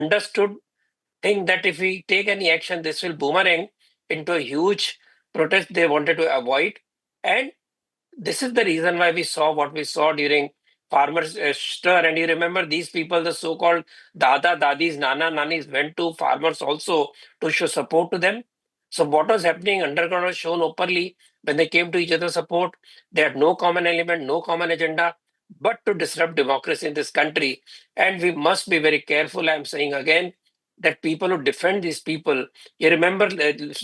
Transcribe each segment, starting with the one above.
understood, think that if we take any action, this will boomerang into a huge protest they wanted to avoid. And this is the reason why we saw what we saw during farmers stir. And you remember these people, the so-called dada dadis, nana nanis, went to farmers also to show support to them. So what was happening underground was shown openly. When they came to each other's support, they had no common element, no common agenda, but to disrupt democracy in this country. And we must be very careful, I'm saying again, that people who defend these people, you remember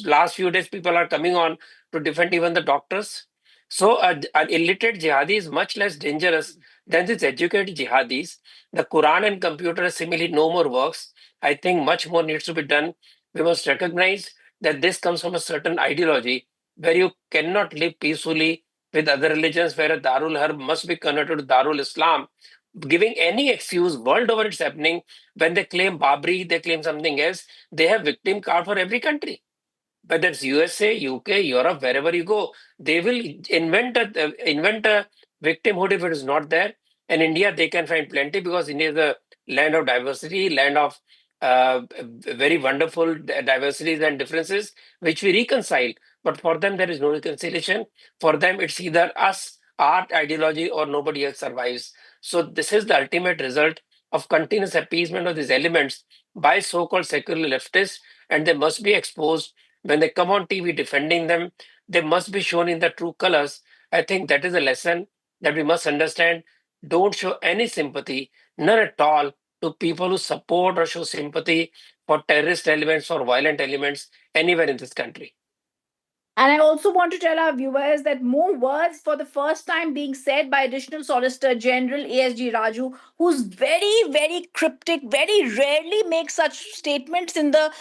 last few days people are coming on to defend even the doctors. So an illiterate jihadi is much less dangerous than these educated jihadis. The Quran and computer similarly no more works. I think much more needs to be done. We must recognize that this comes from a certain ideology where you cannot live peacefully with other religions, where a Darul Harb must be converted to Darul Islam. Giving any excuse world over it's happening. When they claim Babri, they claim something else. They have victim card for every country, whether it's USA, UK, Europe, wherever you go, they will invent a victimhood if it is not there. And India, they can find plenty because India is a land of diversity, land of very wonderful diversities and differences, which we reconcile. But for them, there is no reconciliation. For them, it's either us, our ideology, or nobody else survives. So this is the ultimate result of continuous appeasement of these elements by so-called secular leftists, and they must be exposed. When they come on TV defending them, they must be shown in the true colors. I think that is a lesson that we must understand. Don't show any sympathy, none at all, to people who support or show sympathy for terrorist elements or violent elements anywhere in this country. And I also want to tell our viewers that more words for the first time being said by Additional Solicitor General ASG Raju, who's very, very cryptic, very rarely makes such statements in the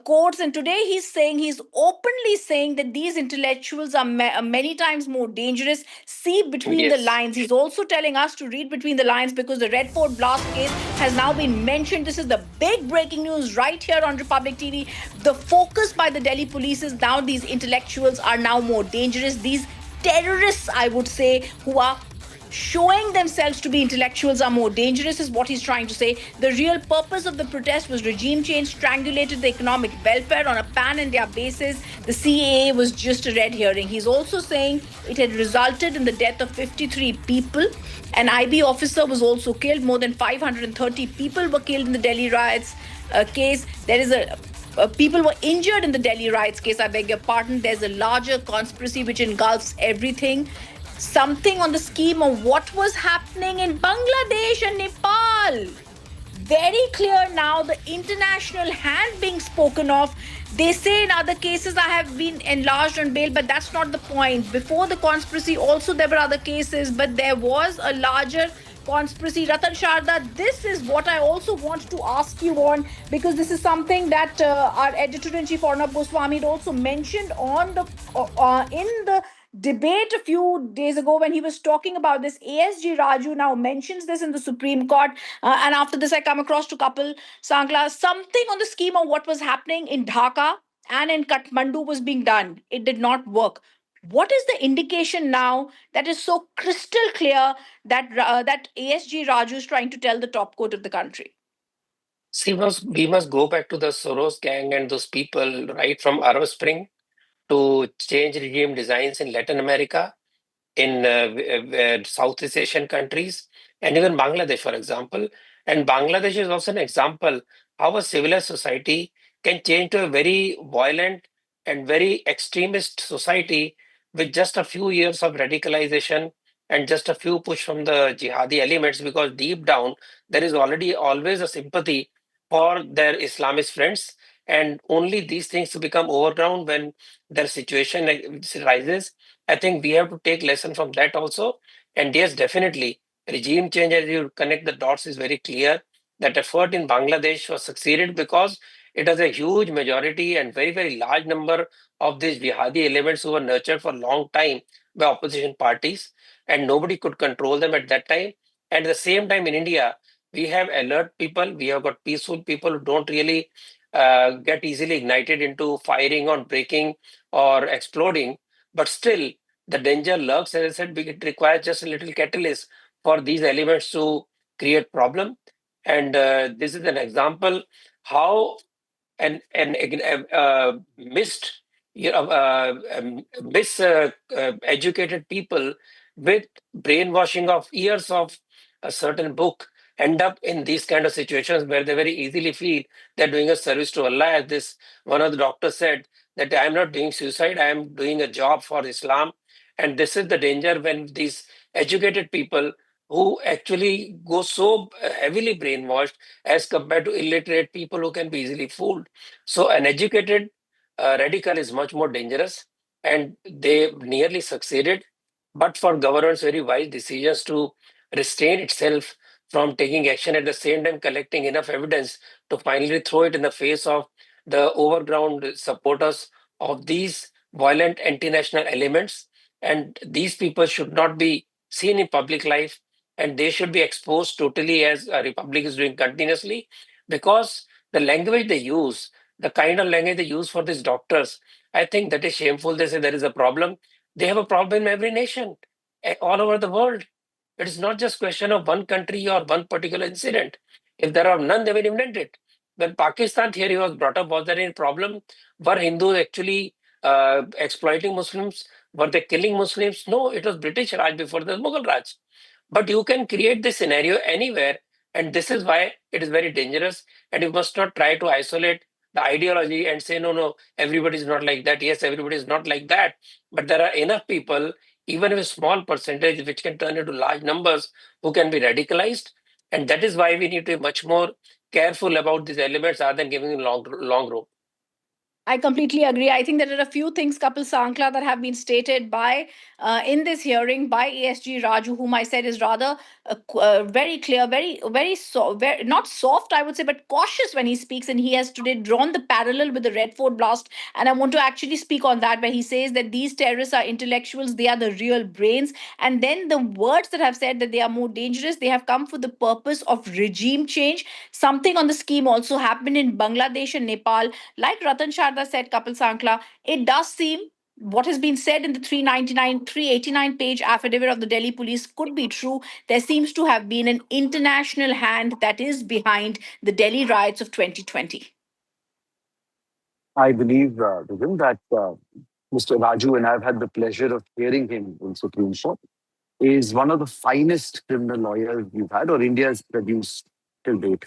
courts. And today he's openly saying that these intellectuals are many times more dangerous. See between the Yes. lines. He's also telling us to read between the lines because the Red Fort blast case has now been mentioned. This is the big breaking news right here on Republic TV. The focus by the Delhi police is now these intellectuals are now more dangerous. These terrorists, I would say, who are showing themselves to be intellectuals are more dangerous, is what he's trying to say. The real purpose of the protest was regime change, strangulated the economic welfare on a pan-India basis. The CAA was just a red herring. He's also saying it had resulted in the death of 53 people. An IB officer was also killed. More than 530 people were killed in the Delhi riots case. There is a people were injured in the Delhi riots case. I beg your pardon. There's a larger conspiracy which engulfs everything. Something on the scheme of what was happening in Bangladesh and Nepal. Very clear now, the international hand being spoken of. They say in other cases I have been enlarged on bail, but that's not the point. Before the conspiracy, also there were other cases, but there was a larger conspiracy. Ratan Sharda, this is what I also want to ask you on, because this is something that our editor-in-chief Arnab Goswami had also mentioned on the in the debate a few days ago when he was talking about this. ASG Raju now mentions this in the Supreme Court, and after this I come across to Kapil Sangla. Something on the scheme of what was happening in Dhaka and in Kathmandu was being done. It did not work. What is the indication now that is so crystal clear that that ASG Raju is trying to tell the top court of the country? See, we must go back to the Soros gang and those people right from Arab Spring to change regime designs in Latin America, in Southeast Asian countries, and even Bangladesh, for example. And Bangladesh is also an example how a civilized society can change to a very violent and very extremist society with just a few years of radicalization and just a few push from the jihadi elements, because deep down there is already always a sympathy for their Islamist friends. And only these things to become overground when their situation rises. I think we have to take lesson from that also. And yes, definitely, regime change, as you connect the dots, is very clear. That effort in Bangladesh was succeeded because it has a huge majority and very, very large number of these jihadi elements who were nurtured for a long time by opposition parties, and nobody could control them at that time. And at the same time, in India, we have alert people, we have got peaceful people who don't really get easily ignited into firing or breaking or exploding. But still, the danger lurks, as I said, it requires just a little catalyst for these elements to create problem. And this is an example how missed educated people with brainwashing of years of a certain book end up in these kind of situations where they very easily feel they're doing a service to Allah. As this one of the doctors said, that I am not doing suicide, I am doing a job for Islam. And this is the danger when these educated people who actually go so heavily brainwashed as compared to illiterate people who can be easily fooled. So, an educated radical is much more dangerous, and they nearly succeeded. But for government's very wise decisions to restrain itself from taking action at the same time collecting enough evidence to finally throw it in the face of the overground supporters of these violent anti-national elements. And these people should not be seen in public life, and they should be exposed totally as a republic is doing continuously, because the language they use, the kind of language they use for these doctors, I think that is shameful. They say there is a problem. They have a problem in every nation, all over the world. It is not just question of one country or one particular incident. If there are none, they will invent it. When Pakistan theory was brought up, was there any problem? Were Hindus actually exploiting Muslims? Were they killing Muslims? No, it was British Raj before the Mughal Raj. But you can create this scenario anywhere, and this is why it is very dangerous. And you must not try to isolate the ideology and say, no, no, everybody is not like that. Yes, everybody is not like that. But there are enough people, even if a small percentage, which can turn into large numbers, who can be radicalized. And that is why we need to be much more careful about these elements rather than giving them long rope. I completely agree. I think there are a few things, Kapil Sankla, that have been stated by in this hearing by ESG Raju, whom I said is rather very clear, very not soft, I would say, but cautious when he speaks. And he has today drawn the parallel with the Red Fort blast. And I want to actually speak on that, where he says that these terrorists are intellectuals, they are the real brains. And then the words that have said that they are more dangerous, they have come for the purpose of regime change. Something on the scheme also happened in Bangladesh and Nepal. Like Ratan Sharda said, Kapil Sankla, it does seem what has been said in the 389 page affidavit of the Delhi police could be true. There seems to have been an international hand that is behind the Delhi riots of 2020. I believe, Vivin, that Mr. Raju, and I've had the pleasure of hearing him in Supreme Court, is one of the finest criminal lawyers we've had or India has produced till date.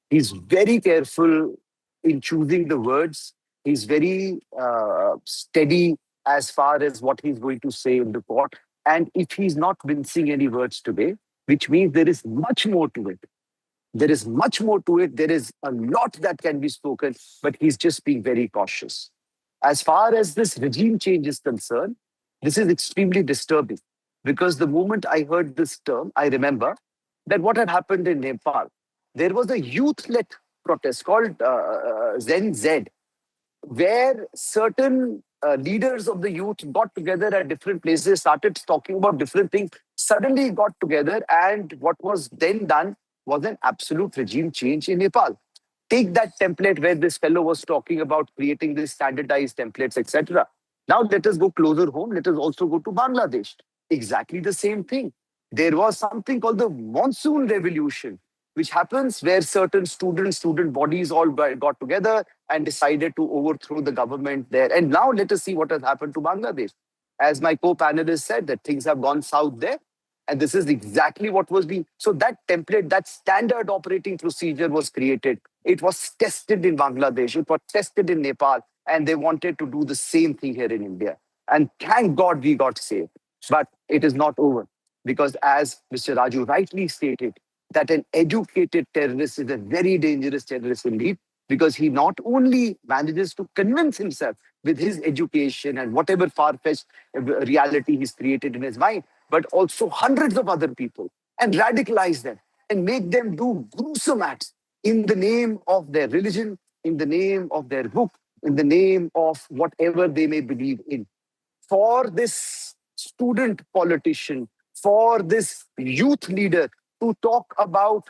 He's very careful in choosing the words. He's very steady as far as what he's going to say in the court. And if he's not mincing any words today, which means there is much more to it. There is much more to it. There is a lot that can be spoken, but he's just being very cautious. As far as this regime change is concerned, this is extremely disturbing because the moment I heard this term, I remember that what had happened in Nepal, there was a youth led protest called Zen Z, where certain leaders of the youth got together at different places, started talking about different things, suddenly got together, and what was then done was an absolute regime change in Nepal. Take that template where this fellow was talking about creating these standardized templates, etc. Now let us go closer home. Let us also go to Bangladesh. Exactly the same thing. There was something called the monsoon revolution, which happens where certain student bodies all got together and decided to overthrow the government there. And now let us see what has happened to Bangladesh. As my co-panelist said, that things have gone south there. And this is exactly what was being. So that template, that standard operating procedure was created. It was tested in Bangladesh. It was tested in Nepal. And they wanted to do the same thing here in India. And thank God we got saved. But it is not over. Because as Mr. Raju rightly stated, that an educated terrorist is a very dangerous terrorist indeed, because he not only manages to convince himself with his education and whatever far-fetched reality he's created in his mind, but also hundreds of other people and radicalize them and make them do gruesome acts in the name of their religion, in the name of their book, in the name of whatever they may believe in. For this student politician, for this youth leader to talk about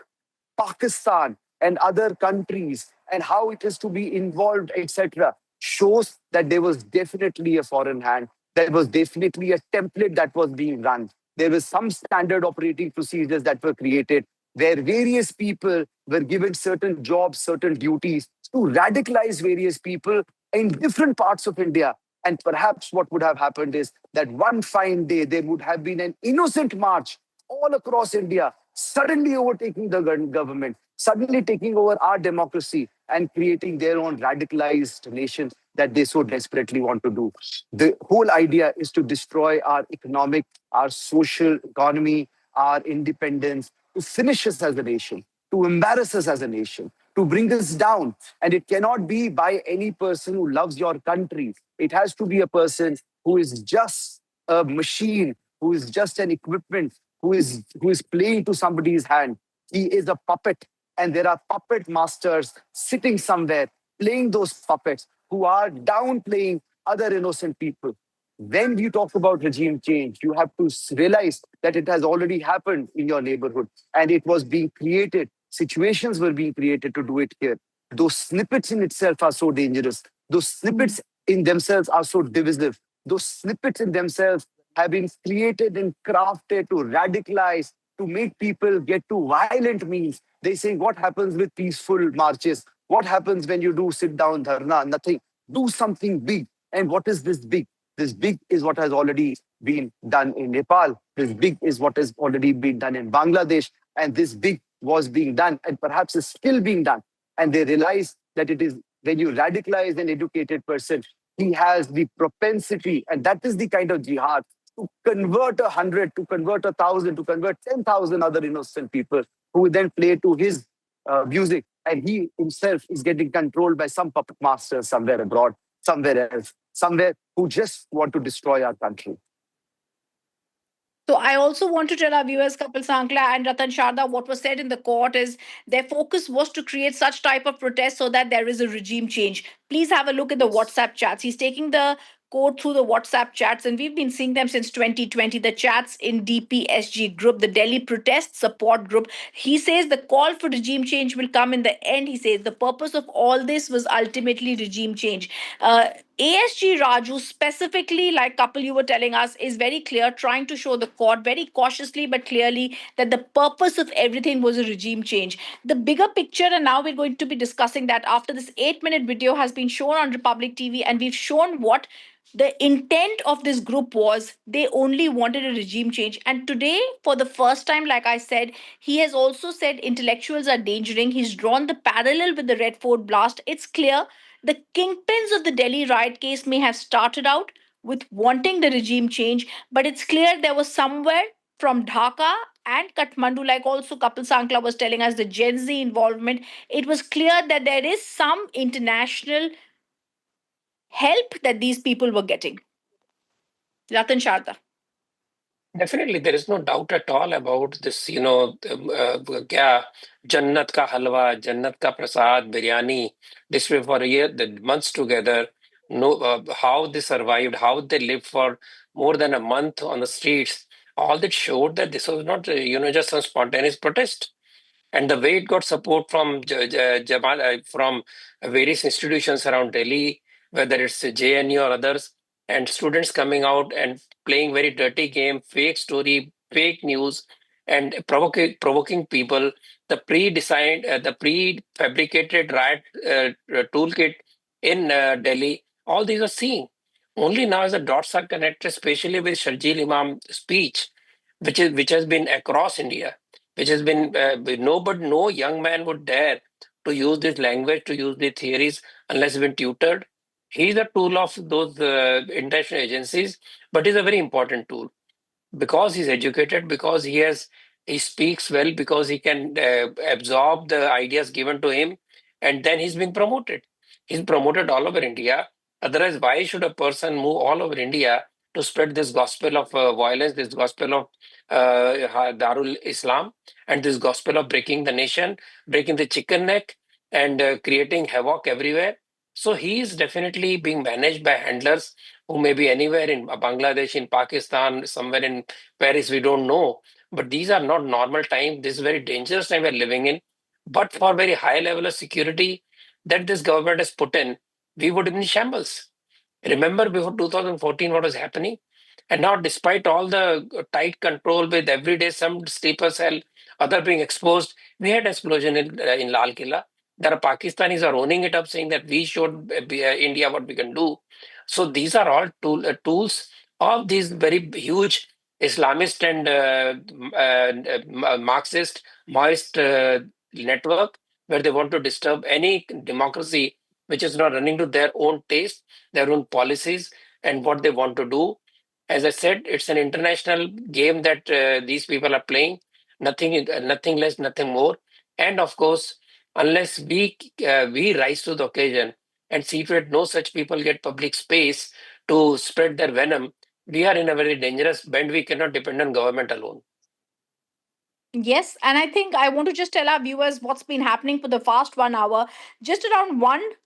Pakistan and other countries and how it is to be involved, etc., shows that there was definitely a foreign hand. There was definitely a template that was being run. There was some standard operating procedures that were created. where various people were given certain jobs, certain duties to radicalize various people in different parts of India. And perhaps what would have happened is that one fine day there would have been an innocent march all across India, suddenly overtaking the government, suddenly taking over our democracy and creating their own radicalized nation that they so desperately want to do. The whole idea is to destroy our economic, our social economy, our independence, to finish us as a nation, to embarrass us as a nation, to bring us down. And it cannot be by any person who loves your country. It has to be a person who is just a machine, who is just an equipment, who is playing to somebody's hand. He is a puppet, and there are puppet masters sitting somewhere playing those puppets who are downplaying other innocent people. When you talk about regime change, you have to realize that it has already happened in your neighborhood and it was being created. Situations were being created to do it here. Those snippets in itself are so dangerous. Those snippets in themselves are so divisive. Those snippets in themselves have been created and crafted to radicalize, to make people get to violent means. They say, what happens with peaceful marches? What happens when you do sit down dharna? Nothing. Do something big. And what is this big? This big is what has already been done in Nepal. This big is what has already been done in Bangladesh. And this big was being done and perhaps is still being done. And they realize that it is when you radicalize an educated person, he has the propensity, and that is the kind of jihad to convert 100, to convert 1,000, to convert 10,000 other innocent people who will then play to his music. And he himself is getting controlled by some puppet master somewhere abroad, somewhere else, somewhere who just want to destroy our country. So I also want to tell our viewers, Kapil Sankla and Ratan Sharda, what was said in the court is their focus was to create such type of protest so that there is a regime change. Please have a look at the Yes. WhatsApp chats. He's taking the court through the WhatsApp chats, and we've been seeing them since 2020. The chats in DPSG group, the Delhi Protest Support Group. He says the call for regime change will come in the end. He says the purpose of all this was ultimately regime change. ASG Raju, specifically, like Kapil, you were telling us, is very clear, trying to show the court very cautiously but clearly that the purpose of everything was a regime change. The bigger picture, and now we're going to be discussing that after this 8-minute video has been shown on Republic TV, and we've shown what the intent of this group was. They only wanted a regime change. And today, for the first time, like I said, he has also said intellectuals are endangering. He's drawn the parallel with the Red Fort blast. It's clear the kingpins of the Delhi riot case may have started out with wanting the regime change, but it's clear there was somewhere from Dhaka and Kathmandu, like also Kapil Sankla was telling us, the Gen Z involvement. It was clear that there is some international help that these people were getting. Ratan Sharda. Definitely, there is no doubt at all about this. क्या जन्नत का हलवा, जन्नत का प्रसाद, biryani, displayed for a year, the months together. No, how they survived, how they lived for more than a month on the streets. All that showed that this was not, just some spontaneous protest. And the way it got support from from various institutions around Delhi, whether it's JNU or others, and students coming out and playing very dirty game, fake story, fake news, and provoking people. The pre-designed, the pre-fabricated riot toolkit in Delhi. All these are seen. Only now as the dots are connected, especially with Sharjeel Imam speech, which has been across India, which has been no young man would dare to use this language, to use the theories unless he's been tutored. He's a tool of those international agencies, but he's a very important tool because he's educated, because he speaks well, because he can absorb the ideas given to him, and then he's been promoted. He's promoted all over India. Otherwise, why should a person move all over India to spread this gospel of violence, this gospel of Darul Islam, and this gospel of breaking the nation, breaking the chicken neck, and creating havoc everywhere? So he is definitely being managed by handlers who may be anywhere in Bangladesh, in Pakistan, somewhere in Paris, we don't know. But these are not normal time. This is very dangerous time we're living in. But for very high level of security that this government has put in, we would be in shambles. Remember before 2014 what was happening? And now, despite all the tight control with every day some sleeper cell other being exposed. We had explosion in Lal Killa. There are Pakistanis are owning it up, saying that we showed India what we can do. So these are all tools of these very huge Islamist and Marxist Maoist network, where they want to disturb any democracy which is not running to their own taste, their own policies, and what they want to do. As I said, it's an international game that these people are playing. Nothing less, nothing more. And of course, unless we rise to the occasion and see to it no such people get public space to spread their venom, we are in a very dangerous bend. We cannot depend on government alone. Yes, and I think I want to just tell our viewers what's been happening for the past 1 hour. Just around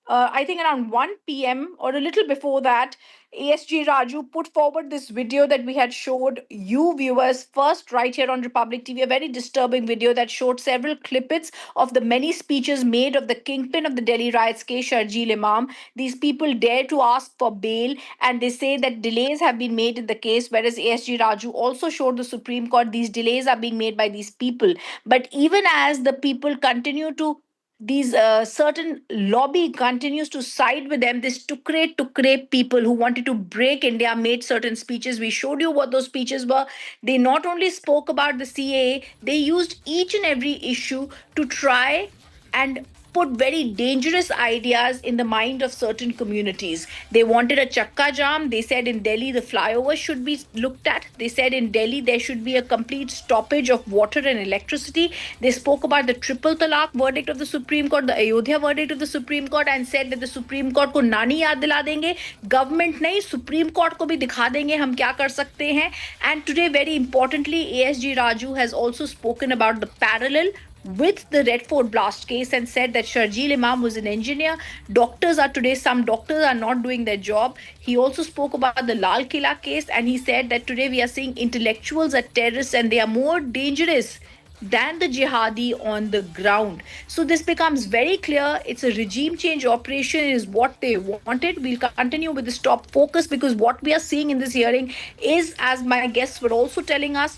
I think around 1 p.m. or a little before that, ASG Raju put forward this video that we had showed you viewers first right here on Republic TV. A very disturbing video that showed several clippets of the many speeches made of the kingpin of the Delhi riots case, Sharjeel Imam. These people dare to ask for bail, and they say that delays have been made in the case, whereas ASG Raju also showed the Supreme Court these delays are being made by these people. But even as the people continue to these certain lobby continues to side with them, this tukre people who wanted to break India made certain speeches. We showed you what those speeches were. They not only spoke about the CAA, they used each and every issue to try and put very dangerous ideas in the mind of certain communities. They wanted a chakka jam. They said in Delhi the flyover should be looked at. They said in Delhi there should be a complete stoppage of water and electricity. They spoke about the triple talaq verdict of the Supreme Court, the Ayodhya verdict of the Supreme Court, and said that the Supreme Court को नानी याद दिला देंगे, government नहीं, Supreme Court को भी दिखा देंगे हम क्या कर सकते हैं. And today, very importantly, ASG Raju has also spoken about the parallel with the Red Fort blast case and said that Sharjeel Imam was an engineer. Doctors are today, some doctors are not doing their job. He also spoke about the Lal Killa case, and he said that today we are seeing intellectuals are terrorists and they are more dangerous than the jihadi on the ground. So this becomes very clear. It's a regime change operation is what they wanted. We'll continue with this top focus because what we are seeing in this hearing is, as my guests were also telling us,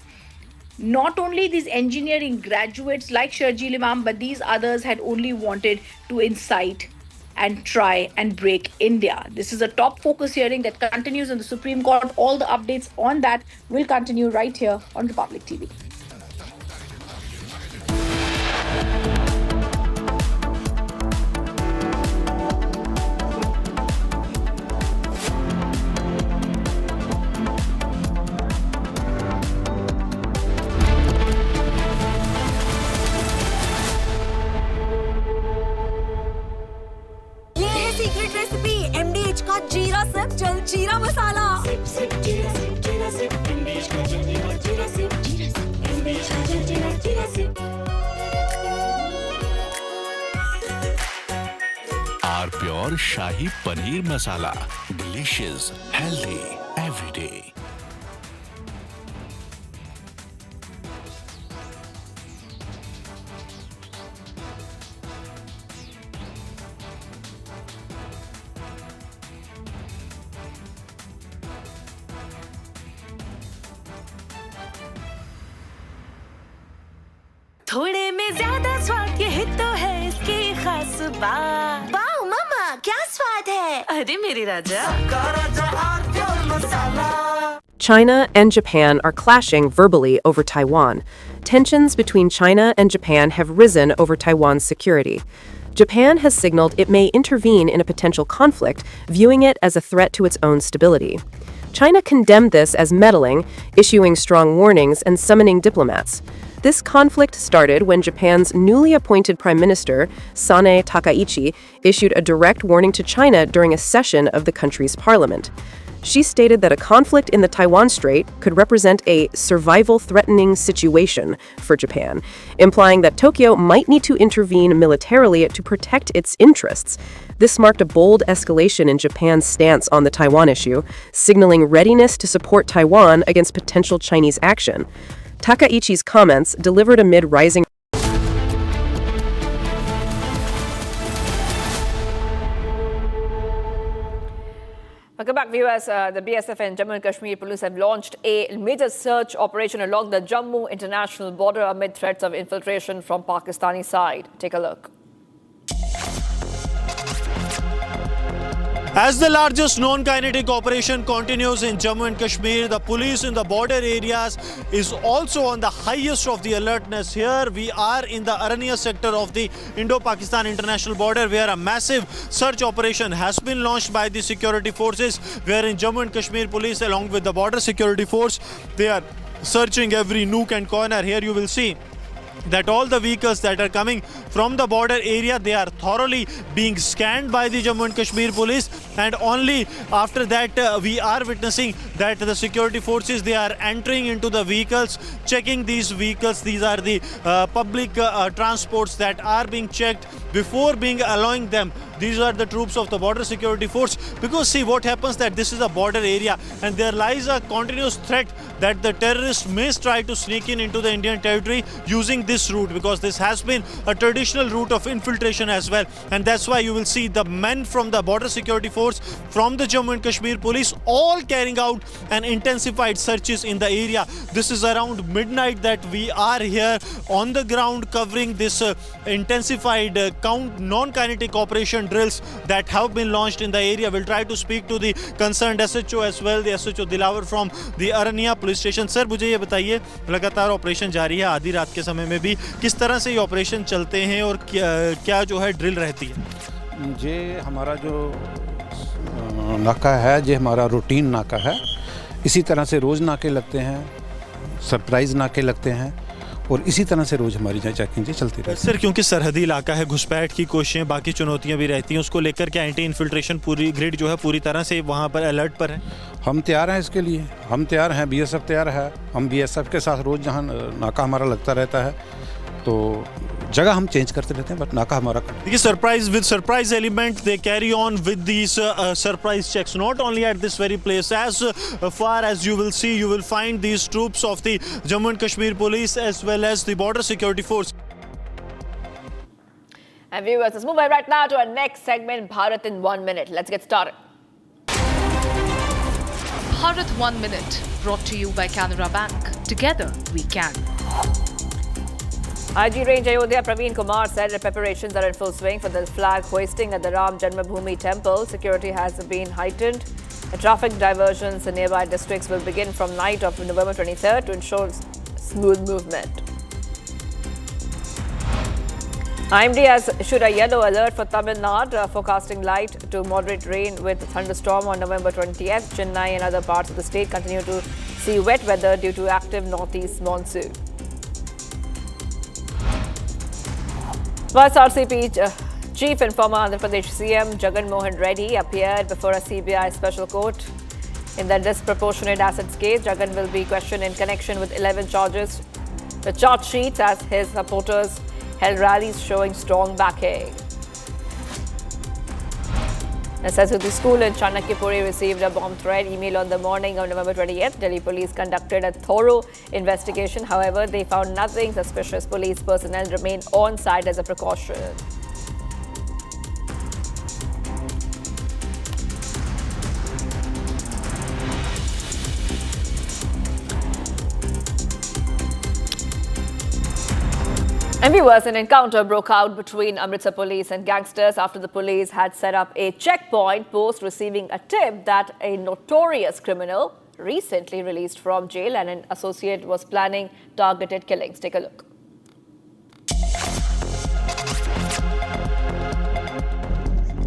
not only these engineering graduates like Sharjeel Imam, but these others had only wanted to incite and try and break India. This is a top focus hearing that continues in the Supreme Court. All the updates on that will continue right here on Republic TV. Secret recipe MDH का जीरा sip जल जीरा मसाला sip sip जीरा sip MDH का जल जीरा sip MDH का जल जीरा sip are pure shahi paneer masala delicious healthy everyday. थोड़े में ज्यादा स्वाद ये ही तो है इसकी खास बात. वाओ मामा क्या स्वाद है. अरे मेरे राजा. China and Japan are clashing verbally over Taiwan. Tensions between China and Japan have risen over Taiwan's security. Japan has signaled it may intervene in a potential conflict, viewing it as a threat to its own stability. China condemned this as meddling, issuing strong warnings and summoning diplomats. This conflict started when Japan's newly appointed Prime Minister, Sanae Takaichi, issued a direct warning to China during a session of the country's parliament. She stated that a conflict in the Taiwan Strait could represent a survival-threatening situation for Japan, implying that Tokyo might need to intervene militarily to protect its interests. This marked a bold escalation in Japan's stance on the Taiwan issue, signaling readiness to support Taiwan against potential Chinese action. Takaichi's comments, delivered amid rising Welcome back, viewers. The BSF and Jammu and Kashmir police have launched a major search operation along the Jammu international border amid threats of infiltration from Pakistani side. Take a look. As the largest non-kinetic operation continues in Jammu and Kashmir, the police in the border areas is also on the highest of the alertness. Here we are in the Aranya sector of the Indo-Pakistan international border, where a massive search operation has been launched by the security forces, where in Jammu and Kashmir police along with the border security force, they are searching every nook and corner. Here you will see that all the vehicles that are coming from the border area, they are thoroughly being scanned by the Jammu and Kashmir police, and only after that we are witnessing that the security forces, they are entering into the vehicles, checking these vehicles. These are the public transports that are being checked before being allowing them. These are the troops of the border security force, because see what happens, that this is a border area and there lies a continuous threat that the terrorists may try to sneak in into the Indian territory using this route, because this has been a traditional route of infiltration as well. And that's why you will see the men from the border security force, from the Jammu and Kashmir police, all carrying out an intensified searches in the area. This is around midnight that we are here on the ground covering this intensified non-kinetic operation drills that have been launched in the area. We'll try to speak to the concerned SHO as well, the SHO Dilawar from the Aranya police station. Sir, मुझे ये बताइए, लगातार operation जारी है, आधी रात के समय में भी किस तरह से ये ऑपरेशन चलते हैं और क्या जो है ड्रिल रहती है? ये हमारा जो नाका है, ये हमारा रूटीन नाका है. इसी तरह से रोज़ नाके लगते हैं, सरप्राइज़ नाके लगते हैं, और इसी तरह से रोज़ हमारी चेकिंग चलती रहती है. सर, क्योंकि सरहदी इलाका है, घुसपैठ की कोशिशें, बाकी चुनौतियां भी रहती हैं, उसको लेकर क्या एंटी इन्फिल्ट्रेशन पूरी ग्रिड जो है पूरी तरह से वहां पर अलर्ट पर है? हम तैयार हैं इसके लिए, हम तैयार हैं, BSF तैयार है. हम BSF के साथ रोज़ जहाँ नाका हमारा लगता रहता है, तो जगह हम चेंज करते रहते हैं, बट नाका हमारा. देखिए, surprise element they carry on with these surprise checks not only at this very place. As far as you will see, you will find these troops of the Jammu and Kashmir police as well as the border security force. And viewers, let's move on right now to our next segment, Bharat in 1 minute. Let's get started. Bharat 1 Minute, brought to you by Canara Bank. Together we can. IG Range Ayodhya Praveen Kumar said that preparations are in full swing for the flag hoisting at the Ram Janmabhoomi temple. Security has been heightened. The traffic diversions in nearby districts will begin from night of November 23rd to ensure smooth movement. IMD has issued a yellow alert for Tamil Nadu, forecasting light to moderate rain with thunderstorm on November 20th. Chennai and other parts of the state continue to see wet weather due to active northeast monsoon. YSRCP Chief and former Andhra Pradesh CM Jagan Mohan Reddy appeared before a CBI special court in the disproportionate assets case. Jagan will be questioned in connection with 11 charges. The charge sheets as his supporters held rallies showing strong backing. Naxals school in Chanakyapuri received a bomb threat email on the morning of November 20th. Delhi police conducted a thorough investigation. However, they found nothing suspicious. Police personnel remained on site as a precaution. And viewers, an encounter broke out between Amritsar police and gangsters after the police had set up a checkpoint post, receiving a tip that a notorious criminal recently released from jail and an associate was planning targeted killings. Take a look.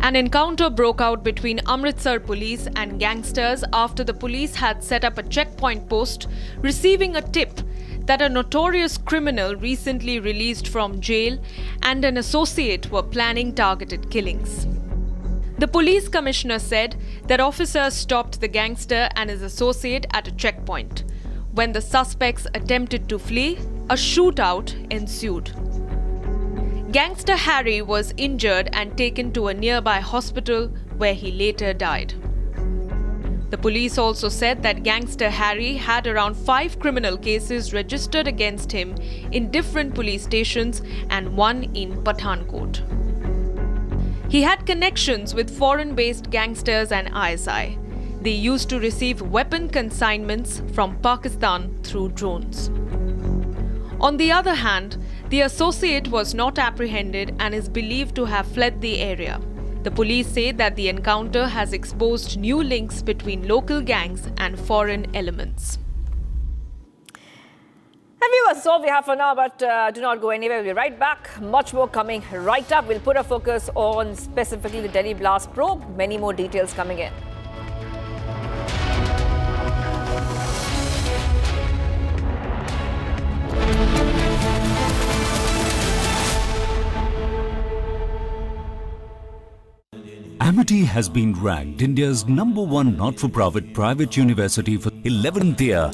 An encounter broke out between Amritsar police and gangsters after the police had set up a checkpoint post, receiving a tip that a notorious criminal recently released from jail and an associate were planning targeted killings. The police commissioner said that officers stopped the gangster and his associate at a checkpoint. When the suspects attempted to flee, a shootout ensued. Gangster Harry was injured and taken to a nearby hospital where he later died. The police also said that gangster Harry had around 5 criminal cases registered against him in different police stations and one in Pathankot. He had connections with foreign-based gangsters and ISI. they used to receive weapon consignments from Pakistan through drones. On the other hand, the associate was not apprehended and is believed to have fled the area. The police say that the encounter has exposed new links between local gangs and foreign elements. And viewers, so we have for now, but do not go anywhere. We'll be right back. Much more coming right up. We'll put a focus on specifically the Delhi blast probe. Many more details coming in. Amity has been ranked India's #1 not-for-profit private university for 11th year,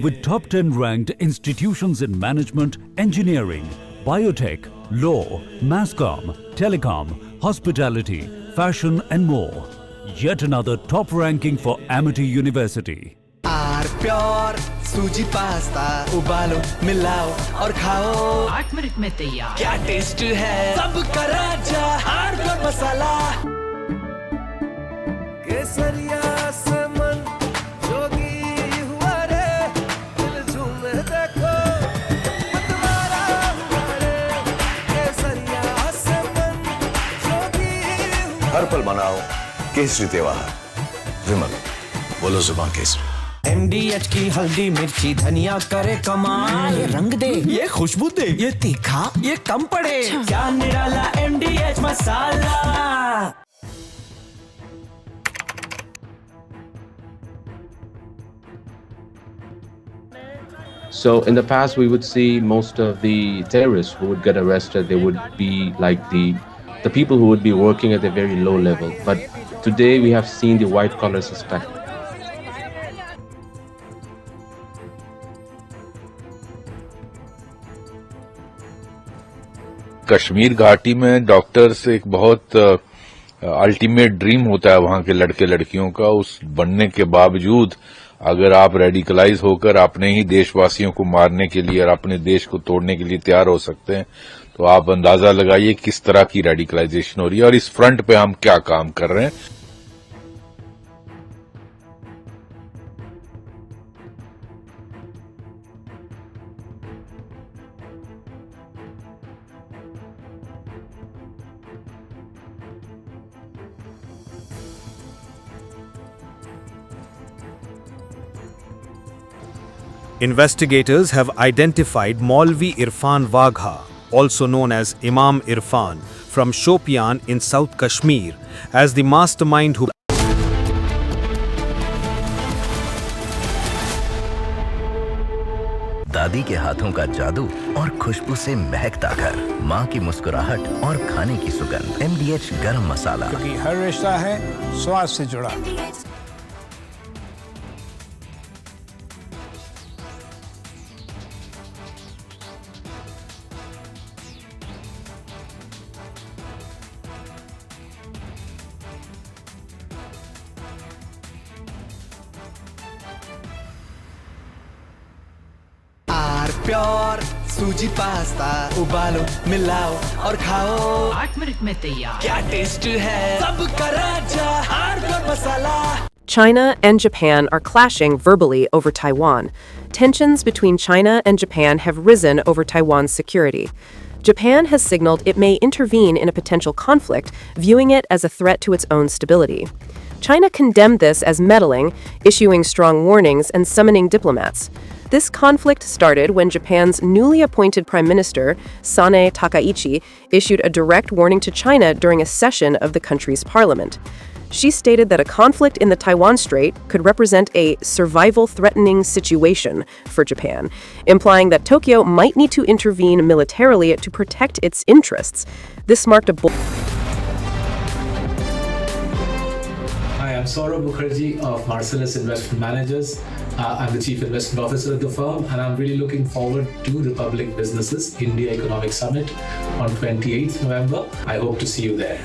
with top 10 ranked institutions in management, engineering, biotech, law, masscom, telecom, hospitality, fashion and more. Yet another top ranking for Amity University. Pure सूजी pasta उबालो मिलाओ और खाओ 8 minute में तैयार क्या taste है सबका राजा हार्डकोर मसाला केसरिया से मन जोगी हुआ रे दिल झूमे देखो मतवारा हुआ रे केसरिया से मन जोगी हर पल मनाओ केसरी त्योहार विमल बोलो जुबान केसरी MDH की हल्दी मिर्ची धनिया करे कमाल ये रंग दे ये खुशबू दे ये तीखा ये कम पड़े क्या निराला MDH masala. So in the past, we would see most of the terrorists who would get arrested, they would be like the people who would be working at a very low level. But today we have seen the white collar suspect. Kashmir घाटी में doctors एक बहुत ultimate dream होता है वहां के लड़के लड़कियों का. उस बनने के बावजूद अगर आप रेडिकलाइज होकर अपने ही देशवासियों को मारने के लिए और अपने देश को तोड़ने के लिए तैयार हो सकते हैं, तो आप अंदाजा लगाइए किस तरह की रेडिकलाइजेशन हो रही है और इस फ्रंट पे हम क्या काम कर रहे हैं. Investigators have identified Maulvi Irfan Wagha, also known as Imam Irfan, from Shopian in South Kashmir, as the mastermind who दादी के हाथों का जादू और खुशबू से महकता घर, माँ की मुस्कुराहट और खाने की सुगंध. MDH गरम मसाला, क्योंकि हर रिश्ता है स्वाद से जुड़ा. प्योर सूजी पास्ता उबालो मिलाओ और खाओ 8 मिनट में तैयार क्या टेस्ट है सबका राजा hardcore masala. China and Japan are clashing verbally over Taiwan. Tensions between China and Japan have risen over Taiwan's security. Japan has signaled it may intervene in a potential conflict, viewing it as a threat to its own stability. China condemned this as meddling, issuing strong warnings and summoning diplomats. This conflict started when Japan's newly appointed Prime Minister, Sanae Takaichi, issued a direct warning to China during a session of the country's parliament. She stated that a conflict in the Taiwan Strait could represent a survival-threatening situation for Japan, implying that Tokyo might need to intervene militarily to protect its interests. This marked a bold... Hi, I'm Saurabh Mukherjee of Marcellus Investment Managers. I'm the Chief Investment Officer at the firm, and I'm really looking forward to Republic Businesses India Economic Summit on 28th November. I hope to see you there.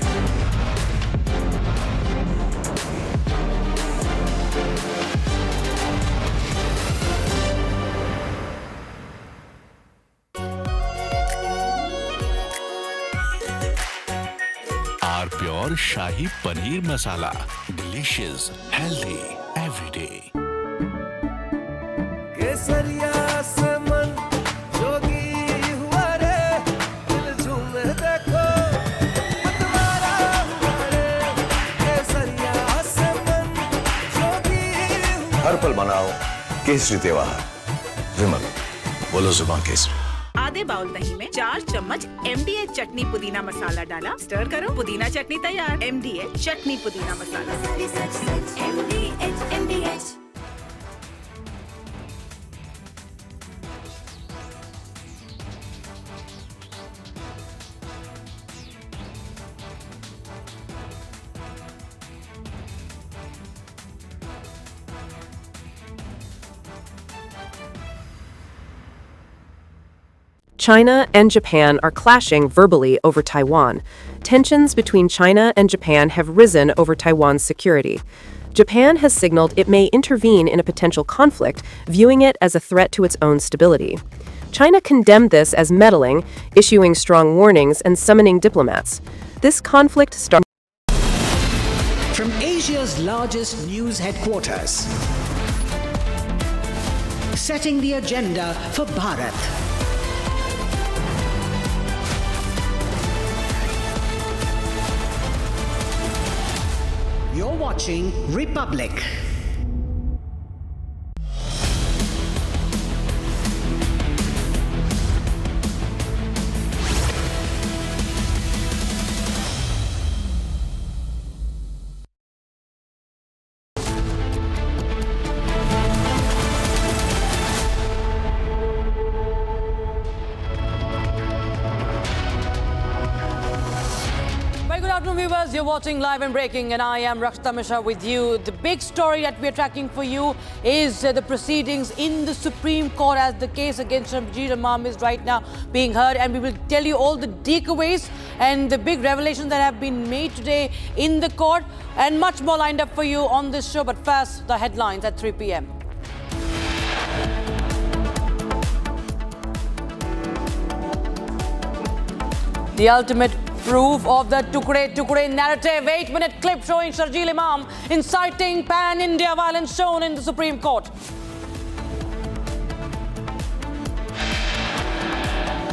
Our pure Shahi Paneer Masala. Delicious, healthy, every day. हर पल बनाओ केसरी त्योहार। विमल, बोलो जुबान केसरी। आधे bowl दही में 4 चम्मच MDH चटनी पुदीना मसाला डाला, स्टर करो, पुदीना चटनी तैयार। MDH चटनी पुदीना मसाला। MDH। China and Japan are clashing verbally over Taiwan. Tensions between China and Japan have risen over Taiwan's security. Japan has signaled it may intervene in a potential conflict, viewing it as a threat to its own stability. China condemned this as meddling, issuing strong warnings and summoning diplomats. This conflict started from Asia's largest news headquarters, setting the agenda for Bharat. You're watching Republic. Viewers, you're watching Live and Breaking, and I am Rakshita Mishra with you. The big story that we're tracking for you is the proceedings in the Supreme Court as the case against Sharjeel Imam is right now being heard, and we will tell you all the takeaways and the big revelations that have been made today in the court, and much more lined up for you on this show. But first, the headlines at 3 p.m. The ultimate proof of the Tukde narrative. 8-minute clip showing Sharjeel Imam inciting pan-India violence shown in the Supreme Court.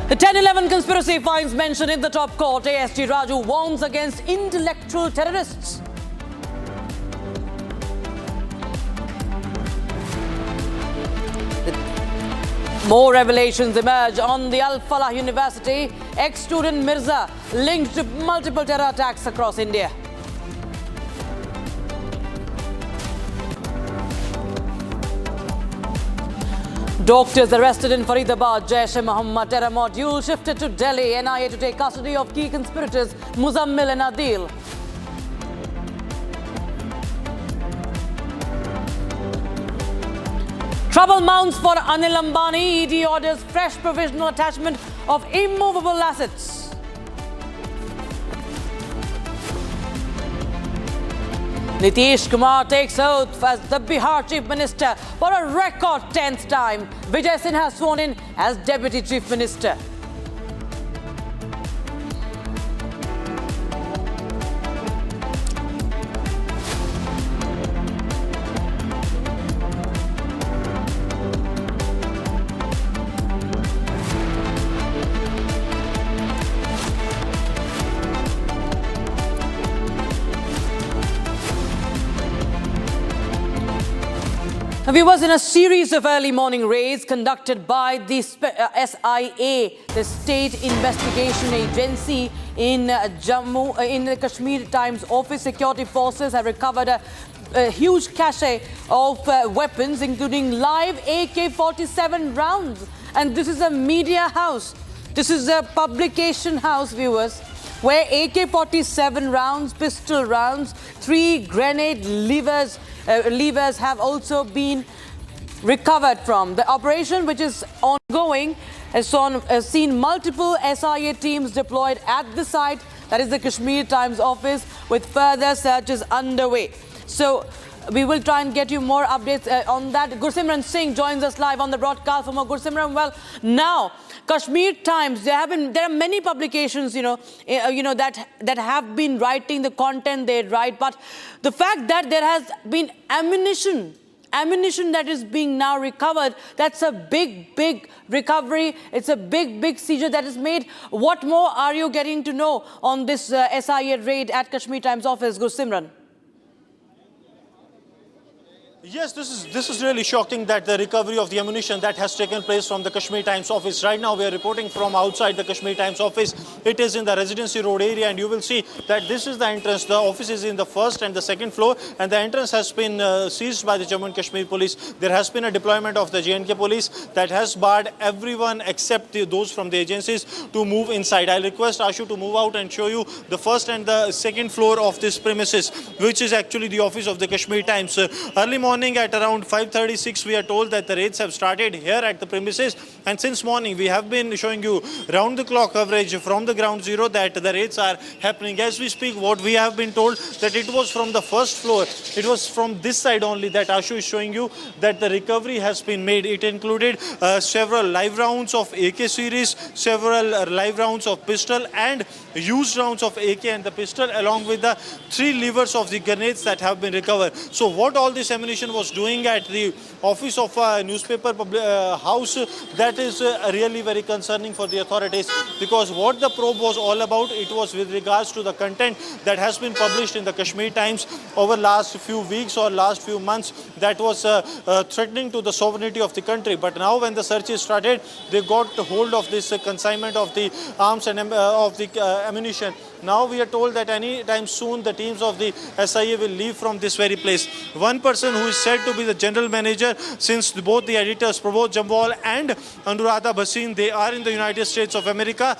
The 10-11 conspiracy finds mentioned in the top court. ASG Raju warns against intellectual terrorists. More revelations emerge on the Al Falah University. Ex-student Mirza linked to multiple terror attacks across India. Doctors arrested in Faridabad. Jaish-e-Mohammed terror module shifted to Delhi. NIA to take custody of key conspirators Muzammil and Adil. Trouble mounts for Anil Ambani. ED orders fresh provisional attachment of immovable assets. Nitish Kumar takes oath as the Bihar Chief Minister for a record 10th time. Vijay Sinha sworn in as Deputy Chief Minister. Viewers, in a series of early morning raids conducted by the SIA, the State Investigation Agency in Jammu, in the Kashmir Times office, security forces have recovered a huge cache of weapons, including live AK-47 rounds. And this is a media house. This is a publication house, viewers, where AK-47 rounds, pistol rounds, 3 grenade levers have also been recovered from. The operation, which is ongoing, has seen multiple SIA teams deployed at the site, that is the Kashmir Times office, with further searches underway. So We will try and get you more updates on that. Gursimran Singh joins us live on the broadcast for more. Gursimran, well, now Kashmir Times. There are many publications, that have been writing the content they write, but the fact that there has been ammunition that is being now recovered, that's a big recovery. It's a big seizure that is made. What more are you getting to know on this SIA raid at Kashmir Times office, Gursimran? Yes, this is really shocking, that the recovery of the ammunition that has taken place from the Kashmir Times office. Right now we are reporting from outside the Kashmir Times office. It is in the Residency Road area, and you will see that this is the entrance. The office is in the first and the second floor, and the entrance has been seized by the Jammu and Kashmir police. There has been a deployment of the J&K police that has barred everyone except those from the agencies to move inside. I'll request Ashu to move out and show you the first and the second floor of this premises, which is actually the office of the Kashmir Times. Early morning at around 5:36, we are told that the raids have started here at the premises, and since morning we have been showing you round-the-clock coverage from the ground zero that the raids are happening. As we speak, what we have been told that it was from the first floor, it was from this side only that Ashu is showing you that the recovery has been made. It included several live rounds of AK series, several live rounds of pistol, and used rounds of AK and the pistol, along with the 3 levers of the grenades that have been recovered. So what all this ammunition was doing at the office of a newspaper house, that is really very concerning for the authorities, because what the probe was all about, it was with regards to the content that has been published in the Kashmir Times over last few weeks or last few months that was threatening to the sovereignty of the country. But now when the searches started, they got hold of this consignment of the arms and of the ammunition. Now we are told that any time soon the teams of the SIA will leave from this very place. One person who is said to be the general manager, since both the editors Prabodh Jambal and Anuradha Bhasin, they are in the United States of America.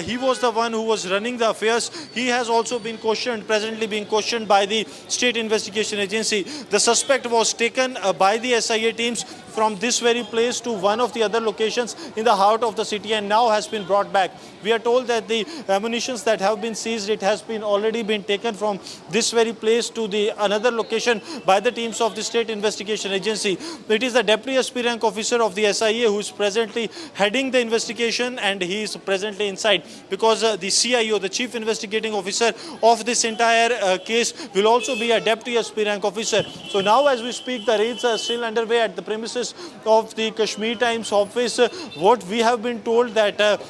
He was the one who was running the affairs. He has also been questioned, presently being questioned by the State Investigation Agency. The suspect was taken by the SIA teams from this very place to one of the other locations in the heart of the city, and now has been brought back. We are told that the ammunitions that have been seized, it has been already been taken from this very place to the another location by the teams of the State Investigation Agency. It is the Deputy SP rank officer of the SIA who is presently heading the investigation, and he is presently inside because the CIO, the Chief Investigating Officer of this entire case, will also be a Deputy SP rank officer. So now as we speak, the raids are still underway at the premises of the Kashmir Times office. What we have been told that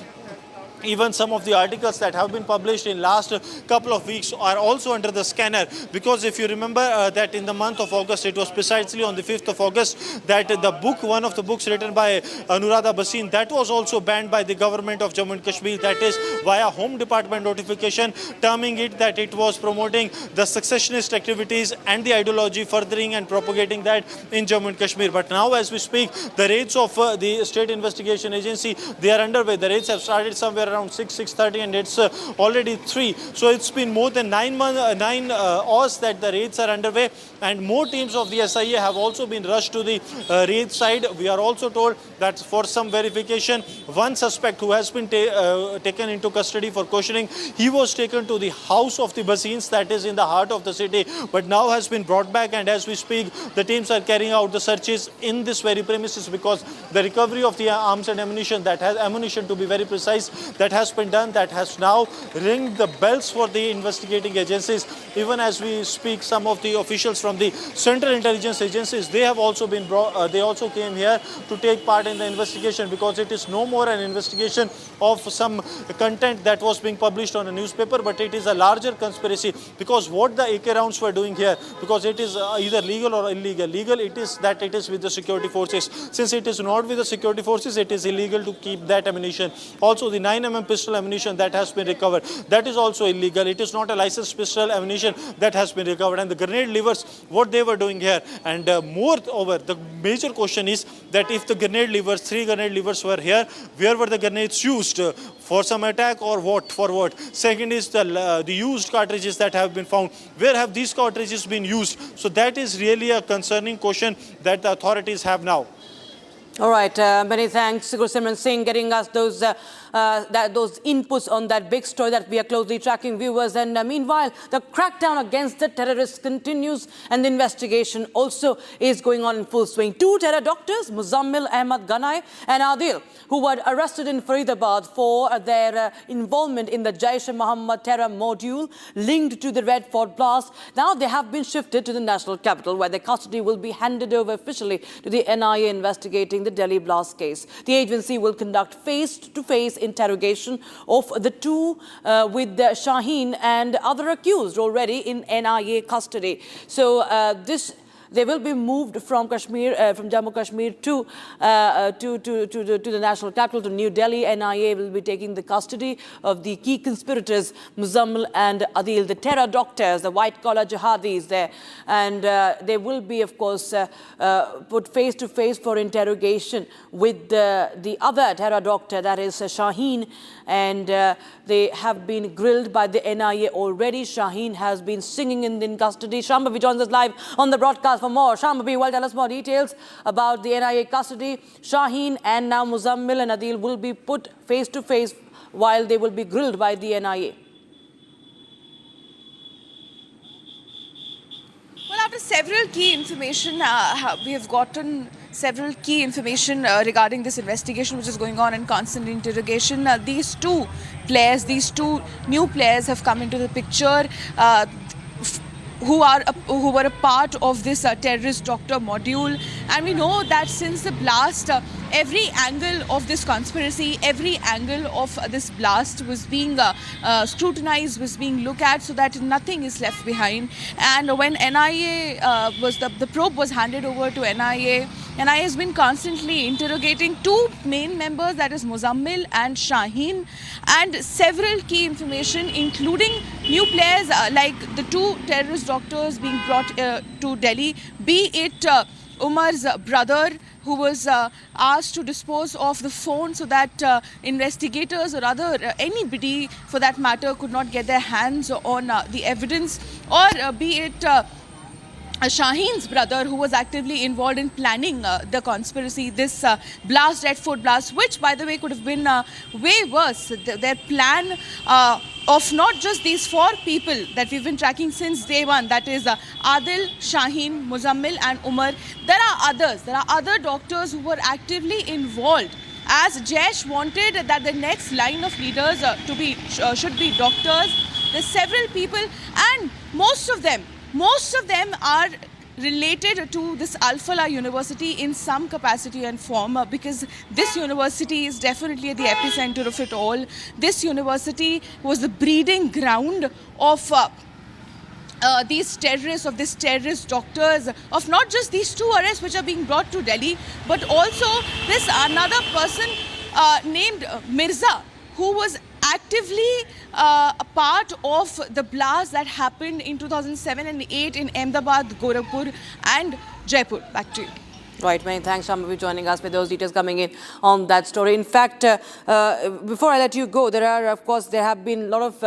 even some of the articles that have been published in last couple of weeks are also under the scanner, because if you remember that in the month of August, it was precisely on the 5th of August that the book, one of the books written by Anuradha Bhasin, that was also banned by the government of Jammu and Kashmir, that is via Home Department notification, terming it that it was promoting the successionist activities and the ideology, furthering and propagating that in Jammu and Kashmir. But now as we speak, the raids of the State Investigation Agency, they are underway. The raids have started somewhere around 6:30, and it's already 3. So it's been more than 9 hours that the raids are underway, and more teams of the SIA have also been rushed to the raid side. We are also told that for some verification, one suspect who has been taken into custody for questioning, he was taken to the house of the Bhasins, that is in the heart of the city, but now has been brought back, and as we speak, the teams are carrying out the searches in this very premises, because the recovery of the arms and ammunition, that has ammunition to be very precise, that has been done, that has now ringed the bells for the investigating agencies. Even as we speak, some of the officials from the Central Intelligence Agencies, they have also been brought, they also came here to take part in the investigation, because it is no more an investigation of some content that was being published on a newspaper, but it is a larger conspiracy, because what the AK rounds were doing here, because it is either legal or illegal. Legal, it is that it is with the security forces. Since it is not with the security forces, it is illegal to keep that ammunition. Also, the 9mm pistol ammunition that has been recovered, that is also illegal. It is not a licensed pistol ammunition that has been recovered. And the grenade levers, what they were doing here. And moreover, the major question is that if the grenade levers, 3 grenade levers were here, where were the grenades used? For some attack or what? For what? Second is the used cartridges that have been found. Where have these cartridges been used? So that is really a concerning question that the authorities have now. All right, many thanks, Gursimran Singh, getting us those those inputs on that big story that we are closely tracking, viewers. And meanwhile, the crackdown against the terrorists continues, and the investigation also is going on in full swing. Two terror doctors, Muzammil Ahmad Ganai and Adil, who were arrested in Faridabad for their involvement in the Jaish-e-Mohammed terror module linked to the Red Fort blast. Now they have been shifted to the national capital, where their custody will be handed over officially to the NIA investigating the Delhi blast case. The agency will conduct face-to-face interrogation of the two with Shaheen and other accused already in NIA custody. So they will be moved from Kashmir, from Jammu Kashmir to the national capital, to New Delhi. NIA will be taking the custody of the key conspirators, Muzammil and Adil, the terror doctors, the white-collar jihadis there. And they will be, of course, put face-to-face for interrogation with the other terror doctor, that is Shaheen. And they have been grilled by the NIA already. Shaheen has been singing in custody. Shambhavi joins us live on the broadcast for more. Shambhavi, well, tell us more details about the NIA custody. Shaheen and now Muzammil and Adil will be put face-to-face while they will be grilled by the NIA. Well, after several key information, we have gotten several key information regarding this investigation which is going on in constant interrogation. These two new players have come into the picture who were a part of this terrorist doctor module. And we know that since the blast, every angle of this conspiracy, every angle of this blast was being scrutinized, was being looked at, so that nothing is left behind. And when NIA the probe was handed over to NIA, NIA has been constantly interrogating two main members, that is Muzammil and Shaheen, and several key information, including new players like the two terrorist doctors being brought to Delhi, be it Umar's brother, who was asked to dispose of the phone so that investigators or anybody for that matter could not get their hands on the evidence, or be it Shaheen's brother, who was actively involved in planning the conspiracy, this blast, Red Fort blast, which, by the way, could have been way worse. Their plan of not just these four people that we've been tracking since day one, that is Adil, Shaheen, Muzammil and Umar. There are others. There are other doctors who were actively involved, as Jaish wanted that the next line of leaders should be doctors. There's several people, and most of them are related to this Al-Falah University in some capacity and form, because this university is definitely at the epicenter of it all. This university was the breeding ground of these terrorist doctors, of not just these two arrests which are being brought to Delhi, but also this another person named Mirza, who was actively a part of the blast that happened in 2007 and 8 in Ahmedabad, Gorakhpur and Jaipur. Back to you. Right, many thanks, Shambhavi, joining us with those details coming in on that story. In fact, before I let you go, there have been a lot of,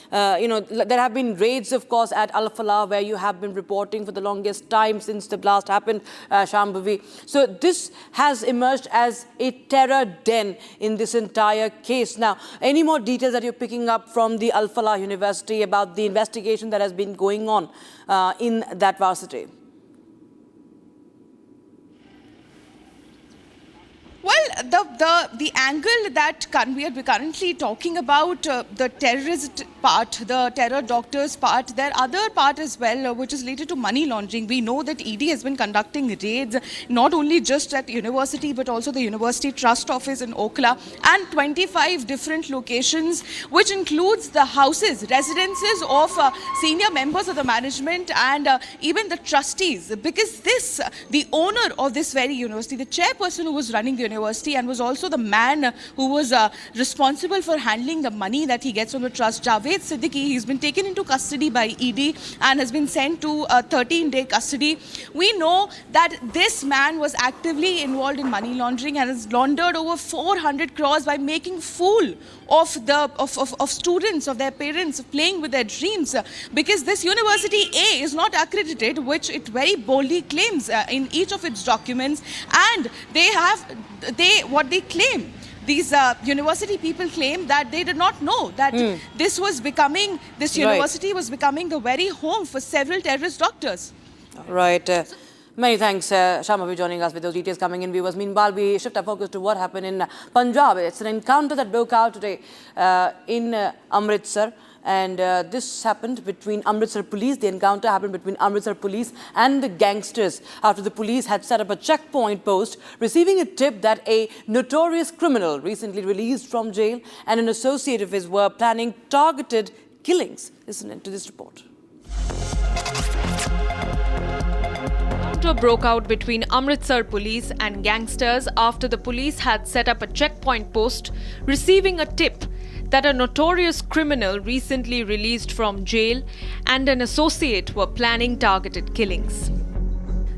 there have been raids, of course, at Al-Falah, where you have been reporting for the longest time since the blast happened, Shambhavi. So this has emerged as a terror den in this entire case. Now, any more details that you're picking up from the Al-Falah University about the investigation that has been going on in that varsity? Well, the angle that we are currently talking about, the terrorist part, the terror doctors part, there are other part as well, which is related to money laundering. We know that ED has been conducting raids, not only just at university, but also the University Trust Office in Okla, and 25 different locations, which includes the houses, residences of senior members of the management and even the trustees, because the owner of this very university, the chairperson who was running the university and was also the man who was responsible for handling the money that he gets from the trust, Javed Siddiqui, he's been taken into custody by ED and has been sent to a 13-day custody. We know that this man was actively involved in money laundering and has laundered over 400 crores by making fool of students, of their parents, playing with their dreams, because this university A is not accredited, which it very boldly claims in each of its documents, and what they claim these university people claim that they did not know that this university was becoming the very home for several terrorist doctors. Right. Many thanks, Shama, for joining us with those details coming in. Viewers, meanwhile, we shift our focus to what happened in Punjab. It's an encounter that broke out today in Amritsar. And this happened between Amritsar police. The encounter happened between Amritsar police and the gangsters after the police had set up a checkpoint post, receiving a tip that a notorious criminal recently released from jail and an associate of his were planning targeted killings. Listen to this report. Encounter broke out between Amritsar police and gangsters after the police had set up a checkpoint post, receiving a tip that a notorious criminal recently released from jail and an associate were planning targeted killings.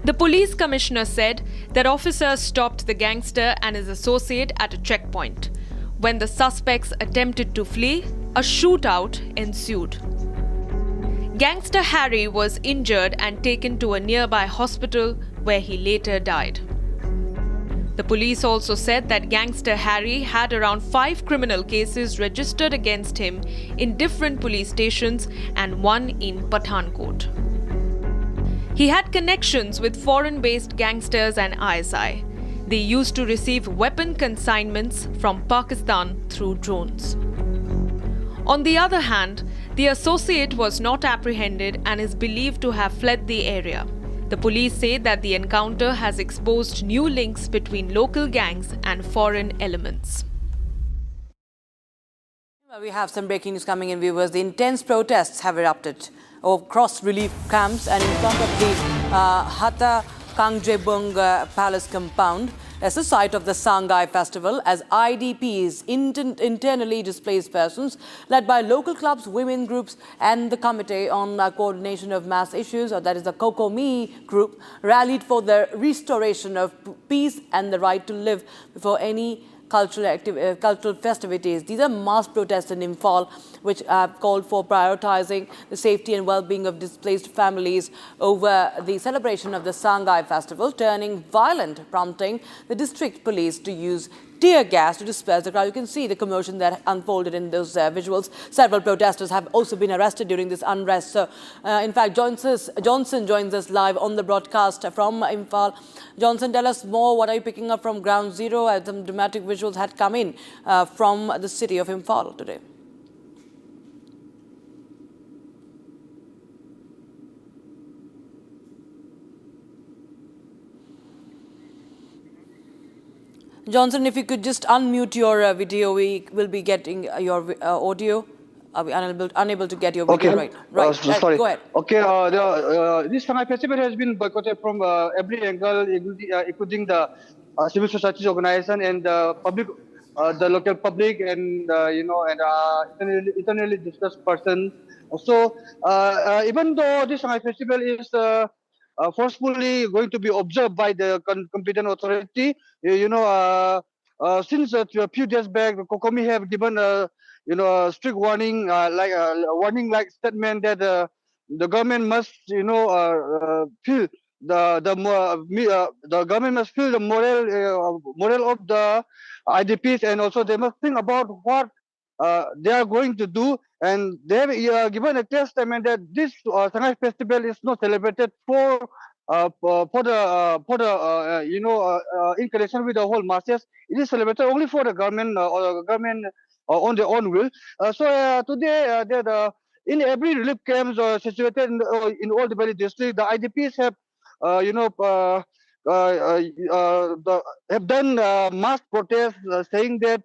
The police commissioner said that officers stopped the gangster and his associate at a checkpoint. When the suspects attempted to flee, a shootout ensued. Gangster Harry was injured and taken to a nearby hospital where he later died. The police also said that gangster Harry had around 5 criminal cases registered against him in different police stations and one in Pathankot. He had connections with foreign-based gangsters and ISI. They used to receive weapon consignments from Pakistan through drones. On the other hand, the associate was not apprehended and is believed to have fled the area. The police say that the encounter has exposed new links between local gangs and foreign elements. We have some breaking news coming in, viewers. The intense protests have erupted across relief camps and in front of the Hatta Kangjebung Palace compound as the site of the Sangai festival, as IDPs, internally displaced persons, led by local clubs, women groups and the Committee on Coordination of Mass Issues, or that is the COCOMI group, rallied for the restoration of peace and the right to live before any cultural festivities. These are mass protests in Imphal, which have called for prioritizing the safety and well-being of displaced families over the celebration of the Sangai festival, turning violent, prompting the district police to use tear gas to disperse the crowd. You can see the commotion that unfolded in those visuals. Several protesters have also been arrested during this unrest. So, in fact, Johnson joins us live on the broadcast from Imphal. Johnson, tell us more. What are you picking up from ground zero as some dramatic visuals had come in from the city of Imphal today? Johnson, if you could just unmute your video, we will be getting your audio. Are we unable to get your video right? Right, sorry. Go ahead. Okay, this Shanghai festival has been boycotted from every angle, including the civil society organization and the public, the local public, and internally discussed person. So, even though this Shanghai festival is forcefully going to be observed by the competent authority, since a few days back, the COCOMI have given a strict warning, like statement that the government must feel the government must feel the moral of the IDPs, and also they must think about what they are going to do, and they have given a clear statement that this Shanghai festival is not celebrated for in connection with the whole masses. It is celebrated only for the government or government on their own will. Today, in every relief camps situated in all the valley district, the IDPs have have done mass protests saying that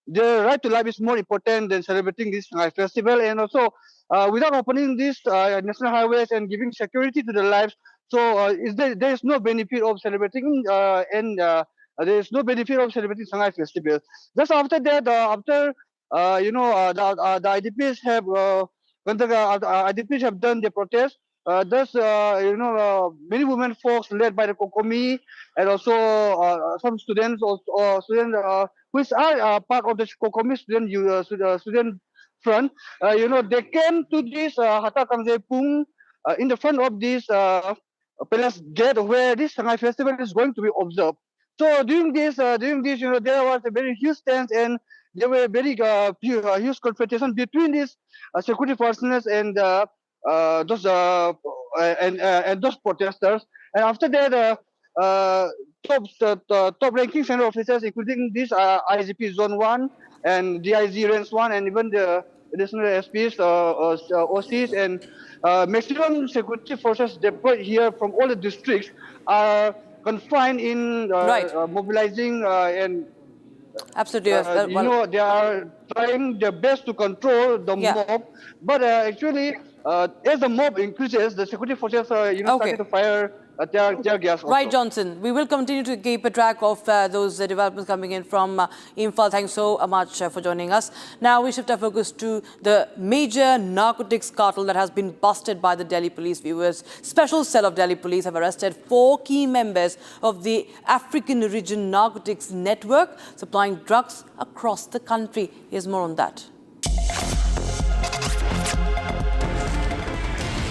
the right to life is more important than celebrating this festival, and also without opening these national highways and giving security to the lives. So there is no benefit of celebrating there is no benefit of celebrating Shanghai festival. Just after that, the IDPs have when the IDPs have done the protest. Many women folks led by the COCOMI and also some students or students which are part of the COCOMI student front. They came to this Hatta Kangjepung in the front of this palace gate where this Shanghai festival is going to be observed. So during this, there was a very huge tense, and there were very huge confrontation between these security personnel and those and those protesters. And after that, top-ranking senior officers, including this IGP Zone 1 and DIG Range 1, and even the additional SPs, OCs, and maximum security forces deployed here from all the districts are confined in mobilizing and absolutely. they are trying their best to control the mob, but actually, as the mob increases, the security forces started to fire tear gas. Right, Johnson. We will continue to keep a track of those developments coming in from Imphal. Thanks so much for joining us. Now we shift our focus to the major narcotics cartel that has been busted by the Delhi police. Viewers, special cell of Delhi police have arrested 4 key members of the African region narcotics network supplying drugs across the country. Here's more on that.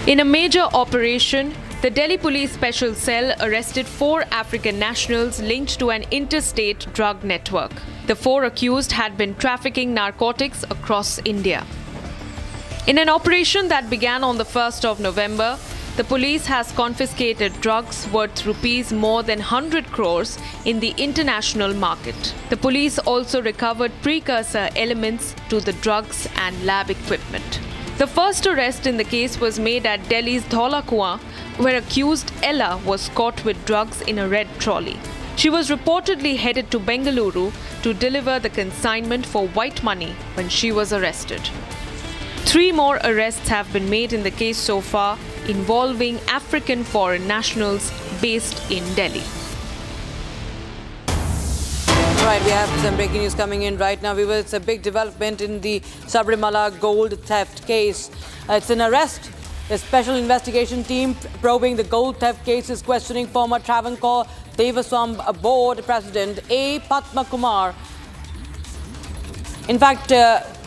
In a major operation, the Delhi Police Special Cell arrested 4 African nationals linked to an interstate drug network. The 4 accused had been trafficking narcotics across India. In an operation that began on the 1st of November, the police has confiscated drugs worth rupees more than 100 crores in the international market. The police also recovered precursor elements to the drugs and lab equipment. The first arrest in the case was made at Delhi's Dhaula Kuan, where accused Ella was caught with drugs in a red trolley. She was reportedly headed to Bengaluru to deliver the consignment for white money when she was arrested. 3 more arrests have been made in the case so far, involving African foreign nationals based in Delhi. Right, we have some breaking news coming in right now. It's a big development in the Sabrimala gold theft case. It's an arrest. The special investigation team probing the gold theft case is questioning former Travancore Devaswam Board President A. Padma Kumar. In fact,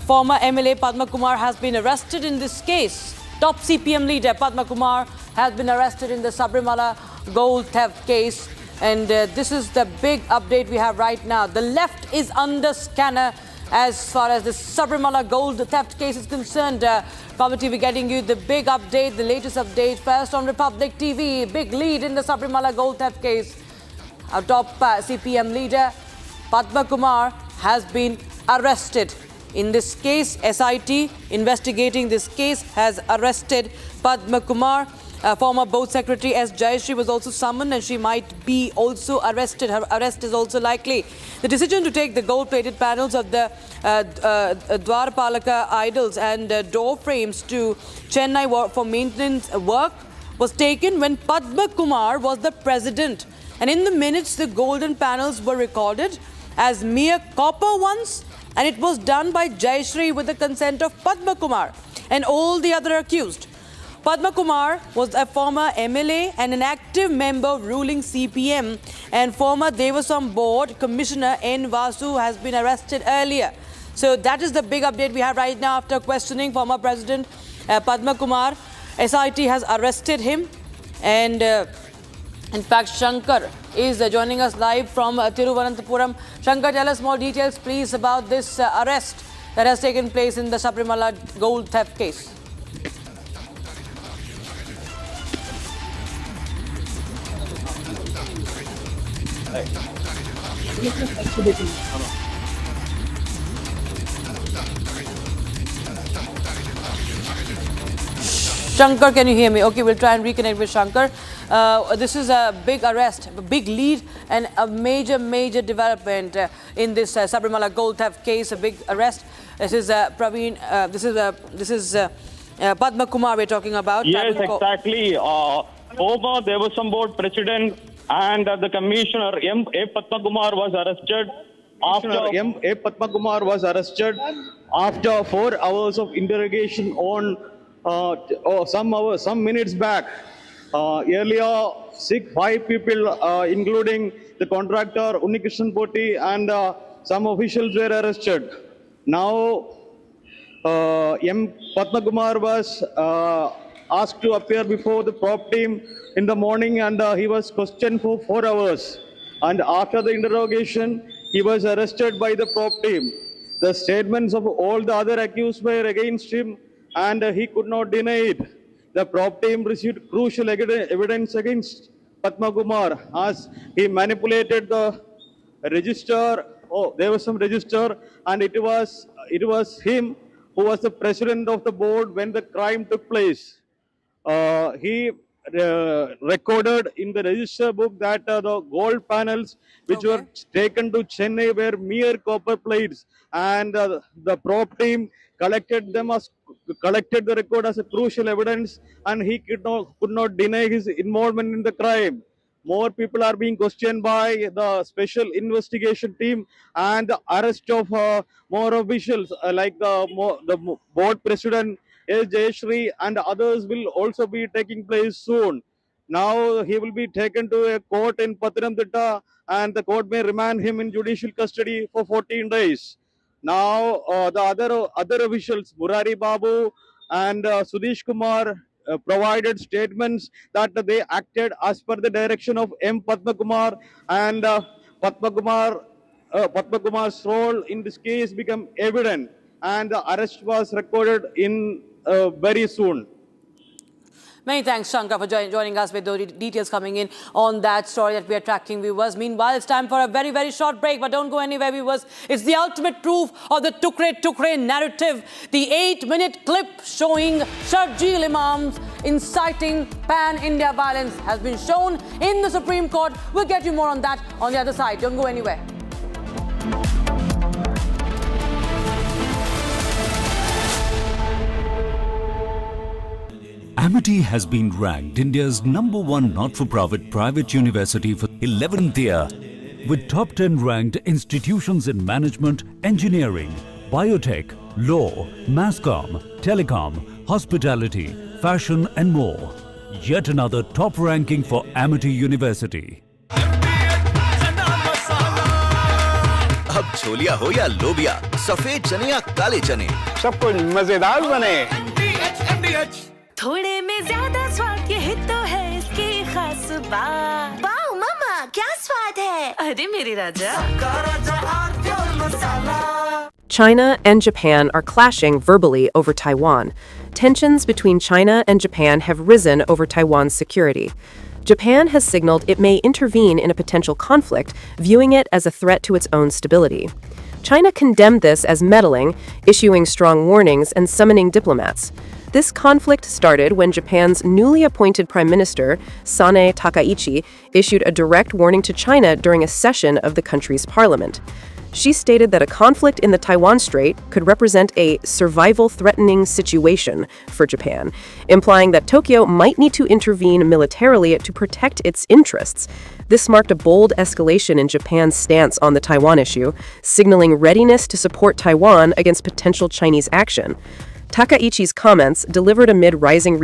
former MLA Padma Kumar has been arrested in this case. Top CPM leader Padma Kumar has been arrested in the Sabrimala gold theft case. And this is the big update we have right now. The left is under scanner as far as the Sabrimala gold theft case is concerned. Power TV getting you the big update, the latest update. First on Republic TV, big lead in the Sabrimala gold theft case. Our top CPM leader, Padma Kumar, has been arrested. In this case, SIT investigating this case has arrested Padma Kumar. Former board secretary S. Jayashree was also summoned and she might be also arrested. Her arrest is also likely. The decision to take the gold-plated panels of the Dwarpalaka idols and door frames to Chennai for maintenance work was taken when Padma Kumar was the president. And in the minutes, the golden panels were recorded as mere copper ones, and it was done by Jayashree with the consent of Padma Kumar and all the other accused. Padma Kumar was a former MLA and an active member of ruling CPM, and former Devaswam Board Commissioner N. Vasu has been arrested earlier. So that is the big update we have right now after questioning former President Padma Kumar. SIT has arrested him, and in fact Shankar is joining us live from Tiruvananthapuram. Shankar, tell us more details please about this arrest that has taken place in the Sabrimala gold theft case. Shankar, can you hear me? Okay, we'll try and reconnect with Shankar. This is a big arrest, a big lead, and a major development in this Sabrimala gold theft case. A big arrest. This is Praveen. This is Padma Kumar we're talking about. Yes, exactly. Former Devaswam Board President and the Commissioner M. A. Padma Kumar was arrested. After 4 hours of interrogation on some minutes back. Earlier, 5 people, including the contractor Unnikrishan Poti and some officials were arrested. Now, M. Padma Kumar was asked to appear before the prop team in the morning, and he was questioned for 4 hours. And after the interrogation, he was arrested by the prop team. The statements of all the other accused were against him, and he could not deny it. The prop team received crucial evidence against Padma Kumar as he manipulated the register. Oh, there was some register, and it was him who was the president of the board when the crime took place. He recorded in the register book that the gold panels which were taken to Chennai were mere copper plates, and the prop team collected the record as a crucial evidence, and he could not deny his involvement in the crime. More people are being questioned by the special investigation team, and the arrest of more officials like the board president S. Jayashree and others will also be taking place soon. Now he will be taken to a court in Pathanamthitta, and the court may remand him in judicial custody for 14 days. Now the other officials, Murari Babu and Sudesh Kumar, provided statements that they acted as per the direction of M. Padma Kumar, and Padma Kumar's role in this case became evident, and the arrest was recorded in very soon. Many thanks, Shankar, for joining us with the details coming in on that story that we are tracking, viewers. Meanwhile, it's time for a very, very short break, but don't go anywhere, viewers. It's the ultimate proof of the Tukre narrative. The 8-minute clip showing Sharjeel Imam's inciting pan-India violence has been shown in the Supreme Court. We'll get you more on that on the other side. Don't go anywhere. Amity has been ranked India's #1 not-for-profit private university for 11th year, with top 10 ranked institutions in management, engineering, biotech, law, masscom, telecom, hospitality, fashion and more. Yet another top ranking for Amity University. अब छोलिया हो या लोबिया, सफेद चने या काले चने, सब कुछ मजेदार बने। थोड़े में ज्यादा स्वाद, यही तो है इसकी खास बात। वाओ मामा, क्या स्वाद है? अरे मेरे राजा। China and Japan are clashing verbally over Taiwan. Tensions between China and Japan have risen over Taiwan's security. Japan has signaled it may intervene in a potential conflict, viewing it as a threat to its own stability. China condemned this as meddling, issuing strong warnings and summoning diplomats. This conflict started when Japan's newly appointed Prime Minister, Sanae Takaichi, issued a direct warning to China during a session of the country's parliament. She stated that a conflict in the Taiwan Strait could represent a survival-threatening situation for Japan, implying that Tokyo might need to intervene militarily to protect its interests. This marked a bold escalation in Japan's stance on the Taiwan issue, signaling readiness to support Taiwan against potential Chinese action. Takaichi's comments, delivered amid rising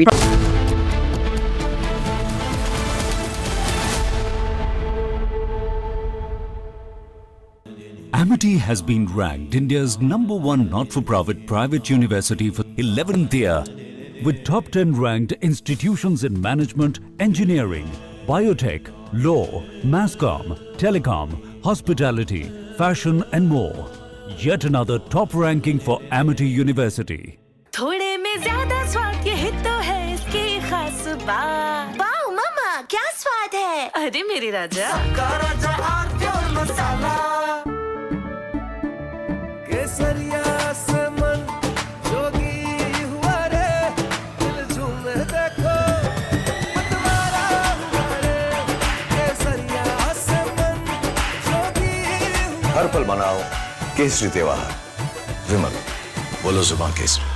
Amity has been ranked India's #1 not-for-profit private university for 11th year, with top 10 ranked institutions in management, engineering, biotech, law, masscom, telecom, hospitality, fashion and more. Yet another top ranking for Amity University. थोड़े में ज्यादा स्वाद, यही तो है इसकी खास बात। वाओ मामा, क्या स्वाद है? अरे मेरे राजा। केसरिया से मन जोगी हुआ रे, दिल झूमे देखो मतवारा हुआ रे। केसरिया से मन जोगी हुआ। हर पल मनाओ केसरी त्योहार। विमल, बोलो जुबान केसरी।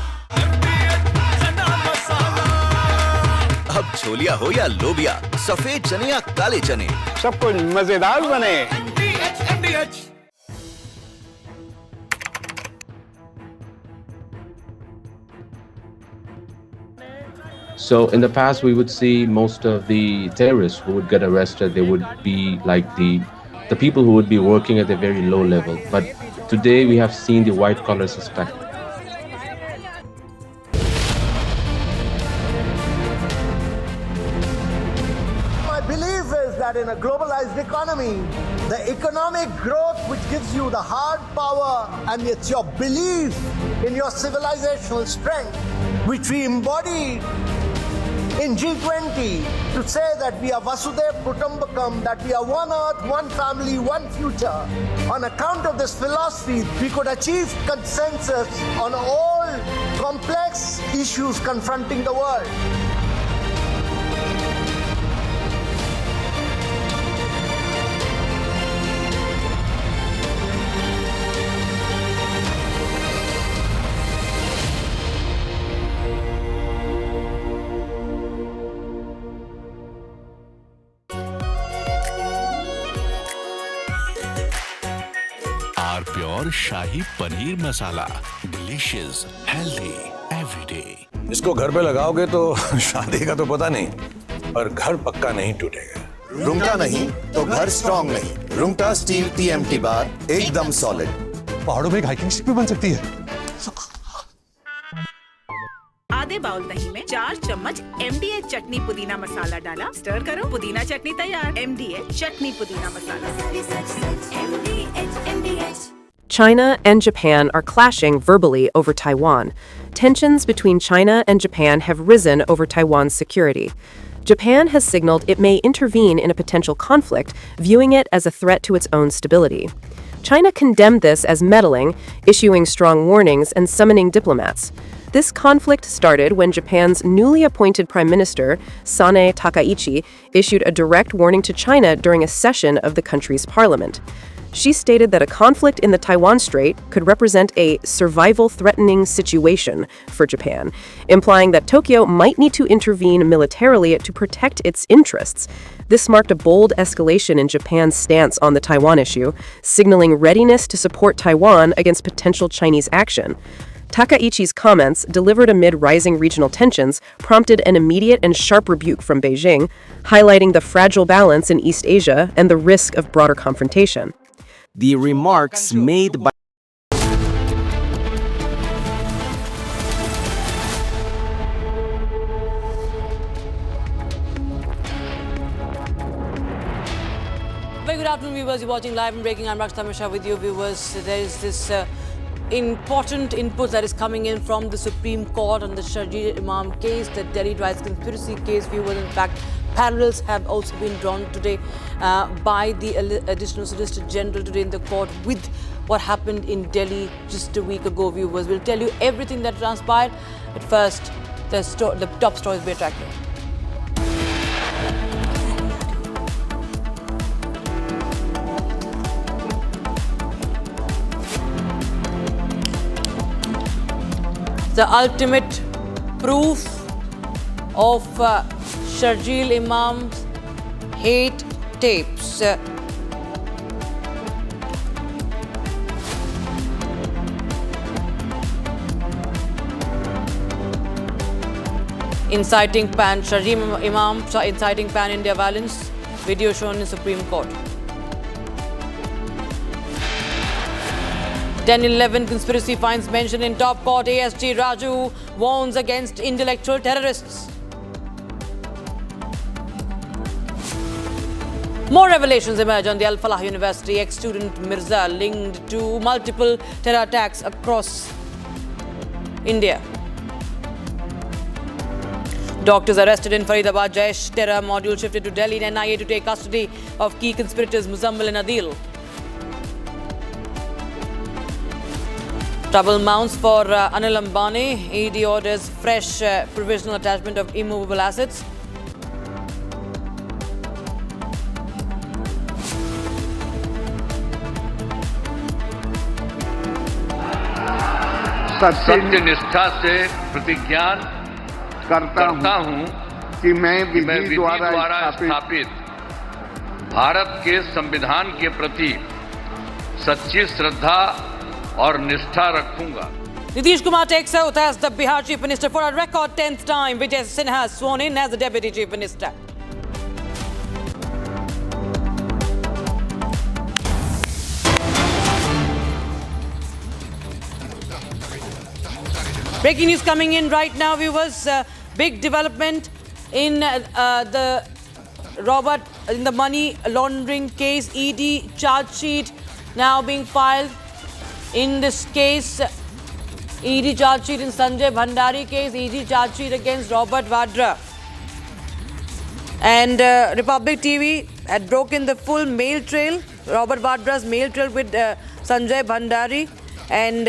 अब छोलिया हो या लोबिया, सफेद चने या काले चने, सब कुछ मजेदार बने। So in the past, we would see most of the terrorists who would get arrested, they would be like the people who would be working at a very low level. But today we have seen the white collar suspect. My belief is that in a globalized economy, the economic growth which gives you the hard power and it's your belief in your civilizational strength, which we embodied in G20 to say that we are Vasudev Kutumbakam, that we are one earth, one family, one future. On account of this philosophy, we could achieve consensus on all complex issues confronting the world. Are pure shahi paneer masala, delicious, healthy, everyday. इसको घर पे लगाओगे तो शादी का तो पता नहीं, पर घर पक्का नहीं टूटेगा। रूंगटा नहीं तो घर स्ट्रॉन्ग नहीं। रूंगटा स्टील TMT बार एकदम सॉलिड। पहाड़ों में एक हाइकिंग स्टिक भी बन सकती है। आधे बाउल दही में 4 चम्मच MDH चटनी पुदीना मसाला डाला, स्टर करो, पुदीना चटनी तैयार। MDH चटनी पुदीना मसाला। China and Japan are clashing verbally over Taiwan. Tensions between China and Japan have risen over Taiwan's security. Japan has signaled it may intervene in a potential conflict, viewing it as a threat to its own stability. China condemned this as meddling, issuing strong warnings and summoning diplomats. This conflict started when Japan's newly appointed Prime Minister, Sanae Takaichi, issued a direct warning to China during a session of the country's parliament. She stated that a conflict in the Taiwan Strait could represent a survival-threatening situation for Japan, implying that Tokyo might need to intervene militarily to protect its interests. This marked a bold escalation in Japan's stance on the Taiwan issue, signaling readiness to support Taiwan against potential Chinese action. Takaichi's comments, delivered amid rising regional tensions, prompted an immediate and sharp rebuke from Beijing, highlighting the fragile balance in East Asia and the risk of broader confrontation. The remarks made by Very good afternoon, viewers. You're watching Live and Breaking. I'm Rakshita Mishra with you, viewers. There is this important input that is coming in from the Supreme Court on the Sharjeel Imam case, the Delhi riots conspiracy case, viewers. In fact, parallels have also been drawn today by the Additional Solicitor General today in the court with what happened in Delhi just a week ago, viewers. We'll tell you everything that transpired. But first, the top stories we're tracking. The ultimate proof of Sharjeel Imam's hate tapes. Inciting pan, Sharjeel Imam inciting pan-India violence, video shown in Supreme Court. 10-11 conspiracy finds mentioned in top court. ASG Raju warns against intellectual terrorists. More revelations emerge on the Al Falah University ex-student Mirza linked to multiple terror attacks across India. Doctors arrested in Faridabad. Jaish terror module shifted to Delhi and NIA to take custody of key conspirators Muzammil and Adil. Trouble mounts for Anil Ambani. ED orders fresh provisional attachment of immovable assets. सत्य निष्ठा से प्रतिज्ञा करता हूं कि मैं विधि द्वारा स्थापित भारत के संविधान के प्रति सच्ची श्रद्धा और निष्ठा रखूंगा. Nitish Kumar takes oath as the Bihar Chief Minister for a record 10th time. Vijay Sinha sworn in as the Deputy Chief Minister. Breaking news coming in right now, viewers. Big development in the Robert, in the money laundering case, ED charge sheet now being filed in this case. ED charge sheet in Sanjay Bhandari case, ED charge sheet against Robert Vadra. And Republic TV had broken the full mail trail, Robert Vadra's mail trail with Sanjay Bhandari. And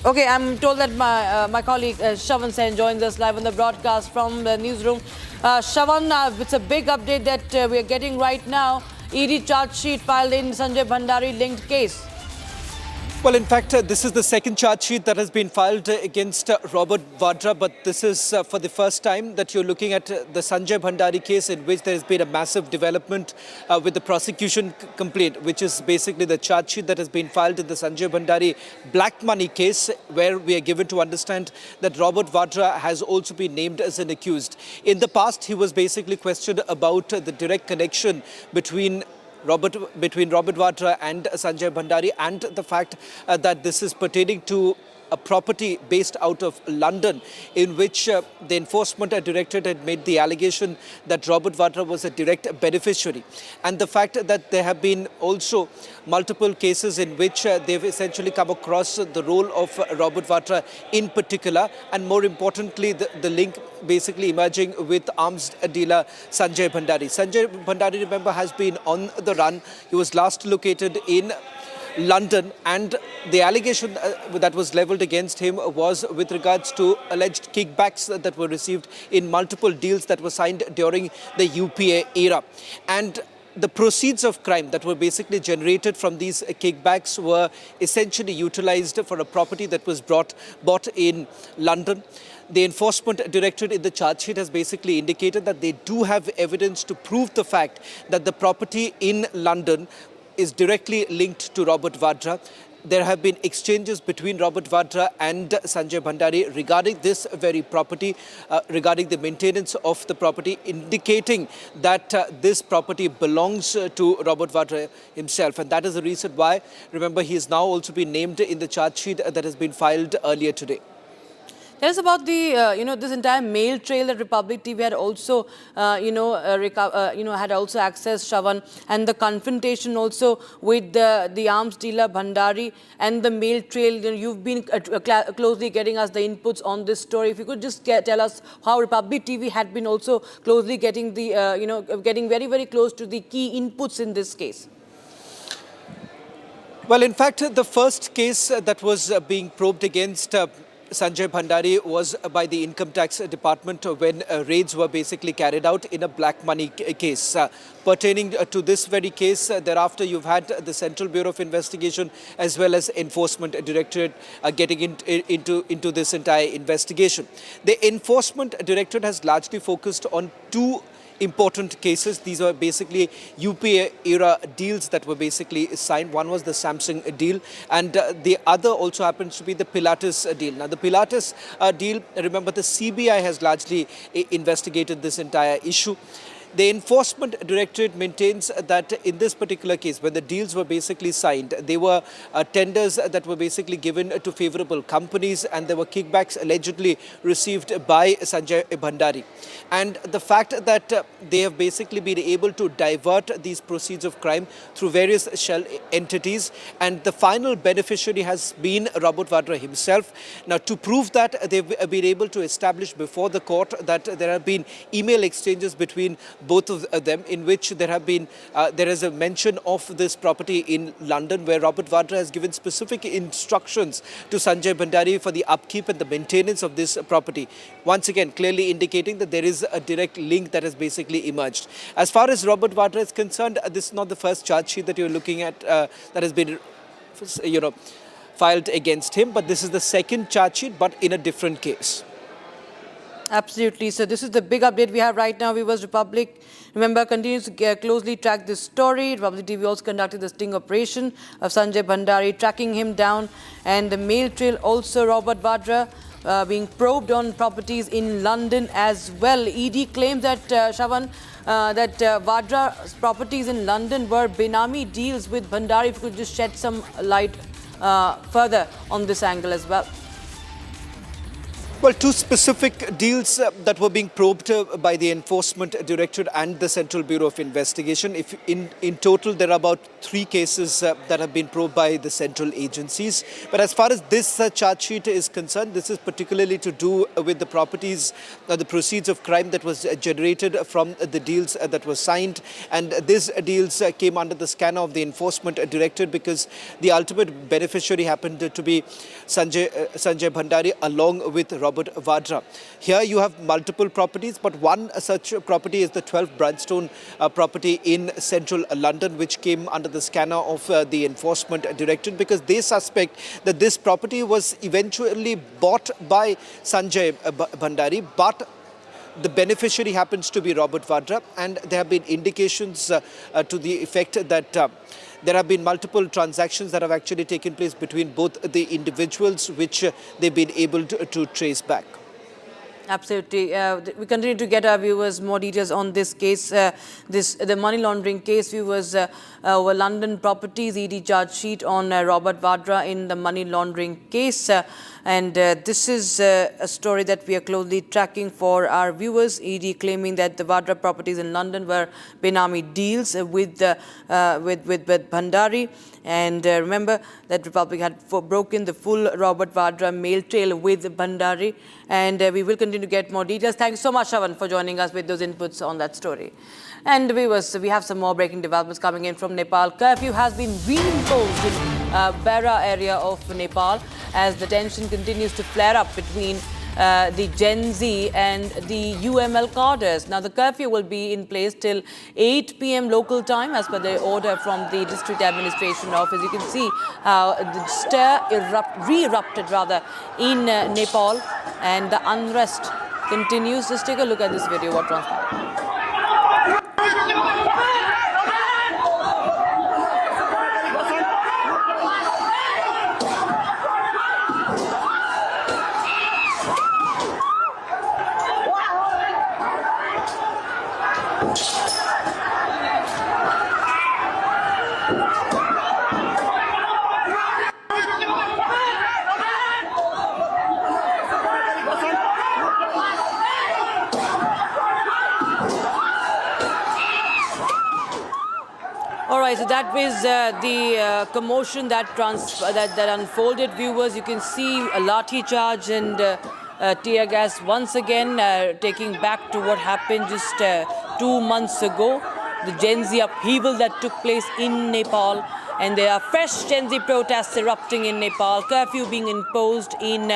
okay, I'm told that my colleague Shavan Sen joins us live on the broadcast from the newsroom. Shavan, it's a big update that we are getting right now. ED charge sheet filed in Sanjay Bhandari linked case. Well, in fact, this is the second charge sheet that has been filed against Robert Vadra, but this is for the first time that you're looking at the Sanjay Bhandari case, in which there has been a massive development with the prosecution complaint, which is basically the charge sheet that has been filed in the Sanjay Bhandari black money case, where we are given to understand that Robert Vadra has also been named as an accused. In the past, he was basically questioned about the direct connection between Robert Vadra and Sanjay Bhandari, and the fact that this is pertaining to a property based out of London, in which the Enforcement Directorate had made the allegation that Robert Vadra was a direct beneficiary. And the fact that there have been also multiple cases in which they've essentially come across the role of Robert Vadra in particular, and more importantly, the link basically emerging with arms dealer Sanjay Bhandari. Sanjay Bhandari, remember, has been on the run. He was last located in London, and the allegation that was leveled against him was with regards to alleged kickbacks that were received in multiple deals that were signed during the UPA era. And the proceeds of crime that were basically generated from these kickbacks were essentially utilized for a property that was bought in London. The Enforcement Directorate in the charge sheet has basically indicated that they do have evidence to prove the fact that the property in London is directly linked to Robert Vadra. There have been exchanges between Robert Vadra and Sanjay Bhandari regarding this very property, regarding the maintenance of the property, indicating that this property belongs to Robert Vadra himself. And that is the reason why, remember, he has now also been named in the charge sheet that has been filed earlier today. Tell us about the, this entire mail trail that Republic TV had also, had also accessed, Shavan, and the confrontation also with the arms dealer Bhandari and the mail trail. You've been closely getting us the inputs on this story. If you could just tell us how Republic TV had been also closely getting the, getting very, very close to the key inputs in this case. Well, in fact, the first case that was being probed against Sanjay Bhandari was by the Income Tax Department when raids were basically carried out in a black money case. Pertaining to this very case, thereafter you've had the Central Bureau of Investigation as well as Enforcement Directorate getting into this entire investigation. The Enforcement Directorate has largely focused on two important cases. These are basically UPA era deals that were basically signed. One was the Samsung deal, and the other also happens to be the Pilates deal. Now, the Pilates deal, remember, the CBI has largely investigated this entire issue. The Enforcement Directorate maintains that in this particular case, when the deals were basically signed, they were tenders that were basically given to favorable companies, and there were kickbacks allegedly received by Sanjay Bhandari. And the fact that they have basically been able to divert these proceeds of crime through various shell entities, and the final beneficiary has been Robert Vadra himself. Now, to prove that, they've been able to establish before the court that there have been email exchanges between both of them, in which there is a mention of this property in London, where Robert Vadra has given specific instructions to Sanjay Bhandari for the upkeep and the maintenance of this property. Once again, clearly indicating that there is a direct link that has basically emerged. As far as Robert Vadra is concerned, this is not the first charge sheet that you're looking at that has been, filed against him, but this is the second charge sheet, but in a different case. Absolutely. So this is the big update we have right now. Viewers, Republic, remember, continues to closely track this story. Republic TV also conducted the sting operation of Sanjay Bhandari, tracking him down, and the mail trail also Robert Vadra being probed on properties in London as well. ED claims that, Shavan, that Vadra's properties in London were Benami deals with Bhandari. If you could just shed some light further on this angle as well. Well, two specific deals that were being probed by the Enforcement Directorate and the Central Bureau of Investigation. If in total, there are about 3 cases that have been probed by the central agencies. But as far as this charge sheet is concerned, this is particularly to do with the properties, the proceeds of crime that was generated from the deals that were signed. And these deals came under the scanner of the Enforcement Directorate because the ultimate beneficiary happened to be Sanjay Bhandari along with Robert Vadra. Here you have multiple properties, but one such property is the 12 Brunstone property in central London, which came under the scanner of the Enforcement Directorate because they suspect that this property was eventually bought by Sanjay Bhandari, but the beneficiary happens to be Robert Vadra, and there have been indications to the effect that there have been multiple transactions that have actually taken place between both the individuals, which they've been able to trace back. Absolutely. We continue to get our viewers more details on this case, the money laundering case. Viewers, over London Properties ED charge sheet on Robert Vadra in the money laundering case. And this is a story that we are closely tracking for our viewers. ED claiming that the Vadra properties in London were Benami deals with Bhandari. And remember that Republic had broken the full Robert Vadra mail trail with Bhandari. And we will continue to get more details. Thank you so much, Shavan, for joining us with those inputs on that story. And viewers, we have some more breaking developments coming in from Nepal. Curfew has been reimposed in Bara area of Nepal as the tension continues to flare up between the Gen Z and the UML cadres. Now, the curfew will be in place till 8 p.m. local time as per the order from the District Administration Office. You can see how the stir re-erupted in Nepal, and the unrest continues. Just take a look at this video, what transpired. All right, so that was the commotion that unfolded. Viewers, you can see a lathi charge and tear gas once again, taking back to what happened just 2 months ago. The Gen Z upheaval that took place in Nepal, and there are fresh Gen Z protests erupting in Nepal. Curfew being imposed in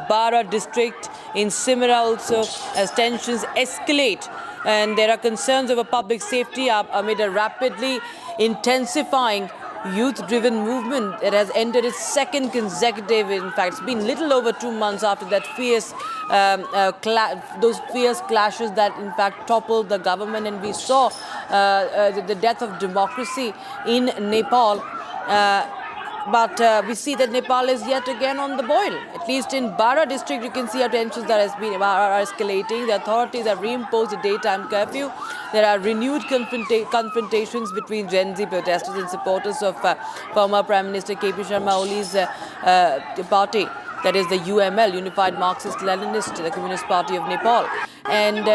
Bara district, in Simra also, as tensions escalate. And there are concerns over public safety amid a rapidly intensifying youth-driven movement that has entered its second consecutive. In fact, it's been little over 2 months after that those fierce clashes that in fact toppled the government, and we saw the death of democracy in Nepal. But we see that Nepal is yet again on the boil. At least in Bara district, you can see how tensions that are escalating. The authorities have reimposed a daytime curfew. There are renewed confrontations between Gen Z protesters and supporters of former Prime Minister KP Sharma Oli's party, that is the UML, Unified Marxist-Leninist, the Communist Party of Nepal. And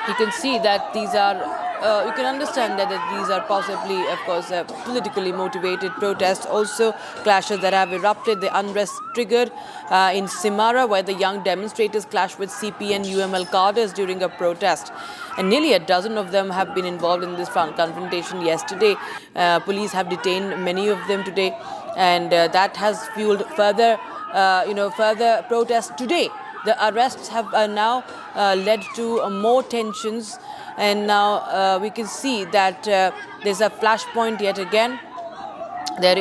you can see that these are you can understand that these are possibly, of course, politically motivated protests. Also, clashes that have erupted, the unrest triggered in Simara, where the young demonstrators clashed with CP and UML cadres during a protest. And nearly a dozen of them have been involved in this confrontation yesterday. Police have detained many of them today, and that has fueled further protests today. The arrests have now led to more tensions. And now we can see that there's a flashpoint yet again. There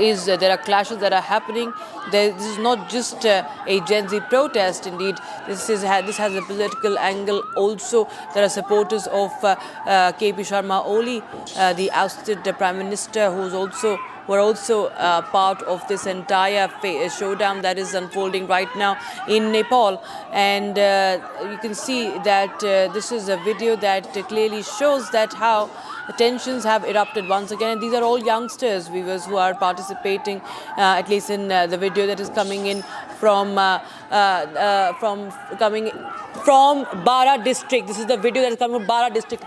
are clashes that are happening. This is not just a Gen Z protest. Indeed, this has a political angle also. There are supporters of KP Sharma Oli, the ousted Prime Minister, who are also part of this entire showdown that is unfolding right now in Nepal. And you can see that this is a video that clearly shows that how tensions have erupted once again. And these are all youngsters, viewers, who are participating, at least in the video video that is coming in from Bara district. This is the video that is coming from Bara district.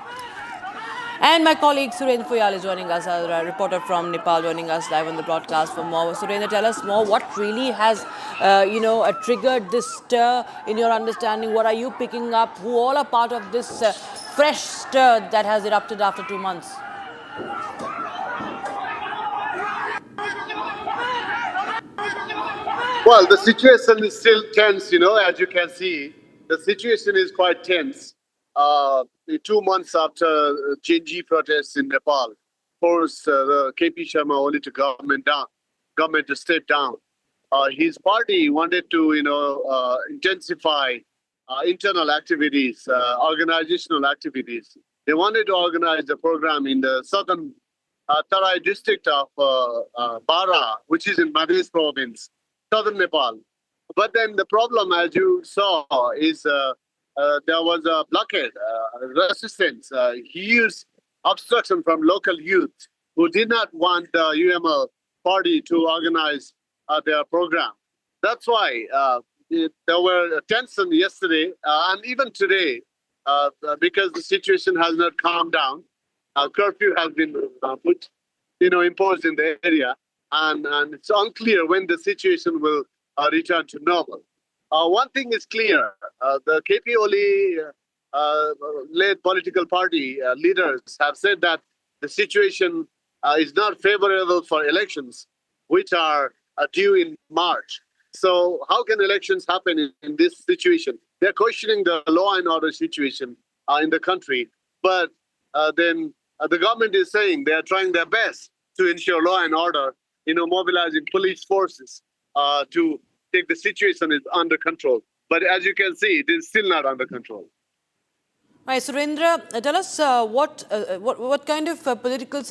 And my colleague Surendra Foyal is joining us, a reporter from Nepal, joining us live on the broadcast for more. Surendra, tell us more. What really has, triggered this stir in your understanding? What are you picking up? Who all are part of this fresh stir that has erupted after 2 months? Well, the situation is still tense, as you can see. The situation is quite tense. 2 months after Genji protests in Nepal forced the KP Sharma Oli to government to step down. His party wanted to, intensify internal activities, organizational activities. They wanted to organize a program in the southern Tarai district of Bara, which is in Madhya province, southern Nepal. But then the problem, as you saw, is there was a blockade, resistance, huge obstruction from local youth who did not want the UML party to organize their program. That's why there were tension yesterday and even today because the situation has not calmed down. Curfew has been imposed in the area, and it's unclear when the situation will return to normal. One thing is clear, the KP Oli led political party leaders have said that the situation is not favorable for elections, which are due in March. So how can elections happen in this situation? They're questioning the law and order situation in the country, but then the government is saying they are trying their best to ensure law and order, mobilizing police forces to take the situation is under control. But as you can see, it is still not under control. Right, Surendra, tell us what kind of political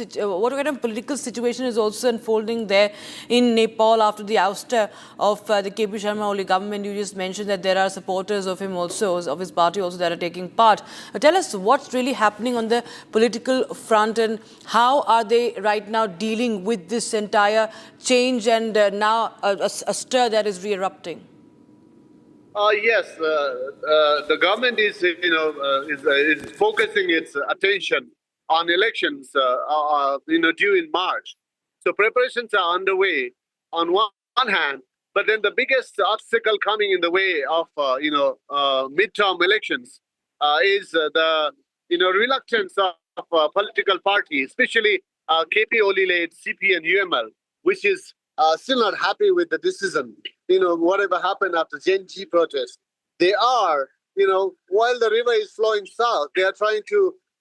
situation is also unfolding there in Nepal after the ouster of the KP Sharma Oli government. You just mentioned that there are supporters of him also, of his party also, that are taking part. Tell us what's really happening on the political front and how are they right now dealing with this entire change and now a stir that is re-erupting? Yes, the government is focusing its attention on elections, due in March. So preparations are underway on one hand, but then the biggest obstacle coming in the way of midterm elections is the reluctance of political parties, especially KP Oli-led CP and UML, which is still not happy with the decision. Whatever happened after Genji protest, they are, while the river is flowing south,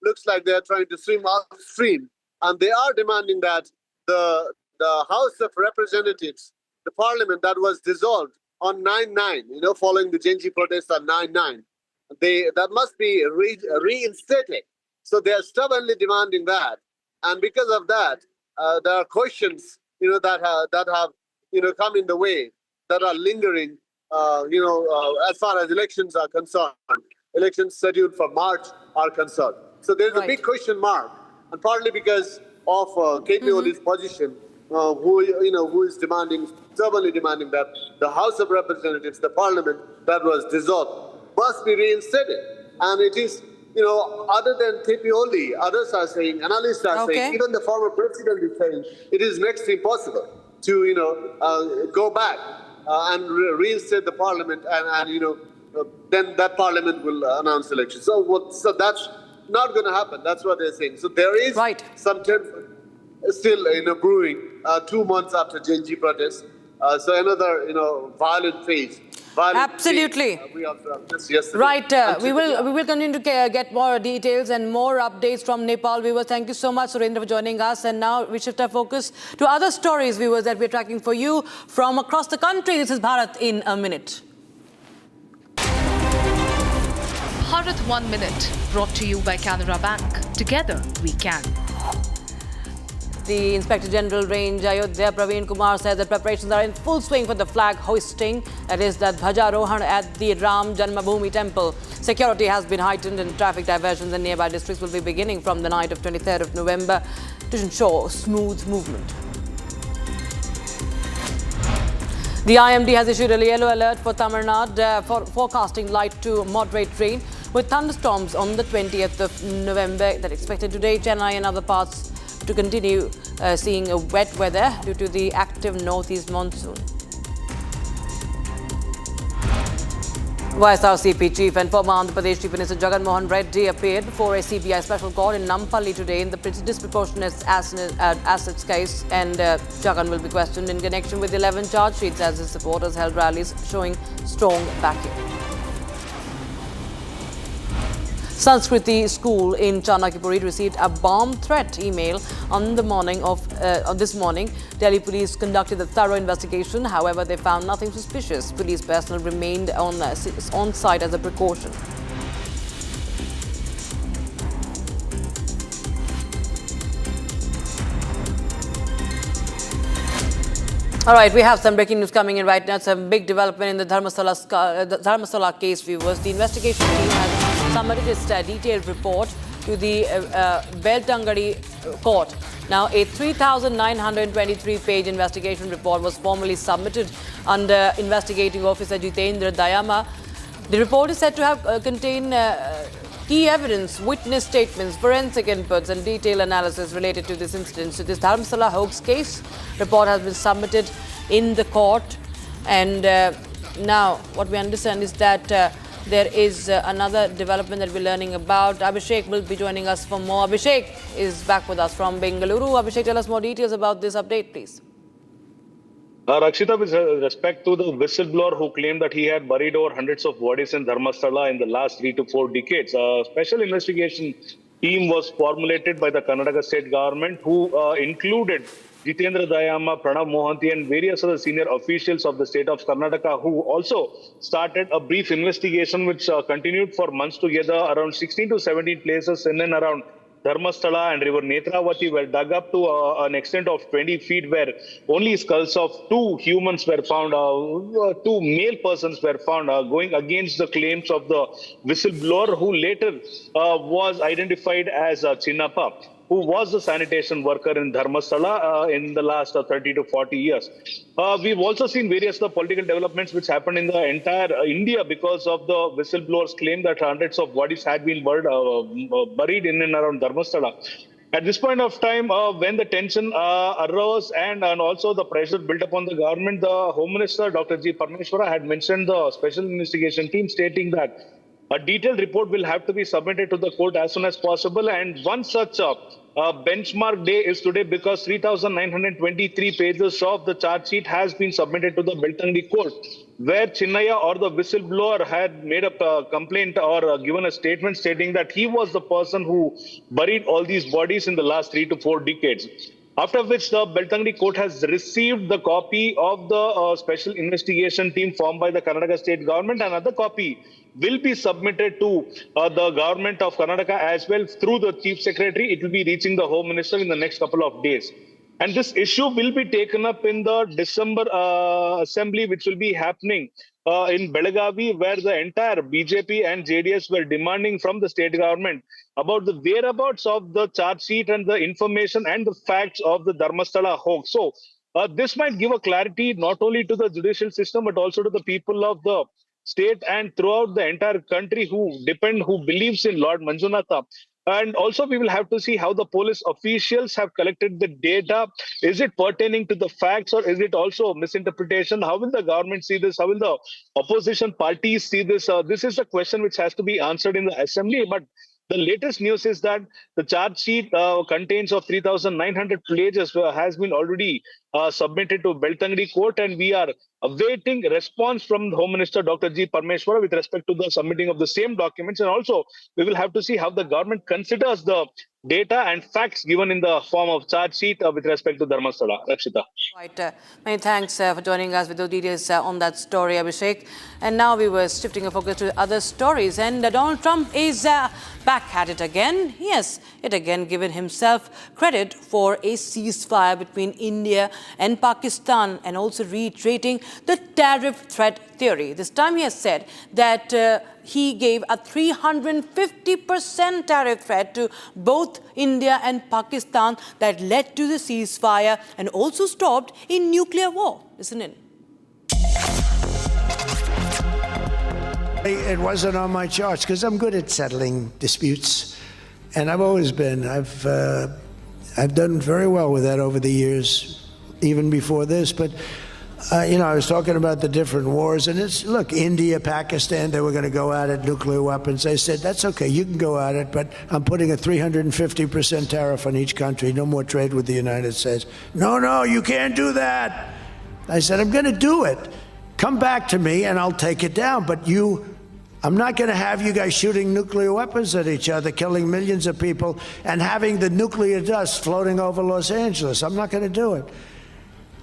looks like they are trying to swim upstream, and they are demanding that the House of Representatives, the parliament that was dissolved on 9/9, following the Genji protest on 9/9, that must be reinstated. So they are stubbornly demanding that, and because of that, there are questions, that have come in the way, that are lingering, as far as elections are concerned. Elections scheduled for March are concerned. So there's a big question mark, and partly because of KP Oli's position, who is stubbornly demanding that the House of Representatives, the parliament that was dissolved, must be reinstated. And it is, other than KP Oli, others are saying, analysts are saying, even the former president is saying, it is next to impossible to, go back and reinstate the parliament, and then that parliament will announce elections. So that's not going to happen. That's what they're saying. So there is some tension still brewing 2 months after Genji protest. So another violent phase. Absolutely. We observed this yesterday. Right. We will continue to get more details and more updates from Nepal. Viewers, thank you so much, Surendra, for joining us. And now we shift our focus to other stories, viewers, that we're tracking for you from across the country. This is Bharat in a minute. Bharat 1 Minute, brought to you by Canara Bank. Together we can. The Inspector General Range Ayodhya Praveen Kumar says that preparations are in full swing for the flag hoisting, that is the Dhwaja Rohan at the Ram Janmabhoomi temple. Security has been heightened and traffic diversions in nearby districts will be beginning from the night of 23rd of November to ensure smooth movement. The IMD has issued a yellow alert for Tamil Nadu for forecasting light to moderate rain with thunderstorms on the 20th of November that expected today. Chennai and other parts to continue seeing a wet weather due to the active northeast monsoon. YSRCP Chief and former Andhra Pradesh Chief Minister Jagan Mohan Reddy appeared before a CBI special court in Nampally today in the disproportionate assets case, and Jagan will be questioned in connection with 11 charge sheets as his supporters held rallies showing strong backing. Sanskriti School in Chanakipuri received a bomb threat email on the morning of this morning. Delhi police conducted a thorough investigation. However, they found nothing suspicious. Police personnel remained on site as a precaution. All right, we have some breaking news coming in right now. It's a big development in the Dharmasala case, viewers. The investigation team has submitted its detailed report to the Beltangadi court. Now, a 3,923-page investigation report was formally submitted under Investigating Officer Jitendra Dayama. The report is said to have contain key evidence, witness statements, forensic inputs and detailed analysis related to this incident. So this Dharamsala hoax case report has been submitted in the court, and now what we understand is that there is another development that we're learning about. Abhishek will be joining us for more. Abhishek is back with us from Bengaluru. Abhishek, tell us more details about this update, please. Rakshita, with respect to the whistleblower who claimed that he had buried over hundreds of bodies in Dharmasthala in the last 3 to 4 decades, a special investigation team was formulated by the Karnataka state government, who included Jitendra Dayama, Pranav Mohanty and various other senior officials of the state of Karnataka, who also started a brief investigation which continued for months together. Around 16 to 17 places in and around Dharmasthala and river Netravati were dug up to an extent of 20 feet, where only skulls of 2 humans were found, 2 male persons were found, going against the claims of the whistleblower, who later was identified as Chinnappa, who was the sanitation worker in Dharmasthala in the last 30 to 40 years. We've also seen various political developments which happened in the entire India because of the whistleblower's claim that hundreds of bodies had been buried in and around Dharmasthala. At this point of time, when the tension arose and also the pressure built upon the government, the Home Minister, Dr. G. Parmeshwara, had mentioned the special investigation team, stating that a detailed report will have to be submitted to the court as soon as possible. And one such benchmark day is today, because 3,923 pages of the charge sheet has been submitted to the Beltangadi court, where Chinnaya, or the whistleblower, had made a complaint or given a statement stating that he was the person who buried all these bodies in the last 3 to 4 decades. After which the Beltangadi court has received the copy of the special investigation team formed by the Karnataka state government. Another copy will be submitted to the government of Karnataka as well through the chief secretary. It will be reaching the Home Minister in the next couple of days. And this issue will be taken up in the December assembly, which will be happening in Belagavi, where the entire BJP and JDS were demanding from the state government about the whereabouts of the charge sheet and the information and the facts of the Dharmasthala hoax. So this might give a clarity not only to the judicial system, but also to the people of the state and throughout the entire country who believes in Lord Manjunatha. And also we will have to see how the police officials have collected the data. Is it pertaining to the facts, or is it also misinterpretation? How will the government see this? How will the opposition parties see this? This is a question which has to be answered in the assembly. But the latest news is that the charge sheet contains of 3,900 pages has been already submitted to Beltangadi court, and we are awaiting response from Home Minister Dr. G. Parmeshwara with respect to the submitting of the same documents. And also we will have to see how the government considers the data and facts given in the form of charge sheet with respect to Dharmasthala. Rakshita. Right. Many thanks for joining us with those details on that story, Abhishek. And now we were shifting our focus to other stories. And Donald Trump is back at it again. Yes, yet again given himself credit for a ceasefire between India and Pakistan, and also reiterating the tariff threat theory. This time he has said that he gave a 350% tariff threat to both India and Pakistan that led to the ceasefire and also stopped a nuclear war. Listen in. It wasn't on my charts because I'm good at settling disputes, and I've always been. I've done very well with that over the years, even before this. But I was talking about the different wars, and look, India, Pakistan, they were going to go at it, nuclear weapons. I said, that's okay, you can go at it, but I'm putting a 350% tariff on each country. No more trade with the United States. No, you can't do that. I said, I'm going to do it. Come back to me and I'll take it down. But I'm not going to have you guys shooting nuclear weapons at each other, killing millions of people, and having the nuclear dust floating over Los Angeles. I'm not going to do it.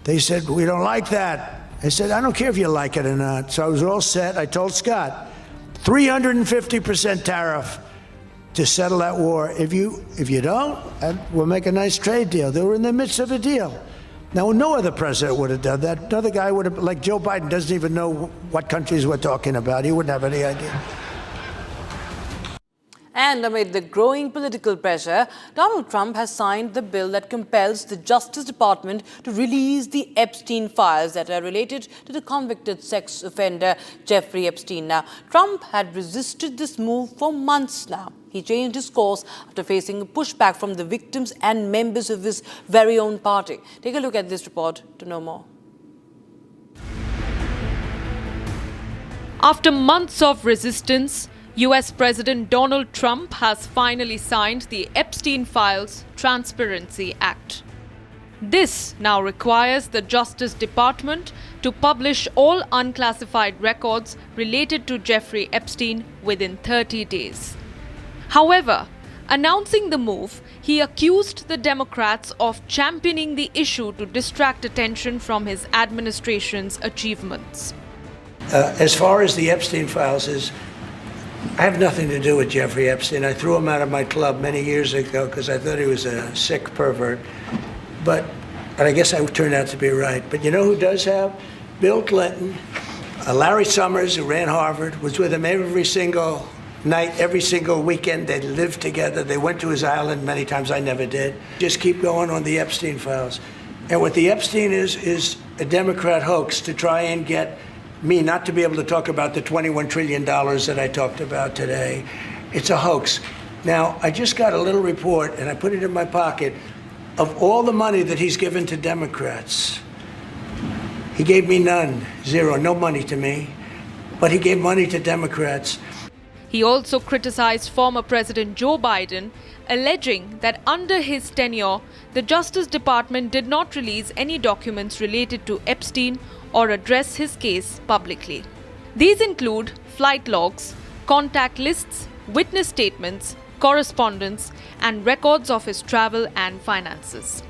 They said, we don't like that. I said, I don't care if you like it or not. So I was all set. I told Scott, 350% tariff to settle that war. If you don't, we'll make a nice trade deal. They were in the midst of a deal. Now, no other president would have done that. Another guy would have, like Joe Biden, doesn't even know what countries we're talking about. He wouldn't have any idea. And amid the growing political pressure, Donald Trump has signed the bill that compels the Justice Department to release the Epstein files that are related to the convicted sex offender Jeffrey Epstein. Now, Trump had resisted this move for months now. He changed his course after facing a pushback from the victims and members of his very own party. Take a look at this report to know more. After months of resistance, US President Donald Trump has finally signed the Epstein Files Transparency Act. This now requires the Justice Department to publish all unclassified records related to Jeffrey Epstein within 30 days. However, announcing the move, he accused the Democrats of championing the issue to distract attention from his administration's achievements. As far as the Epstein files I have nothing to do with Jeffrey Epstein. I threw him out of my club many years ago because I thought he was a sick pervert. But I guess I turned out to be right. But you know who does have? Bill Clinton, Larry Summers, who ran Harvard, was with him every single night, every single weekend. They lived together. They went to his island many times. I never did. Just keep going on the Epstein files. And what the Epstein is a Democrat hoax to try and get me not to be able to talk about the $21 trillion that I talked about today. It's a hoax. Now, I just got a little report, and I put it in my pocket, of all the money that he's given to Democrats. He gave me none, zero, no money to me, but he gave money to Democrats. He also criticized former President Joe Biden, alleging that under his tenure, the Justice Department did not release any documents related to Epstein or address his case publicly. These include flight logs, contact lists, witness statements, correspondence, and records of his travel and finances.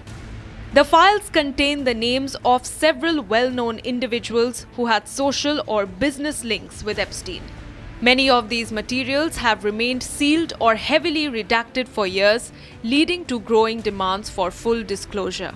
The files contain the names of several well-known individuals who had social or business links with Epstein. Many of these materials have remained sealed or heavily redacted for years, leading to growing demands for full disclosure.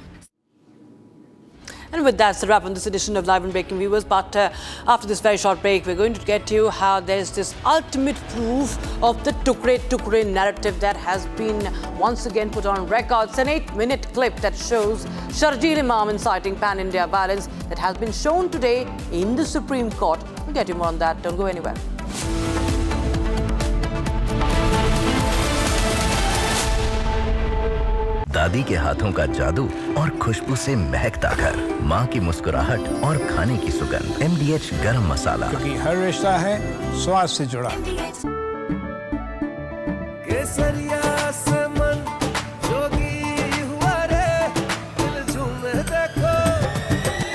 And with that, it's a wrap on this edition of Live and Breaking, viewers. But after this very short break, we're going to get to you how there's this ultimate proof of the Tukre narrative that has been once again put on record. It's an 8-minute clip that shows Sharjeel Imam inciting pan-India violence that has been shown today in the Supreme Court. We'll get you more on that. Don't go anywhere. दादी के हाथों का जादू और खुशबू से महकता घर, माँ की मुस्कुराहट और खाने की सुगंध। MDH गरम मसाला, क्योंकि हर रिश्ता है स्वाद से जुड़ा। केसरिया से मन जोगी हुआ रे, दिल झूमे देखो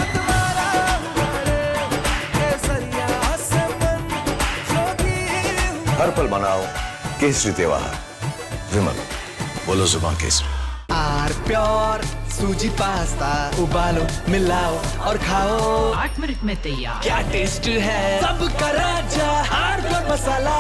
मतवारा हुआ रे। केसरिया से मन जोगी हुआ। हर पल मनाओ केसरी त्योहार। विमल, बोलो जुबान केसरी। प्योर सूजी पास्ता उबालो मिलाओ और खाओ 8 मिनट में तैयार। क्या टेस्ट है सबका राजा hardcore masala.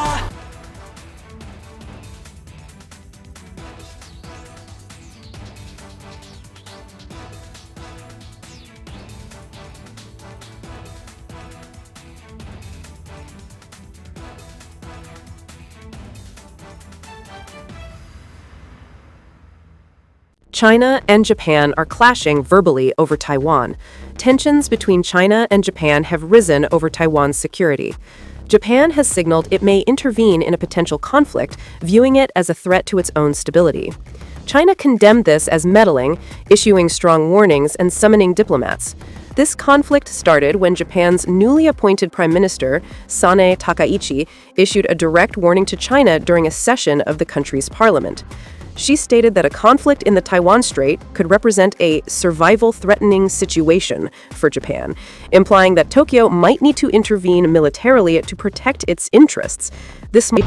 China and Japan are clashing verbally over Taiwan. Tensions between China and Japan have risen over Taiwan's security. Japan has signaled it may intervene in a potential conflict, viewing it as a threat to its own stability. China condemned this as meddling, issuing strong warnings and summoning diplomats. This conflict started when Japan's newly appointed Prime Minister, Sanae Takaichi, issued a direct warning to China during a session of the country's parliament. She stated that a conflict in the Taiwan Strait could represent a survival-threatening situation for Japan, implying that Tokyo might need to intervene militarily to protect its interests. This might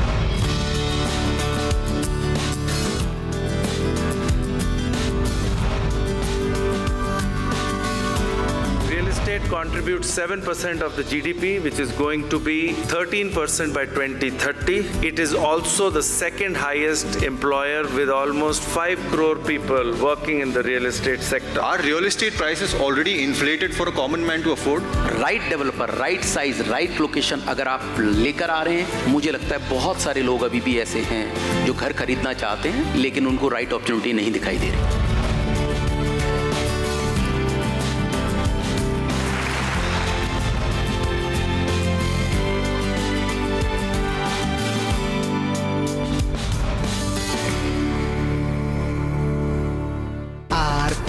contributes 7% of the GDP, which is going to be 13% by 2030. It is also the second highest employer with almost 5 crore people working in the real estate sector. Are real estate prices already inflated for a common man to afford? Right developer, right size, right location अगर आप लेकर आ रहे हैं, मुझे लगता है बहुत सारे लोग अभी भी ऐसे हैं जो घर खरीदना चाहते हैं लेकिन उनको राइट अपॉर्चुनिटी नहीं दिखाई दे रही।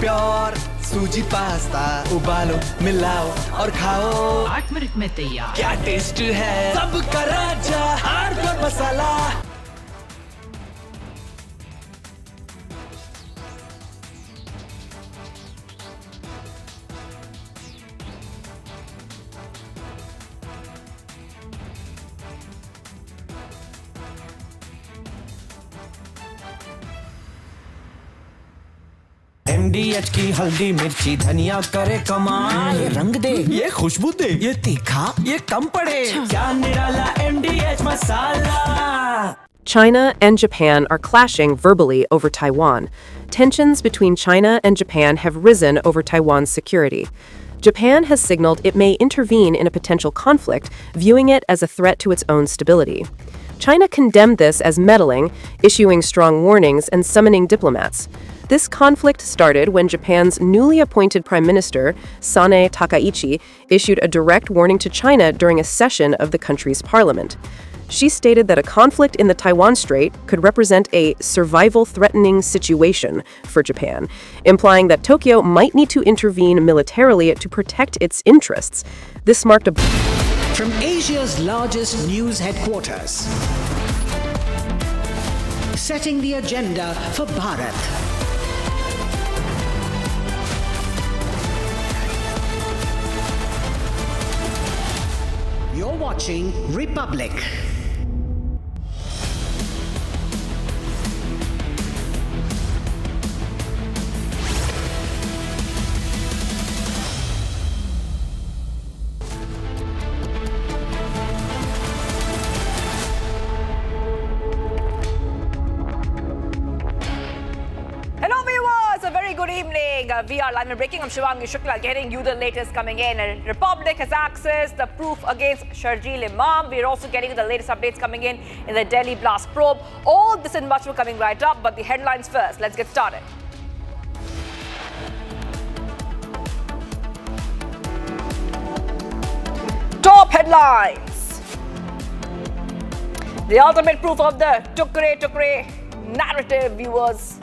प्योर सूजी पास्ता उबालो मिलाओ और खाओ 8 मिनट में तैयार। क्या टेस्ट है सबका राजा आर प्योर मसाला। MDH की हल्दी मिर्ची धनिया करे कमाल, ये रंग दे ये खुशबू दे ये तीखा ये कम पड़े, क्या निराला MDH masala. China and Japan are clashing verbally over Taiwan. Tensions between China and Japan have risen over Taiwan's security. Japan has signaled it may intervene in a potential conflict, viewing it as a threat to its own stability. China condemned this as meddling, issuing strong warnings and summoning diplomats. This conflict started when Japan's newly appointed Prime Minister, Sanae Takaichi, issued a direct warning to China during a session of the country's parliament. She stated that a conflict in the Taiwan Strait could represent a survival-threatening situation for Japan, implying that Tokyo might need to intervene militarily to protect its interests. This marked a... From Asia's largest news headquarters, setting the agenda for Bharat. You're watching Republic. Hello viewers, a very good evening. We are live and breaking. I'm Shivangi Shukla getting you the latest coming in. Republic has accessed the proof against Sharjeel Imam. We're also getting you the latest updates coming in the Delhi blast probe. All this and much more coming right up, but the headlines first. Let's get started. Top headlines. The ultimate proof of the Tukre narrative, viewers.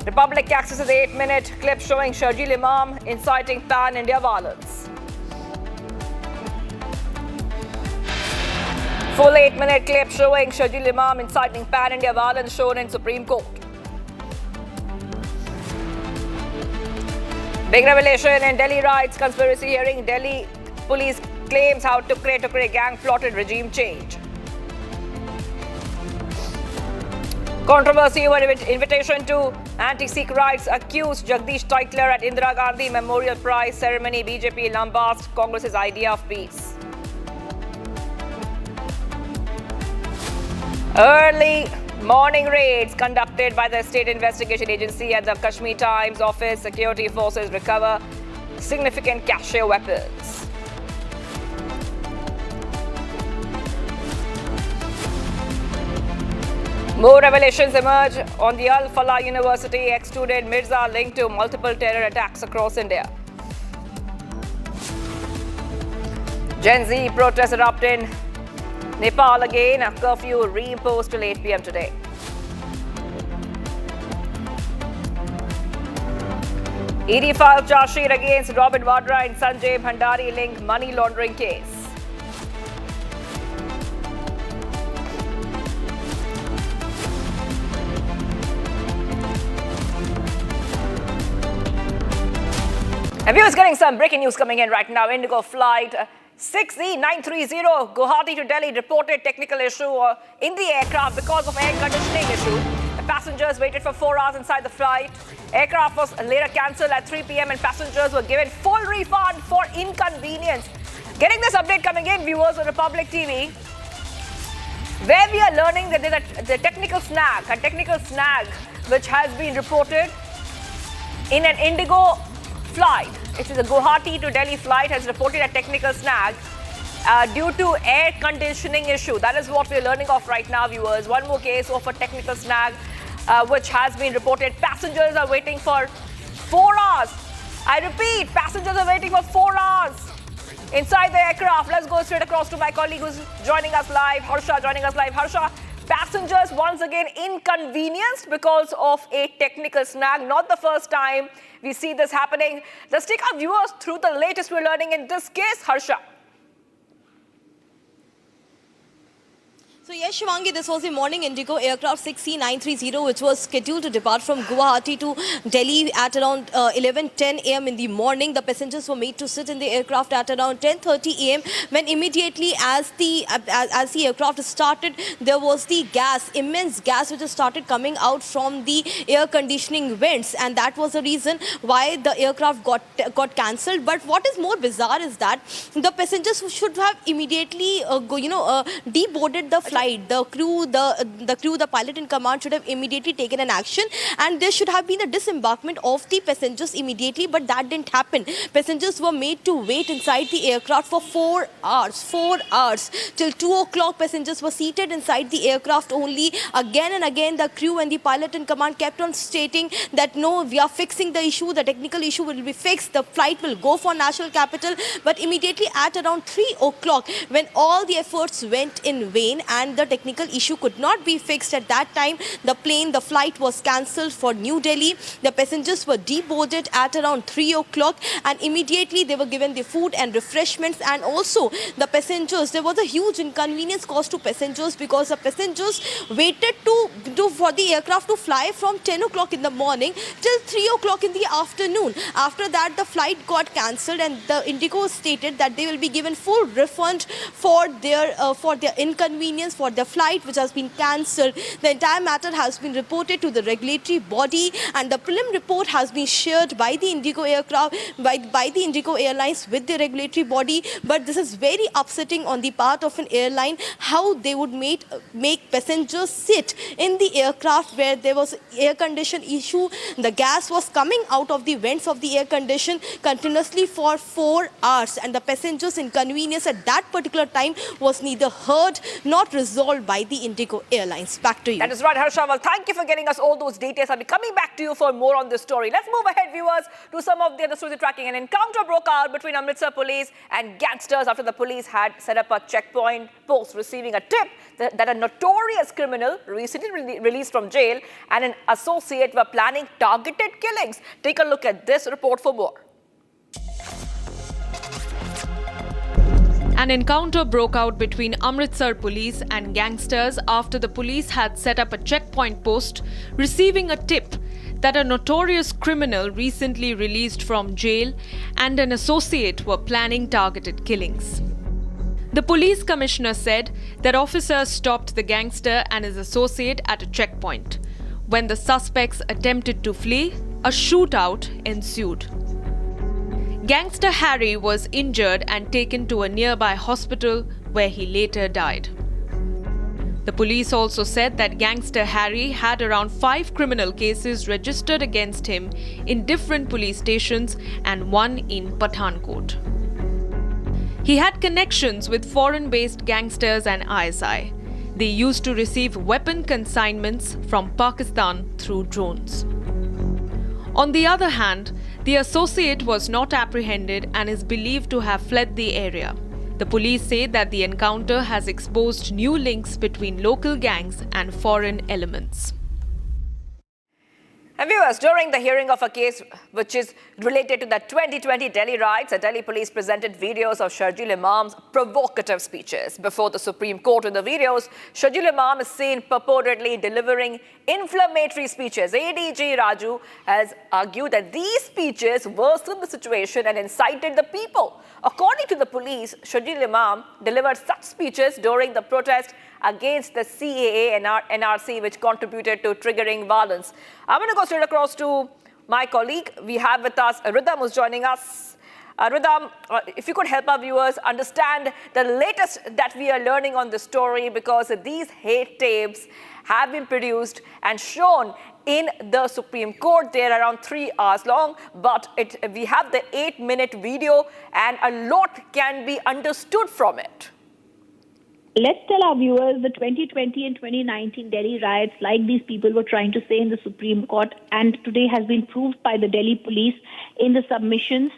Republic accesses 8-minute clip showing Sharjeel Imam inciting pan-India violence. Full 8-minute clip showing Sharjeel Imam inciting pan-India violence shown in Supreme Court. Big revelation in Delhi riots conspiracy hearing. Delhi police claims how Tukre gang plotted regime change. Controversy over invitation to anti-CAA rights accused Jagdish Titler at Indira Gandhi Memorial Prize ceremony. BJP lambasted Congress's idea of peace. Early morning raids conducted by the State Investigation Agency at the Kashmir Times office. Security forces recover significant cache weapons. More revelations emerge on the Al Falah University ex-student Mirza linked to multiple terror attacks across India. Gen Z protests erupt in Nepal again, a curfew reimposed till 8 p.m. today. ED filed charge sheet against Robert Vadra in Sanjay Bhandari linked money laundering case. And viewers, getting some breaking news coming in right now. Indigo flight 6E930 Guwahati to Delhi reported technical issue in the aircraft because of air conditioning issue. The passengers waited for 4 hours inside the flight. Aircraft was later cancelled at 3 p.m. and passengers were given full refund for inconvenience. Getting this update coming in, viewers on Republic TV, where we are learning that there's a technical snag which has been reported in an Indigo flight. It is a Guwahati to Delhi flight has reported a technical snag due to air conditioning issue. That is what we are learning of right now, viewers. One more case of a technical snag which has been reported. Passengers are waiting for 4 hours. I repeat, passengers are waiting for 4 hours inside the aircraft. Let's go straight across to my colleague who's joining us live, Harsha, joining us live. Harsha, passengers once again inconvenienced because of a technical snag. Not the first time we see this happening. Let's take our viewers through the latest we're learning in this case, Harsha. So yes, Shivangi, this was the morning Indigo aircraft 6C930, which was scheduled to depart from Guwahati to Delhi at around 11:10 a.m. in the morning. The passengers were made to sit in the aircraft at around 10:30 a.m. when immediately as the aircraft started, there was the gas, immense gas, which started coming out from the air conditioning vents, and that was the reason why the aircraft got cancelled. But what is more bizarre is that the passengers should have immediately deboarded the flight. The crew, the pilot in command should have immediately taken an action, and there should have been a disembarkment of the passengers immediately, but that didn't happen. Passengers were made to wait inside the aircraft for 4 hours. 4 hours. Till 2 o'clock, passengers were seated inside the aircraft only. Again and again, the crew and the pilot in command kept on stating that no, we are fixing the issue, the technical issue will be fixed, the flight will go for national capital. But immediately at around 3 o'clock, when all the efforts went in vain and the technical issue could not be fixed at that time, the flight was cancelled for New Delhi. The passengers were deboarded at around 3 o'clock, and immediately they were given the food and refreshments. And also the passengers, there was a huge inconvenience caused to passengers because the passengers waited for the aircraft to fly from 10 o'clock in the morning till 3 o'clock in the afternoon. After that, the flight got cancelled, and the Indigo stated that they will be given full refund for their inconvenience, for their flight which has been cancelled. The entire matter has been reported to the regulatory body, and the prelim report has been shared by the Indigo aircraft, by the Indigo Airlines with the regulatory body. But this is very upsetting on the part of an airline, how they would make passengers sit in the aircraft where there was air condition issue. The gas was coming out of the vents of the air condition continuously for 4 hours, and the passengers' inconvenience at that particular time was neither heard not resolved by the Indigo Airlines. Back to you. That is right, Harsha. Well, thank you for getting us all those details. I'll be coming back to you for more on this story. Let's move ahead, viewers, to some of the other stories tracking. An encounter broke out between Amritsar police and gangsters after the police had set up a checkpoint post, receiving a tip that a notorious criminal recently released from jail and an associate were planning targeted killings. Take a look at this report for more. An encounter broke out between Amritsar police and gangsters after the police had set up a checkpoint post, receiving a tip that a notorious criminal recently released from jail and an associate were planning targeted killings. The police commissioner said that officers stopped the gangster and his associate at a checkpoint. When the suspects attempted to flee, a shootout ensued. Gangster Harry was injured and taken to a nearby hospital where he later died. The police also said that Gangster Harry had around 5 criminal cases registered against him in different police stations and one in Pathankot. He had connections with foreign-based gangsters and ISI. They used to receive weapon consignments from Pakistan through drones. On the other hand, the associate was not apprehended and is believed to have fled the area. The police say that the encounter has exposed new links between local gangs and foreign elements. And viewers, during the hearing of a case which is related to the 2020 Delhi riots, the Delhi police presented videos of Sharjeel Imam's provocative speeches before the Supreme Court. In the videos, Sharjeel Imam is seen purportedly delivering inflammatory speeches. ADG Raju has argued that these speeches worsened the situation and incited the people. According to the police, Sharjeel Imam delivered such speeches during the protest against the CAA and NRC, which contributed to triggering violence. I'm going to go straight across to my colleague. We have with us Rhythm, who's joining us. Rhythm, if you could help our viewers understand the latest that we are learning on this story, because these hate tapes have been produced and shown in the Supreme Court. They're around 3 hours long, but we have the 8-minute video and a lot can be understood from it. Let's tell our viewers the 2020 and 2019 Delhi riots, like these people were trying to say in the Supreme Court, and today has been proved by the Delhi police in the submissions,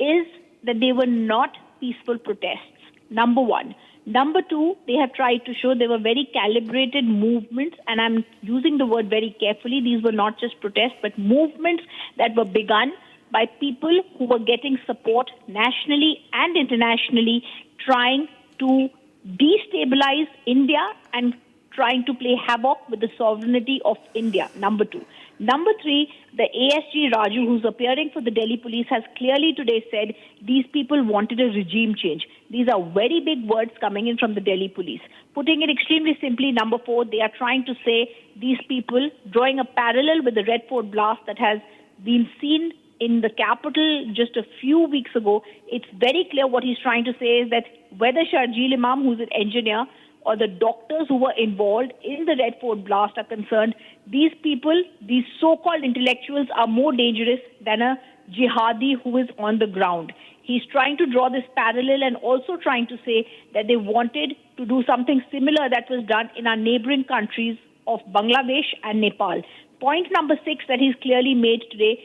is that they were not peaceful protests, number one. Number two, they have tried to show they were very calibrated movements, and I'm using the word very carefully. These were not just protests, but movements that were begun by people who were getting support nationally and internationally, trying to destabilize India and trying to play havoc with the sovereignty of India, number two. Number three, the ASG Raju, who's appearing for the Delhi police, has clearly today said these people wanted a regime change. These are very big words coming in from the Delhi police. Putting it extremely simply, number four, they are trying to say these people, drawing a parallel with the Red Fort blast that has been seen in the capital just a few weeks ago. It's very clear what he's trying to say is that whether Sharjeel Imam, who's an engineer, or the doctors who were involved in the Red Fort blast are concerned, these people, these so-called intellectuals, are more dangerous than a jihadi who is on the ground. He's trying to draw this parallel and also trying to say that they wanted to do something similar that was done in our neighboring countries of Bangladesh and Nepal. Point number 6 that he's clearly made today,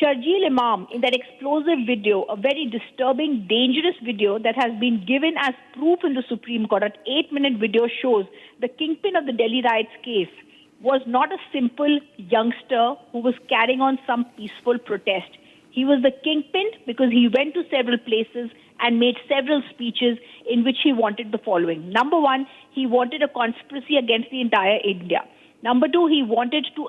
Sharjeel Imam, in that explosive video, a very disturbing, dangerous video that has been given as proof in the Supreme Court, an 8-minute video shows the kingpin of the Delhi riots case was not a simple youngster who was carrying on some peaceful protest. He was the kingpin because he went to several places and made several speeches in which he wanted the following. Number one, he wanted a conspiracy against the entire India. Number two, he wanted to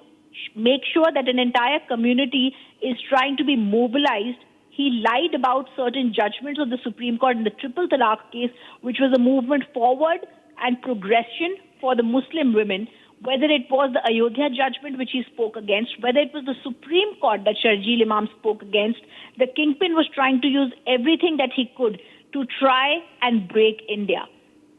make sure that an entire community is trying to be mobilized. He lied about certain judgments of the Supreme Court in the Triple Talaq case, which was a movement forward and progression for the Muslim women, whether it was the Ayodhya judgment which he spoke against, whether it was the Supreme Court that Sharjeel Imam spoke against. The kingpin was trying to use everything that he could to try and break India.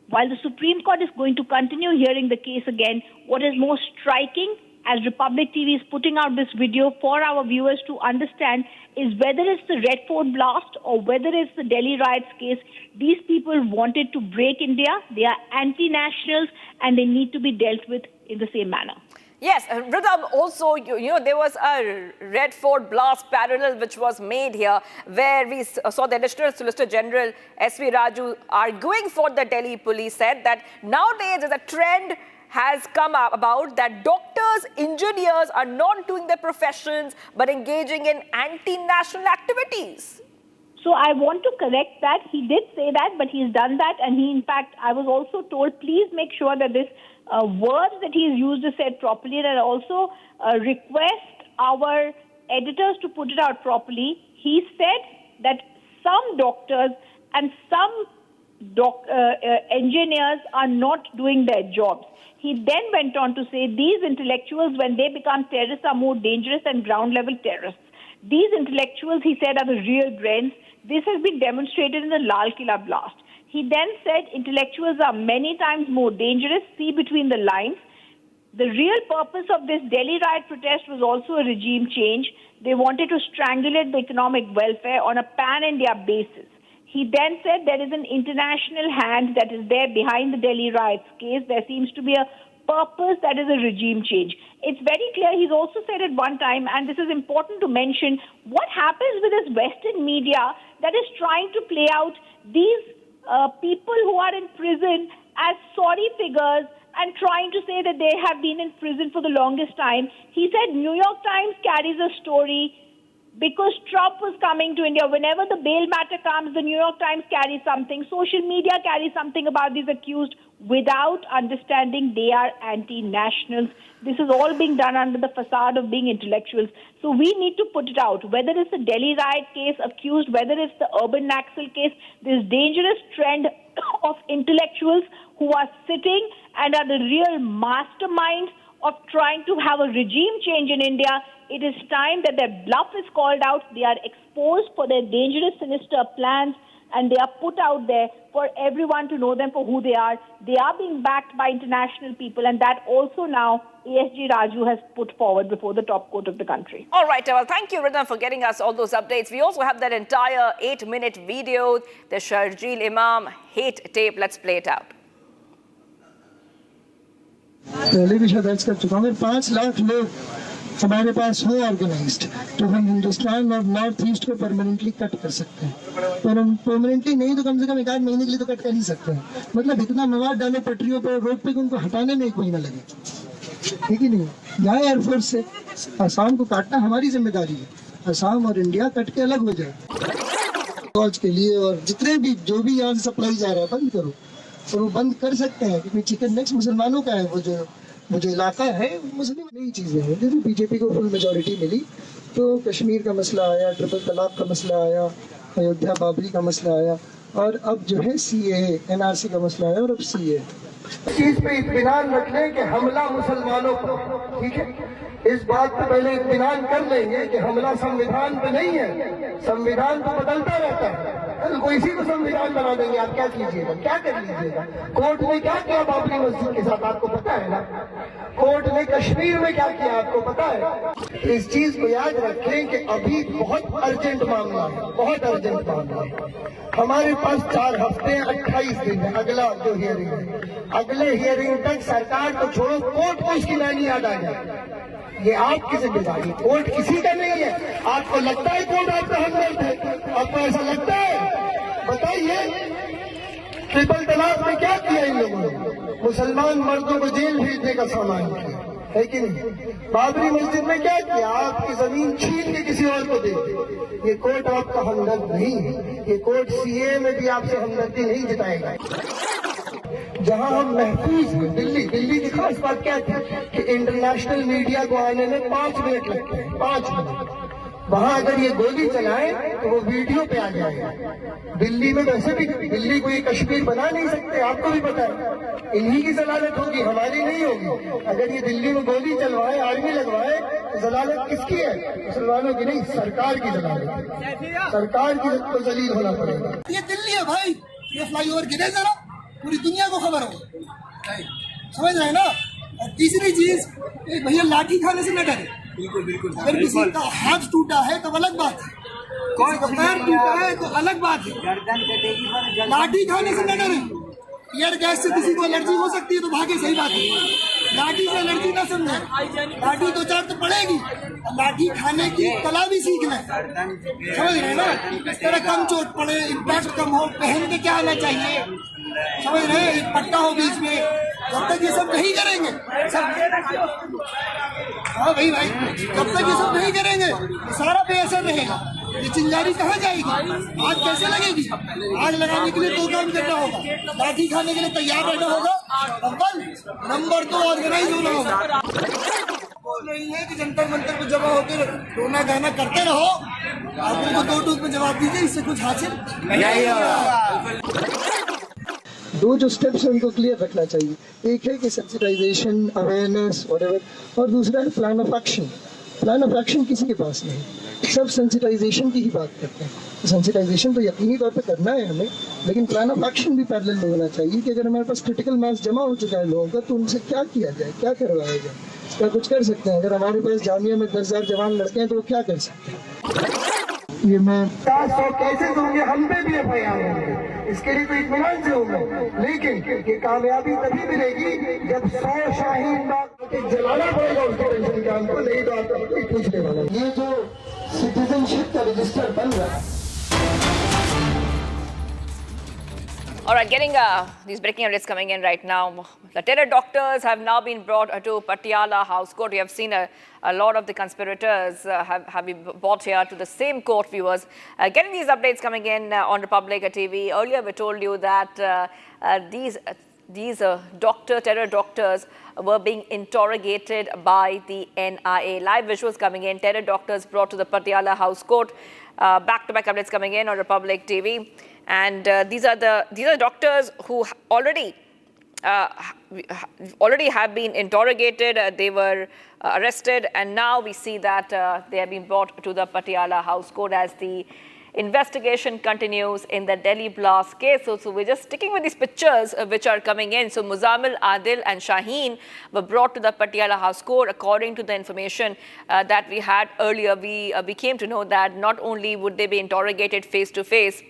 While the Supreme Court is going to continue hearing the case again, what is more striking, as Republic TV is putting out this video for our viewers to understand, is whether it's the Red Fort blast or whether it's the Delhi riots case, these people wanted to break India. They are anti-nationals and they need to be dealt with in the same manner. Yes, Rhythm, also, you know, there was a Red Fort blast parallel which was made here where we saw the Additional Solicitor General S.V. Raju arguing for the Delhi police, said that nowadays there's a trend has come up about that doctors, engineers are not doing their professions but engaging in anti-national activities. So I want to correct that. He did say that, but he's done that. And he, in fact, I was also told, please make sure that this words that he's used is said properly. And I also request our editors to put it out properly. He said that some doctors and some engineers are not doing their jobs. He then went on to say these intellectuals, when they become terrorists, are more dangerous than ground-level terrorists. These intellectuals, he said, are the real brains. This has been demonstrated in the Lal Killa blast. He then said intellectuals are many times more dangerous. See between the lines. The real purpose of this Delhi riot protest was also a regime change. They wanted to strangulate the economic welfare on a pan-India basis. He then said there is an international hand that is there behind the Delhi riots case. There seems to be a purpose that is a regime change. It's very clear. He's also said at one time, and this is important to mention, what happens with this Western media that is trying to play out these people who are in prison as sorry figures and trying to say that they have been in prison for the longest time. He said New York Times carries a story because Trump was coming to India. Whenever the bail matter comes, the New York Times carries something. Social media carries something about these accused without understanding they are anti-nationals. This is all being done under the facade of being intellectuals. So we need to put it out. Whether it's the Delhi riot case accused, whether it's the urban Naxal case, this dangerous trend of intellectuals who are sitting and are the real masterminds of trying to have a regime change in India. It is time that their bluff is called out. They are exposed for their dangerous, sinister plans, and they are put out there for everyone to know them for who they are. They are being backed by international people, and that also now ASG Raju has put forward before the top court of the country. All right, well, thank you, Rhythm, for getting us all those updates. We also have that entire 8-minute video, the Sharjeel Imam hate tape. Let's play it out. पहले भी शायद कर चुका हूँ। 5 लाख लोग हमारे पास हो organised तो हम हिंदुस्तान और नॉर्थ ईस्ट को परमानेंटली कट कर सकते हैं। पर हम परमानेंटली नहीं तो कम से कम 1 आध महीने के लिए तो कट कर ही सकते हैं। मतलब इतना मवाद डालो पटरियों पर, रोड पे, उनको हटाने में 1 महीना लगे, ठीक ही नहीं। यहाँ एयरफोर्स से असम को काटना हमारी जिम्मेदारी है। असम और इंडिया कट के अलग हो जाए फौज के लिए, और जितने भी जो भी यहाँ से सप्लाई जा रहा है बंद करो। और वो बंद कर सकते हैं क्योंकि चिकन नेक्स मुसलमानों का है। वो जो इलाका है मुस्लिम नई चीज़ें हैं। जैसे बीजेपी को फुल मेजोरिटी मिली तो कश्मीर का मसला आया, ट्रिपल तलाक का मसला आया, अयोध्या बाबरी का मसला आया, और अब जो है CAA NRC का मसला आया, और अब CAA। इस चीज़ पे इत्मीनान रख लें कि हमला मुसलमानों पर, ठीक है। इस बात पे पहले इत्मीनान कर लेंगे कि हमला संविधान पे नहीं है। संविधान तो बदलता रहता है, कल को इसी को संविधान बना देंगे। आप क्या कीजिएगा, क्या कर लीजिएगा? कोर्ट ने क्या किया बाबरी मस्जिद के साथ आपको पता है ना? कोर्ट ने कश्मीर में क्या किया आपको पता है? इस चीज को याद रखें कि अभी बहुत अर्जेंट मामला है, बहुत अर्जेंट मामला है। हमारे पास 4 हफ्ते 28 दिन है अगला जो हियरिंग है। अगले हियरिंग तक सरकार को छोड़ो, कोर्ट को इसकी नानी याद आ जाए। ये आपकी जिम्मेदारी, कोर्ट किसी का नहीं है। आपको लगता है कोर्ट आपका हमदर्द है? आपको ऐसा लगता है? बताइए, ट्रिपल तलाक में क्या किया इन लोगों ने? मुसलमान मर्दों को जेल भेजने का सामान किया है कि नहीं? बाबरी मस्जिद में क्या किया? आपकी जमीन छीन के किसी और को दे दी। ये कोर्ट आपका हमदर्द नहीं है। ये कोर्ट CAA में भी आपसे हमदर्दी नहीं जताएगा। जहां हम महफूज हैं, दिल्ली की खास बात क्या थी कि इंटरनेशनल मीडिया को आने में 5 मिनट लगते हैं, 5 मिनट। वहां अगर ये गोली चलाए तो वो वीडियो पे आ जाएगा। दिल्ली में वैसे भी दिल्ली को ये कश्मीर बना नहीं सकते, आपको भी पता है। इन्हीं की जलालत होगी, हमारी नहीं होगी। अगर ये दिल्ली में गोली चलवाए, आर्मी लगवाए, तो जलालत किसकी है? मुसलमानों की नहीं, सरकार की जलालत है। सरकार की को जलील होना पड़ेगा। ये दिल्ली है भाई, ये फ्लाईओवर गिरे जरा, पूरी दुनिया को खबर हो, समझ रहे हैं ना? और तीसरी चीज, एक भैया लाठी खाने से न डरे। बिल्कुल। अगर किसी का हाथ टूटा है तो अलग बात है, किसी का पैर टूटा है तो अलग बात है। लाठी खाने से न डरे। ईयर गैस से किसी को एलर्जी हो सकती है तो भागे, सही बात है। लाठी से एलर्जी ना समझे, लाठी 2-4 तो पड़ेगी, लाठी खाने की कला भी सीख लें, समझ रहे हैं ना? इस तरह कम चोट पड़े, इम्पैक्ट कम हो, पहन के क्या आना चाहिए, समझ रहे हैं? एक पट्टा हो बीच में। जब तक ये सब नहीं करेंगे, सब हाँ भाई, जब तक ये सब नहीं करेंगे सारा बेअसर रहेगा। ये चिंगारी कहाँ जाएगी? आग कैसे लगेगी? आग लगाने के लिए 2 काम करना होगा, लाठी खाने के लिए तैयार रहना होगा, अव्वल, नंबर 2 ऑर्गेनाइज होना होगा। बोल रही है कि जंतर मंतर पे जमा होकर रोना गाना करते रहो, आप उनको 2 टूक में जवाब दीजिए, इससे कुछ हासिल नहीं होगा। 2 जो स्टेप्स हैं उनको क्लियर रखना चाहिए। एक है कि सेंसिटाइजेशन, अवेयरनेस, व्हाटएवर, और दूसरा है plan of action. Plan of action किसी के पास नहीं, सब सेंसिटाइजेशन की ही बात करते हैं। सेंसिटाइजेशन तो यकीनी तौर पे करना है हमें, लेकिन प्लान ऑफ एक्शन भी पैरेलल में होना चाहिए कि अगर हमारे पास क्रिटिकल मास जमा हो चुका है लोगों का तो उनसे क्या किया जाए, क्या करवाया जाए। क्या कुछ कर सकते हैं? अगर हमारे पास जामिया में 10,000 जवान लड़के हैं तो वो क्या कर सकते हैं? ये मैं 400 केसेस होंगे, हम पे भी FIR होंगे, इसके लिए तो इत्मीनान से होंगे। लेकिन ये कामयाबी तभी मिलेगी जब 100 शाहीन बाग जलाना पड़ेगा उसके पेंशन कैंप को, नहीं तो आपका कोई पूछने वाला। ये जो सिटीजनशिप का रजिस्टर बन रहा है, All right, getting these breaking updates coming in right now. The terror doctors have now been brought to Patiala House Court. We have seen a lot of the conspirators have been brought here to the same court, viewers. Getting these updates coming in on Republic TV. Earlier, we told you that these terror doctors were being interrogated by the NIA. Live visuals coming in. Terror doctors brought to the Patiala House Court. Back-to-back updates coming in on Republic TV. And these are doctors who already have been interrogated. They were arrested, and now we see that they have been brought to the Patiala House Court as the investigation continues in the Delhi blast case. So we're just sticking with these pictures which are coming in. So Muzammil, Adil and Shaheen were brought to the Patiala House Court. According to the information that we had earlier, we came to know that not only would they be interrogated face to face,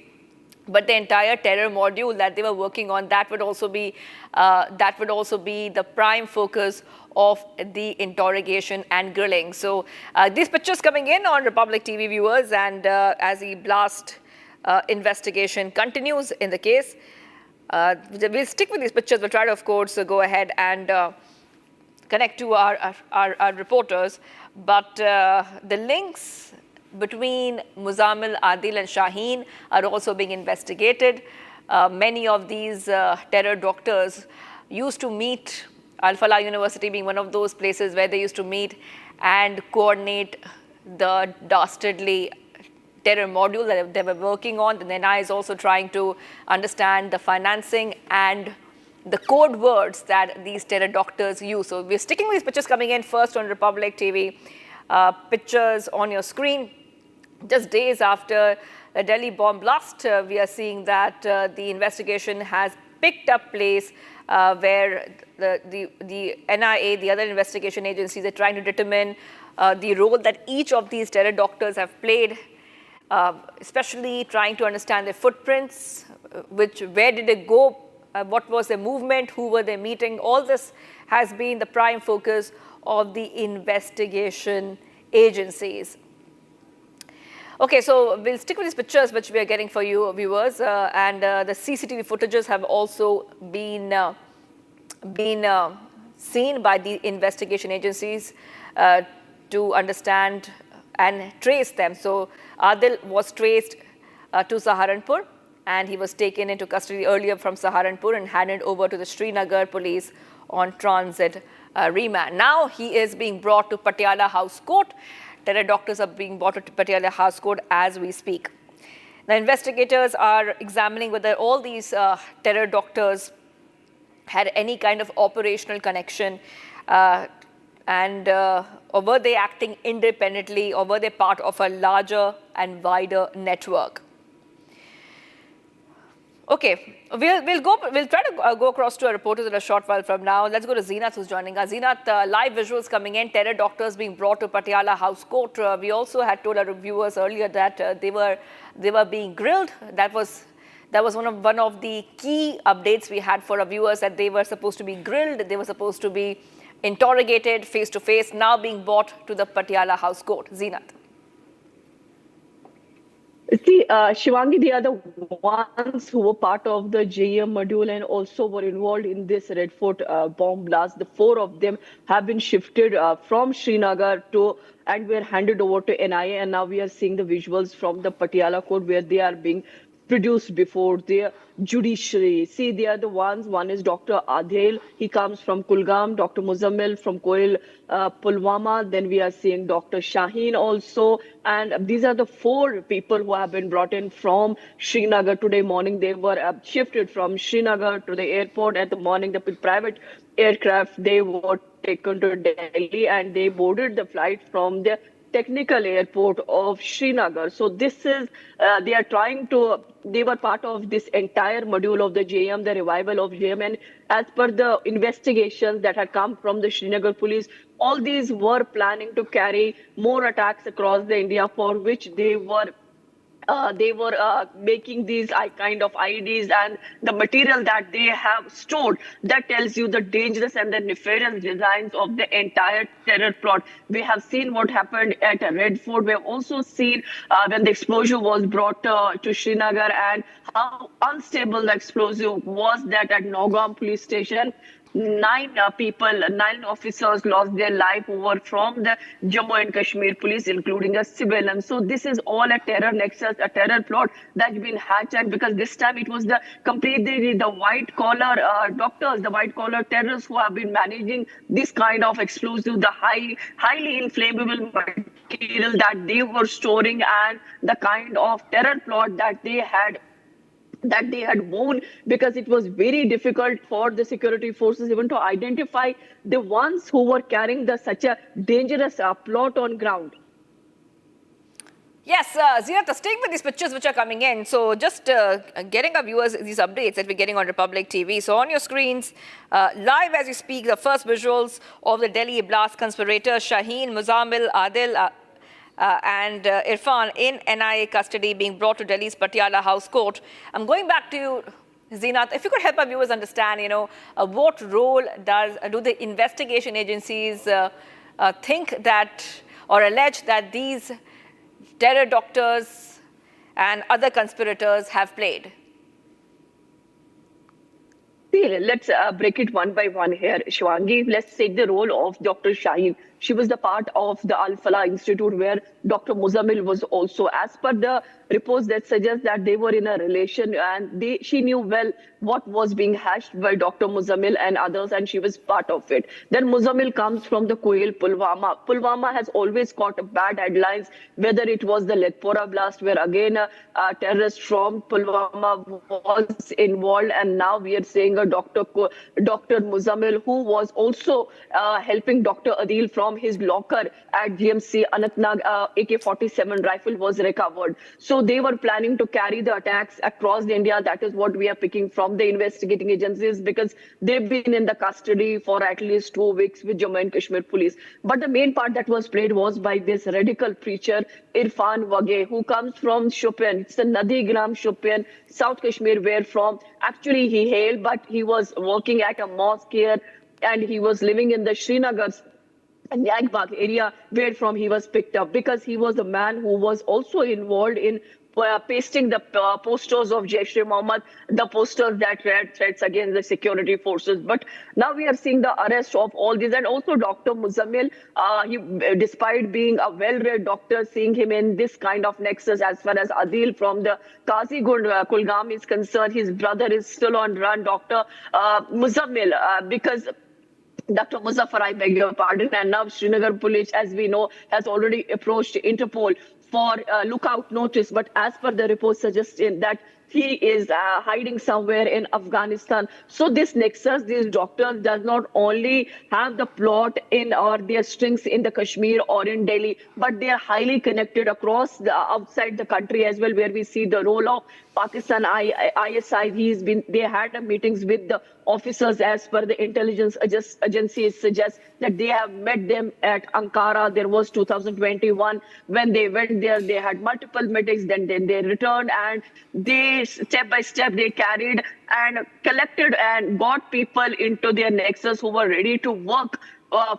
but the entire terror module that they were working on, that would also be the prime focus of the interrogation and grilling. So these pictures coming in on Republic TV, viewers, and as the blast investigation continues in the case, we'll stick with these pictures. We'll try to, of course, go ahead and connect to our reporters. But the links between Muzammil, Adil and Shaheen are also being investigated. Many of these terror doctors used to meet, Al-Falah University being one of those places where they used to meet and coordinate the dastardly terror module that they were working on. The NIA is also trying to understand the financing and the code words that these terror doctors use. So we're sticking with these pictures coming in first on Republic TV. Pictures on your screen. Just days after the Delhi bomb blast, we are seeing that the investigation has picked up place where the NIA, the other investigation agencies, are trying to determine the role that each of these terror doctors have played, especially trying to understand their footprints, where did they go, what was their movement, who were they meeting. All this has been the prime focus of the investigation agencies. Okay, so we'll stick with these pictures which we are getting for you, viewers, and the CCTV footages have also been seen by the investigation agencies to understand and trace them. So Adil was traced to Saharanpur, and he was taken into custody earlier from Saharanpur and handed over to the Srinagar police on transit remand. Now he is being brought to Patiala House Court. Terror doctors are being brought to Patiala House Court as we speak. The investigators are examining whether all these terror doctors had any kind of operational connection or were they acting independently, or were they part of a larger and wider network. Okay, we'll try to go across to our reporters in a short while from now. Let's go to Zeenat, who's joining us. Zeenat, live visuals coming in, terror doctors being brought to Patiala House Court. We also had told our viewers earlier that they were being grilled. That was one of the key updates we had for our viewers, that they were supposed to be grilled, they were supposed to be interrogated face to face, now being brought to the Patiala House Court. Zeenat. See, Shivangi, they are the ones who were part of the JEM module and also were involved in this Red Fort bomb blast. The four of them have been shifted from Srinagar and were handed over to NIA. And now we are seeing the visuals from the Patiala court where they are being produced before the judiciary. See, they are the ones. One is Dr. Adil. He comes from Kulgam. Dr. Muzammil from Koil, Pulwama. Then we are seeing Dr. Shaheen also. And these are the four people who have been brought in from Srinagar today morning. They were shifted from Srinagar to the airport at the morning. The private aircraft, they were taken to Delhi and they boarded the flight from the technical airport of Srinagar. So this is, they were part of this entire module of the JM, the revival of JM. And as per the investigations that had come from the Srinagar police, all these were planning to carry more attacks across the India, for which they were they were making these kind of IEDs, and the material that they have stored, that tells you the dangerous and the nefarious designs of the entire terror plot. We have seen what happened at Red Fort. We have also seen when the explosive was brought to Srinagar, and how unstable the explosive was that at Nogam police station. 9 officers lost their life over from the Jammu and Kashmir police, including a civilian. So this is all a terror nexus, a terror plot that's been hatched. And because this time it was the completely the white collar doctors, the white collar terrorists who have been managing this kind of explosive, the highly inflammable material that they were storing, and the kind of terror plot that they had won, because it was very difficult for the security forces even to identify the ones who were carrying such a dangerous plot on ground. Yes, Zeenat, staying with these pictures which are coming in. So just getting our viewers these updates that we're getting on Republic TV. So on your screens, live as we speak, the first visuals of the Delhi blast conspirators, Shaheen, Muzammil, Adil, and Irfan in NIA custody, being brought to Delhi's Patiala House Court. I'm going back to you, Zeenat. If you could help our viewers understand, what role do the investigation agencies think that, or allege that these terror doctors and other conspirators have played? Let's break it one by one here, Shivangi. Let's take the role of Dr. Shaheen. She was the part of the Al-Falah Institute where Dr. Muzammil was also. As per the reports that suggest that they were in a relation, and she knew well what was being hatched by Dr. Muzammil and others, and she was part of it. Then Muzammil comes from the Kuil, Pulwama. Pulwama has always caught bad headlines, whether it was the Letpora blast, where again a terrorist from Pulwama was involved, and now we are seeing a Dr. Muzammil, who was also helping Dr. Adil from his locker at GMC Anantnag. AK-47 rifle was recovered. So they were planning to carry the attacks across India. That is what we are picking from the investigating agencies, because they've been in the custody for at least 2 weeks with Jammu and Kashmir police. But the main part that was played was by this radical preacher, Irfan Wage, who comes from Shopian. It's the Nadigram Shopian, South Kashmir, where from actually he hailed, but he was working at a mosque here, and he was living in the Srinagar and Yagbag area, where from he was picked up, because he was the man who was also involved in pasting the posters of Jaish-e-Mohammed, the posters that read threats against the security forces. But now we are seeing the arrest of all these, and also Dr. Muzammil, despite being a well-read doctor, seeing him in this kind of nexus. As far as Adil from the Kazigund Kulgam is concerned, his brother is still on run, Dr. Muzammil, because Dr. Muzaffar, I beg your pardon, and now Srinagar Police, as we know, has already approached Interpol for lookout notice. But as per the report suggesting that he is hiding somewhere in Afghanistan. So this nexus, these doctors does not only have the plot in or their strings in the Kashmir or in Delhi, but they are highly connected across the outside the country as well, where we see the role of Pakistan ISI. They had meetings with the officers, as per the intelligence agencies suggest that they have met them at Ankara. There was 2021 when they went there. They had multiple meetings. Then they returned, and they step by step they carried and collected and got people into their nexus who were ready to work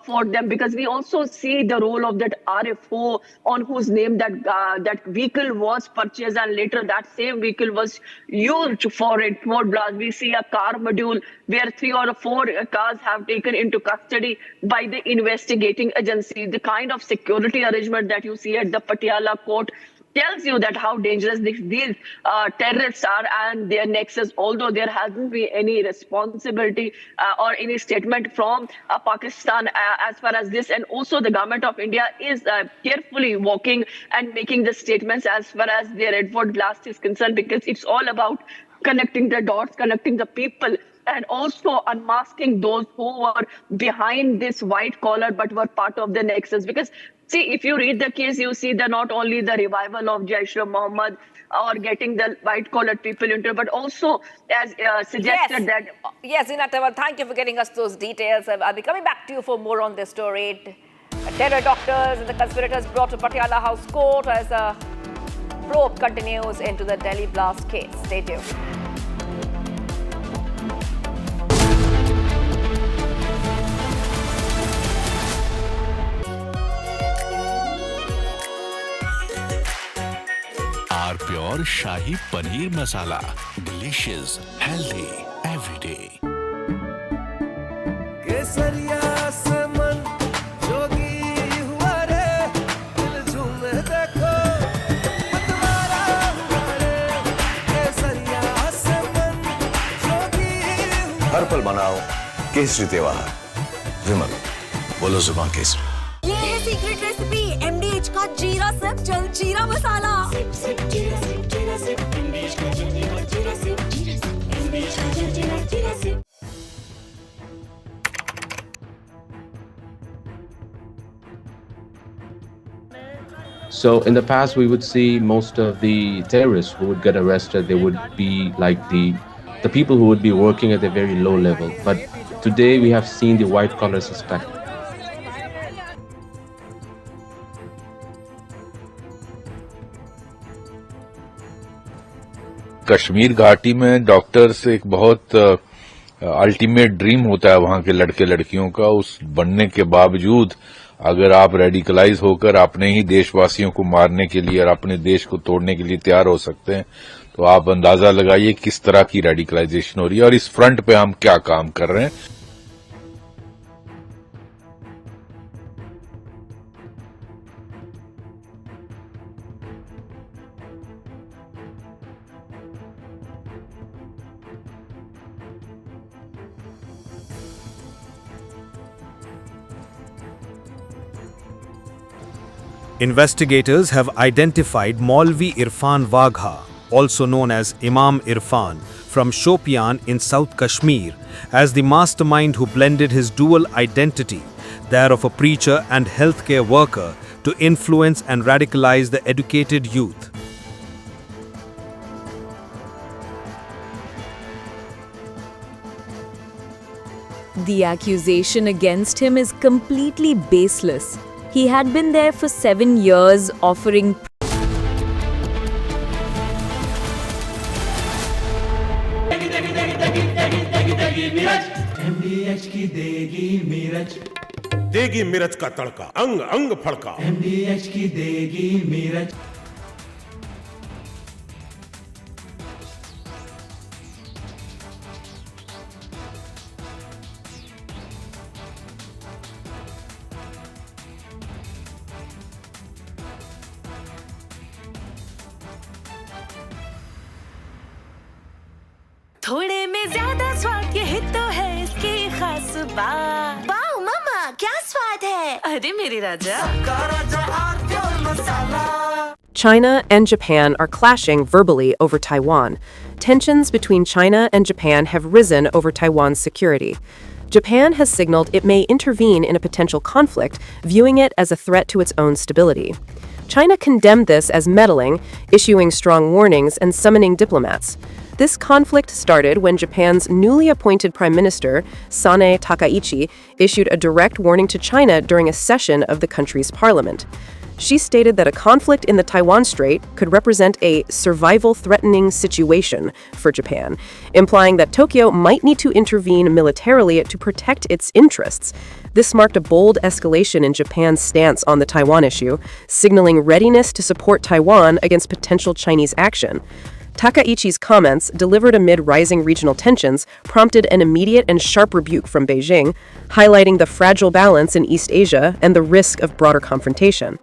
for them, because we also see the role of that RFO on whose name that vehicle was purchased, and later that same vehicle was used for a remote blast. We see a car module where 3 or 4 cars have taken into custody by the investigating agency. The kind of security arrangement that you see at the Patiala court tells you that how dangerous these terrorists are and their nexus, although there hasn't been any responsibility or any statement from Pakistan as far as this. And also the government of India is carefully walking and making the statements as far as the Red Fort blast is concerned, because it's all about connecting the dots, connecting the people, and also unmasking those who were behind this white collar but were part of the nexus. Because see, if you read the case, you see that not only the revival of Jaish-e-Mohammed or getting the white-collared people into it, but also as suggested that... Yes, Zeenat, well, thank you for getting us those details. I'll be coming back to you for more on this story. Terror doctors and the conspirators brought to Patiala House Court as probe continues into the Delhi blast case. Stay tuned. R pure shahi paneer masala, delicious, healthy everyday. केसरिया से मन जोगी हुआ रे, दिल झूमे देखो मतवारा हुआ रे। केसरिया से मन जोगी हुआ। हर पल मनाओ केसरी त्योहार। विमल, बोलो जुबान केसरी। ये है सीक्रेट रेसिपी MDH का जीरा सिप जल जीरा मसाला। सिप सिप जीरा सिप जीरा सिप MDH का जल जीरा सिप जीरा सिप MDH का जल जीरा SIP. So in the past, we would see most of the terrorists who would get arrested, they would be like the people who would be working at a very low level. But today we have seen the white collar suspect. Kashmir घाटी में doctors एक बहुत ultimate dream होता है वहां के लड़के लड़कियों का। उस बनने के बावजूद अगर आप रेडिकलाइज होकर अपने ही देशवासियों को मारने के लिए और अपने देश को तोड़ने के लिए तैयार हो सकते हैं, तो आप अंदाजा लगाइए किस तरह की रेडिकलाइजेशन हो रही है और इस फ्रंट पे हम क्या काम कर रहे हैं। Investigators have identified Maulvi Irfan Wagha, also known as Imam Irfan, from Shopian in South Kashmir, as the mastermind who blended his dual identity, that of a preacher and healthcare worker, to influence and radicalize the educated youth. The accusation against him is completely baseless. He had been there for 7 years offering MDH की देगी मिर्च, देगी मिर्च का तड़का, अंग अंग फड़का। MDH की देगी मिर्च। थोड़े में ज्यादा स्वाद, यही तो है इसकी खास बात। वाओ मामा, क्या स्वाद है। अरे मेरे राजा। China and Japan are clashing verbally over Taiwan. Tensions between China and Japan have risen over Taiwan's security. Japan has signaled it may intervene in a potential conflict, viewing it as a threat to its own stability. China condemned this as meddling, issuing strong warnings and summoning diplomats. This conflict started when Japan's newly appointed Prime Minister, Sanae Takaichi, issued a direct warning to China during a session of the country's parliament. She stated that a conflict in the Taiwan Strait could represent a survival-threatening situation for Japan, implying that Tokyo might need to intervene militarily to protect its interests. This marked a bold escalation in Japan's stance on the Taiwan issue, signaling readiness to support Taiwan against potential Chinese action. Takaichi's comments, delivered amid rising regional tensions, prompted an immediate and sharp rebuke from Beijing, highlighting the fragile balance in East Asia and the risk of broader confrontation.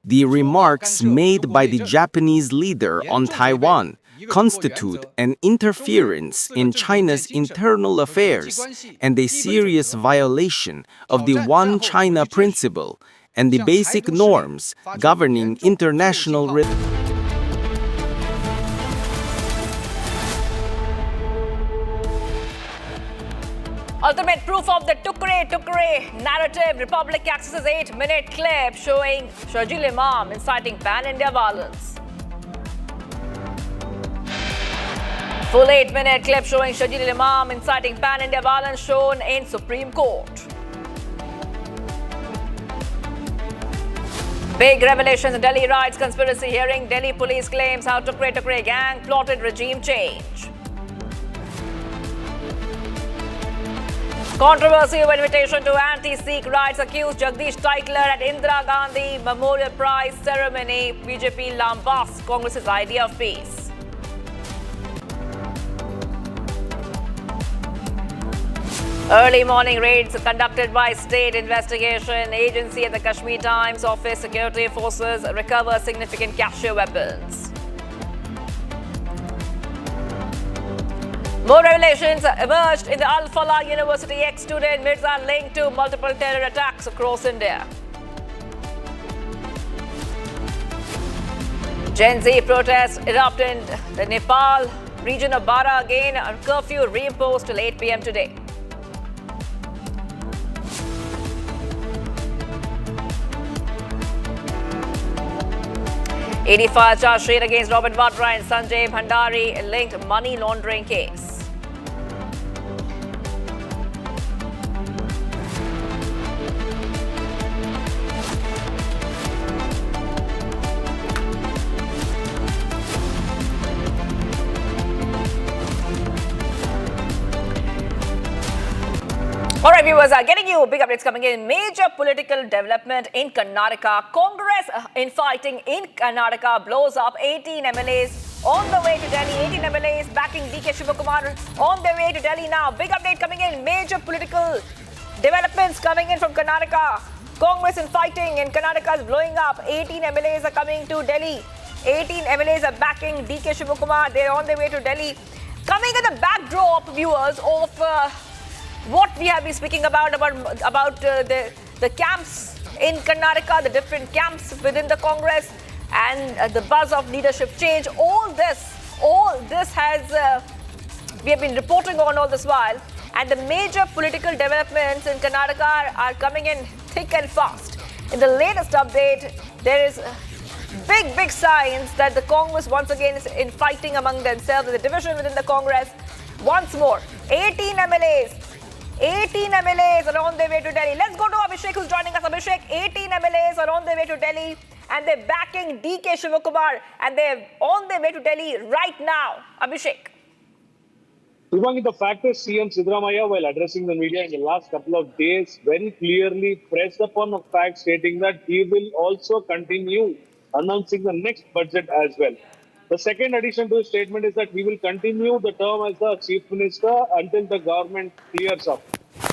The remarks made by the Japanese leader on Taiwan constitute an interference in China's internal affairs and a serious violation of the One China principle and the basic norms governing international relations. Ultimate proof of the Tukre narrative. Republic accesses 8-minute clip showing Sharjeel Imam inciting pan-India violence. Full 8-minute clip showing Sharjeel Imam inciting pan-India violence shown in Supreme Court. Big revelations in Delhi riots conspiracy hearing. Delhi police claims how to gang plotted regime change. Controversy of invitation to anti-Sikh riots accused Jagdish Titler at Indira Gandhi Memorial Prize ceremony. BJP lambasts Congress's idea of peace. Early morning raids conducted by State Investigation Agency at the Kashmir Times office. Security forces recover significant cashier weapons. More revelations emerged in the Al Falah University ex-student Mirza linked to multiple terror attacks across India. Gen Z protests erupt in the Nepal region of Bara again. A curfew reimposed till 8 p.m. today. ED charge sheet against Robert Vadra and Sanjay Bhandari linked money laundering case. All right, viewers, getting you big updates coming in. Major political development in Karnataka. Congress infighting in Karnataka blows up. 18 MLAs on the way to Delhi. 18 MLAs backing DK Shivakumar on their way to Delhi now. Big update coming in. Major political developments coming in from Karnataka. Congress infighting in Karnataka is blowing up. 18 MLAs are coming to Delhi. 18 MLAs are backing DK Shivakumar. They're on their way to Delhi. Coming in the backdrop, viewers, of what we have been speaking about the camps in Karnataka, the different camps within the Congress, and the buzz of leadership change. All this has we have been reporting on all this while, and the major political developments in Karnataka are coming in thick and fast. In the latest update, there is big signs that the Congress once again is infighting among themselves. The division within the Congress once more. 18 MLAs are on their way to Delhi. Let's go to Abhishek, who's joining us. Abhishek, 18 MLAs are on their way to Delhi, and they're backing DK Shivakumar, and they're on their way to Delhi right now. Abhishek. Shivangi, the fact is, CM Siddaramaiah, while addressing the media in the last couple of days, very clearly pressed upon a fact stating that he will also continue announcing the next budget as well. The second addition to his statement is that he will continue the term as the Chief Minister until the government clears up.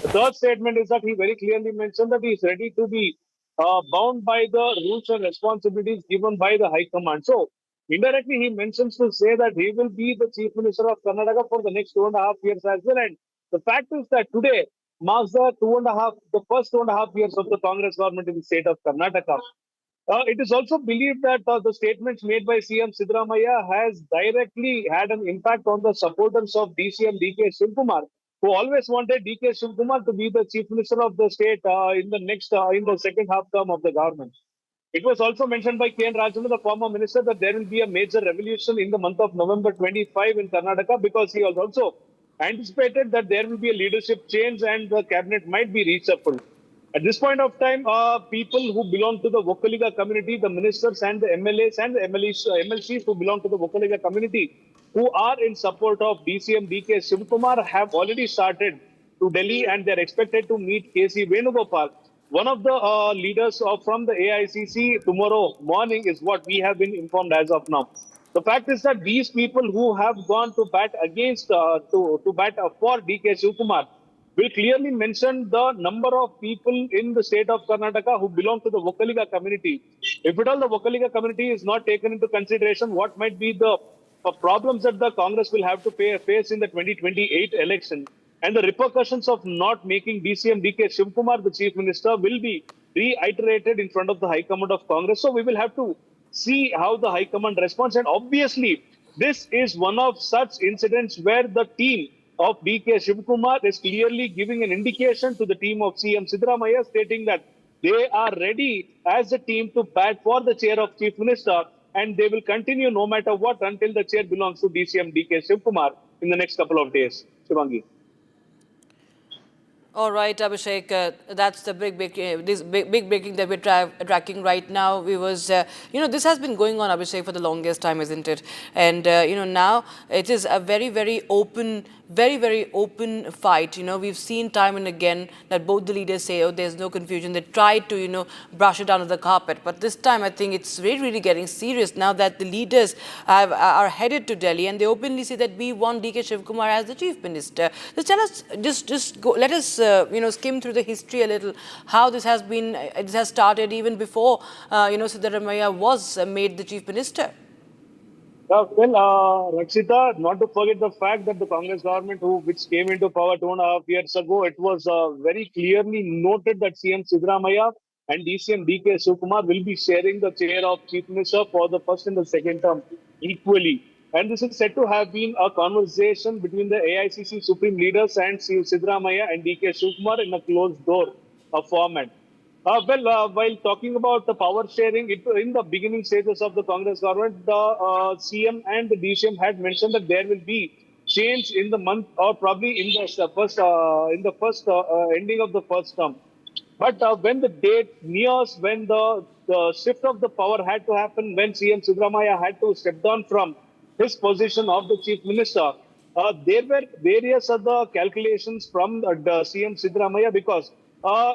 The third statement is that he very clearly mentioned that he is ready to be bound by the rules and responsibilities given by the High Command. So, indirectly, he mentions to say that he will be the Chief Minister of Karnataka for the next 2.5 years as well. And the fact is that today marks the first 2.5 years of the Congress government in the state of Karnataka. It is also believed that the statements made by CM Siddaramaiah has directly had an impact on the supporters of DCM DK Shivkumar, who always wanted DK Shivkumar to be the Chief Minister of the state in the second half term of the government. It was also mentioned by K.N. Rajendra, the former minister, that there will be a major revolution in the month of November 25 in Karnataka, because he was also anticipated that there will be a leadership change and the cabinet might be reshuffled. At this point of time, people who belong to the Vokaliga community, the ministers and the MLAs and the MLCs who belong to the Vokaliga community, who are in support of DCM DK Shivkumar, have already started to Delhi, and they are expected to meet KC Venugopal, one of the leaders from the AICC, tomorrow morning, is what we have been informed as of now. The fact is that these people who have gone to bat against, to bat for DK Shivkumar, will clearly mention the number of people in the state of Karnataka who belong to the Vokaliga community. If at all the Vokaliga community is not taken into consideration, what might be the problems that the Congress will have to face in the 2028 election, and the repercussions of not making DCM DK Shivkumar the Chief Minister will be reiterated in front of the High Command of Congress. So we will have to see how the High Command responds. And obviously, this is one of such incidents where the team of DK Shivkumar is clearly giving an indication to the team of CM Siddaramaiah, stating that they are ready as a team to bat for the chair of Chief Minister, and they will continue no matter what until the chair belongs to DCM DK Shivkumar in the next couple of days. Shivangi. All right, Abhishek, that's the this big breaking that we're tracking right now. This has been going on, Abhishek, for the longest time, isn't it? And, now it is a very open fight. We've seen time and again that both the leaders say, oh, there's no confusion. They tried to, brush it under the carpet. But this time, I think it's really getting serious now that the leaders are headed to Delhi and they openly say that we want DK Shivkumar as the chief minister. Just tell us, let us, skim through the history a little, how this has been, it has started even before, Siddaramaiah was made the chief minister. Rakshita, not to forget the fact that the Congress government, which came into power 2.5 years ago, it was very clearly noted that CM Siddaramaiah and DCM DK Shivkumar will be sharing the chair of chief minister for the first and the second term equally. And this is said to have been a conversation between the AICC supreme leaders and CM Siddaramaiah and DK Shivkumar in a closed door format. While talking about the power sharing, in the beginning stages of the Congress government, the CM and the DCM had mentioned that there will be change in the month or probably in the first ending of the first term. But when the date nears, when the shift of the power had to happen, when CM Siddaramaiah had to step down from his position of the chief minister, there were various other calculations from the CM Siddaramaiah because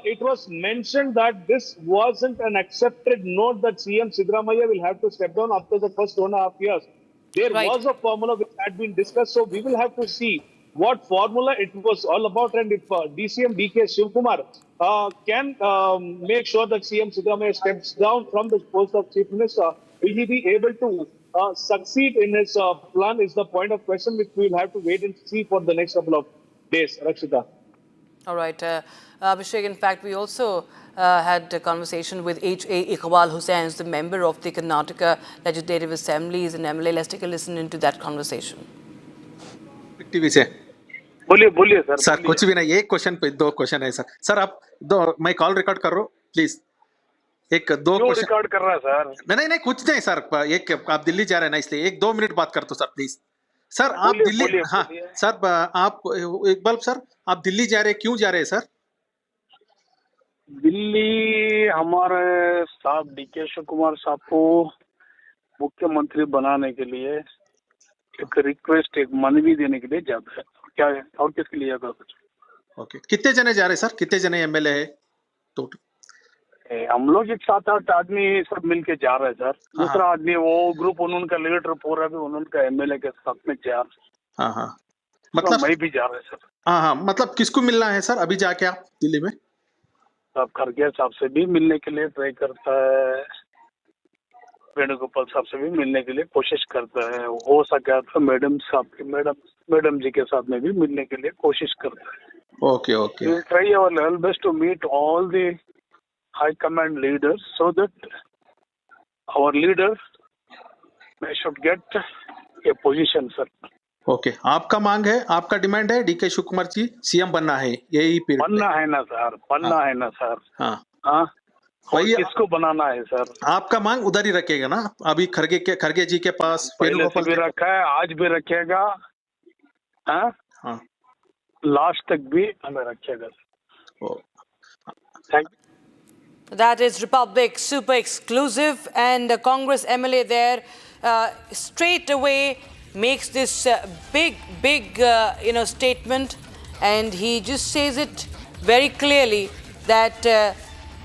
it was mentioned that this wasn't an accepted note that CM Siddaramaiah will have to step down after the first 2.5 years. There was a formula which had been discussed, so we will have to see what formula it was all about, and if DCM DK Shivkumar can make sure that CM Siddaramaiah steps down from the post of chief minister, will he be able to succeed in his plan is the point of question which we will have to wait and see for the next couple of days, Rakshita. All right. Abhishek, in fact, we also had a conversation with H.A. Iqbal Hussain, the member of the Karnataka Legislative Assembly, is an MLA. Let's take a listen into that conversation. TV से बोलिए sir कुछ भी नहीं, एक question पे 2 question है sir आप मैं कॉल रिकॉर्ड कर रहा हूँ प्लीज, एक 2 क्वेश्चन रिकॉर्ड कर रहा है सर। नहीं कुछ नहीं सर, एक आप दिल्ली जा रहे हैं ना, इसलिए 1-2 मिनट बात कर दो सर प्लीज। सर आप दिल्ली, हाँ सर आप इकबाल सर आप दिल्ली जा रहे हैं, क्यों जा रहे हैं सर? दिल्ली हमारे साहब डीके शिवकुमार साहब को मुख्यमंत्री बनाने के लिए एक रिक्वेस्ट, एक मनवी देने के लिए जाता है। क्या है और किसके लिए जाता है? ओके, कितने जने जा रहे हैं सर, कितने जने एमएलए है टोटल? हम लोग एक 7-8 आदमी सब मिलके जा रहे हैं सर। दूसरा आदमी वो ग्रुप उनका लीडर पूरा भी उनका एमएलए के साथ में जा रहे। हाँ मतलब मैं भी जा रहा है सर। हाँ मतलब किसको मिलना है सर अभी जाके आप दिल्ली में? साहब खरगे साहब से भी मिलने के लिए ट्राई करता है, वेणुगोपाल साहब से भी मिलने के लिए कोशिश करता है, हो सका तो मैडम साहब के मैडम जी के साथ में भी मिलने के लिए कोशिश करता है। Okay we'll try our level best to meet all the high command leaders so that our leaders should get a position sir. Okay, आपका मांग है, आपका डिमांड है डीके शिवकुमार जी सीएम बनना है, यही पीरियड बनना है ना सर, बनना है ना सर। हाँ वही किसको बनाना है सर? आपका मांग उधर ही रखेगा ना, अभी खरगे जी के पास पहले से भी रखा है, आज भी रखेगा, हाँ लास्ट तक भी हमें रखेगा। Thank you. That is Republic super exclusive, and the Congress MLA there straight away makes this big statement, and he just says it very clearly that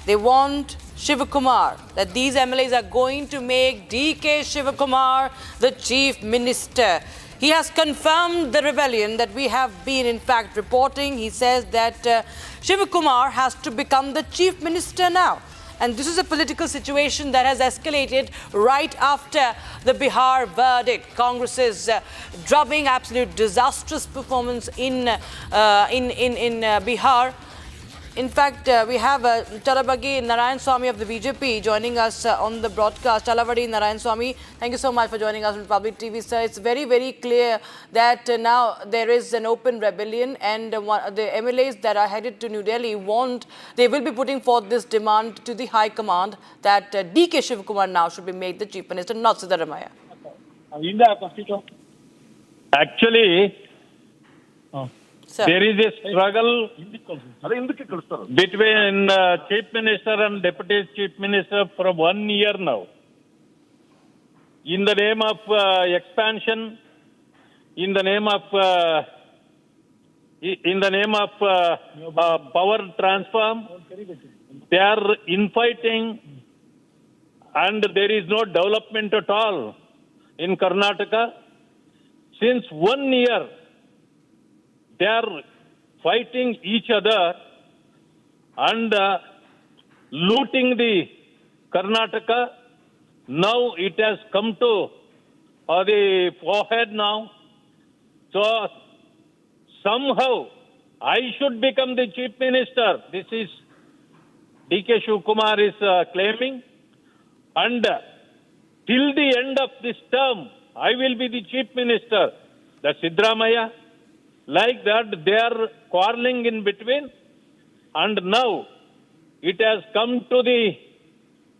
they want Shivakumar, that these MLAs are going to make DK Shivakumar the chief minister. He has confirmed the rebellion that we have been in fact reporting. He says that Shivakumar has to become the chief minister now. And this is a political situation that has escalated right after the Bihar verdict. Congress's drubbing, absolute disastrous performance in Bihar. In fact, we have Talabagi Narayan Swamy of the BJP joining us on the broadcast. Talavadi Narayan Swamy, thank you so much for joining us on Republic TV, sir. It's very clear that now there is an open rebellion, and the MLAs that are headed to New Delhi they will be putting forth this demand to the High Command that DK Shivakumar now should be made the Chief Minister, not Siddaramaiah. Actually, There is a struggle between Chief Minister and Deputy Chief Minister for 1 year now. In the name of expansion, in the name of power transform, they are infighting, and there is no development at all in Karnataka. Since 1 year, they are fighting each other and looting the Karnataka. Now it has come to the forehead now. So somehow I should become the Chief Minister. This is D.K. Shivkumar is claiming. And till the end of this term, I will be the Chief Minister. That's Siddaramaiah. Like that, they are quarreling in between. And now it has come to the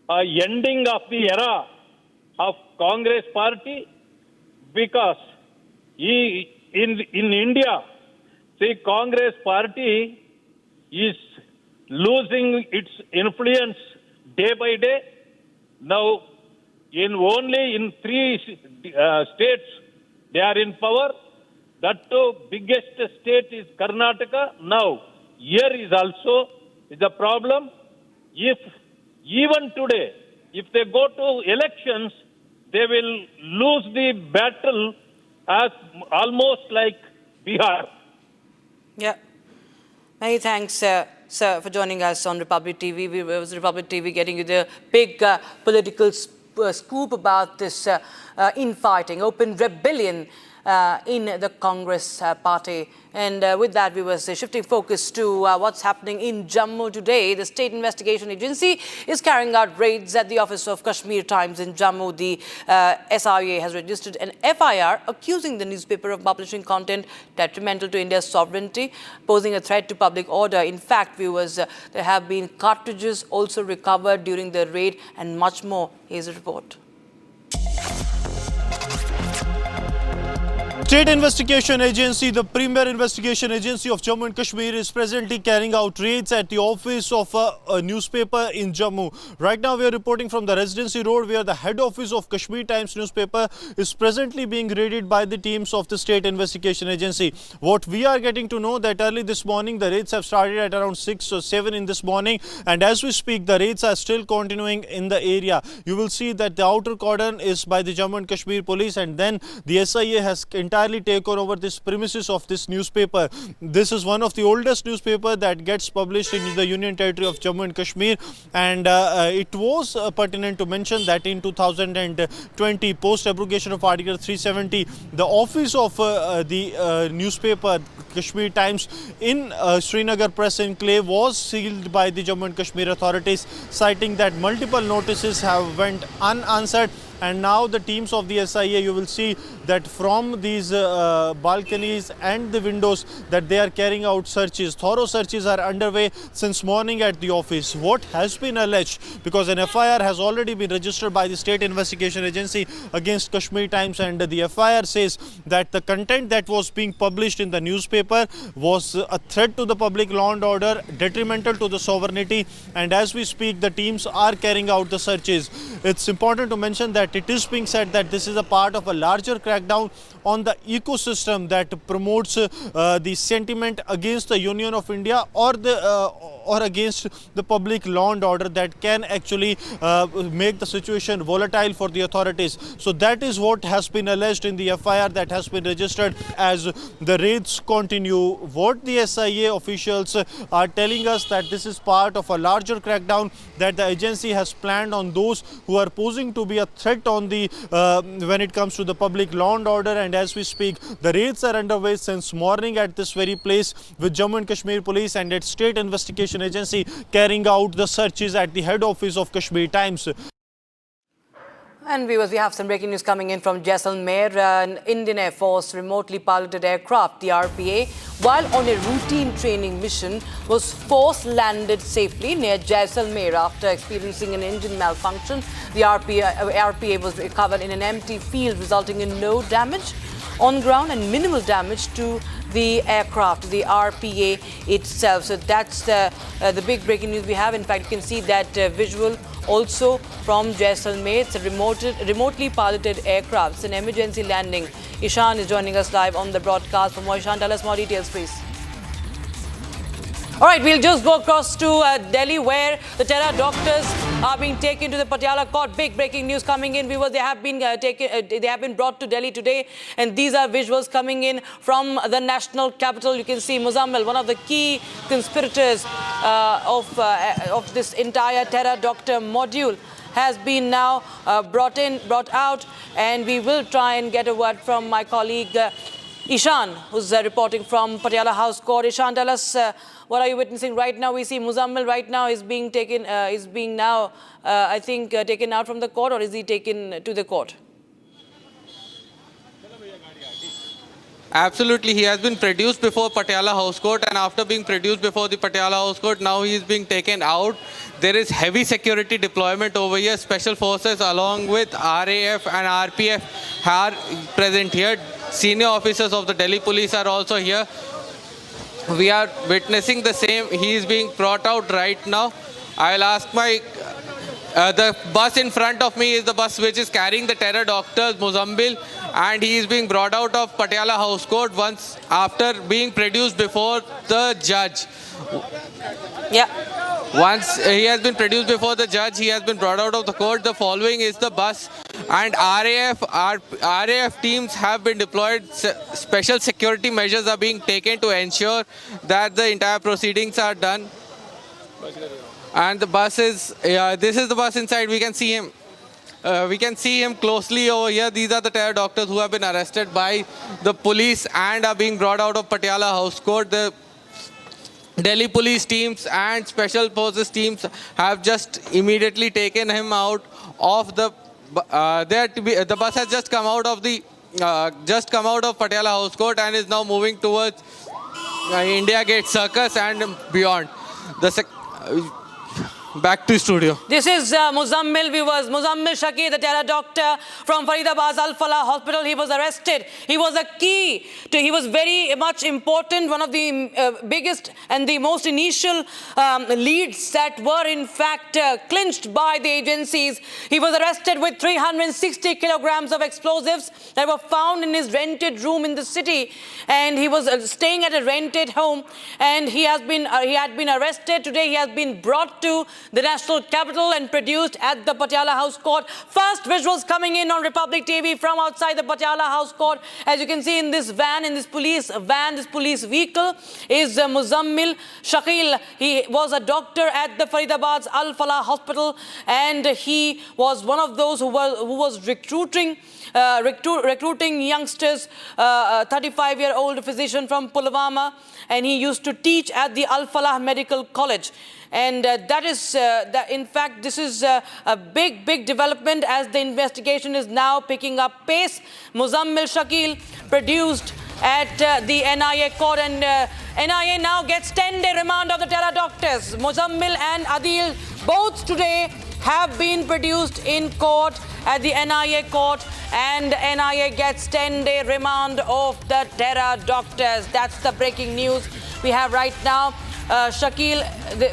ending of the era of Congress party, because in India, see, Congress party is losing its influence day by day. Now, only in 3 states they are in power. That too, biggest state is Karnataka. Now, here is also the problem. If even today, if they go to elections, they will lose the battle as almost like Bihar. Yeah. Many thanks, sir, for joining us on Republic TV. It was Republic TV getting you the big political scoop about this infighting, open rebellion in the Congress party. And with that, we were shifting focus to what's happening in Jammu today. The State Investigation Agency is carrying out raids at the office of Kashmir Times in Jammu. The SIA has registered an FIR accusing the newspaper of publishing content detrimental to India's sovereignty, posing a threat to public order. In fact, viewers, there have been cartridges also recovered during the raid and much more. Here's a report. State Investigation Agency, the premier investigation agency of Jammu and Kashmir, is presently carrying out raids at the office of a newspaper in Jammu. Right now we are reporting from the Residency Road, where the head office of Kashmir Times newspaper is presently being raided by the teams of the State Investigation Agency. What we are getting to know that early this morning the raids have started at around 6 or 7 in this morning, and as we speak the raids are still continuing in the area. You will see that the outer cordon is by the Jammu and Kashmir police, and then the SIA has entirely taken over this premises of this newspaper. This is one of the oldest newspaper that gets published in the Union Territory of Jammu and Kashmir, and it was pertinent to mention that in 2020, post abrogation of Article 370, the office of the newspaper Kashmir Times in Srinagar Press Enclave was sealed by the Jammu and Kashmir authorities, citing that multiple notices have went unanswered. And now the teams of the SIA, you will see that from these balconies and the windows that they are carrying out searches. Thorough searches are underway since morning at the office. What has been alleged, because an FIR has already been registered by the State Investigation Agency against Kashmir Times, and the FIR says that the content that was being published in the newspaper was a threat to the public law and order, detrimental to the sovereignty, and as we speak the teams are carrying out the searches. It's important to mention that it is being said that this is a part of a larger crackdown on the ecosystem that promotes the sentiment against the Union of India or against the public law and order that can actually make the situation volatile for the authorities. So that is what has been alleged in the FIR that has been registered as the raids continue. What the SIA officials are telling us that this is part of a larger crackdown that the agency has planned on those who are posing to be a threat on the when it comes to the public law and order. And as we speak, the raids are underway since morning at this very place, with Jammu and Kashmir Police and its State Investigation Agency carrying out the searches at the head office of Kashmir Times. And viewers, we have some breaking news coming in from Jaisalmer. An Indian Air Force remotely piloted aircraft, the RPA, while on a routine training mission, was force-landed safely near Jaisalmer after experiencing an engine malfunction. The RPA was recovered in an empty field, resulting in no damage. on ground and minimal damage to the aircraft, the RPA itself. So that's the big breaking news we have. In fact, you can see that visual also from Jaisalmer. It's a remotely piloted aircraft. It's an emergency landing. Ishan is joining us live on the broadcast. For more, Ishan, tell us more details, please. All right, we'll just go across to Delhi, where the terror doctors are being taken to the Patiala court. Big breaking news coming in. Viewers, they have been they have been brought to Delhi today, and these are visuals coming in from the national capital. You can see Muzammil, one of the key conspirators of this entire terror doctor module, has been now brought out, and we will try and get a word from my colleague Ishan, who's reporting from Patiala House Court. Ishan, tell us, what are you witnessing right now? We see Muzammil right now is being taken, I think, taken out from the court, or is he taken to the court? Absolutely, he has been produced before Patiala House Court, and after being produced before the Patiala House Court, now he is being taken out. There is heavy security deployment over here. Special forces along with RAF and RPF are present here. Senior officers of the Delhi police are also here. We are witnessing the same. He is being brought out right now. I'll ask my... the bus in front of me is the bus which is carrying the terror doctors, Muzammil, and he is being brought out of Patiala House Court once after being produced before the judge. Yeah. Once he has been produced before the judge, he has been brought out of the court. The following is the bus, and RAF teams have been deployed. Special security measures are being taken to ensure that the entire proceedings are done. And the bus is, this is the bus inside. We can see him. We can see him closely over here. These are the terror doctors who have been arrested by the police and are being brought out of Patiala House Court. The Delhi police teams and special forces teams have just immediately taken him out of the. The bus has just come out of the Patiala House Court and is now moving towards India Gate Circus and beyond. Back to studio. This is Muzammil, viewers. Muzammil Shaki, the terror doctor from Faridabad's Al-Falah Hospital. He was arrested. He was a key to, he was very much important, one of the biggest and the most initial leads that were in fact clinched by the agencies. He was arrested with 360 kilograms of explosives that were found in his rented room in the city, and he was staying at a rented home, and he had been arrested. Today he has been brought to the national capital and produced at the Patiala House Court. First visuals coming in on Republic TV from outside the Patiala House Court. As you can see in this van, in this police van, this police vehicle is Muzammil Shakil. He was a doctor at the Faridabad's Al-Falah Hospital, and he was one of those who was recruiting youngsters, 35-year-old physician from Pulwama, and he used to teach at the Al-Falah Medical College. And in fact, this is a big development as the investigation is now picking up pace. Muzammil Shakil produced at the NIA court, and NIA now gets 10-day remand of the terror doctors. Muzammil and Adil both today have been produced in court at the NIA court, and NIA gets 10-day remand of the terror doctors. That's the breaking news we have right now. Shakil,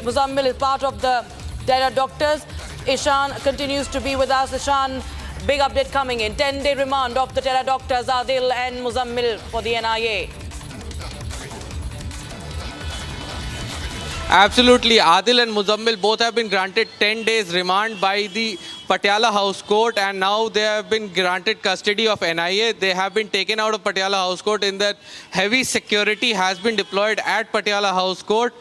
Muzammil is part of the terror doctors. Ishan continues to be with us. Ishan, big update coming in. 10-day remand of the terror doctors, Adil and Muzammil for the NIA. Absolutely. Adil and Muzammil both have been granted 10 days remand by the Patiala House Court, and now they have been granted custody of NIA. They have been taken out of Patiala House Court in that heavy security has been deployed at Patiala House Court.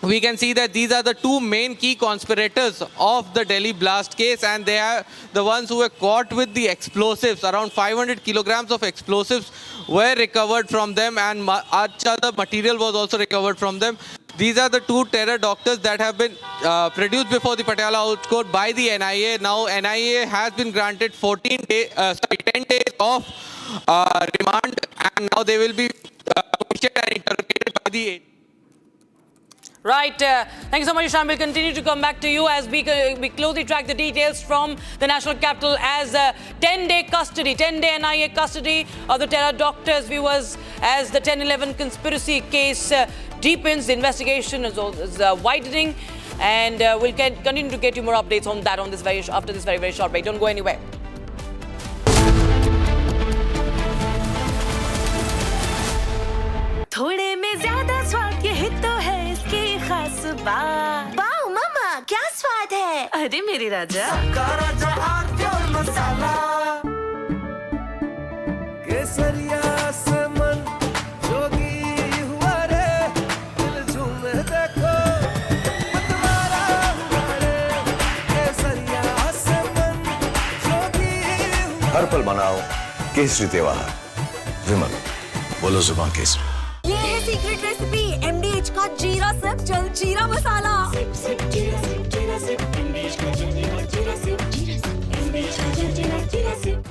We can see that these are the two main key conspirators of the Delhi blast case, and they are the ones who were caught with the explosives. Around 500 kilograms of explosives were recovered from them, and much other material was also recovered from them. These are the two terror doctors that have been produced before the Patiala House Court by the NIA. Now NIA has been granted 10 days of remand, and now they will be questioned and interrogated by the Right. Thank you so much, Ishan. We'll continue to come back to you as we closely track the details from the national capital as 10-day custody, 10-day NIA custody of the terror doctors, viewers, as the 10/11 conspiracy case deepens. The investigation is widening, and we'll continue to get you more updates on that after this very short break. Don't go anywhere. थोड़े में ज्यादा स्वाद यही तो है इसकी खास बात। वाओ मामा, क्या स्वाद है? अरे मेरे राजा, सबका राजा और मसाला। केसरिया से मन जोगी हुआ रे, दिल झूमे देखो मतवारा हुआ रे। केसरिया से मन जोगी हुआ। हर पल मनाओ केसरी त्योहार। विमल, बोलो जुबान केसरी। ये है सीक्रेट रेसिपी MDH का जीरा सिप जल जीरा मसाला। सिप सिप जीरा सिप जीरा सिप MDH का जल जीरा सिप जीरा सिप MDH का जल जीरा SIP.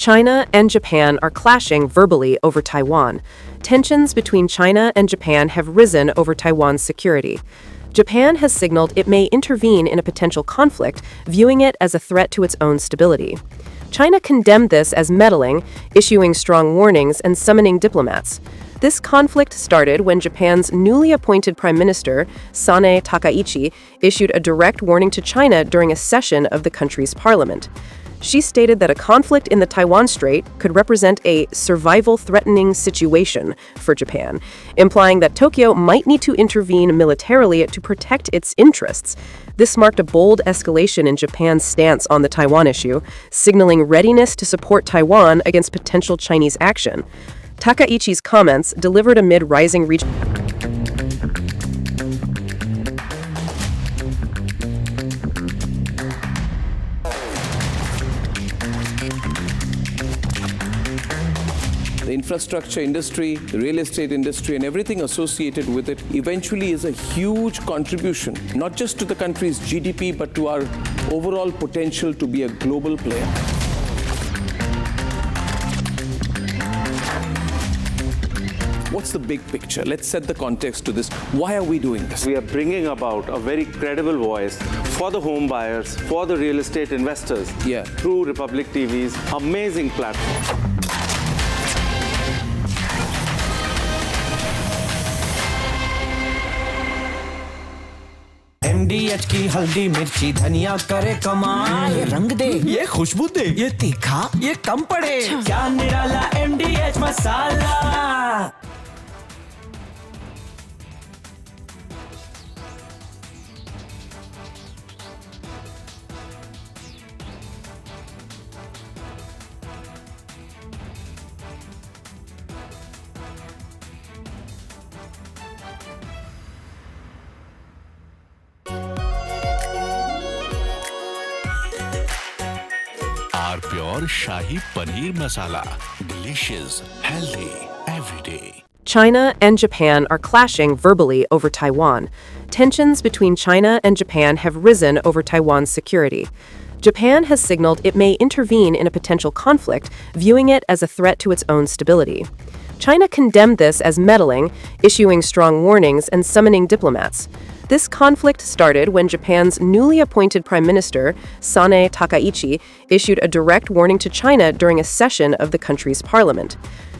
China and Japan are clashing verbally over Taiwan. Tensions between China and Japan have risen over Taiwan's security. Japan has signaled it may intervene in a potential conflict, viewing it as a threat to its own stability. China condemned this as meddling, issuing strong warnings and summoning diplomats. This conflict started when Japan's newly appointed Prime Minister, Sanae Takaichi, issued a direct warning to China during a session of the country's parliament. She stated that a conflict in the Taiwan Strait could represent a survival-threatening situation for Japan, implying that Tokyo might need to intervene militarily to protect its interests. This marked a bold escalation in Japan's stance on the Taiwan issue, signaling readiness to support Taiwan against potential Chinese action. Takaichi's comments, delivered amid rising regional the infrastructure industry, the real estate industry, and everything associated with it eventually is a huge contribution, not just to the country's GDP, but to our overall potential to be a global player. What's the big picture? Let's set the context to this. Why are we doing this? We are bringing about a very credible voice for the home buyers, for the real estate investors, through Republic TV's amazing platform. MDH की हल्दी मिर्ची धनिया करे कमाल। ये रंग दे, ये खुशबू दे, ये तीखा, ये कम पड़े। क्या निराला MDH masala. Our pure Shahi Paneer Masala. Delicious, healthy, every day. China and Japan are clashing verbally over Taiwan. Tensions between China and Japan have risen over Taiwan's security. Japan has signaled it may intervene in a potential conflict, viewing it as a threat to its own stability. China condemned this as meddling, issuing strong warnings and summoning diplomats. This conflict started when Japan's newly appointed Prime Minister, Sanae Takaichi, issued a direct warning to China during a session of the country's parliament.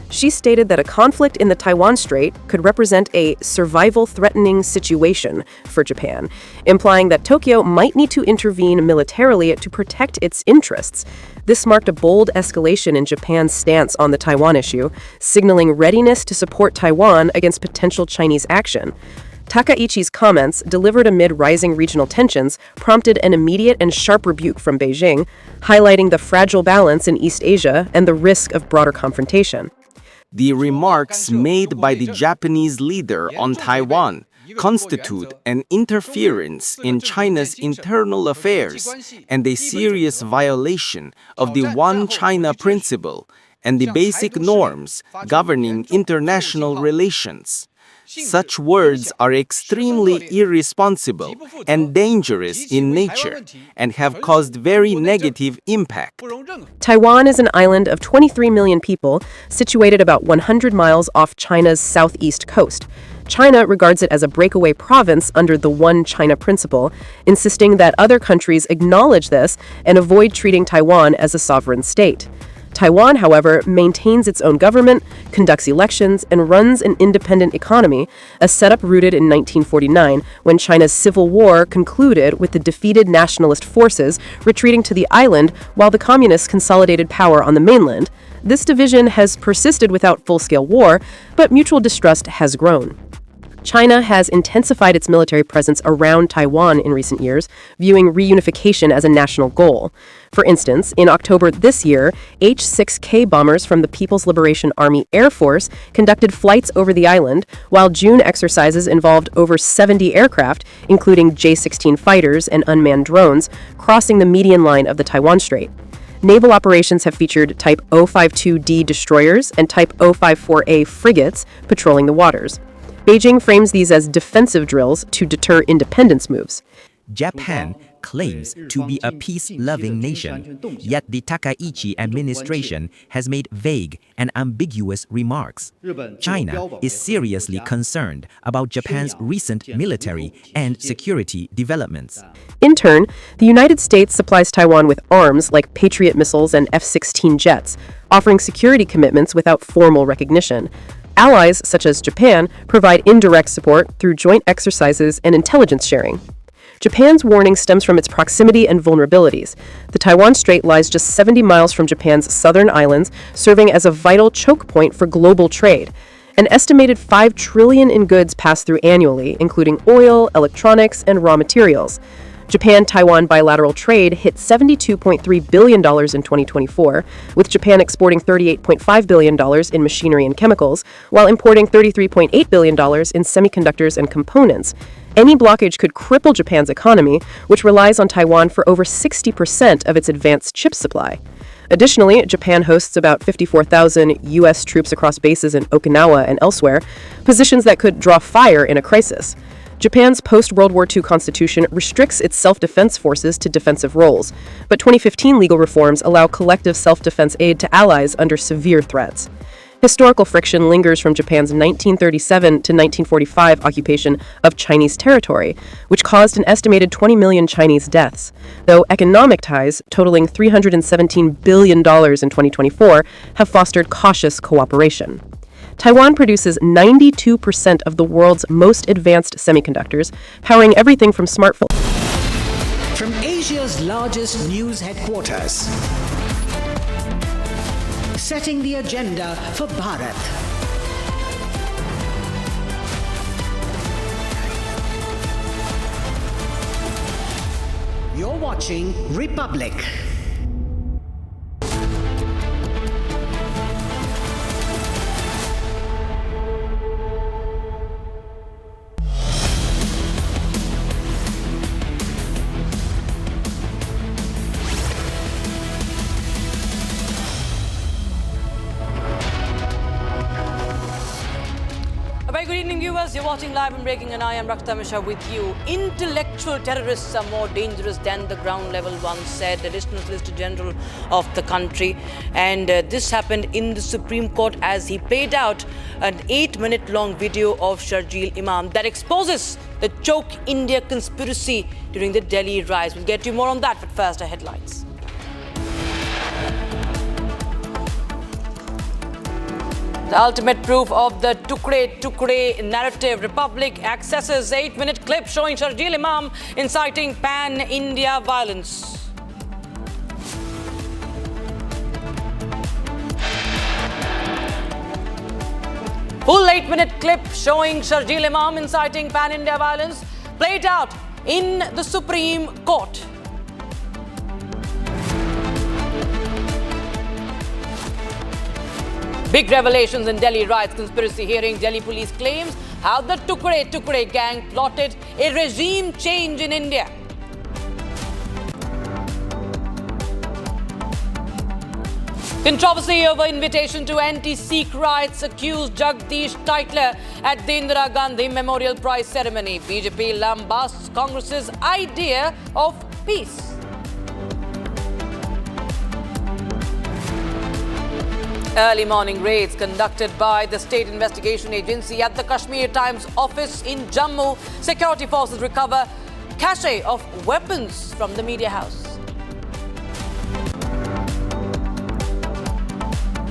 She stated that a conflict in the Taiwan Strait could represent a survival-threatening situation for Japan, implying that Tokyo might need to intervene militarily to protect its interests. This marked a bold escalation in Japan's stance on the Taiwan issue, signaling readiness to support Taiwan against potential Chinese action. Takaichi's comments, delivered amid rising regional tensions, prompted an immediate and sharp rebuke from Beijing, highlighting the fragile balance in East Asia and the risk of broader confrontation. The remarks made by the Japanese leader on Taiwan constitute an interference in China's internal affairs and a serious violation of the One China principle and the basic norms governing international relations. Such words are extremely irresponsible and dangerous in nature and have caused very negative impact. Taiwan is an island of 23 million people, situated about 100 miles off China's southeast coast. China regards it as a breakaway province under the One China principle, insisting that other countries acknowledge this and avoid treating Taiwan as a sovereign state. Taiwan, however, maintains its own government, conducts elections, and runs an independent economy, a setup rooted in 1949 when China's civil war concluded with the defeated nationalist forces retreating to the island while the communists consolidated power on the mainland. This division has persisted without full-scale war, but mutual distrust has grown. China has intensified its military presence around Taiwan in recent years, viewing reunification as a national goal. For instance, in October this year, H-6K bombers from the People's Liberation Army Air Force conducted flights over the island, while June exercises involved over 70 aircraft, including J-16 fighters and unmanned drones, crossing the median line of the Taiwan Strait. Naval operations have featured Type 052D destroyers and Type 054A frigates patrolling the waters. Beijing frames these as defensive drills to deter independence moves. Japan claims to be a peace-loving nation, yet the Takaichi administration has made vague and ambiguous remarks. China is seriously concerned about Japan's recent military and security developments. In turn, the United States supplies Taiwan with arms like Patriot missiles and F-16 jets, offering security commitments without formal recognition. Allies, such as Japan, provide indirect support through joint exercises and intelligence sharing. Japan's warning stems from its proximity and vulnerabilities. The Taiwan Strait lies just 70 miles from Japan's southern islands, serving as a vital choke point for global trade. An estimated $5 trillion in goods pass through annually, including oil, electronics, and raw materials. Japan-Taiwan bilateral trade hit $72.3 billion in 2024, with Japan exporting $38.5 billion in machinery and chemicals, while importing $33.8 billion in semiconductors and components. Any blockage could cripple Japan's economy, which relies on Taiwan for over 60% of its advanced chip supply. Additionally, Japan hosts about 54,000 U.S. troops across bases in Okinawa and elsewhere, positions that could draw fire in a crisis. Japan's post-World War II constitution restricts its self-defense forces to defensive roles, but 2015 legal reforms allow collective self-defense aid to allies under severe threats. Historical friction lingers from Japan's 1937 to 1945 occupation of Chinese territory, which caused an estimated 20 million Chinese deaths, though economic ties, totaling $317 billion in 2024, have fostered cautious cooperation. Taiwan produces 92% of the world's most advanced semiconductors, powering everything from smartphones. From Asia's largest news headquarters, setting the agenda for Bharat. You're watching Republic. Good evening, viewers. You're watching Live and Breaking, and I am Rakta Mishra with you. Intellectual terrorists are more dangerous than the ground level ones, said Additional Solicitor General of the country. And this happened in the Supreme Court as he played out an 8-minute-long video of Sharjeel Imam that exposes the Choke India conspiracy during the Delhi riots. We'll get to you more on that, but first, our headlines. The ultimate proof of the Tukre narrative. Republic accesses 8-minute clip showing Sharjeel Imam inciting pan-India violence. Full 8-minute clip showing Sharjeel Imam inciting pan-India violence played out in the Supreme Court. Big revelations in Delhi riots conspiracy hearing. Delhi police claims how the Tukre gang plotted a regime change in India. Controversy over invitation to anti-Sikh riots accused Jagdish Titler at the Indira Gandhi Memorial Prize ceremony. BJP lambasts Congress's idea of peace. Early morning raids conducted by the State Investigation Agency at the Kashmir Times office in Jammu. Security forces recover cache of weapons from the media house.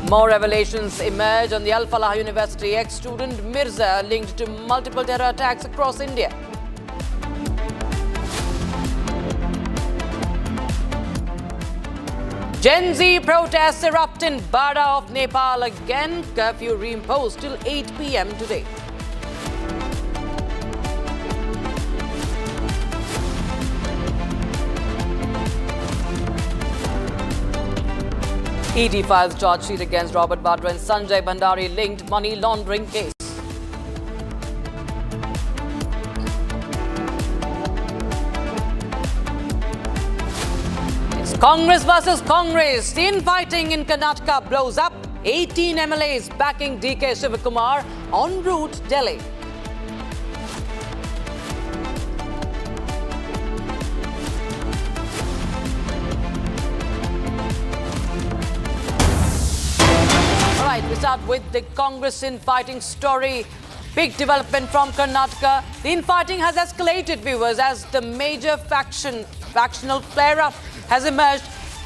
More revelations emerge on the Al Falah University ex-student Mirza linked to multiple terror attacks across India. Gen Z protests erupt in Bara of Nepal again. Curfew reimposed till 8 p.m. today. ED files charge sheet against Robert Vadra and Sanjay Bhandari linked money laundering case. It's Congress versus Congress. The infighting in Karnataka blows up. 18 MLAs backing DK Shivakumar en route Delhi. We start with the Congress infighting story. Big development from Karnataka. The infighting has escalated, viewers, as the major factional flare-up has emerged.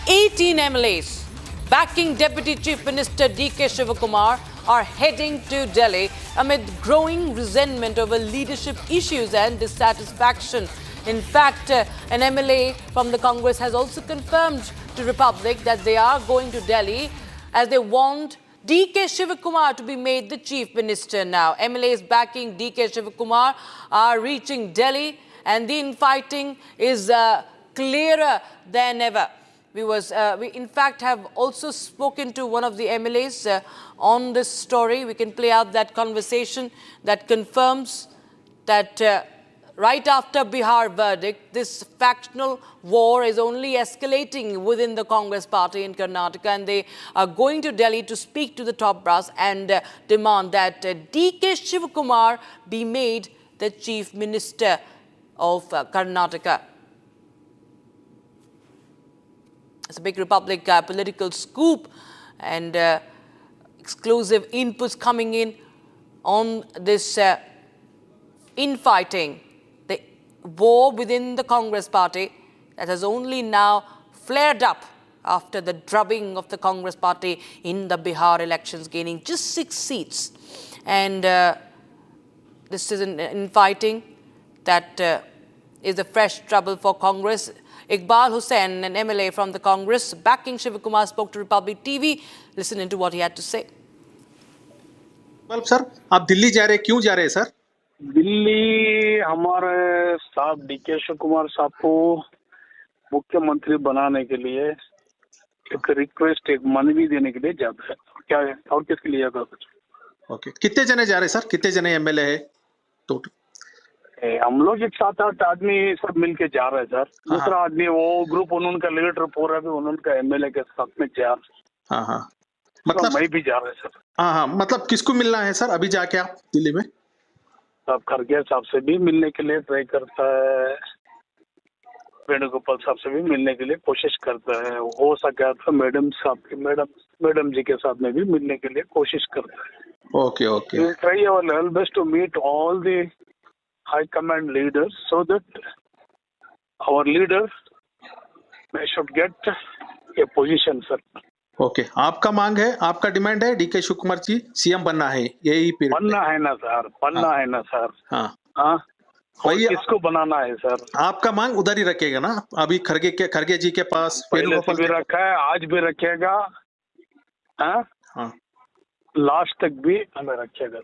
18 MLAs backing Deputy Chief Minister DK Shivakumar are heading to Delhi amid growing resentment over leadership issues and dissatisfaction. In fact, an MLA from the Congress has also confirmed to Republic that they are going to Delhi as they want DK Shivakumar to be made the Chief Minister now. MLAs backing DK Shivakumar are reaching Delhi and the infighting is clearer than ever. We in fact have also spoken to one of the MLAs on this story. We can play out that conversation that confirms that right after Bihar verdict, this factional war is only escalating within the Congress party in Karnataka, and they are going to Delhi to speak to the top brass and demand that DK Shivakumar be made the Chief Minister of Karnataka. It's a big Republic political scoop and exclusive inputs coming in on this infighting. War within the Congress party that has only now flared up after the drubbing of the Congress party in the Bihar elections, gaining just 6 seats. And this is an infighting that is a fresh trouble for Congress. Iqbal Hussain, an MLA from the Congress backing Shivakumar, spoke to Republic TV. Listen into what he had to say. Well, sir, आप दिल्ली जा रहे, क्यों जा रहे हैं, sir? Delhi हमारे साहब DK Shivkumar साहब को मुख्यमंत्री बनाने के लिए एक रिक्वेस्ट, एक मनवी देने के लिए जाता है। क्या है और किसके लिए जाता है? ओके, कितने जने जा रहे सर? कितने जने एमएलए है टोटल? हम लोग एक 7-8 आदमी सब मिलके जा रहे हैं सर। दूसरा आदमी वो ग्रुप उनका लीडर पूरा भी उनका एमएलए के साथ में जा। हाँ, मतलब मैं भी जा रहा है सर। हाँ, मतलब किसको मिलना है सर अभी जाके आप दिल्ली में? साहब खरगे साहब से भी मिलने के लिए ट्राई करता है, वेणुगोपाल साहब से भी मिलने के लिए कोशिश करता है। हो सका तो मैडम साहब की मैडम जी के साथ में भी मिलने के लिए कोशिश करता है। Okay okay. We will try our level best to meet all the high command leaders so that our leaders should get a position, sir. Okay, आपका मांग है, आपका डिमांड है डीके शिवकुमार जी सीएम बनना है, यही बनना है ना सर, बनना है ना सर। हाँ, वही किसको बनाना है सर? आपका मांग उधर ही रखेगा ना? अभी खरगे जी के पास पहले से भी रखा है, आज भी रखेगा, हाँ, लास्ट तक भी हमें रखेगा।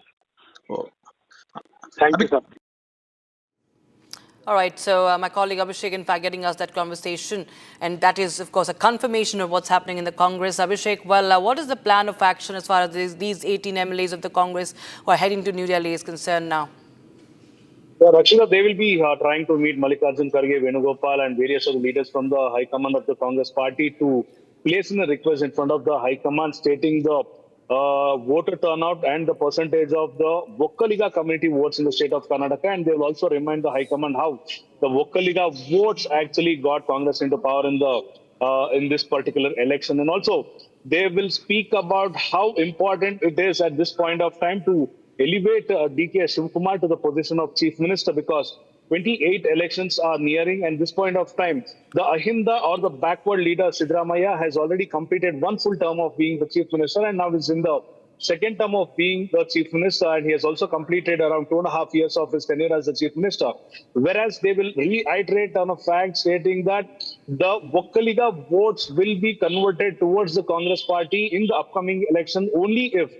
Thank you sir. All right, so my colleague Abhishek, in fact, getting us that conversation, and that is, of course, a confirmation of what's happening in the Congress. Abhishek, well, what is the plan of action as far as these 18 MLAs of the Congress who are heading to New Delhi is concerned now? Yeah, Rakshita, they will be trying to meet Mallikarjun Kharge, Venugopal, and various other leaders from the High Command of the Congress Party to placed in a request in front of the High Command stating the voter turnout and the percentage of the Vokkaliga community votes in the state of Karnataka, and they will also remind the High Command how the Vokkaliga votes actually got Congress into power in this particular election, and also they will speak about how important it is at this point of time to elevate DK Shivkumar to the position of Chief Minister, because 28 elections are nearing, and this point of time, the Ahinda or the backward leader Siddaramaiah has already completed one full term of being the Chief Minister, and now is in the second term of being the Chief Minister, and he has also completed around 2.5 years of his tenure as the Chief Minister. Whereas they will reiterate on a fact stating that the Vokkaliga votes will be converted towards the Congress party in the upcoming election only if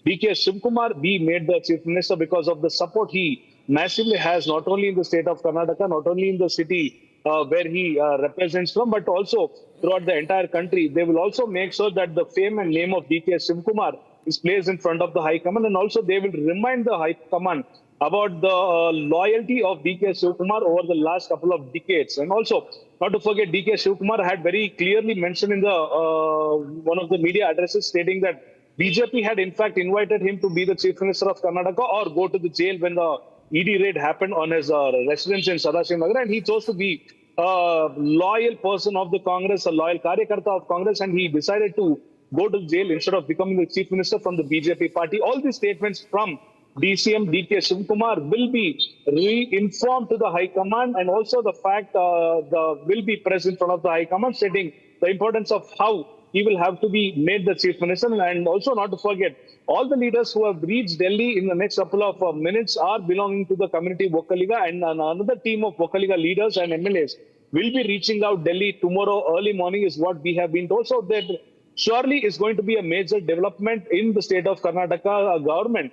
DK Shivkumar be made the Chief Minister, because of the support he massively has, not only in the state of Karnataka, not only in the city where he represents from, but also throughout the entire country. They will also make sure that the fame and name of DK Shivkumar is placed in front of the High Command, and also they will remind the High Command about the loyalty of DK Shivkumar over the last couple of decades. And also, not to forget, DK Shivkumar had very clearly mentioned in the one of the media addresses stating that BJP had in fact invited him to be the Chief Minister of Karnataka or go to the jail when the ED raid happened on his residence in Sadashiv Nagar, and he chose to be a loyal person of the Congress, a loyal Karyakarta of Congress, and he decided to go to jail instead of becoming the Chief Minister from the BJP party. All these statements from DCM DK Shivkumar will be re-informed to the High Command, and also the fact will be present in front of the High Command, stating the importance of how he will have to be made the Chief Minister. And also, not to forget, all the leaders who have reached Delhi in the next couple of minutes are belonging to the community Vokkaliga, and another team of Vokkaliga leaders and MLAs will be reaching out Delhi tomorrow early morning is what we have been told. So that surely is going to be a major development in the state of Karnataka government.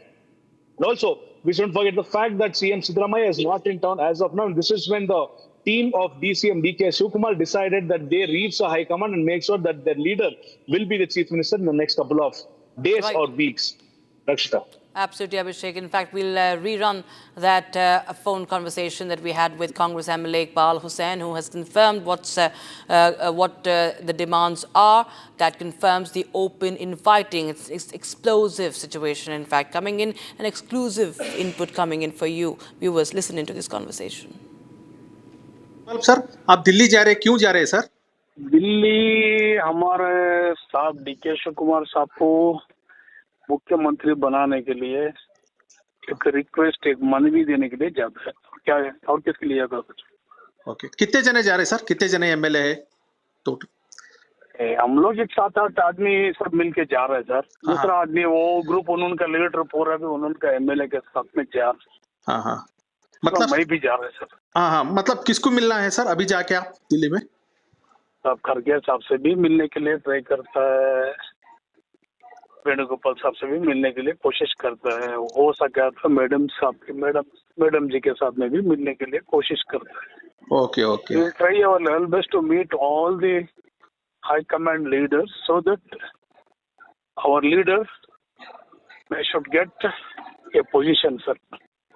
And also, we shouldn't forget the fact that CM Siddaramaiah is not in town as of now. This is when the team of DCM DK Shivkumar decided that they reach the High Command and make sure that their leader will be the Chief Minister in the next couple of days or weeks. Rakshita. Absolutely, Abhishek. In fact, we'll rerun that phone conversation that we had with Congress MLA Iqbal Hussain, who has confirmed what the demands are. That confirms the open infighting. It's explosive situation, in fact, coming in, an exclusive input coming in for you. Viewers, listen into this conversation. Sir आप दिल्ली जा रहे, क्यों जा रहे हैं sir? Delhi हमारे साहब DK Shivkumar साहब को मुख्यमंत्री बनाने के लिए एक रिक्वेस्ट, एक मनवी देने के लिए जाता है। क्या है और किसके लिए जाता है? ओके, कितने जने जा रहे सर? कितने जने एमएलए है टोटल? हम लोग एक 7-8 आदमी सब मिलके जा रहे हैं सर। दूसरा आदमी वो ग्रुप उन्होंने लीडर पूरा भी उन्होंने एमएलए के साथ में जा। हाँ, मतलब मैं भी जा रहा है सर। हाँ, मतलब किसको मिलना है सर अभी जाके आप दिल्ली में? साहब खरगे साहब से भी मिलने के लिए ट्राई करता है, वेणुगोपाल साहब से भी मिलने के लिए कोशिश करता है, हो सका तो मैडम साहब के मैडम जी के साथ में भी मिलने के लिए कोशिश करता है। Okay we'll try our level best to meet all the high command leaders so that our leaders should get a position sir.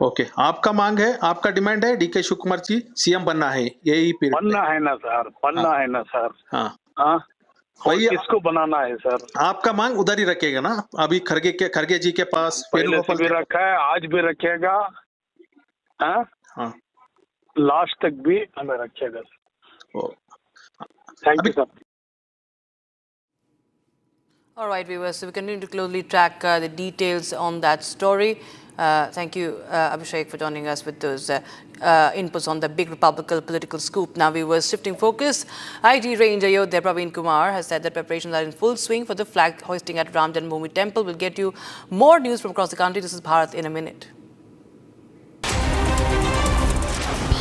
Okay, आपका मांग है, आपका डिमांड है डीके शिवकुमार जी सीएम बनना है, यही बनना है ना सर, बनना है ना सर। हाँ, किसको बनाना है सर? आपका मांग उधर ही रखेगा ना? अभी खरगे जी के पास पहले से भी रखा है, आज भी रखेगा, लास्ट तक भी हमें रखेगा। Thank you sir. All right, viewers, so we continue to closely track the details on that story. Thank you, Abhishek, for joining us with those inputs on the big Republican political scoop. Now, viewers, shifting focus. IG Range Ayodhya Praveen Kumar has said that preparations are in full swing for the flag hoisting at Ram Janmabhoomi Temple. We'll get you more news from across the country. This is Bharat in a minute.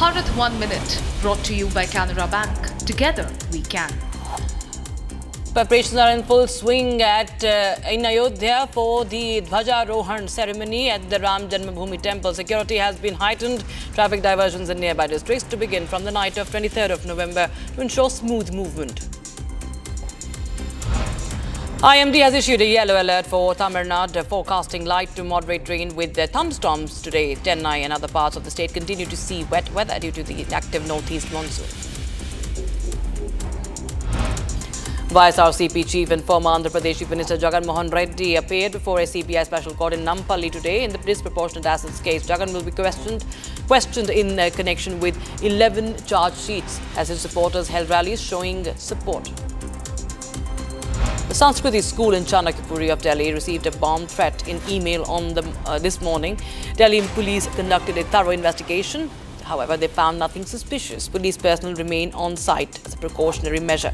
Bharat 1 Minute, brought to you by Canara Bank. Together, we can. Preparations are in full swing in Ayodhya for the Dhwajarohan ceremony at the Ram Janmabhoomi Temple. Security has been heightened. Traffic diversions in nearby districts to begin from the night of 23rd of November to ensure smooth movement. IMD has issued a yellow alert for Tamil Nadu, forecasting light to moderate rain with thunderstorms today. Chennai and other parts of the state continue to see wet weather due to the active northeast monsoon. YSRCP chief and former Andhra Pradesh Chief Minister Jagan Mohan Reddy appeared before a CBI special court in Nampally today in the disproportionate assets case. Jagan will be questioned in connection with 11 charge sheets as his supporters held rallies showing support. The Sanskriti school in Chanakyapuri of Delhi received a bomb threat in email on this morning. Delhi police conducted a thorough investigation. However, they found nothing suspicious. Police personnel remain on site as a precautionary measure.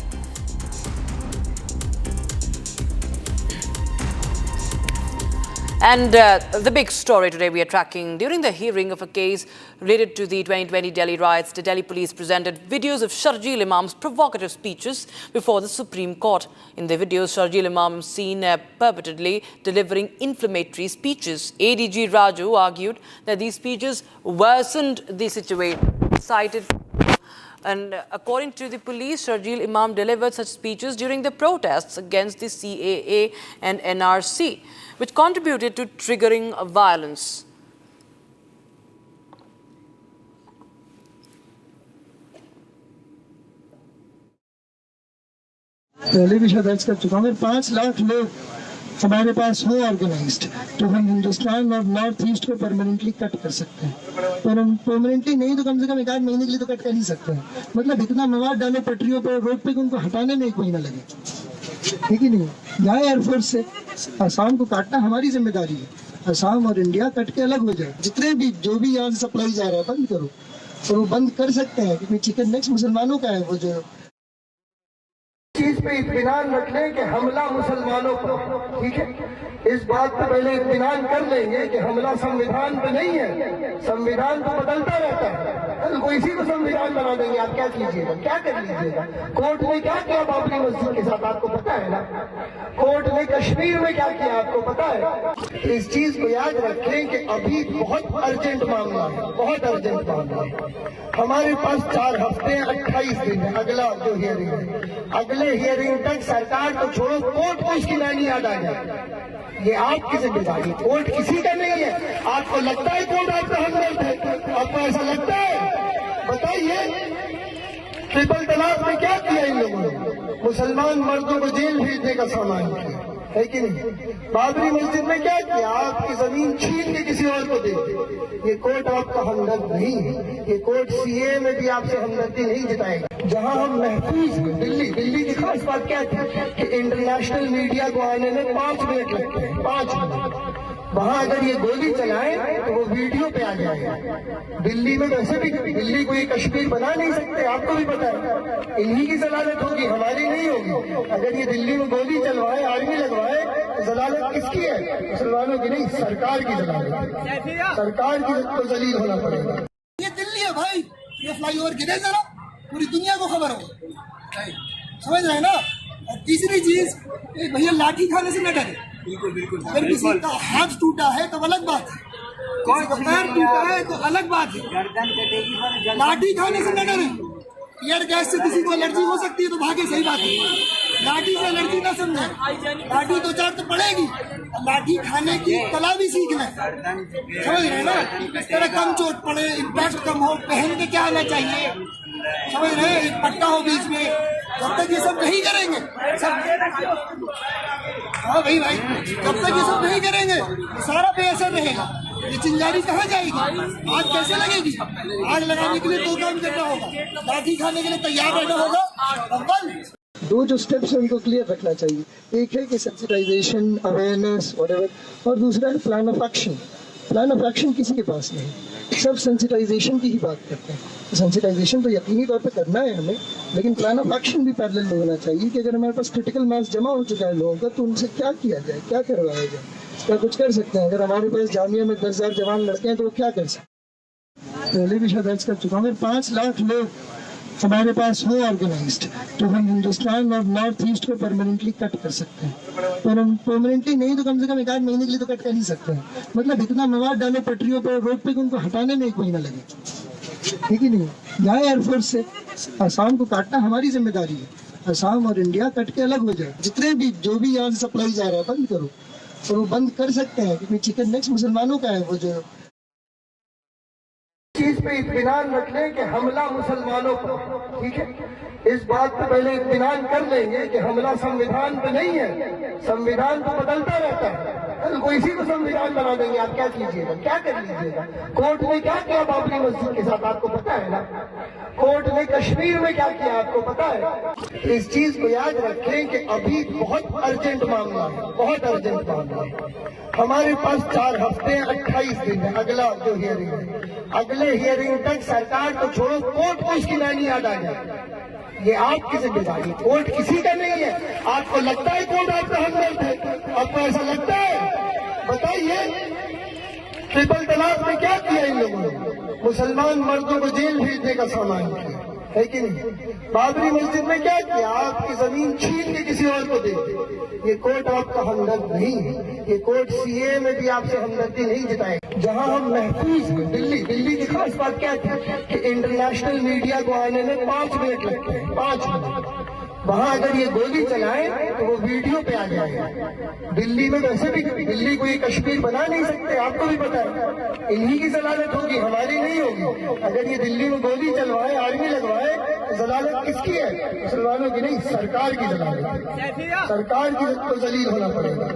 And the big story today we are tracking. During the hearing of a case related to the 2020 Delhi riots, the Delhi police presented videos of Sharjeel Imam's provocative speeches before the Supreme Court. In the videos, Sharjeel Imam is seen purportedly delivering inflammatory speeches. ADG Raju argued that these speeches worsened the situation. Cited. And according to the police, Sharjeel Imam delivered such speeches during the protests against the CAA and NRC, which contributed to triggering violence. पहले भी शायद दर्ज कर चुका हूँ। अगर 5 लाख लोग हमारे पास हो ऑर्गेनाइज्ड तो हम हिंदुस्तान और नॉर्थ ईस्ट को परमानेंटली कट कर सकते हैं। पर परमानेंटली नहीं तो कम से कम 1 आध महीने के लिए तो कट कर ही सकते हैं। मतलब इतना मवाद डालो पटरियों पर, रोड पे, उनको हटाने में 1 महीना लगे, ठीक ही नहीं। जाए एयरफोर्स से असम को काटना हमारी जिम्मेदारी है। असम और इंडिया कट के अलग हो जाए। जितने भी जो भी यहाँ से सप्लाई जा रहा है बंद करो, और वो बंद कर सकते हैं क्योंकि चिकन नेक्स्ट मुसलमानों का है। वो जो चीज पे इत्मीनान रख लें कि हमला मुसलमानों पर, ठीक है, इस बात पे पहले इत्मीनान कर लेंगे कि हमला संविधान पे नहीं है। संविधान तो बदलता रहता है, कल को इसी को संविधान बना देंगे। आप क्या कीजिएगा, क्या कर लीजिएगा? कोर्ट ने क्या किया बाबरी मस्जिद के साथ आपको पता है ना? कोर्ट ने कश्मीर में क्या किया आपको पता है? इस चीज को याद रखें कि अभी बहुत अर्जेंट मामला है, बहुत अर्जेंट मामला है। हमारे पास 4 हफ्ते 28 दिन है अगला जो हियरिंग है। अगले हियरिंग तक सरकार को छोड़ो, कोर्ट को इसकी लाइन याद आ जाए। ये आपकी जिम्मेदारी, कोर्ट किसी का नहीं है। आपको लगता है कोर्ट आपका हमदर्द है? आपको ऐसा लगता है? बताइए, ट्रिपल तलाक में क्या किया इन लोगों ने? मुसलमान मर्दों को जेल भेजने का सामान किया है कि नहीं? बाबरी मस्जिद में क्या किया? आपकी जमीन छीन के किसी और को दे दी। ये कोर्ट आपका हमदर्द नहीं है। ये कोर्ट सीए में भी आपसे हमदर्दी नहीं जताएगा। जहां हम महफूज हैं, दिल्ली की खास बात क्या थी कि इंटरनेशनल मीडिया को आने में 5 मिनट लगते हैं, 5 मिनट। वहां अगर ये गोली चलाए तो वो वीडियो पे आ जाएगा। दिल्ली में वैसे भी दिल्ली को ये कश्मीर बना नहीं सकते, आपको भी पता है। इन्हीं की जलालत होगी, हमारी नहीं होगी। अगर ये दिल्ली में गोली चलवाए, आर्मी लगवाए, जलालत किसकी है? मुसलमानों की नहीं, सरकार की जलालत है। सरकार की तो जलील होना पड़ेगा। ये दिल्ली है भाई, ये फ्लाईओवर गिरे जरा, पूरी दुनिया को खबर हो, समझ रहे हैं ना? और तीसरी चीज, भैया लाठी खाने से न डरे। बिल्कुल। अगर किसी का हाथ टूटा है तो अलग बात है, किसी का पैर टूटा है तो अलग बात है। लाठी खाने से न डरे। ईयर गैस से किसी को एलर्जी हो सकती है तो भागे, सही बात है। लाठी से एलर्जी ना समझे, लाठी 2-4 तो पड़ेगी। लाठी खाने की कला भी सीख लें, समझ रहे हैं ना? इस तरह कम चोट पड़े, इम्पैक्ट कम हो, पहन के क्या आना चाहिए, समझ रहे हैं? एक पट्टा हो बीच में। जब तक ये सब नहीं करेंगे, सब हाँ भाई, जब तक ये सब नहीं करेंगे सारा बेअसर रहेगा। ये चिंगारी कहाँ जाएगी? आग कैसे लगेगी? आग लगाने के लिए 2 काम करना होगा, लाठी खाने के लिए तैयार रहना होगा। 2 जो स्टेप्स हैं उनको क्लियर रखना चाहिए। एक है कि सेंसिटाइजेशन, अवेयरनेस, व्हाटएवर, और दूसरा है plan of action. Plan of action किसी के पास नहीं, सब सेंसिटाइजेशन की ही बात करते हैं। सेंसिटाइजेशन तो यकीनी तौर पे करना है हमें, लेकिन प्लान ऑफ एक्शन भी पैरेलल में होना चाहिए कि अगर हमारे पास क्रिटिकल मास जमा हो चुका है लोगों का तो उनसे क्या किया जाए, क्या करवाया जाए, क्या कुछ कर सकते हैं। अगर हमारे पास जामिया में 10,000 जवान लड़के हैं तो वो क्या कर सकते हैं? पहले भी शायद दर्ज कर चुका हूँ। अगर 5 लाख लोग हमारे पास हो ऑर्गेनाइज्ड तो हम हिंदुस्तान और नॉर्थ ईस्ट को परमानेंटली कट कर सकते हैं। पर परमानेंटली नहीं तो कम से कम 1 आध महीने के लिए तो कट कर ही सकते हैं। मतलब इतना मवाद डालो पटरियों पर, रोड पे, उनको हटाने में 1 महीना लगे, ठीक ही नहीं। जाए एयरफोर्स से असम को काटना हमारी जिम्मेदारी है। असम और इंडिया कट के अलग हो जाए। जितने भी जो भी यहाँ से सप्लाई जा रहा है बंद करो, और वो बंद कर सकते हैं क्योंकि चिकन नेक्स्ट मुसलमानों का है। वो जो चीज पे इत्मीनान रख लें कि हमला मुसलमानों पर, ठीक है, इस बात पे पहले इत्मीनान कर लेंगे कि हमला संविधान पे नहीं है। संविधान तो बदलता रहता है, कल को इसी को संविधान बना देंगे। आप क्या कीजिएगा, क्या कर लीजिएगा? कोर्ट ने क्या किया बाबरी मस्जिद के साथ, आपको पता है ना? कोर्ट ने कश्मीर में क्या किया, आपको पता है? इस चीज को याद रखें कि अभी बहुत अर्जेंट मामला है, बहुत अर्जेंट मामला है। हमारे पास 4 हफ्ते 28 दिन है अगला जो हियरिंग है। अगले हियरिंग तक सरकार को छोड़ो, कोर्ट को इसकी मैनी याद आ जाए। ये आपकी जिम्मेदारी, कोर्ट किसी का नहीं है। आपको लगता है कोर्ट आपका हमदर्द है? आपको ऐसा लगता है? बताइए, ट्रिपल तलाक में क्या किया इन लोगों ने? मुसलमान मर्दों को जेल भेजने का सामान किया है कि नहीं? बाबरी मस्जिद में क्या किया? आपकी जमीन छीन के किसी और को दे दी। ये कोर्ट आपका हमदर्द नहीं है। ये कोर्ट सीए में भी आपसे हमदर्दी नहीं जताए। जहां हम महफूज हैं, दिल्ली की खास बात क्या थी कि इंटरनेशनल मीडिया को आने में 5 मिनट लगते हैं, 5 मिनट। वहां अगर ये गोली चलाएं तो वो वीडियो पे आ जाएगा। दिल्ली में वैसे भी दिल्ली को ये कश्मीर बना नहीं सकते, आपको भी पता है। इन्हीं की जलालत होगी, हमारी नहीं होगी। अगर ये दिल्ली में गोली चलवाए, आर्मी लगवाए, तो जलालत किसकी है? मुसलमानों की नहीं, सरकार की जलालत। सरकार की को जलील होना पड़ेगा।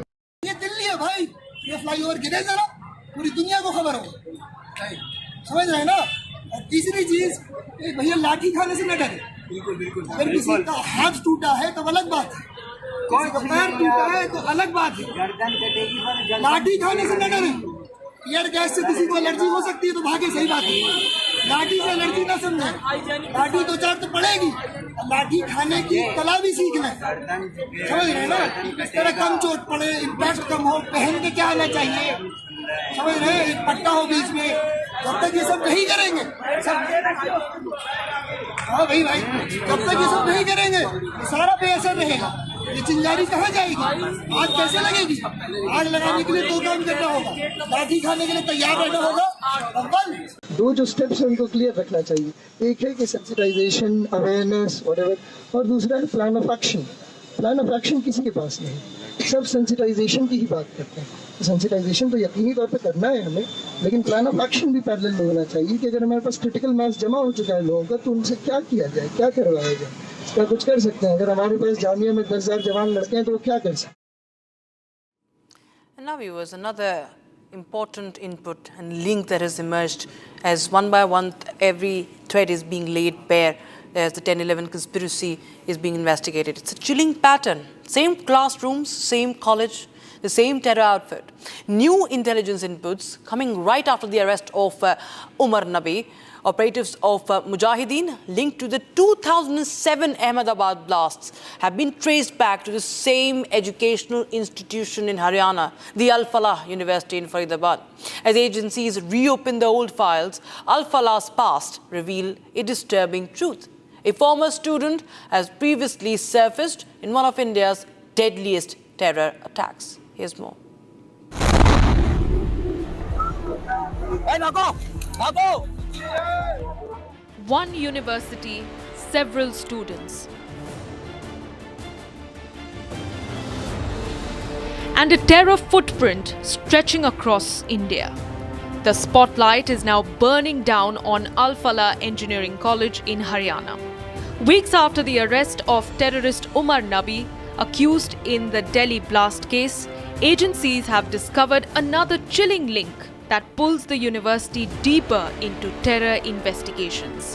ये दिल्ली है भाई, ये फ्लाईओवर गिरे जरा, पूरी दुनिया को खबर हो, समझ रहे हैं ना? और तीसरी चीज, एक भैया लाठी खाने से न डरे। बिल्कुल। अगर किसी का हाथ टूटा है तो अलग बात है, किसी का पैर टूटा है तो अलग बात है। लाठी खाने से न डरे। ईयर गैस से किसी को एलर्जी हो सकती है तो भागे, सही बात है। लाठी से एलर्जी ना समझे, लाठी 2-4 तो पड़ेगी, लाठी खाने की कला भी सीख लें, समझ रहे हैं ना? इस तरह कम चोट पड़े, इम्पैक्ट कम हो, पहन के क्या आना चाहिए, समझ रहे हैं? एक पट्टा हो बीच में। जब तक ये सब नहीं करेंगे, सब हाँ भाई, जब तक ये सब नहीं करेंगे सारा बेअसर रहेगा। ये चिंगारी कहाँ जाएगी? आग कैसे लगेगी? आग लगाने के लिए 2 काम करना होगा, लाठी खाने के लिए तैयार रहना होगा। 2 जो स्टेप्स है उनको क्लियर रखना चाहिए। एक है कि सेंसिटाइजेशन, अवेयरनेस, व्हाटएवर, और दूसरा है plan of action. Plan of action किसी के पास नहीं, सब सेंसिटाइजेशन की ही बात करते हैं। सेंसिटाइजेशन तो यकीनी तौर पे करना है हमें, लेकिन प्लान ऑफ एक्शन भी पैरेलल में होना चाहिए कि अगर हमारे पास क्रिटिकल मास जमा हो चुका है लोगों का, तो उनसे क्या किया जाए, क्या करवाया जाए, क्या कुछ कर सकते हैं। अगर हमारे पास जामिया में 10,000 जवान लड़के हैं तो वो क्या कर सकते हैं। And now viewers, another important input and link that has emerged as one by one every thread is being laid bare as the 10/11 conspiracy is being investigated. It's a chilling pattern. Same classrooms, same college, the same terror outfit. New intelligence inputs coming right after the arrest of Umar Nabi. Operatives of Mujahideen linked to the 2007 Ahmedabad blasts have been traced back to the same educational institution in Haryana, the Al Falah University in Faridabad. As agencies reopen the old files, Al Falah's past reveal a disturbing truth. A former student has previously surfaced in one of India's deadliest terror attacks. Here's more. One university, several students. And a terror footprint stretching across India. The spotlight is now burning down on Al Falah Engineering College in Haryana. Weeks after the arrest of terrorist Umar Nabi, accused in the Delhi blast case, agencies have discovered another chilling link that pulls the university deeper into terror investigations.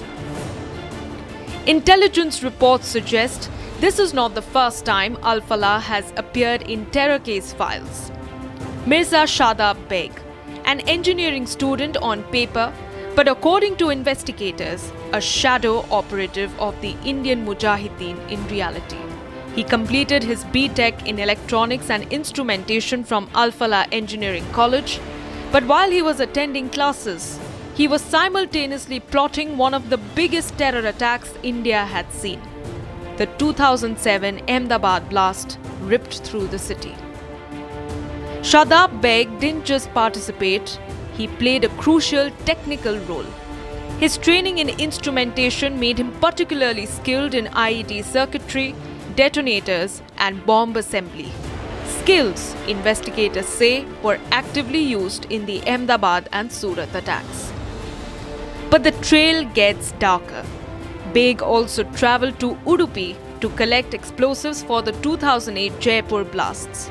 Intelligence reports suggest this is not the first time Al Falah has appeared in terror case files. Mirza Shadab Beg, an engineering student on paper, but according to investigators, a shadow operative of the Indian Mujahideen in reality. He completed his B.Tech in Electronics and Instrumentation from Al Falah Engineering College, but while he was attending classes, he was simultaneously plotting one of the biggest terror attacks India had seen. The 2007 Ahmedabad blast ripped through the city. Shadab Beg didn't just participate, he played a crucial technical role. His training in instrumentation made him particularly skilled in IED circuitry, detonators and bomb assembly. Skills, investigators say, were actively used in the Ahmedabad and Surat attacks. But the trail gets darker. Baig also travelled to Udupi to collect explosives for the 2008 Jaipur blasts.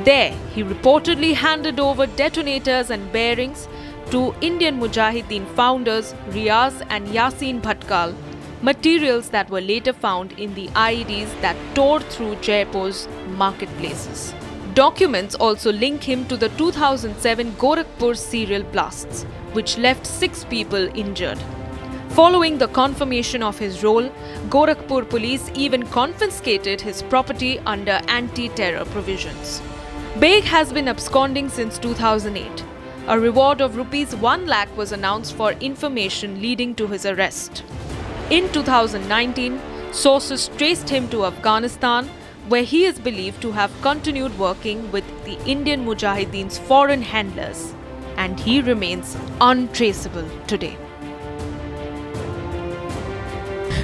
There, he reportedly handed over detonators and bearings to Indian Mujahideen founders Riots and Yasin Bhatkal, materials that were later found in the IEDs that tore through Jaipur's marketplaces. Documents also link him to the 2007 Gorakhpur serial blasts, which left 6 people injured. Following the confirmation of his role, Gorakhpur police even confiscated his property under anti-terror provisions. Baig has been absconding since 2008. A reward of rupees 1 lakh was announced for information leading to his arrest. In 2019, sources traced him to Afghanistan, where he is believed to have continued working with the Indian Mujahideen's foreign handlers, and he remains untraceable today.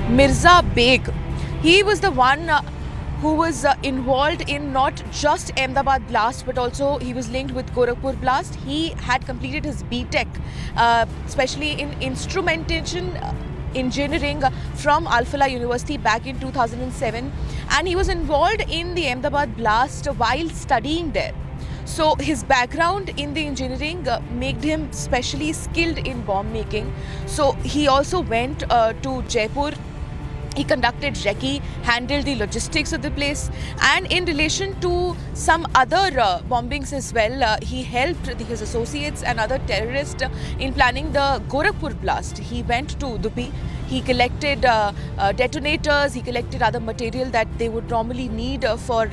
Mirza Baig, he was the one who was involved in not just Ahmedabad blast, but also he was linked with Gorakhpur blast. He had completed his BTech, especially in instrumentation engineering from Al-Falah University back in 2007, and he was involved in the Ahmedabad blast while studying there. So his background in the engineering made him specially skilled in bomb making. So he also went to Jaipur. He conducted recce, handled the logistics of the place, and in relation to some other bombings as well, he helped his associates and other terrorists in planning the Gorakhpur blast. He went to Udupi, he collected detonators, he collected other material that they would normally need for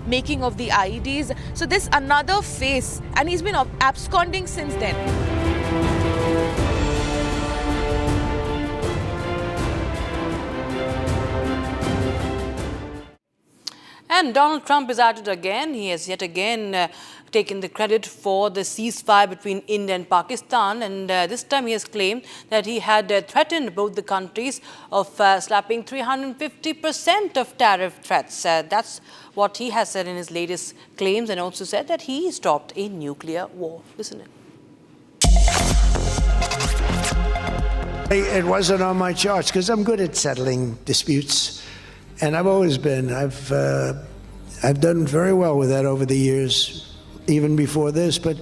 making of the IEDs. So this is another face, and he's been absconding since then. And Donald Trump is at it again. He has yet again taken the credit for the ceasefire between India and Pakistan. And this time he has claimed that he had threatened both the countries of slapping 350% of tariff threats. That's what he has said in his latest claims, and also said that he stopped a nuclear war. Listen in. It wasn't on my charts because I'm good at settling disputes. And I've always been. I've done very well with that over the years, even before this. But,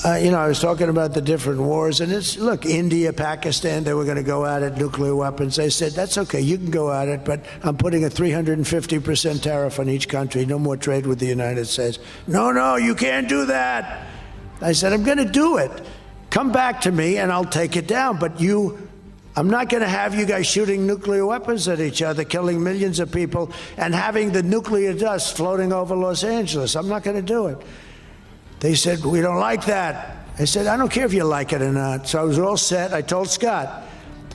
I was talking about the different wars. And look, India, Pakistan, they were going to go at it, nuclear weapons. I said, that's okay, you can go at it, but I'm putting a 350% tariff on each country. No more trade with the United States. No, you can't do that. I said, I'm going to do it. Come back to me and I'll take it down. But I'm not going to have you guys shooting nuclear weapons at each other, killing millions of people, and having the nuclear dust floating over Los Angeles. I'm not going to do it. They said, we don't like that. I said, I don't care if you like it or not. So I was all set. I told Scott,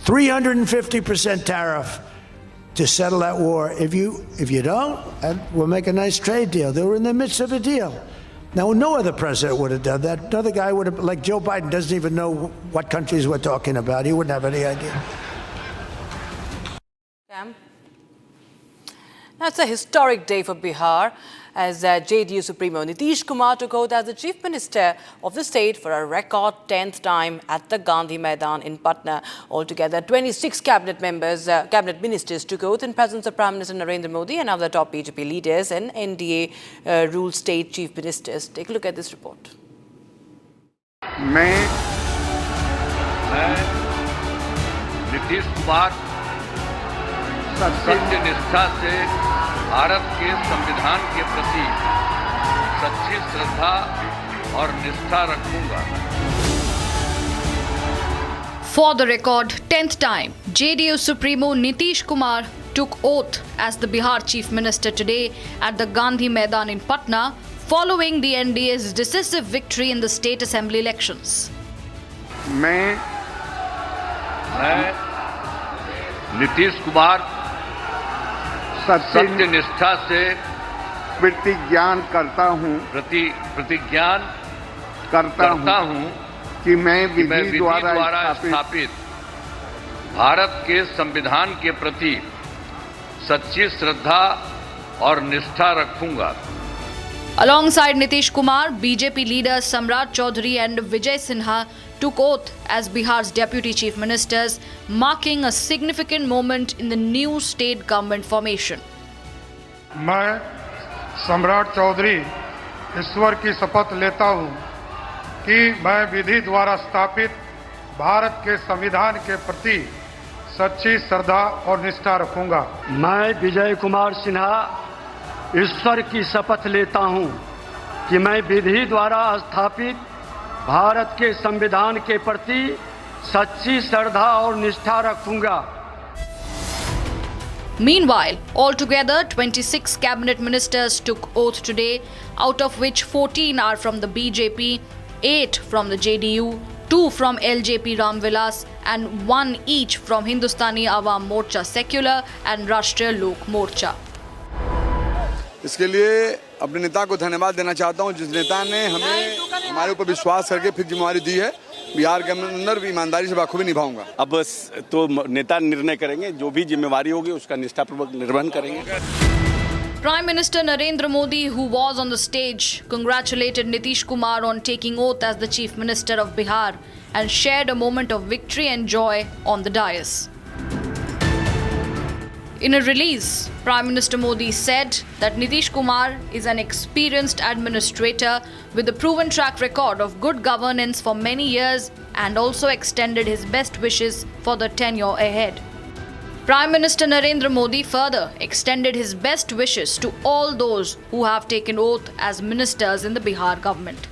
350% tariff to settle that war. If you don't, we'll make a nice trade deal. They were in the midst of a deal. Now, no other president would have done that. Another guy would have, like Joe Biden, doesn't even know what countries we're talking about. He wouldn't have any idea. Now, it's a historic day for Bihar as JDU Supremo Nitish Kumar took oath as the Chief Minister of the state for a record 10th time at the Gandhi Maidan in Patna. Altogether, 26 cabinet ministers took oath in presence of Prime Minister Narendra Modi and other top BJP leaders and NDA-ruled state chief ministers. Take a look at this report. मैं नीतीश कुमार सत्य निष्ठा से भारत के संविधान के प्रति सच्ची श्रद्धा और निष्ठा रखूंगा. For the record 10th time, JDU Supremo Nitish Kumar took oath as the Bihar Chief Minister today at the Gandhi Maidan in Patna following the NDA's decisive victory in the state assembly elections. मैं नीतीश कुमार सत्य निष्ठा से प्रतिज्ञान करता हूं कि मैं विधि द्वारा स्थापित भारत के संविधान के प्रति सच्ची श्रद्धा और निष्ठा रखूंगा. Alongside Nitish Kumar, BJP leaders Samrat Chaudhary and Vijay Sinha took oath as Bihar's deputy chief ministers, marking a significant moment in the new state government formation. मैं सम्राट चौधरी ईश्वर की शपथ लेता हूं कि मैं विधि द्वारा स्थापित भारत के संविधान के प्रति सच्ची श्रद्धा और निष्ठा रखूंगा। मैं विजय कुमार सिन्हा ईश्वर की शपथ लेता हूं कि मैं विधि द्वारा स्थापित भारत के संविधान के प्रति सच्ची श्रद्धा और निष्ठा रखूंगा। Meanwhile, altogether 26 cabinet ministers took oath today, out of which 14 are from the BJP, 8 from the JDU, 2 from LJP Ramvilas and 1 each from Hindustani Awam Morcha Secular and Rashtriya Lok Morcha. इसके लिए अपने नेता को धन्यवाद देना चाहता हूं, जिस नेता ने हमें हमारे ऊपर विश्वास करके फिर जिम्मेवारी दी है। बिहार के अंदर भी ईमानदारी से बखूबी निभाऊंगा। अब तो नेता निर्णय करेंगे, जो भी जिम्मेवारी होगी उसका निष्ठापूर्वक निर्वहन करेंगे। Prime Minister Narendra Modi, who was on the stage, congratulated Nitish Kumar on taking oath as the Chief Minister of Bihar and shared a moment of victory and joy on the dais. In a release, Prime Minister Modi said that Nitish Kumar is an experienced administrator with a proven track record of good governance for many years and also extended his best wishes for the tenure ahead. Prime Minister Narendra Modi further extended his best wishes to all those who have taken oath as ministers in the Bihar government.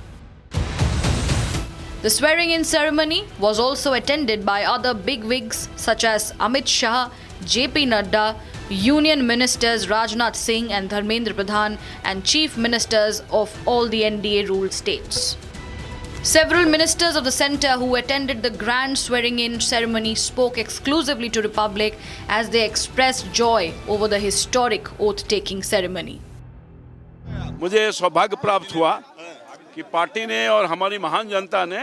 The swearing-in ceremony was also attended by other bigwigs such as Amit Shah, JP Nadda, Union Ministers Rajnath Singh and Dharmendra Pradhan and Chief Ministers of all the NDA-ruled states. Several ministers of the centre who attended the grand swearing-in ceremony spoke exclusively to Republic as they expressed joy over the historic oath-taking ceremony. मुझे सौभाग्य प्राप्त हुआ कि party ने और हमारी महान जनता ने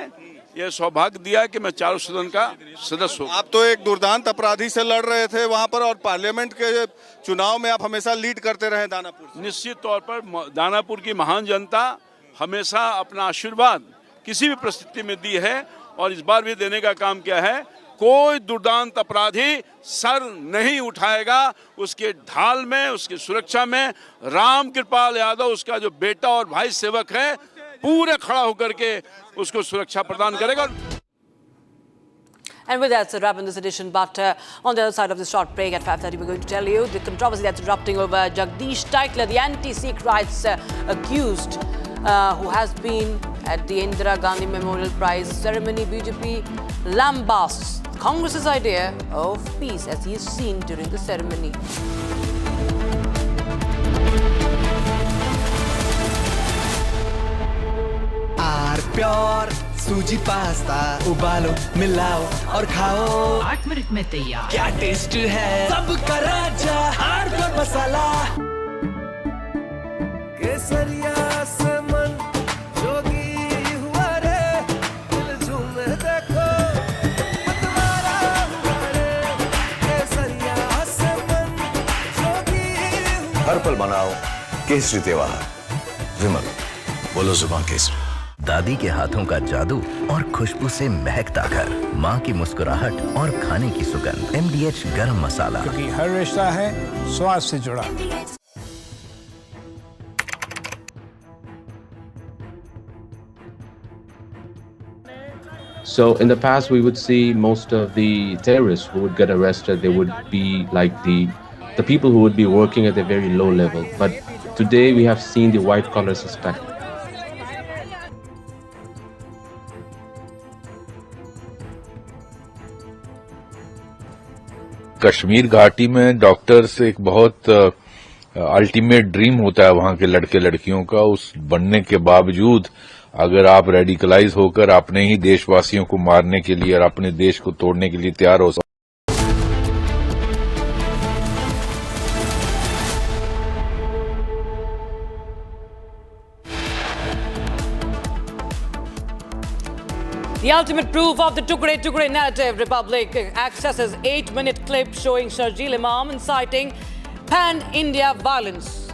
ये सौभाग्य दिया कि मैं चारों सदन का सदस्य हूँ। आप तो एक दुर्दांत अपराधी से लड़ रहे थे वहां पर, और पार्लियामेंट के चुनाव में आप हमेशा लीड करते रहे दानापुर से। निश्चित तौर पर दानापुर की महान जनता हमेशा अपना आशीर्वाद किसी भी परिस्थिति में दी है और इस बार भी देने का काम किया है। कोई दुर्दांत अपराधी सर नहीं उठाएगा। उसके ढाल में, उसकी सुरक्षा में राम कृपाल यादव, उसका जो बेटा और भाई सेवक है, पूरे खड़ा होकर के उसको सुरक्षा प्रदान करेगा। And with that, it's a wrap in this edition. But on the other side of this short break at 5:30, we're going to tell you the controversy that's erupting over Jagdish Titler, the anti-Sikh rights accused, who has been at the Indira Gandhi Memorial Prize ceremony. BJP lambasts Congress's idea of peace as he is seen during the ceremony. Pure सूजी pasta उबालो, मिलाओ और खाओ, 8 minute में तैयार। क्या taste है सबका राजा आर प्योर मसाला। केसरिया से मन जोगी हुआ रे, दिल झूमे देखो मतवारा हुआ रे। केसरिया से मन जोगी हुआ। हर पल मनाओ केसरी त्योहार। विमल, बोलो जुबान केसरी। दादी के हाथों का जादू और खुशबू से महकता घर, माँ की मुस्कुराहट और खाने की सुगंध। MDH गरम मसाला, क्योंकि हर रिश्ता है स्वाद से जुड़ा। So in the past, we would see most of the terrorists who would get arrested, they would be like the people who would be working at a very low level. But today we have seen the white collar suspect. Kashmir घाटी में doctors एक बहुत ultimate dream होता है वहां के लड़के लड़कियों का। उस बनने के बावजूद अगर आप रेडिकलाइज होकर अपने ही देशवासियों को मारने के लिए और अपने देश को तोड़ने के लिए तैयार हो The ultimate proof of the Tukde narrative, Republic accesses 8-minute clip showing Sharjeel Imam inciting pan-India violence.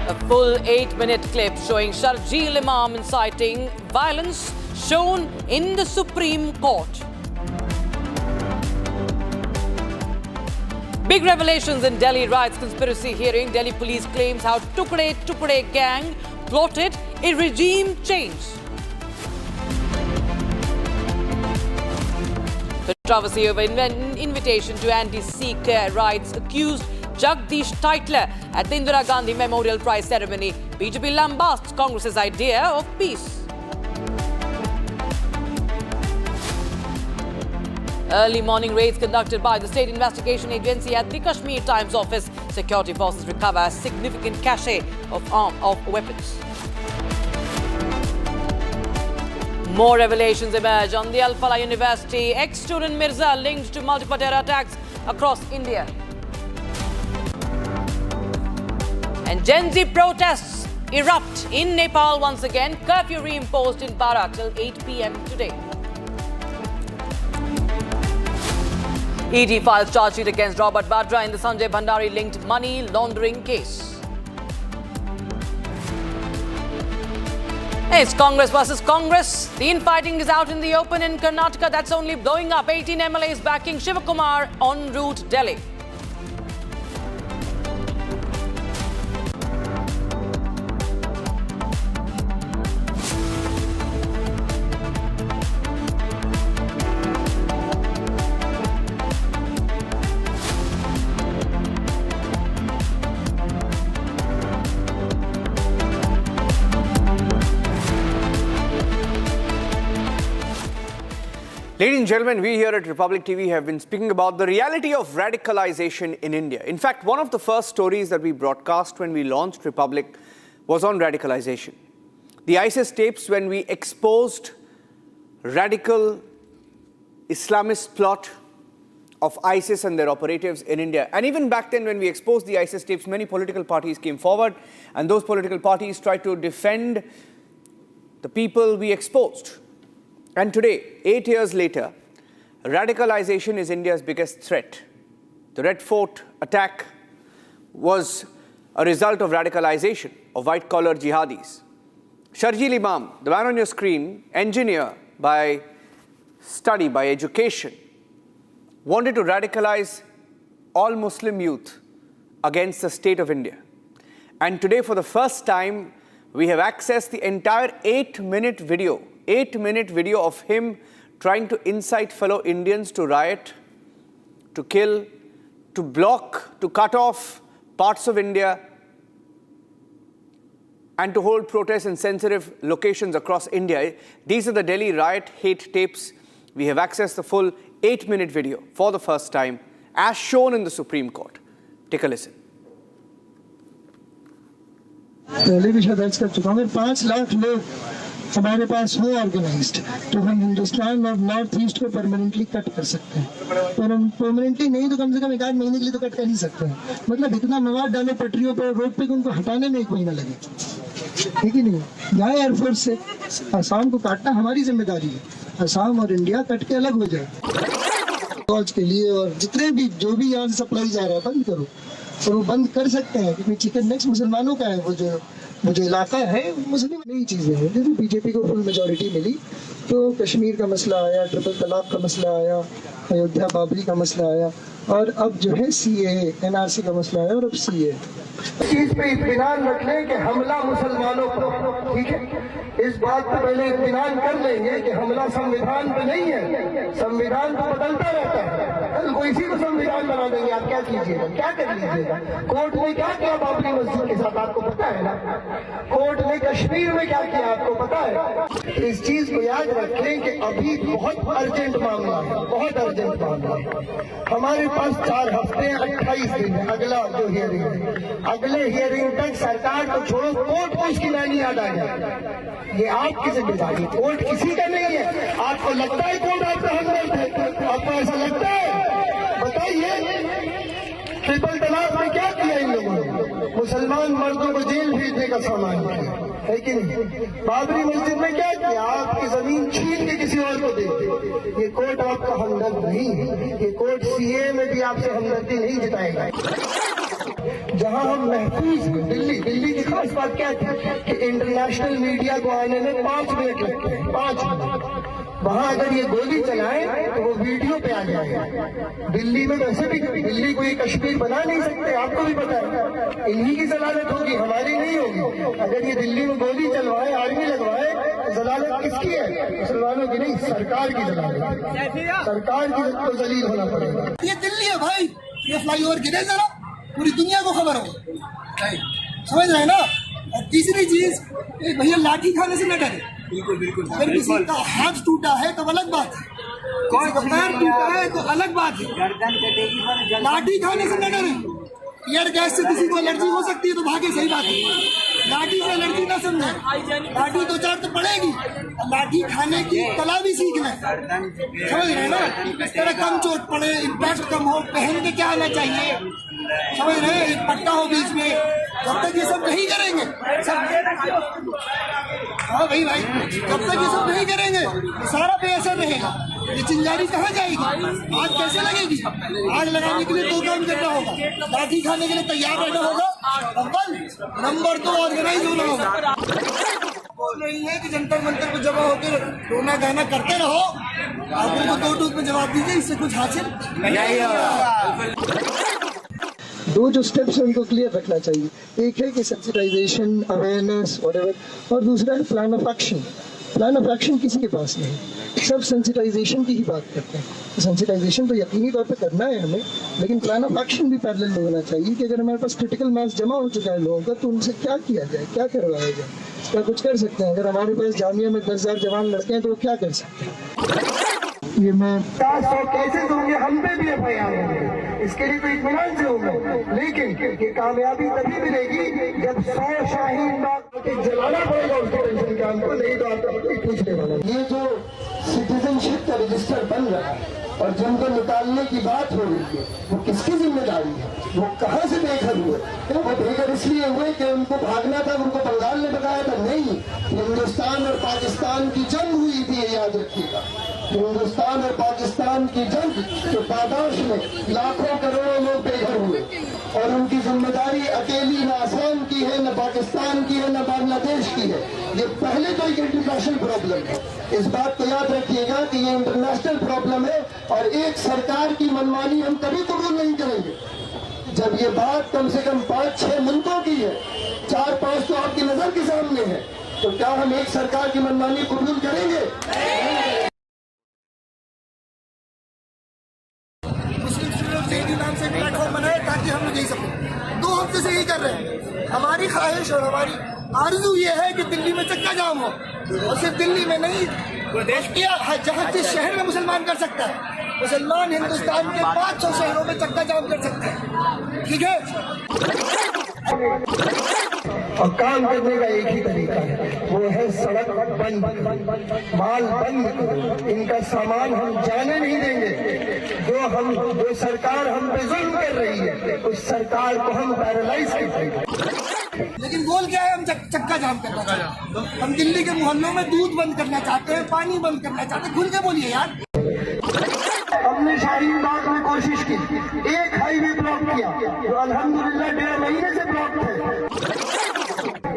A full 8-minute clip showing Sharjeel Imam inciting violence shown in the Supreme Court. Big revelations in Delhi riots conspiracy hearing. Delhi police claims how Tukde gang plotted a regime change. Controversy over invitation to anti-CAA rights accused Jagdish Titler at the Indira Gandhi Memorial Prize ceremony. BJP lambasts Congress's idea of peace. Early morning raids conducted by the State Investigation Agency at the Kashmir Times office. Security forces recover a significant cache of weapons. More revelations emerge on the Al-Falah University. Ex-student Mirza linked to multiple terror attacks across India. And Gen Z protests erupt in Nepal once again. Curfew reimposed in Bara till 8 p.m. today. ED files charge sheet against Robert Vadra in the Sanjay Bhandari-linked money laundering case. It's Congress versus Congress. The infighting is out in the open in Karnataka. That's only blowing up. 18 MLAs backing Shivakumar en route Delhi. Ladies and gentlemen, we here at Republic TV have been speaking about the reality of radicalization in India. In fact, one of the first stories that we broadcast when we launched Republic was on radicalization. The ISIS tapes when we exposed radical Islamist plot of ISIS and their operatives in India. And even back then when we exposed the ISIS tapes, many political parties came forward and those political parties tried to defend the people we exposed. And today, 8 years later, radicalization is India's biggest threat. The Red Fort attack was a result of radicalization of white-collar jihadis. Sharjeel Imam, the man on your screen, engineer by study, by education, wanted to radicalize all Muslim youth against the state of India. And today, for the first time, we have accessed the entire 8-minute video of him trying to incite fellow Indians to riot, to kill, to block, to cut off parts of India, and to hold protests in sensitive locations across India. These are the Delhi riot hate tapes. We have accessed the full 8-minute video for the first time, as shown in the Supreme Court. Take a listen. पहले भी दर्ज कर चुका हूँ 5 लाख लोग हमारे पास हो organised तो हम हिंदुस्तान और नॉर्थ ईस्ट को परमानेंटली कट कर सकते हैं पर हम परमानेंटली नहीं तो कम से कम 1 महीने के लिए तो कट कर ही सकते हैं मतलब इतना मवाद डाले पटरियों पर रोड पे कि उनको हटाने में 1 महीना लगे ठीक ही नहीं यहाँ एयरफोर्स से असम को काटना हमारी जिम्मेदारी है असम और इंडिया कट के अलग हो जाए फौज के लिए और जितने भी जो भी यहाँ से सप्लाई जा रहा है बंद करो और वो बंद कर सकते हैं क्योंकि चिकन नेक्स्ट मुसलमानों का है वो जो इलाका है मुस्लिम नई चीज़ें हैं जब बीजेपी को फुल मेजॉरिटी मिली तो कश्मीर का मसला आया ट्रिपल तलाक का मसला आया अयोध्या बाबरी का मसला आया और अब जो है CAA NRC का मसला आया और अब CAA इस चीज पे इत्मीनान रख लें कि हमला मुसलमानों पर ठीक है इस बात पर पहले इत्मीनान कर लेंगे कि हमला संविधान पे नहीं है संविधान तो बदलता रहता है कल को इसी को संविधान बना देंगे आप क्या कीजिएगा क्या कर लीजिएगा कोर्ट ने क्या किया बाबरी मस्जिद के साथ आपको पता है ना कोर्ट ने कश्मीर में क्या किया आपको पता है इस चीज को याद रखें कि अभी बहुत अर्जेंट मामला है बहुत अर्जेंट मामला है हमारे पास 4 हफ्ते 28 दिन है अगला जो हियरिंग है अगले हियरिंग तक सरकार को छोड़ो कोर्ट को इसकी लाइन याद आ जाए ये आपकी जिम्मेदारी कोर्ट किसी का नहीं है आपको लगता है कोर्ट आपका हमदर्द है आपको ऐसा लगता है बताइए ट्रिपल तलाक में क्या किया इन लोगों ने मुसलमान मर्दों को जेल भेजने का सामान किया है कि नहीं बाबरी मस्जिद में क्या किया आपकी जमीन छीन के किसी और को दे ये कोर्ट आपका हमदर्द नहीं है ये कोर्ट CAA में भी आपसे हमदर्दी नहीं जताएगा जहां हम महफूज हैं। दिल्ली की खास बात क्या थी कि इंटरनेशनल मीडिया को आने में 5 मिनट लगते हैं, 5 मिनट। वहां अगर ये गोली चलाएं तो वो वीडियो पे आ जाएगा। दिल्ली में वैसे भी दिल्ली को ये कश्मीर बना नहीं सकते, आपको भी पता है। इन्हीं की जलालत होगी, हमारी नहीं होगी। अगर ये दिल्ली में गोली चलवाए, आर्मी लगवाए, तो जलालत किसकी है? मुसलमानों की नहीं, सरकार की जलालत। सरकार की तो जलील होना पड़ेगा। ये दिल्ली है भाई, ये फ्लाईओवर गिरे जरा, पूरी दुनिया को खबर हो, समझ रहे हैं ना। और तीसरी चीज, एक भैया लाठी खाने से न डरे। बिल्कुल। अगर किसी का हाथ टूटा है तो अलग बात है, किसी का पैर टूटा है तो अलग बात है। लाठी खाने से न डरे। एयर गैस से किसी को एलर्जी हो सकती है तो भागे, सही बात है। लाठी से एलर्जी ना समझे, लाठी 2-4 तो पड़ेगी, लाठी खाने की कला भी सीख लें, समझ रहे हैं ना। इस तरह कम चोट पड़े, इम्पैक्ट कम हो, पहन के क्या आना चाहिए, समझ रहे हैं, एक पट्टा हो बीच में। जब तक ये सब नहीं करेंगे, हाँ भाई, जब तक ये सब नहीं करेंगे सारा बेअसर रहेगा। ये चिंगारी कहाँ जाएगी? आग कैसे लगेगी? आग लगाने के लिए 2 काम करना होगा, लाठी खाने के लिए तैयार रहना होगा, अव्वल, नंबर 2 ऑर्गेनाइज होना होगा। बोल रही है कि जंतर मंतर पर जमा होकर रोना गाना करते रहो, आप उनको 2 टूक में जवाब दीजिए, इससे कुछ हासिल नहीं होगा। 2 जो स्टेप्स हैं उनको क्लियर रखना चाहिए। एक है कि सेंसिटाइजेशन, अवेयरनेस, व्हाटएवर, और दूसरा है plan of action. Plan of action किसी के पास नहीं, सब सेंसिटाइजेशन की ही बात करते हैं। तो सेंसिटाइजेशन तो यकीनी तौर पे करना है हमें, लेकिन प्लान ऑफ एक्शन भी पैरेलल में होना चाहिए कि अगर हमारे पास क्रिटिकल मास जमा हो चुका है लोगों का, तो उनसे क्या किया जाए, क्या करवाया जाए, क्या कुछ कर सकते हैं। अगर हमारे पास जामिया में 10,000 जवान लड़के हैं तो वो क्या कर सकते हैं। ये मैं 100 केसेस होंगे, हम पे भी FIR होंगे, इसके लिए तो इत्मीनान से होगा। लेकिन ये कामयाबी तभी मिलेगी जब 100 शाहीन बाग जलाना पड़ेगा उसके टेंशन कैंप को, नहीं तो आपको पूछने वाला। ये जो सिटीजनशिप का रजिस्टर बन रहा है और जिनको निकालने की बात हो रही है, वो किसकी जिम्मेदारी है? वो कहाँ से बेघर हुए? वो बेघर इसलिए हुए कि उनको भागना था, उनको बंगाल ने बताया था? नहीं, हिंदुस्तान और पाकिस्तान की जंग हुई थी, ये याद रखिएगा। हिंदुस्तान और पाकिस्तान की जंग के पादाश में लाखों करोड़ों लोग बेघर हुए और उनकी जिम्मेदारी अकेली न आसाम की है, न पाकिस्तान की है, न बांग्लादेश की है। ये पहले तो एक इंटरनेशनल प्रॉब्लम है, इस बात को याद रखिएगा कि ये इंटरनेशनल प्रॉब्लम है। और एक सरकार की मनमानी हम कभी कबूल नहीं करेंगे। जब ये बात कम से कम 5-6 मुल्कों की है, 4-5 तो आपकी नजर के सामने है, तो क्या हम एक सरकार की मनमानी कबूल करेंगे? नाम से प्लेटफॉर्म बनाए ताकि हम लोग यही सब 2 हफ्ते से यही कर रहे हैं। हमारी ख्वाहिश और हमारी आरज़ू ये है कि दिल्ली में चक्का जाम हो, और सिर्फ दिल्ली में नहीं, जहाँ जिस शहर में मुसलमान कर सकता है, मुसलमान हिंदुस्तान के 500 शहरों में चक्का जाम कर सकते हैं, ठीक है। और काम करने का एक ही तरीका है, वो है सड़क बंद, माल बंद, इनका सामान हम जाने नहीं देंगे। जो सरकार हम पे जुल्म कर रही है, उस सरकार को हम पैरालाइज कर देंगे। लेकिन गोल क्या है? हम चक्का जाम करना चाहते हैं। हम दिल्ली के मोहल्लों में दूध बंद करना चाहते हैं, पानी बंद करना चाहते हैं। खुल के बोलिए यार। हमने शाहीन बाग में कोशिश की, एक हाईवे ब्लॉक किया, जो अल्हम्दुलिल्लाह 1.5 महीने से ब्लॉक थे।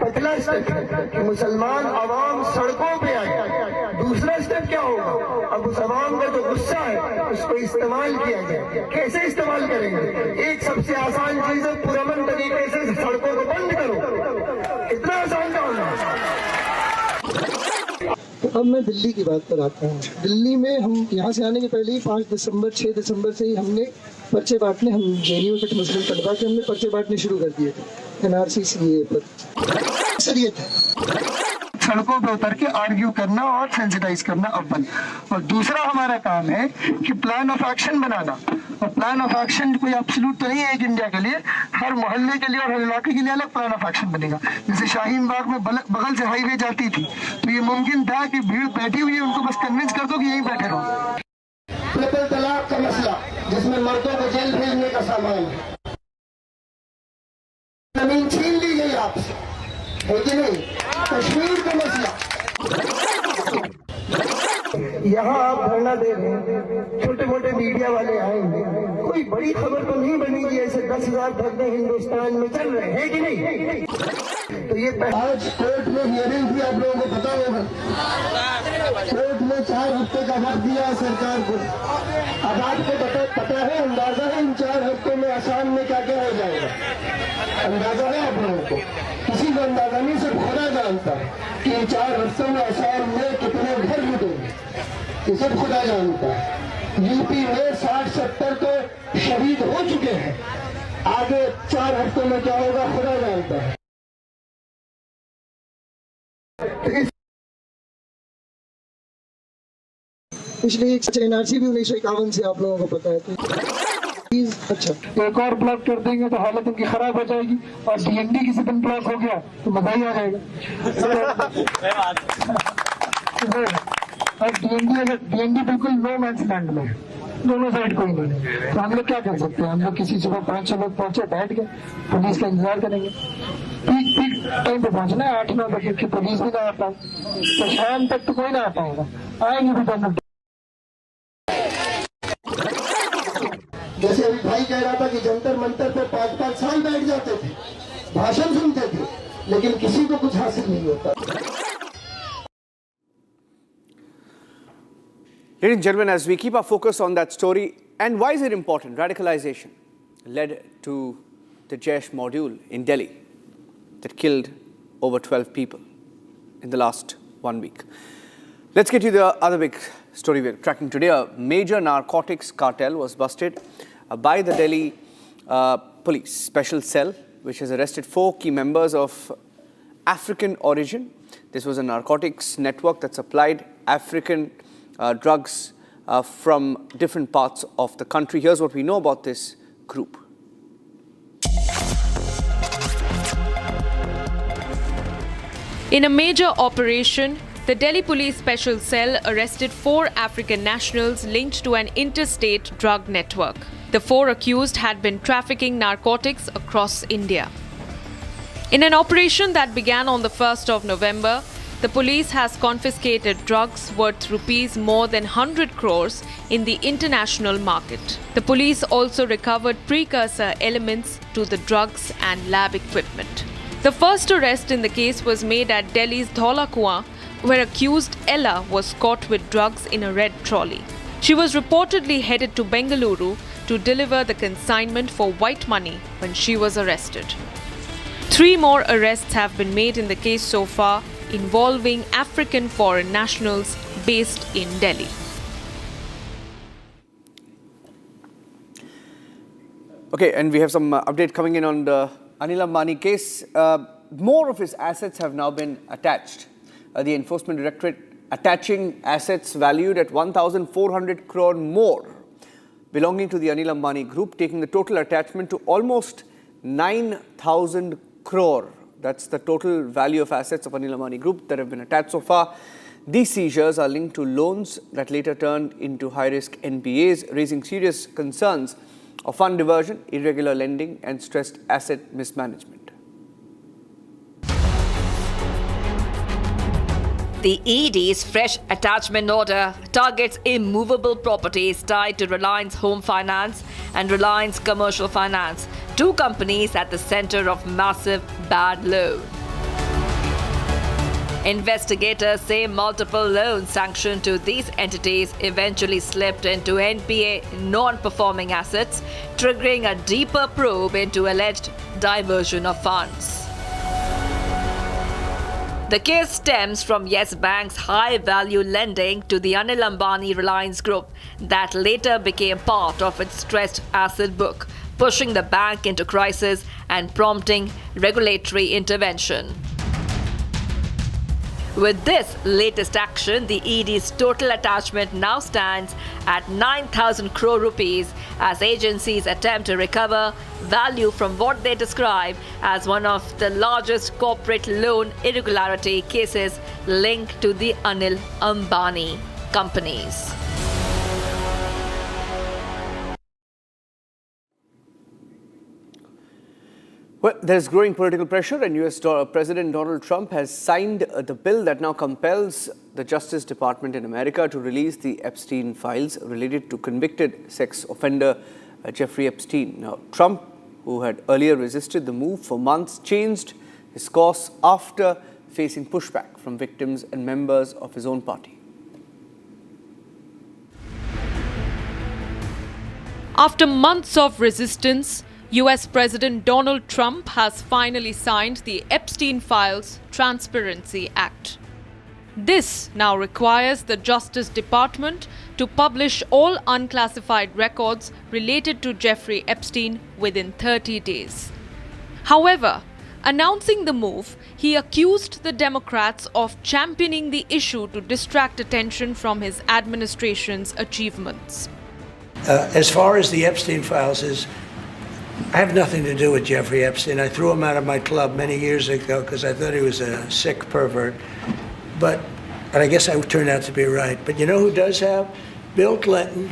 पहला स्टेप कि मुसलमान आवाम सड़कों पे आए। दूसरा स्टेप क्या होगा? अब उस आवाम का जो गुस्सा है उसको इस्तेमाल किया जाए। कैसे इस्तेमाल करेंगे? एक सबसे आसान चीज है, पुरअमन तरीके से सड़कों को बंद करो। इतना आसान काम है। तो अब मैं दिल्ली की बात पर आता हूँ। दिल्ली में हम यहाँ से आने के पहले ही 5 दिसंबर 6 दिसंबर से ही हमने पर्चे बांटने, हम JNU के मुस्लिम तलबा के हमने पर्चे बांटने शुरू कर दिए थे NRC CAA पर। असलियत है सड़कों पर उतर के आर्ग्यू करना और सेंसिटाइज करना अव्वल, और दूसरा हमारा काम है कि प्लान ऑफ एक्शन बनाना। और प्लान ऑफ एक्शन कोई एब्सोल्यूट तो नहीं है एक इंडिया के लिए, हर मोहल्ले के लिए और हर इलाके के लिए अलग प्लान ऑफ एक्शन बनेगा। जैसे शाहीन बाग में बगल से हाईवे जाती थी, तो ये मुमकिन था कि भीड़ बैठी हुई है, उनको बस कन्विंस कर दो कि यहीं बैठे रहो। ट्रिपल तलाक का मसला, जिसमें मर्दों को जेल भेजने का सामान है, जमीन छीन ली गई आपसे, है कि नहीं? कश्मीर का मसला, यहाँ आप धरना दे रहे हैं, छोटे मोटे मीडिया वाले आएंगे, कोई बड़ी खबर तो नहीं बनेगी, ऐसे 10,000 धरने हिंदुस्तान में चल रहे हैं कि नहीं? तो ये आज कोर्ट में हियरिंग भी आप लोगों को पता होगा, कोर्ट में 4 हफ्ते का वक्त दिया सरकार को। अब आपको पता है, अंदाजा है इन 4 हफ्तों में आसाम में क्या क्या हो जाएगा? अंदाजा है आप लोगों को? किसी को अंदाजा नहीं, सिर्फ खुदा जानता है कि इन 4 हफ्तों में आसाम में कितने घर लुटेंगे, ये सब खुदा जानता है। यूपी में 60-70 तो शहीद हो चुके हैं, आगे 4 हफ्तों में क्या होगा खुदा जानता है। पिछले एक एनआरसी भी 1951 से आप लोगों को पता है। तो अच्छा, एक और ब्लॉक कर देंगे तो हालत उनकी खराब हो जाएगी, और डीएनडी किसी दिन ब्लॉक हो गया तो मजा ही आ जाएगा। और डीएनडी बिल्कुल नो मैंस लैंड में है, दोनों साइड कोई नहीं है। तो हम लोग क्या कर सकते हैं? हम लोग किसी सुबह 5-6 लोग पहुंचे, बैठ गए, पुलिस का इंतजार करेंगे। पीक टाइम पे पहुंचना है 8-9 बजे की, पुलिस भी ना आ पाए तो शाम तक तो कोई ना आ पाएगा, आएंगे भी दोनों। जैसे अभी भाई कह रहा था कि जंतर मंतर पे 5-5 साल बैठ जाते थे, भाषण सुनते थे, लेकिन किसी को कुछ हासिल नहीं होता। Ladies and gentlemen, as we keep our focus on that story, and why is it important? Radicalization led to the Jaish module in Delhi that killed over 12 people in the last 1 week. Let's get you the other big story we're tracking today. A major narcotics cartel was busted by the Delhi police special cell, which has arrested 4 key members of African origin. This was a narcotics network that supplied African drugs from different parts of the country. Here's what we know about this group. In a major operation, the Delhi Police Special Cell arrested 4 African nationals linked to an interstate drug network. The 4 accused had been trafficking narcotics across India. In an operation that began on the 1st of November, the police has confiscated drugs worth rupees more than 100 crores in the international market. The police also recovered precursor elements to the drugs and lab equipment. The first arrest in the case was made at Delhi's Dhaula Kuan, where accused Ella was caught with drugs in a red trolley. She was reportedly headed to Bengaluru to deliver the consignment for white money when she was arrested. 3 more arrests have been made in the case so far, involving African foreign nationals based in Delhi. Okay, and we have some update coming in on the Anil Ambani case. More of his assets have now been attached. The Enforcement Directorate attaching assets valued at 1,400 crore more belonging to the Anil Ambani group, taking the total attachment to almost 9,000 crore. That's the total value of assets of Anil Ambani Group that have been attached so far. These seizures are linked to loans that later turned into high-risk NPAs, raising serious concerns of fund diversion, irregular lending and stressed asset mismanagement. The ED's fresh attachment order targets immovable properties tied to Reliance Home Finance and Reliance Commercial Finance, 2 companies at the center of massive bad loan. Investigators say multiple loans sanctioned to these entities eventually slipped into NPA non-performing assets, triggering a deeper probe into alleged diversion of funds. The case stems from Yes Bank's high-value lending to the Anil Ambani Reliance Group that later became part of its stressed asset book, pushing the bank into crisis and prompting regulatory intervention. With this latest action, the ED's total attachment now stands at 9,000 crore rupees as agencies attempt to recover value from what they describe as one of the largest corporate loan irregularity cases linked to the Anil Ambani companies. Well, there's growing political pressure, and US President Donald Trump has signed the bill that now compels the Justice Department in America to release the Epstein files related to convicted sex offender Jeffrey Epstein. Now, Trump, who had earlier resisted the move for months, changed his course after facing pushback from victims and members of his own party. After months of resistance, US President Donald Trump has finally signed the Epstein Files Transparency Act. This now requires the Justice Department to publish all unclassified records related to Jeffrey Epstein within 30 days. However, announcing the move, he accused the Democrats of championing the issue to distract attention from his administration's achievements. As far as the Epstein files is, I have nothing to do with Jeffrey Epstein. I threw him out of my club many years ago because I thought he was a sick pervert. But I guess I turned out to be right. But you know who does have? Bill Clinton,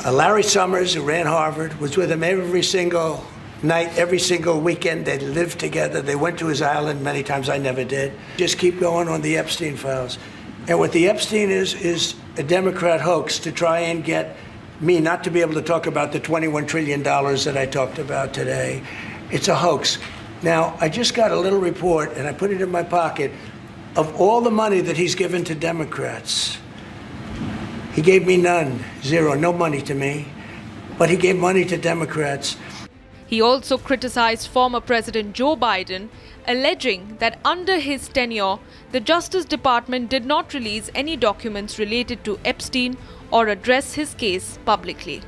Larry Summers, who ran Harvard, was with him every single night, every single weekend. They lived together. They went to his island many times. I never did. Just keep going on the Epstein files. And what the Epstein is a Democrat hoax to try and get me not to be able to talk about the $21 trillion that I talked about today. It's a hoax. Now, I just got a little report, and I put it in my pocket, of all the money that he's given to Democrats. He gave me none, zero, no money to me, but he gave money to Democrats. He also criticized former President Joe Biden, alleging that under his tenure, the Justice Department did not release any documents related to Epstein or address his case publicly.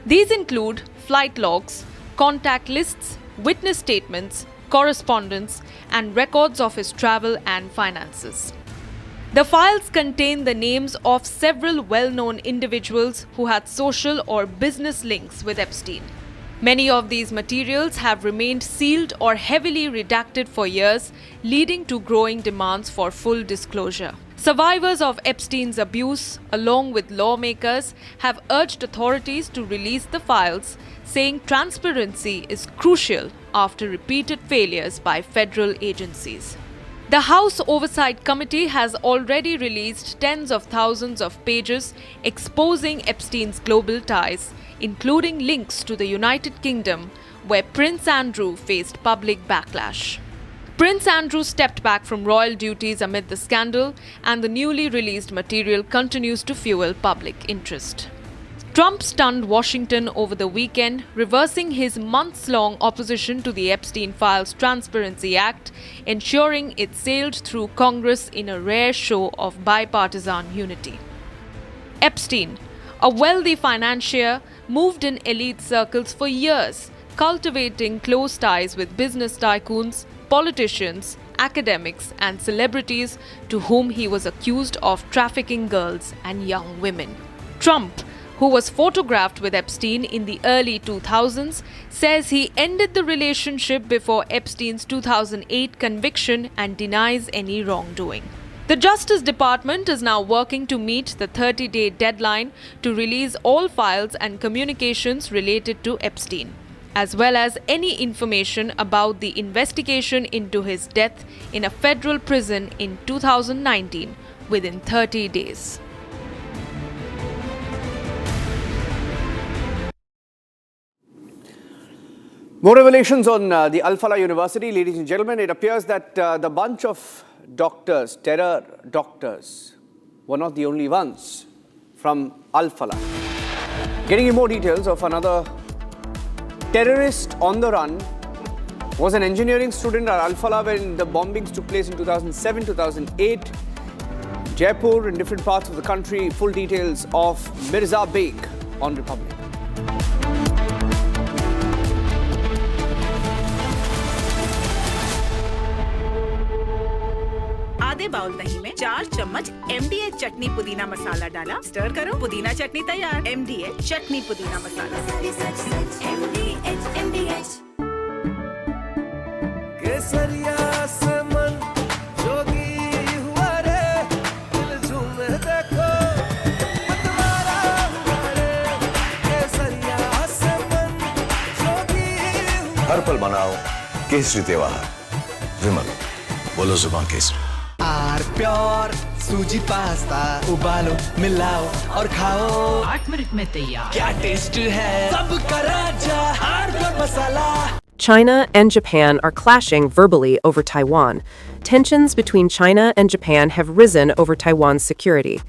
These include flight logs, contact lists, witness statements, correspondence, and records of his travel and finances. The files contain the names of several well-known individuals who had social or business links with Epstein. Many of these materials have remained sealed or heavily redacted for years, leading to growing demands for full disclosure. Survivors of Epstein's abuse, along with lawmakers, have urged authorities to release the files, saying transparency is crucial after repeated failures by federal agencies. The House Oversight Committee has already released tens of thousands of pages exposing Epstein's global ties, including links to the United Kingdom, where Prince Andrew faced public backlash. Prince Andrew stepped back from royal duties amid the scandal, and the newly released material continues to fuel public interest. Trump stunned Washington over the weekend, reversing his months-long opposition to the Epstein Files Transparency Act, ensuring it sailed through Congress in a rare show of bipartisan unity. Epstein, a wealthy financier, moved in elite circles for years, cultivating close ties with business tycoons, politicians, academics, and celebrities to whom he was accused of trafficking girls and young women. Trump, who was photographed with Epstein in the early 2000s, says he ended the relationship before Epstein's 2008 conviction and denies any wrongdoing. The Justice Department is now working to meet the 30-day deadline to release all files and communications related to Epstein, as well as any information about the investigation into his death in a federal prison in 2019 within 30 days. More revelations on the Al-Falah University. Ladies and gentlemen, it appears that the bunch of doctors, terror doctors, were not the only ones from Al-Falah. Getting you more details of another terrorist on the run was an engineering student at Al-Falah when the bombings took place in 2007, 2008, Jaipur and different parts of the country. Full details of Mirza Beg on Republic. आधे bowl दही में 4 चम्मच MDH चटनी पुदीना मसाला डाला, stir करो, पुदीना चटनी तैयार। MDH चटनी पुदीना मसाला। MDH केसरिया से मन जोगी हुआ रे, दिल झूमे देखो मतवारा हुआ रे, केसरिया से मन जोगी हुआ। हर पल मनाओ केसरी त्योहार। विमल, बोलो जुबान केसरी। आर प्योर सूजी पास्ता उबालो मिलाओ और खाओ 8 मिनट में तैयार। क्या टेस्ट है सबका राजा hardcore masala. China and Japan are clashing verbally over Taiwan. Tensions between China and Japan have risen over Taiwan's security.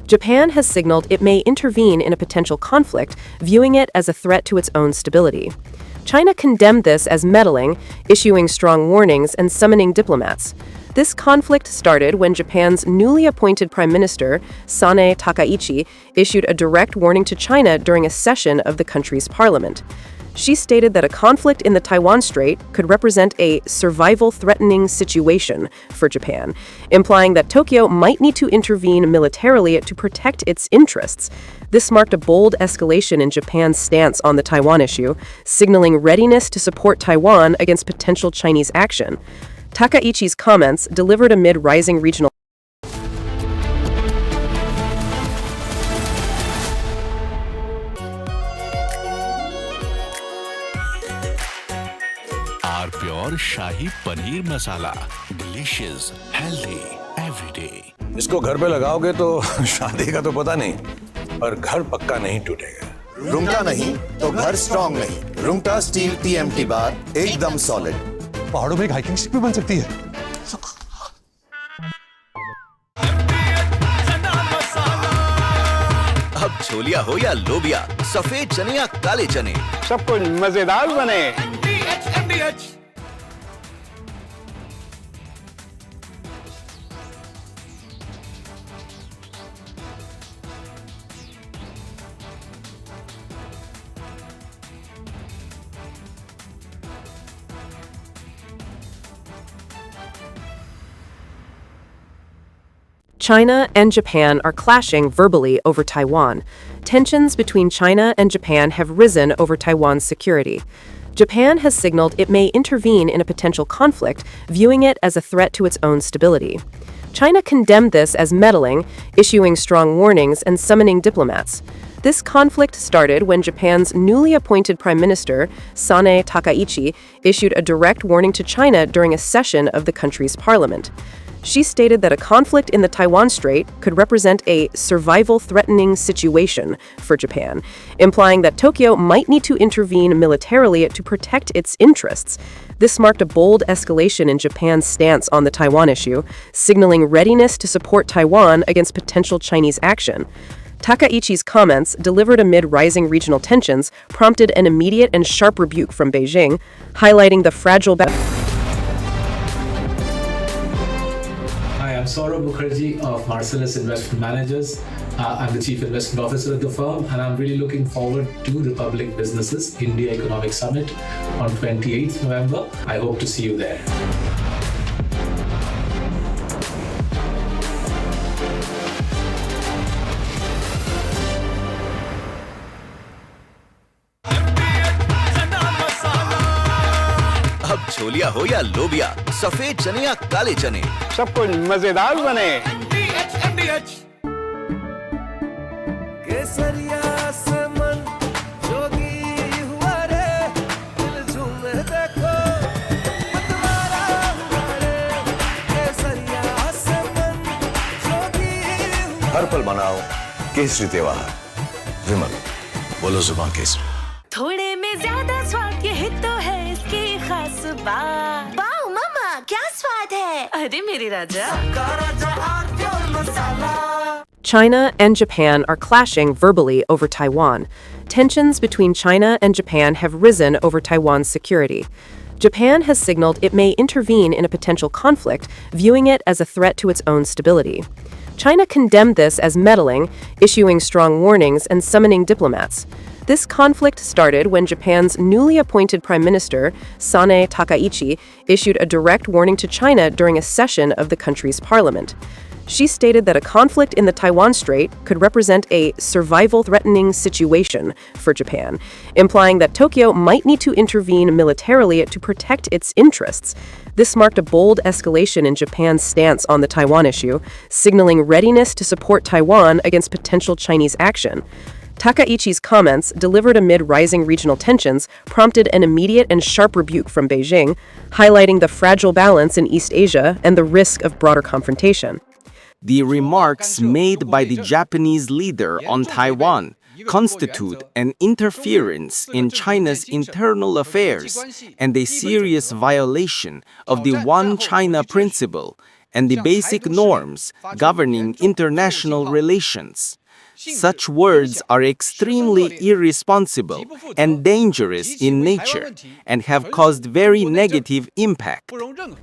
Japan has signaled it may intervene in a potential conflict, viewing it as a threat to its own stability. China condemned this as meddling, issuing strong warnings and summoning diplomats. This conflict started when Japan's newly appointed Prime Minister, Sanae Takaichi, issued a direct warning to China during a session of the country's parliament. She stated that a conflict in the Taiwan Strait could represent a survival-threatening situation for Japan, implying that Tokyo might need to intervene militarily to protect its interests. This marked a bold escalation in Japan's stance on the Taiwan issue, signaling readiness to support Taiwan against potential Chinese action. Takaichi's comments, delivered amid rising regional pure shahi paneer masala, delicious, healthy, everyday. इसको घर पे लगाओगे तो शादी का तो पता नहीं, पर घर पक्का नहीं टूटेगा। रुंगटा नहीं तो घर स्ट्रॉन्ग नहीं। रुंगटा स्टील TMT बार एकदम सॉलिड। पहाड़ों में एक हाइकिंग शिप भी बन सकती है। अब छोलिया हो या लोबिया, सफेद चने या काले चने, सब कुछ मजेदार बने। China and Japan are clashing verbally over Taiwan. Tensions between China and Japan have risen over Taiwan's security. Japan has signaled it may intervene in a potential conflict, viewing it as a threat to its own stability. China condemned this as meddling, issuing strong warnings and summoning diplomats. This conflict started when Japan's newly appointed Prime Minister, Sanae Takaichi, issued a direct warning to China during a session of the country's parliament. She stated that a conflict in the Taiwan Strait could represent a survival-threatening situation for Japan, implying that Tokyo might need to intervene militarily to protect its interests. This marked a bold escalation in Japan's stance on the Taiwan issue, signaling readiness to support Taiwan against potential Chinese action. Takaichi's comments, delivered amid rising regional tensions, prompted an immediate and sharp rebuke from Beijing, highlighting the fragile I'm Saurabh Mukherjee of Marcellus Investment Managers. I'm the Chief Investment Officer at the firm, and I'm really looking forward to Republic Businesses India Economic Summit on 28th November. I hope to see you there. अब छोलिया हो या लोबिया, सफेद चने या काले चने, सब कुछ मजेदार बने। केसरिया से मन जोगी हुआ रे, दिल झूमे देखो मतवारा हुआ रे। केसरिया से मन जोगी हुआ। हर पल मनाओ केसरी त्योहार। विमल, बोलो जुबान केसरी। थोड़े में ज्यादा स्वाद, यही तो है इसकी खास बात। वाओ मामा, क्या स्वाद है? अरे मेरे राजा। China and Japan are clashing verbally over Taiwan. Tensions between China and Japan have risen over Taiwan's security. Japan has signaled it may intervene in a potential conflict, viewing it as a threat to its own stability. China condemned this as meddling, issuing strong warnings and summoning diplomats. This conflict started when Japan's newly appointed Prime Minister, Sanae Takaichi, issued a direct warning to China during a session of the country's parliament. She stated that a conflict in the Taiwan Strait could represent a survival-threatening situation for Japan, implying that Tokyo might need to intervene militarily to protect its interests. This marked a bold escalation in Japan's stance on the Taiwan issue, signaling readiness to support Taiwan against potential Chinese action. Takaichi's comments, delivered amid rising regional tensions, prompted an immediate and sharp rebuke from Beijing, highlighting the fragile balance in East Asia and the risk of broader confrontation. The remarks made by the Japanese leader on Taiwan constitute an interference in China's internal affairs and a serious violation of the One China principle and the basic norms governing international relations. Such words are extremely irresponsible and dangerous in nature and have caused very negative impact.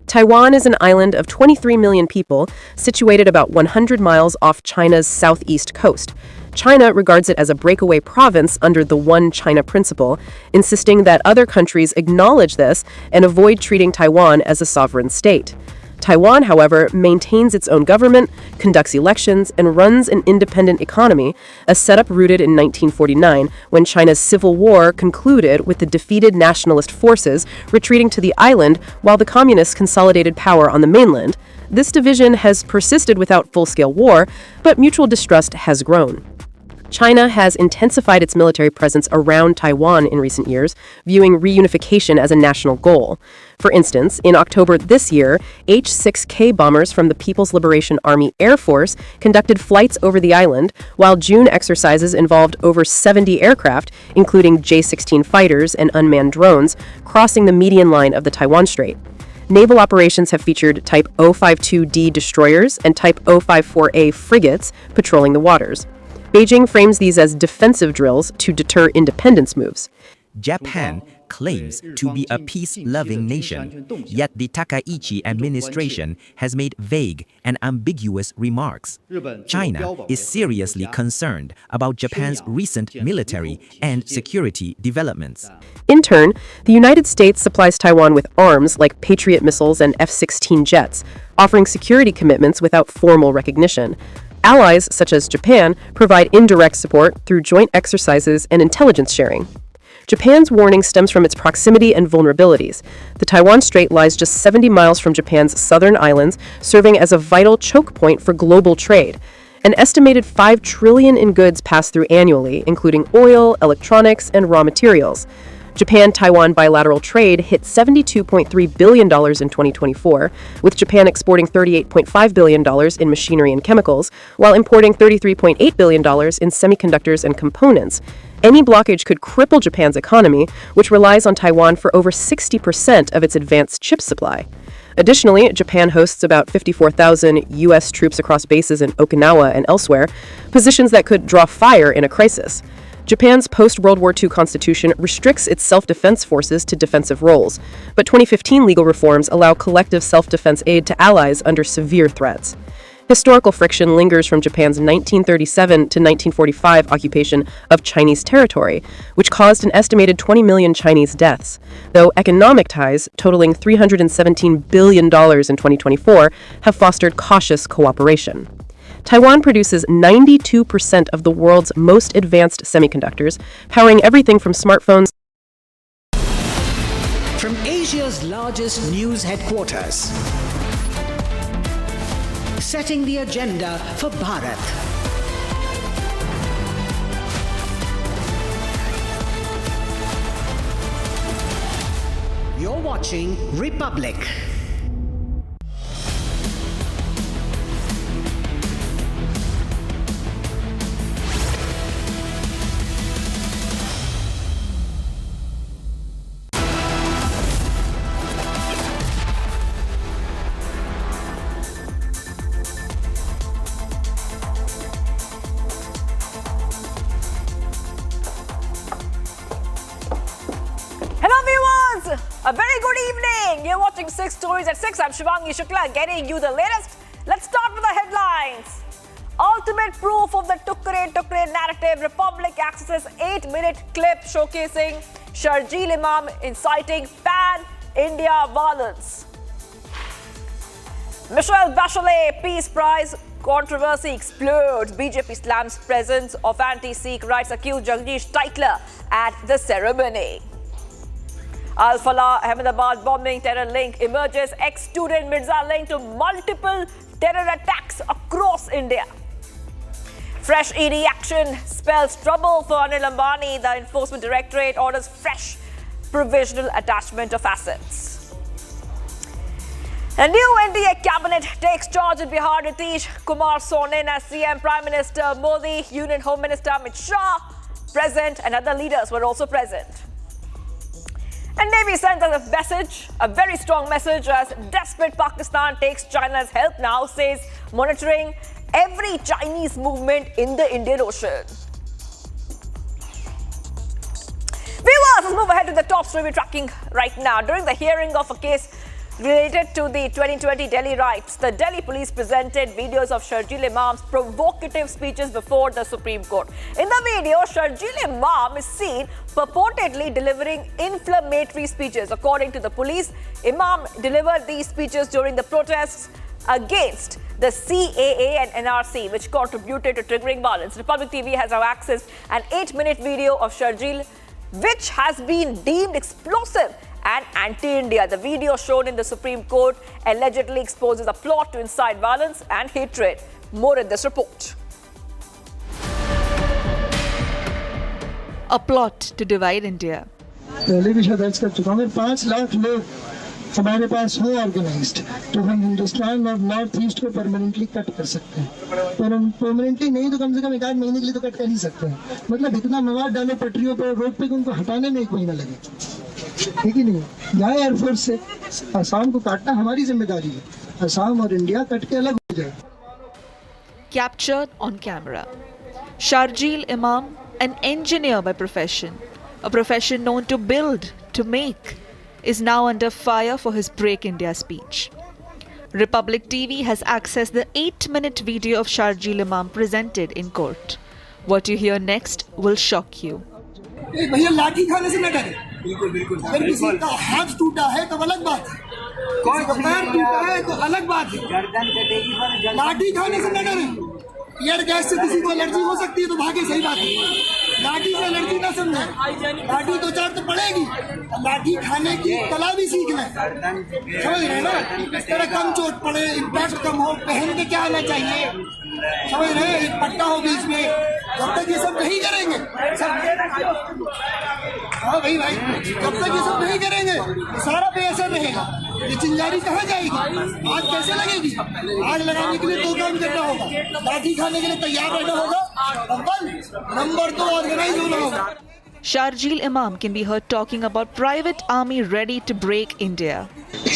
Taiwan is an island of 23 million people, situated about 100 miles off China's southeast coast. China regards it as a breakaway province under the One China principle, insisting that other countries acknowledge this and avoid treating Taiwan as a sovereign state. Taiwan, however, maintains its own government, conducts elections, and runs an independent economy, a setup rooted in 1949 when China's civil war concluded with the defeated nationalist forces retreating to the island while the communists consolidated power on the mainland. This division has persisted without full-scale war, but mutual distrust has grown. China has intensified its military presence around Taiwan in recent years, viewing reunification as a national goal. For instance, in October this year, H-6K bombers from the People's Liberation Army Air Force conducted flights over the island, while June exercises involved over 70 aircraft, including J-16 fighters and unmanned drones, crossing the median line of the Taiwan Strait. Naval operations have featured Type 052D destroyers and Type 054A frigates patrolling the waters. Beijing frames these as defensive drills to deter independence moves. Japan claims to be a peace-loving nation, yet the Takaichi administration has made vague and ambiguous remarks. China is seriously concerned about Japan's recent military and security developments. In turn, the United States supplies Taiwan with arms like Patriot missiles and F-16 jets, offering security commitments without formal recognition. Allies, such as Japan, provide indirect support through joint exercises and intelligence sharing. Japan's warning stems from its proximity and vulnerabilities. The Taiwan Strait lies just 70 miles from Japan's southern islands, serving as a vital choke point for global trade. An estimated $5 trillion in goods pass through annually, including oil, electronics, and raw materials. Japan-Taiwan bilateral trade hit $72.3 billion in 2024, with Japan exporting $38.5 billion in machinery and chemicals, while importing $33.8 billion in semiconductors and components. Any blockage could cripple Japan's economy, which relies on Taiwan for over 60% of its advanced chip supply. Additionally, Japan hosts about 54,000 U.S. troops across bases in Okinawa and elsewhere, positions that could draw fire in a crisis. Japan's post-World War II constitution restricts its self-defense forces to defensive roles, but 2015 legal reforms allow collective self-defense aid to allies under severe threats. Historical friction lingers from Japan's 1937 to 1945 occupation of Chinese territory, which caused an estimated 20 million Chinese deaths, though economic ties, totaling $317 billion in 2024, have fostered cautious cooperation. Taiwan produces 92% of the world's most advanced semiconductors, powering everything from smartphones. From Asia's largest news headquarters, setting the agenda for Bharat. You're watching Republic. A very good evening. You're watching 6 Stories at 6. I'm Shivangi Shukla, getting you the latest. Let's start with the headlines. Ultimate proof of the Tukre narrative. Republic accesses 8-minute clip showcasing Sharjeel Imam inciting pan-India violence. Michelle Bachelet Peace Prize controversy explodes. BJP slams presence of anti-Sikh rights accused Jagdish Titler at the ceremony. Al-Falah Ahmedabad bombing terror link emerges. Ex-student Mirza linked to multiple terror attacks across India. Fresh ED action spells trouble for Anil Ambani. The Enforcement Directorate orders fresh provisional attachment of assets. A new NDA cabinet takes charge in Bihar. Nitish Kumar sworn in as CM. Prime Minister Modi, Union Home Minister Amit Shah present, and other leaders were also present. And Navy sends us a message, a very strong message, as desperate Pakistan takes China's help now, says monitoring every Chinese movement in the Indian Ocean. Viewers, let's move ahead to the top story we're tracking right now. During the hearing of a case related to the 2020 Delhi riots, the Delhi police presented videos of Sharjeel Imam's provocative speeches before the Supreme Court. In the video, Sharjeel Imam is seen purportedly delivering inflammatory speeches. According to the police, Imam delivered these speeches during the protests against the CAA and NRC, which contributed to triggering violence. Republic TV has now accessed an 8-minute video of Sharjeel, which has been deemed explosive and anti-India. The video shown in the Supreme Court allegedly exposes a plot to incite violence and hatred. More in this report. A plot to divide India. पहले भी शायद दर्ज कर चुका हूँ। 5 लाख लोग हमारे पास हो ऑर्गेनाइज्ड, तो हम हिंदुस्तान और नॉर्थ ईस्ट को परमानेंटली कट कर सकते हैं। पर हम परमानेंटली नहीं तो कम से कम 1 महीने के लिए तो कट कर ही सकते हैं। मतलब इतना मवाद डालो पटरियों पर, रोड पे, उनको हटाने में 1 महीना लगे, ठीक ही नहीं। जाए एयरफोर्स से, असम को काटना हमारी जिम्मेदारी है। असम और इंडिया कट के अलग हो जाए। Captured on camera. Sharjeel Imam, an engineer by profession, a profession known to build, to make, is now under fire for his Break India speech. Republic TV has accessed the 8-minute video of Sharjeel Imam presented in court. What you hear next will shock you. भैया लाठी खाने से न डरे। बिल्कुल बिल्कुल। अगर किसी का हाथ टूटा है तो अलग बात है, कोई पैर टूटा है तो अलग बात है। गर्दन कटेगी पर लाठी खाने से न डरे। ईयर गैस से किसी को एलर्जी हो सकती है तो भागे, सही बात है। लाठी से एलर्जी ना समझे, लाठी 2-4 तो पड़ेगी, लाठी खाने की कला भी सीखना है, समझ रहे हैं ना। इस तरह कम चोट पड़े, इम्पैक्ट कम हो, पहन के क्या आना चाहिए, समझ रहे हैं। एक पट्टा हो बीच में, जब तक ये सब नहीं करेंगे सब, हाँ भाई जब तक ये सब नहीं करेंगे सारा पे असर रहेगा। ये चिंगारी कहाँ जाएगी, आग कैसे लगेगी। आग लगाने के लिए 2 काम करना होगा, लाठी खाने के लिए तैयार रहना होगा, अव्वल, नंबर 2 ऑर्गेनाइज होना होगा। Sharjeel Imam can be heard talking about private army ready to break India.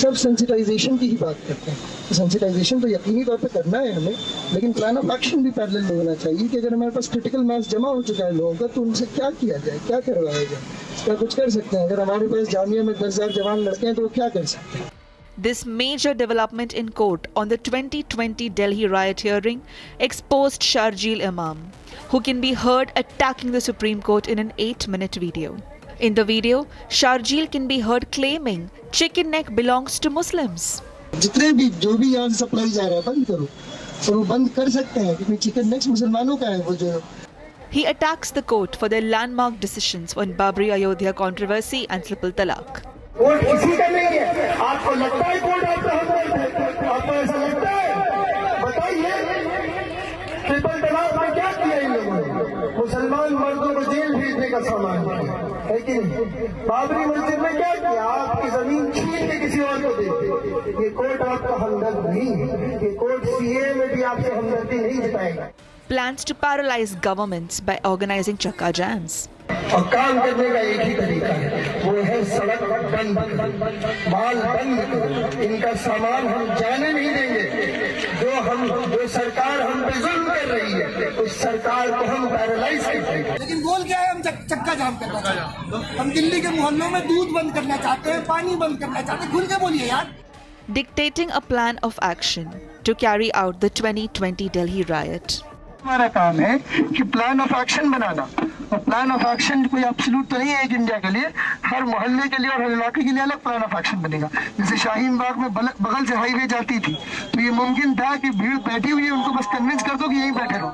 सब सेंसिटाइजेशन की ही बात करते हैं। सेंसिटाइजेशन तो यकीनी तौर पे करना है हमें, लेकिन प्लान ऑफ एक्शन भी पैरेलल में होना चाहिए कि अगर हमारे पास क्रिटिकल मास जमा हो चुका है लोगों का, तो उनसे क्या किया जाए, क्या करवाया जाए। क्या कुछ कर सकते हैं। अगर हमारे पास जामिया में 10,000 जवान लड़के हैं तो वो क्या कर सकते हैं। This major development in court on the 2020 Delhi riot hearing exposed Sharjeel Imam, who can be heard attacking the Supreme Court in an 8-minute video. In the video, Sharjeel can be heard claiming chicken neck belongs to Muslims. जितने भी जो भी यहाँ supply जा रहा है बंद करो, और वो बंद कर सकते हैं क्योंकि चिकन नेक्स मुसलमानों का है वो जो। He attacks the court for their landmark decisions on Babri Ayodhya controversy and triple talaq. Court किसी का नहीं है। आपको लगता है कोर्ट आपका हमदर्द है? आपको ऐसा लगता है? बताइए, ट्रिपल तलाक में क्या किया इन लोगों ने? मुसलमान मर्दों को जेल भेजने का सामान है कि नहीं? बाबरी मस्जिद में क्या किया? आपकी जमीन छीन के किसी और को देते। ये कोर्ट आपका हमदर्द नहीं है। ये कोर्ट सीए में भी आपसे हमदर्दी नहीं जताएगा। Plans to paralyze governments by organizing chakka jams. और काम करने का एक ही तरीका है, वो है सड़क बंद, माल बंद, इनका सामान हम जाने नहीं देंगे। जो सरकार हम पे जुल्म कर रही है, उस सरकार को हम पैरालाइज करेंगे। लेकिन गोल क्या है, हम चक्का जाम करना चाहते हैं। हम दिल्ली के मोहल्लों में दूध बंद करना चाहते हैं, पानी बंद करना चाहते हैं। खुल के बोलिए यार। Dictating a plan of action to carry out the 2020 Delhi riot. हमारा काम है कि प्लान ऑफ एक्शन बनाना, और प्लान ऑफ एक्शन कोई एब्सोल्यूट तो नहीं है एक इंडिया के लिए। हर मोहल्ले के लिए और हर इलाके के लिए अलग प्लान ऑफ एक्शन बनेगा। जैसे शाहीन बाग में बगल से हाईवे जाती थी, तो ये मुमकिन था कि भीड़ बैठी हुई है, उनको बस कन्विंस कर दो कि यहीं बैठे रहो।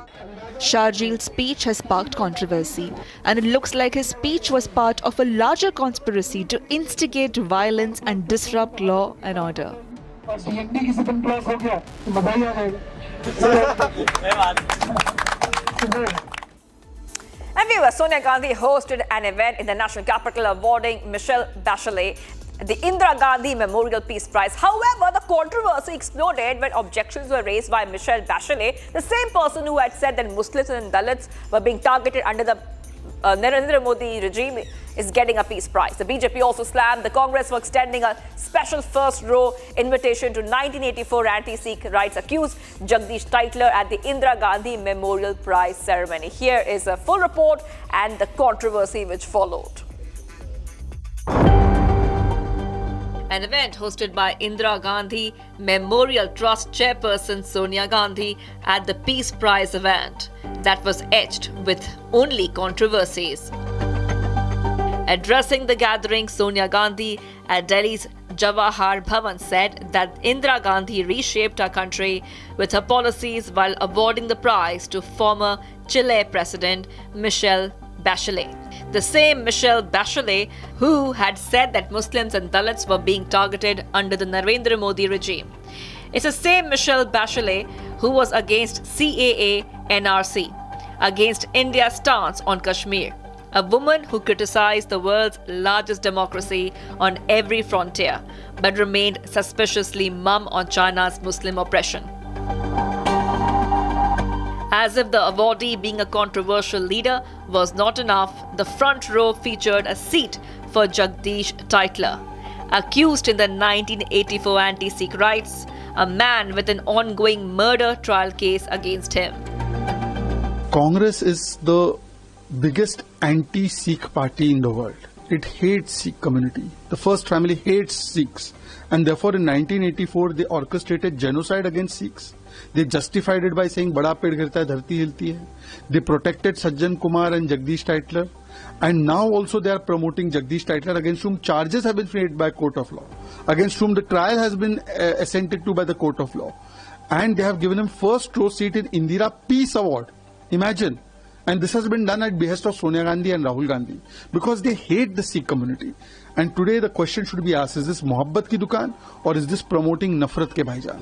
Sharjeel's speech has sparked controversy, and it looks like his speech was part of a larger conspiracy to instigate violence and disrupt law and order. And viewers, Sonia Gandhi hosted an event in the national capital awarding Michelle Bachelet the Indira Gandhi Memorial Peace Prize. However, the controversy exploded when objections were raised by Michelle Bachelet, the same person who had said that Muslims and Dalits were being targeted under the Narendra Modi regime is getting a peace prize. The BJP also slammed the Congress for extending a special first row invitation to 1984 anti-Sikh rights accused Jagdish Titler at the Indira Gandhi Memorial Prize ceremony. Here is a full report and the controversy which followed. An event hosted by Indira Gandhi Memorial Trust chairperson Sonia Gandhi at the Peace Prize event that was etched with only controversies. Addressing the gathering, Sonia Gandhi at Delhi's Jawahar Bhavan said that Indira Gandhi reshaped our country with her policies while awarding the prize to former Chile President Michelle Bachelet. The same Michelle Bachelet who had said that Muslims and Dalits were being targeted under the Narendra Modi regime. It's the same Michelle Bachelet who was against CAA, NRC, against India's stance on Kashmir. A woman who criticized the world's largest democracy on every frontier, but remained suspiciously mum on China's Muslim oppression. As if the awardee being a controversial leader was not enough, the front row featured a seat for Jagdish Titler, accused in the 1984 anti-Sikh riots, a man with an ongoing murder trial case against him. Congress is the biggest anti-Sikh party in the world. It hates Sikh community. The first family hates Sikhs, and therefore in 1984 they orchestrated genocide against Sikhs. They justified it by saying "Bada ped girta hai, dharti hilti hai." They protected Sajjan Kumar and Jagdish Titler, and now also they are promoting Jagdish Titler, against whom charges have been made by court of law, against whom the trial has been assented to by the court of law, and they have given him first row seat in Indira Peace Award. Imagine. And this has been done at behest of Sonia Gandhi and Rahul Gandhi because they hate the Sikh community. And today the question should be asked, is this Mohabbat ki dukaan or is this promoting Nafrat ke bhaijan?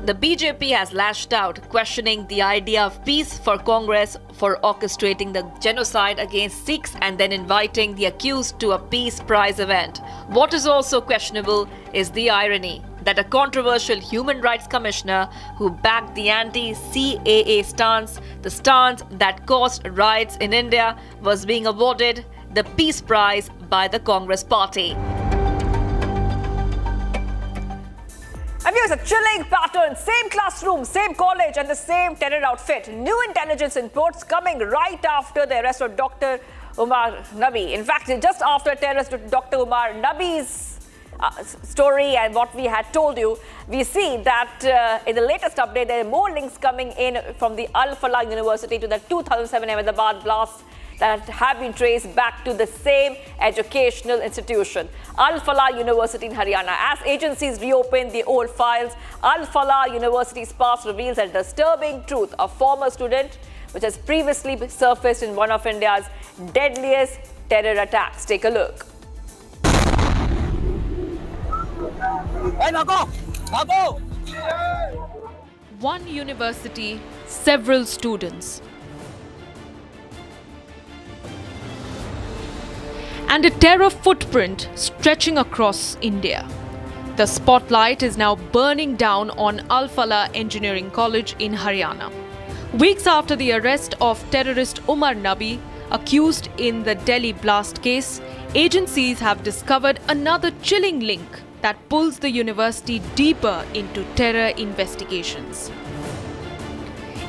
The BJP has lashed out, questioning the idea of peace for Congress for orchestrating the genocide against Sikhs and then inviting the accused to a peace prize event. What is also questionable is the irony that a controversial human rights commissioner who backed the anti-CAA stance, the stance that caused riots in India, was being awarded the Peace Prize by the Congress party. And here's a chilling pattern. Same classroom, same college and the same terror outfit. New intelligence inputs coming right after the arrest of Dr. Umar Nabi. In fact, just after terrorist Dr. Umar Nabi's story and what we had told you, we see that in the latest update, there are more links coming in from the Al-Falah University to the 2007 Ahmedabad blast that have been traced back to the same educational institution, Al-Falah University in Haryana. As agencies reopen the old files, Al-Falah University's past reveals a disturbing truth. A former student, which has previously surfaced in one of India's deadliest terror attacks. Take a look. One university, several students. And a terror footprint stretching across India. The spotlight is now burning down on Al-Falah Engineering College in Haryana. Weeks after the arrest of terrorist Umar Nabi, accused in the Delhi blast case, agencies have discovered another chilling link that pulls the university deeper into terror investigations.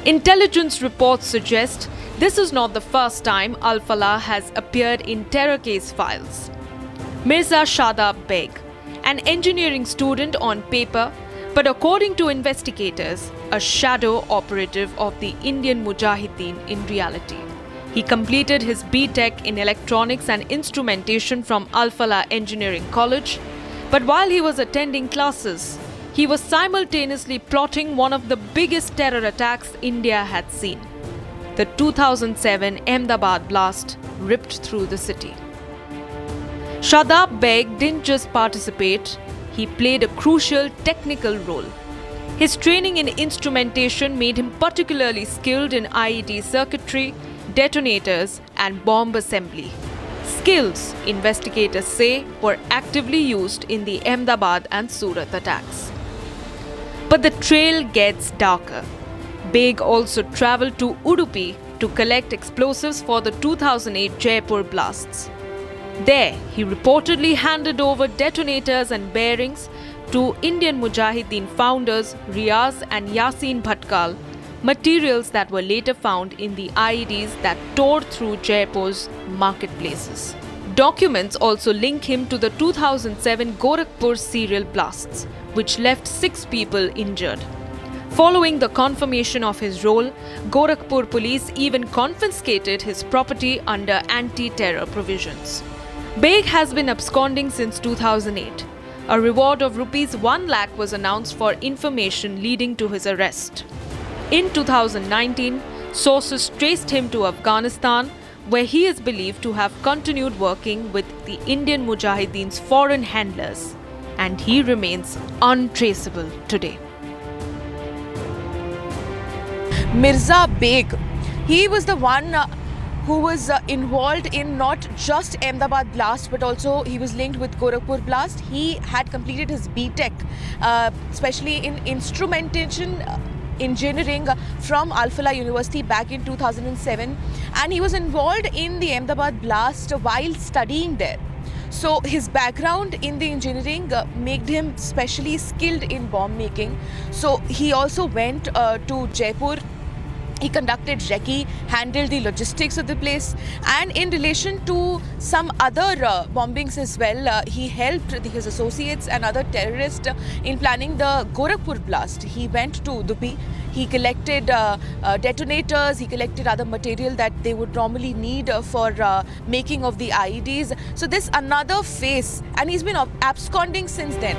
Intelligence reports suggest this is not the first time Al-Falah has appeared in terror case files. Mirza Shadab Beg, an engineering student on paper, but according to investigators, a shadow operative of the Indian Mujahideen in reality. He completed his B.Tech in Electronics and Instrumentation from Al-Falah Engineering College, but while he was attending classes, he was simultaneously plotting one of the biggest terror attacks India had seen. The 2007 Ahmedabad blast ripped through the city. Shadab Beg didn't just participate, he played a crucial technical role. His training in instrumentation made him particularly skilled in IED circuitry, detonators, and bomb assembly. skills investigators say were actively used in the Ahmedabad and Surat attacks. But the trail gets darker. Baig also travelled to Udupi to collect explosives for the 2008 Jaipur blasts. There, he reportedly handed over detonators and bearings to Indian Mujahideen founders Riots and Yasin Bhatkal, materials that were later found in the IEDs that tore through Jaipur's marketplaces. Documents also link him to the 2007 Gorakhpur serial blasts, which left 6 people injured. Following the confirmation of his role, Gorakhpur police even confiscated his property under anti-terror provisions. Baig has been absconding since 2008. A reward of rupees 1 lakh was announced for information leading to his arrest. In 2019, sources traced him to Afghanistan, where he is believed to have continued working with the Indian Mujahideen's foreign handlers, and he remains untraceable today. Mirza Baig, he was the one who was involved in not just Ahmedabad blast, but also he was linked with Gorakhpur blast. He had completed his BTech, especially in instrumentation engineering from Al-Falah University back in 2007, and he was involved in the Ahmedabad blast while studying there. So his background in the engineering made him specially skilled in bomb making. So he also went to Jaipur. He conducted recce, handled the logistics of the place, and in relation to some other bombings as well, he helped his associates and other terrorists in planning the Gorakhpur blast. He went to Udupi, he collected detonators, he collected other material that they would normally need for making of the IEDs. So this another face, and he's been absconding since then.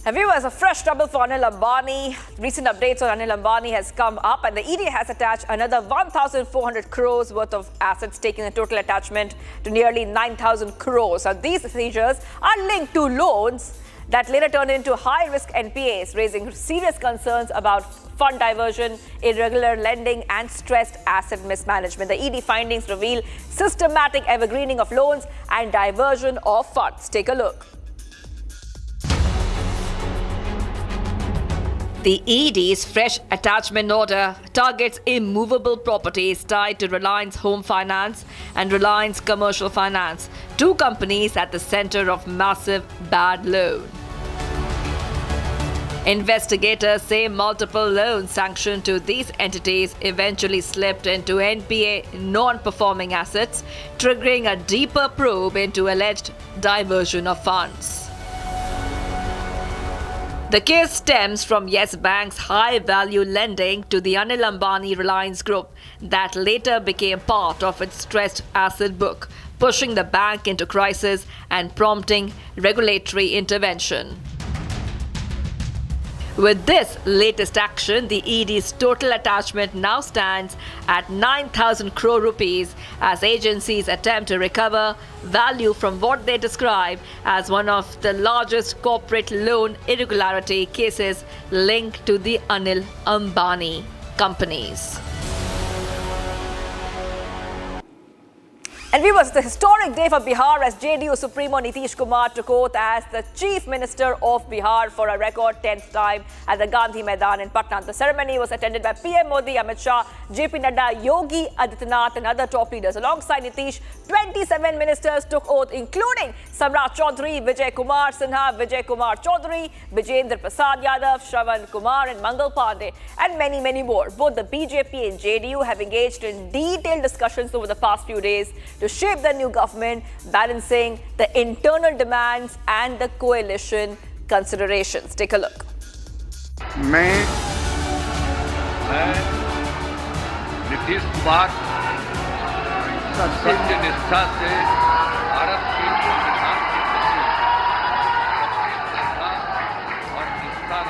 Viewers, a fresh trouble for Anil Ambani. Recent updates on Anil Ambani has come up, and the ED has attached another 1,400 crores worth of assets, taking the total attachment to nearly 9,000 crores. Now, these seizures are linked to loans that later turned into high-risk NPAs, raising serious concerns about fund diversion, irregular lending, and stressed asset mismanagement. The ED findings reveal systematic evergreening of loans and diversion of funds. Take a look. The ED's fresh attachment order targets immovable properties tied to Reliance Home Finance and Reliance Commercial Finance, 2 companies at the center of massive bad loan. Investigators say multiple loans sanctioned to these entities eventually slipped into NPA non-performing assets, triggering a deeper probe into alleged diversion of funds. The case stems from Yes Bank's high-value lending to the Anil Ambani Reliance Group that later became part of its stressed asset book, pushing the bank into crisis and prompting regulatory intervention. With this latest action, the ED's total attachment now stands at 9,000 crore rupees as agencies attempt to recover value from what they describe as one of the largest corporate loan irregularity cases linked to the Anil Ambani companies. And viewers, the historic day for Bihar as JDU Supremo Nitish Kumar took oath as the Chief Minister of Bihar for a record 10th time at the Gandhi Maidan in Patna. The ceremony was attended by PM Modi, Amit Shah, JP Nadda, Yogi Adityanath and other top leaders. Alongside Nitish, 27 ministers took oath, including Samrat Chaudhary, Vijay Kumar Sinha, Vijay Kumar Chaudhary, Vijendra Prasad Yadav, Shravan Kumar and Mangal Pandey, and many, many more. Both the BJP and JDU have engaged in detailed discussions over the past few days to shape the new government, balancing the internal demands and the coalition considerations. Take a look. मैं नीतीश कुमार सत्य निष्ठा से भारत के संविधान और निष्ठा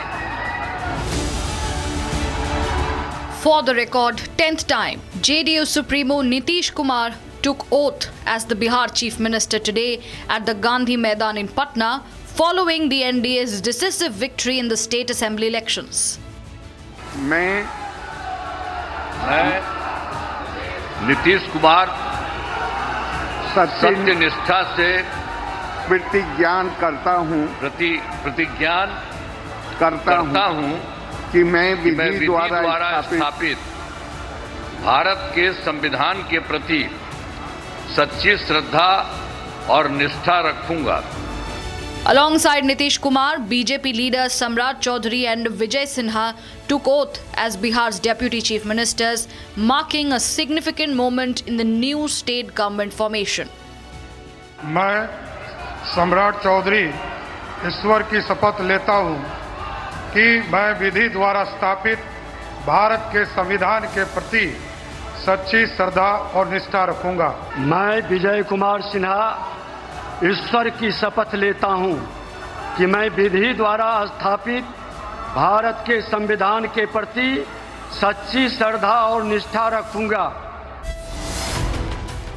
For the record 10th time, JDU Supremo Nitish Kumar took oath as the Bihar Chief Minister today at the Gandhi Maidan in Patna following the NDA's decisive victory in the state assembly elections. मैं नीतीश कुमार सत्य निष्ठा से प्रतिज्ञान करता हूं कि मैं विधि द्वारा स्थापित भारत के संविधान के प्रति सच्ची श्रद्धा और निष्ठा रखूंगा. Alongside Nitish Kumar, BJP leaders Samrat Chaudhary and Vijay Sinha took oath as Bihar's deputy chief ministers, marking a significant moment in the new state government formation. मैं सम्राट चौधरी ईश्वर की शपथ लेता हूं कि मैं विधि द्वारा स्थापित भारत के संविधान के प्रति सच्ची श्रद्धा और निष्ठा रखूंगा. मैं विजय कुमार सिन्हा ईश्वर की शपथ लेता हूं कि मैं विधि द्वारा स्थापित भारत के संविधान के प्रति सच्ची श्रद्धा और निष्ठा रखूंगा.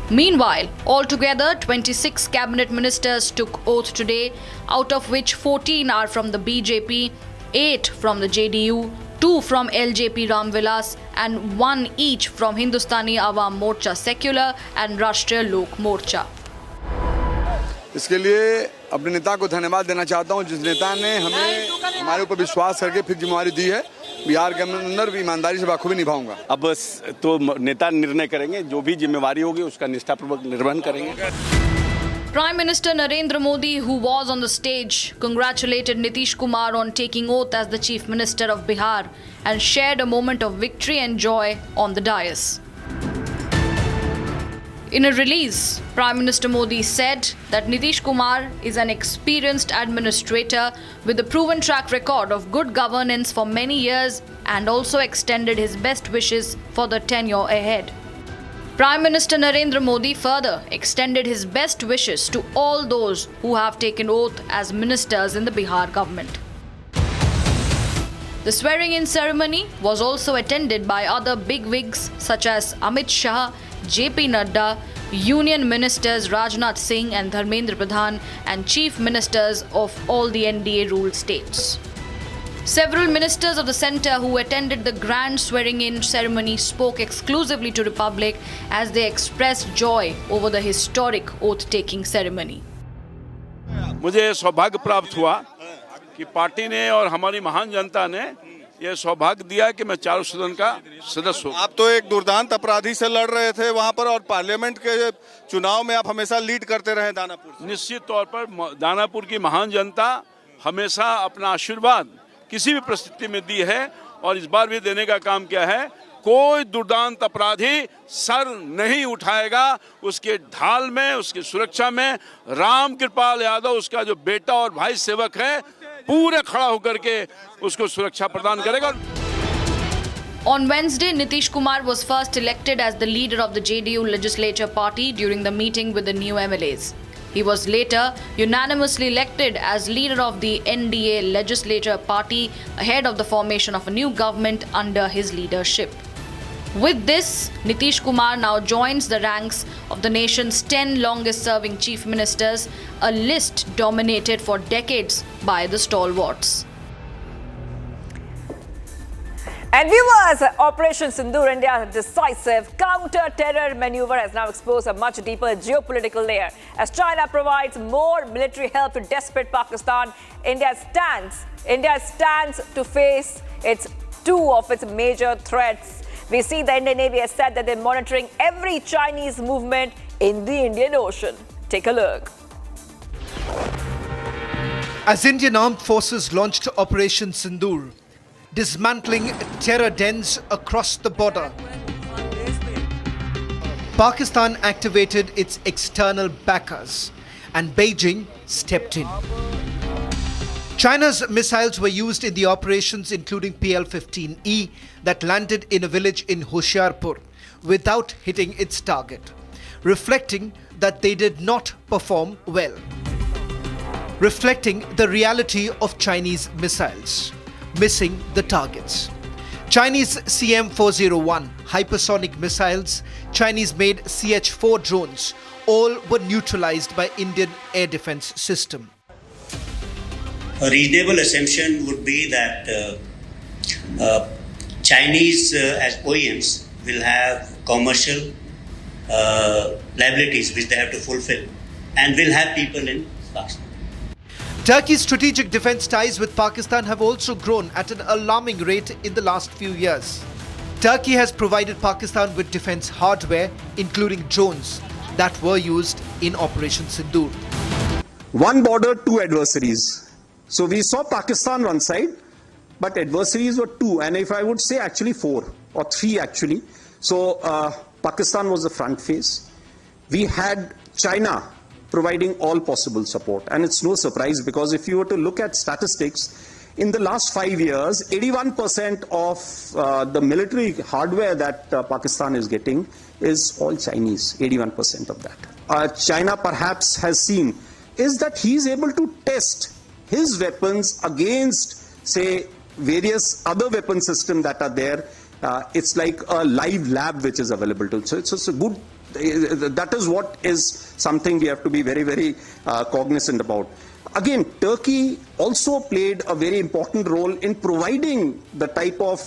Meanwhile, altogether 26 cabinet ministers took oath today, out of which 14 are from the BJP, 8 from the JDU, 2 from LJP Ramvilas and 1 each from Hindustani Awam Morcha Secular and Rashtriya Lok Morcha. इसके लिए अपने नेता को धन्यवाद देना चाहता हूं जिस नेता ने हमें हमारे ऊपर विश्वास करके फिर जिम्मेवारी दी है. बिहार के अंदर भी ईमानदारी से बखूबी निभाऊंगा. अब तो नेता निर्णय करेंगे, जो भी जिम्मेवारी होगी उसका निष्ठापूर्वक निर्वहन करेंगे. Prime Minister Narendra Modi, who was on the stage, congratulated Nitish Kumar on taking oath as the Chief Minister of Bihar and shared a moment of victory and joy on the dais. In a release, Prime Minister Modi said that Nitish Kumar is an experienced administrator with a proven track record of good governance for many years and also extended his best wishes for the tenure ahead. Prime Minister Narendra Modi further extended his best wishes to all those who have taken oath as ministers in the Bihar government. The swearing-in ceremony was also attended by other bigwigs such as Amit Shah, JP Nadda, Union Ministers Rajnath Singh and Dharmendra Pradhan and Chief Ministers of all the NDA-ruled states. Several ministers of the centre who attended the grand swearing-in ceremony spoke exclusively to the public as they expressed joy over the historic oath-taking ceremony. मुझे सौभाग्य प्राप्त हुआ कि party ने और हमारी महान जनता ने ये सौभाग्य दिया कि मैं चारों सदन का सदस्य हूँ. आप तो एक दुर्दांत अपराधी से लड़ रहे थे वहां पर और पार्लियामेंट के चुनाव में आप हमेशा लीड करते रहे दानापुर. निश्चित तौर पर दानापुर की महान जनता हमेशा अपना आशीर्वाद किसी भी परिस्थिति में दी है और इस बार भी देने का काम किया है. कोई दुर्दांत अपराधी सर नहीं उठाएगा. उसके ढाल में, उसकी सुरक्षा में राम कृपाल यादव, उसका जो बेटा और भाई सेवक है, पूरे खड़ा होकर के उसको सुरक्षा प्रदान करेगा. On Wednesday, Nitish Kumar was first elected as the leader of the JDU legislature party during the meeting with the new MLAs. He was later unanimously elected as leader of the NDA legislature party ahead of the formation of a new government under his leadership. With this, Nitish Kumar now joins the ranks of the nation's 10 longest-serving chief ministers, a list dominated for decades by the stalwarts. And viewers, Operation Sindoor, India's decisive counter-terror maneuver has now exposed a much deeper geopolitical layer. As China provides more military help to desperate Pakistan, India stands to face two of its major threats. We see the Indian Navy has said that they're monitoring every Chinese movement in the Indian Ocean. Take a look. As Indian Armed Forces launched Operation Sindoor, dismantling terror dens across the border, Pakistan activated its external backers and Beijing stepped in. China's missiles were used in the operations, including PL-15E that landed in a village in Hoshiarpur without hitting its target, reflecting that they did not perform well, reflecting the reality of Chinese missiles missing the targets. Chinese CM-401, hypersonic missiles, Chinese-made CH-4 drones, all were neutralized by Indian air defense system. A reasonable assumption would be that Chinese as OEMs will have commercial liabilities which they have to fulfill and will have people in Pakistan. Turkey's strategic defense ties with Pakistan have also grown at an alarming rate in the last few years. Turkey has provided Pakistan with defense hardware, including drones, that were used in Operation Sindoor. One border, two adversaries. So we saw Pakistan one side, but adversaries were two, and if I would say actually four or three actually. So Pakistan was the front face. We had China providing all possible support, and it's no surprise because if you were to look at statistics, in the last 5 years, 81% of the military hardware that Pakistan is getting is all Chinese, 81% of that. China perhaps has seen is that he is able to test his weapons against, say, various other weapon systems that are there. It's like a live lab which is available to. So it's a good, that is what is something we have to be very, very cognizant about. Again, Turkey also played a very important role in providing the type of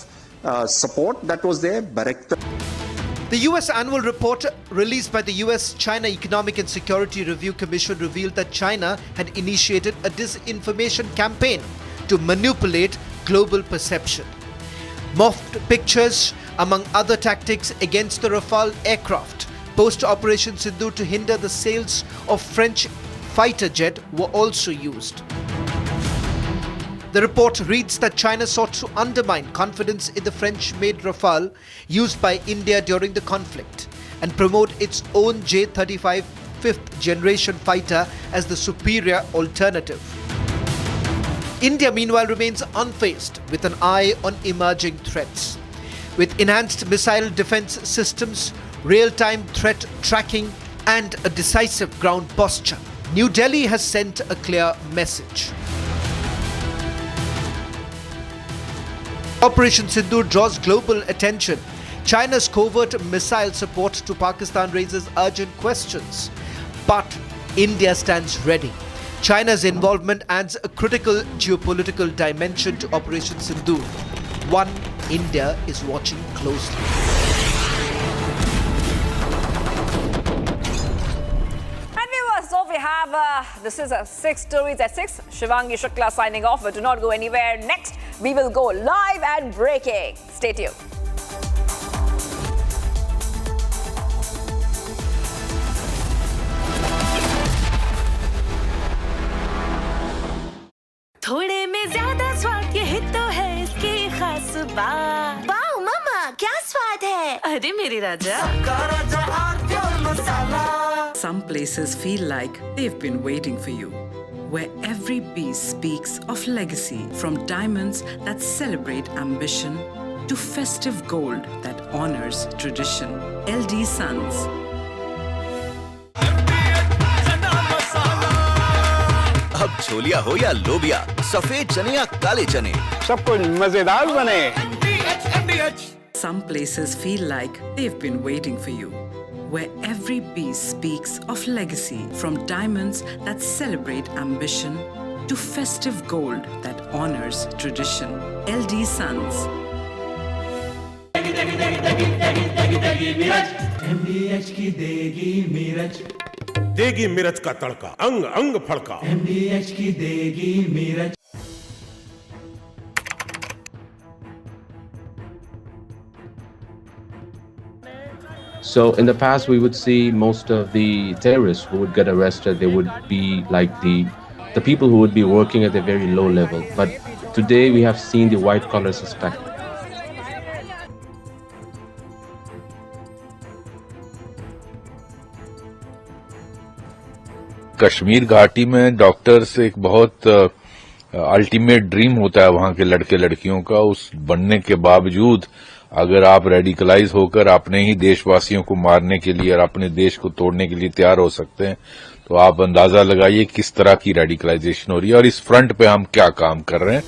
support that was there. The US annual report released by the US-China Economic and Security Review Commission revealed that China had initiated a disinformation campaign to manipulate global perception. Morphed pictures, among other tactics against the Rafale aircraft, post-Operation Sindoor to hinder the sales of French fighter jet were also used. The report reads that China sought to undermine confidence in the French-made Rafale used by India during the conflict and promote its own J-35 fifth-generation fighter as the superior alternative. India, meanwhile, remains unfazed with an eye on emerging threats. With enhanced missile defense systems, real-time threat tracking, and a decisive ground posture, New Delhi has sent a clear message. Operation Sindoor draws global attention. China's covert missile support to Pakistan raises urgent questions. But India stands ready. China's involvement adds a critical geopolitical dimension to Operation Sindoor, one India is watching closely. So we have, this is 6 stories at 6. Shivangi Shukla signing off, but do not go anywhere. Next, we will go live and breaking. Stay tuned. थोड़े में ज्यादा स्वाद ये ही तो है इसकी खास बात। वाओ मम्मा क्या स्वाद है? अरे मेरी राजा। Some places feel like they've been waiting for you, where every piece speaks of legacy, from diamonds that celebrate ambition to festive gold that honors tradition. LD Sons. अब छोलिया हो या लोबिया, सफेद चने या काले चने, सब कुछ मजेदार बने। Some places feel like they've been waiting for you, where every piece speaks of legacy, from diamonds that celebrate ambition to festive gold that honors tradition. LD Sons. MDH की देगी मीरज, देगी मिर्च का तड़का, अंग अंग फड़का। MDH की देगी Miraj. So in the past, we would see most of the terrorists who would get arrested, they would be like the people who would be working at a very low level. But today we have seen the white-collar suspect. Kashmir घाटी में doctors एक बहुत ultimate dream होता है वहां के लड़के लड़कियों का। उस बनने के बावजूद अगर आप रेडिकलाइज होकर अपने ही देशवासियों को मारने के लिए और अपने देश को तोड़ने के लिए तैयार हो सकते हैं, तो आप अंदाजा लगाइए किस तरह की रेडिकलाइजेशन हो रही है और इस फ्रंट पे हम क्या काम कर रहे हैं।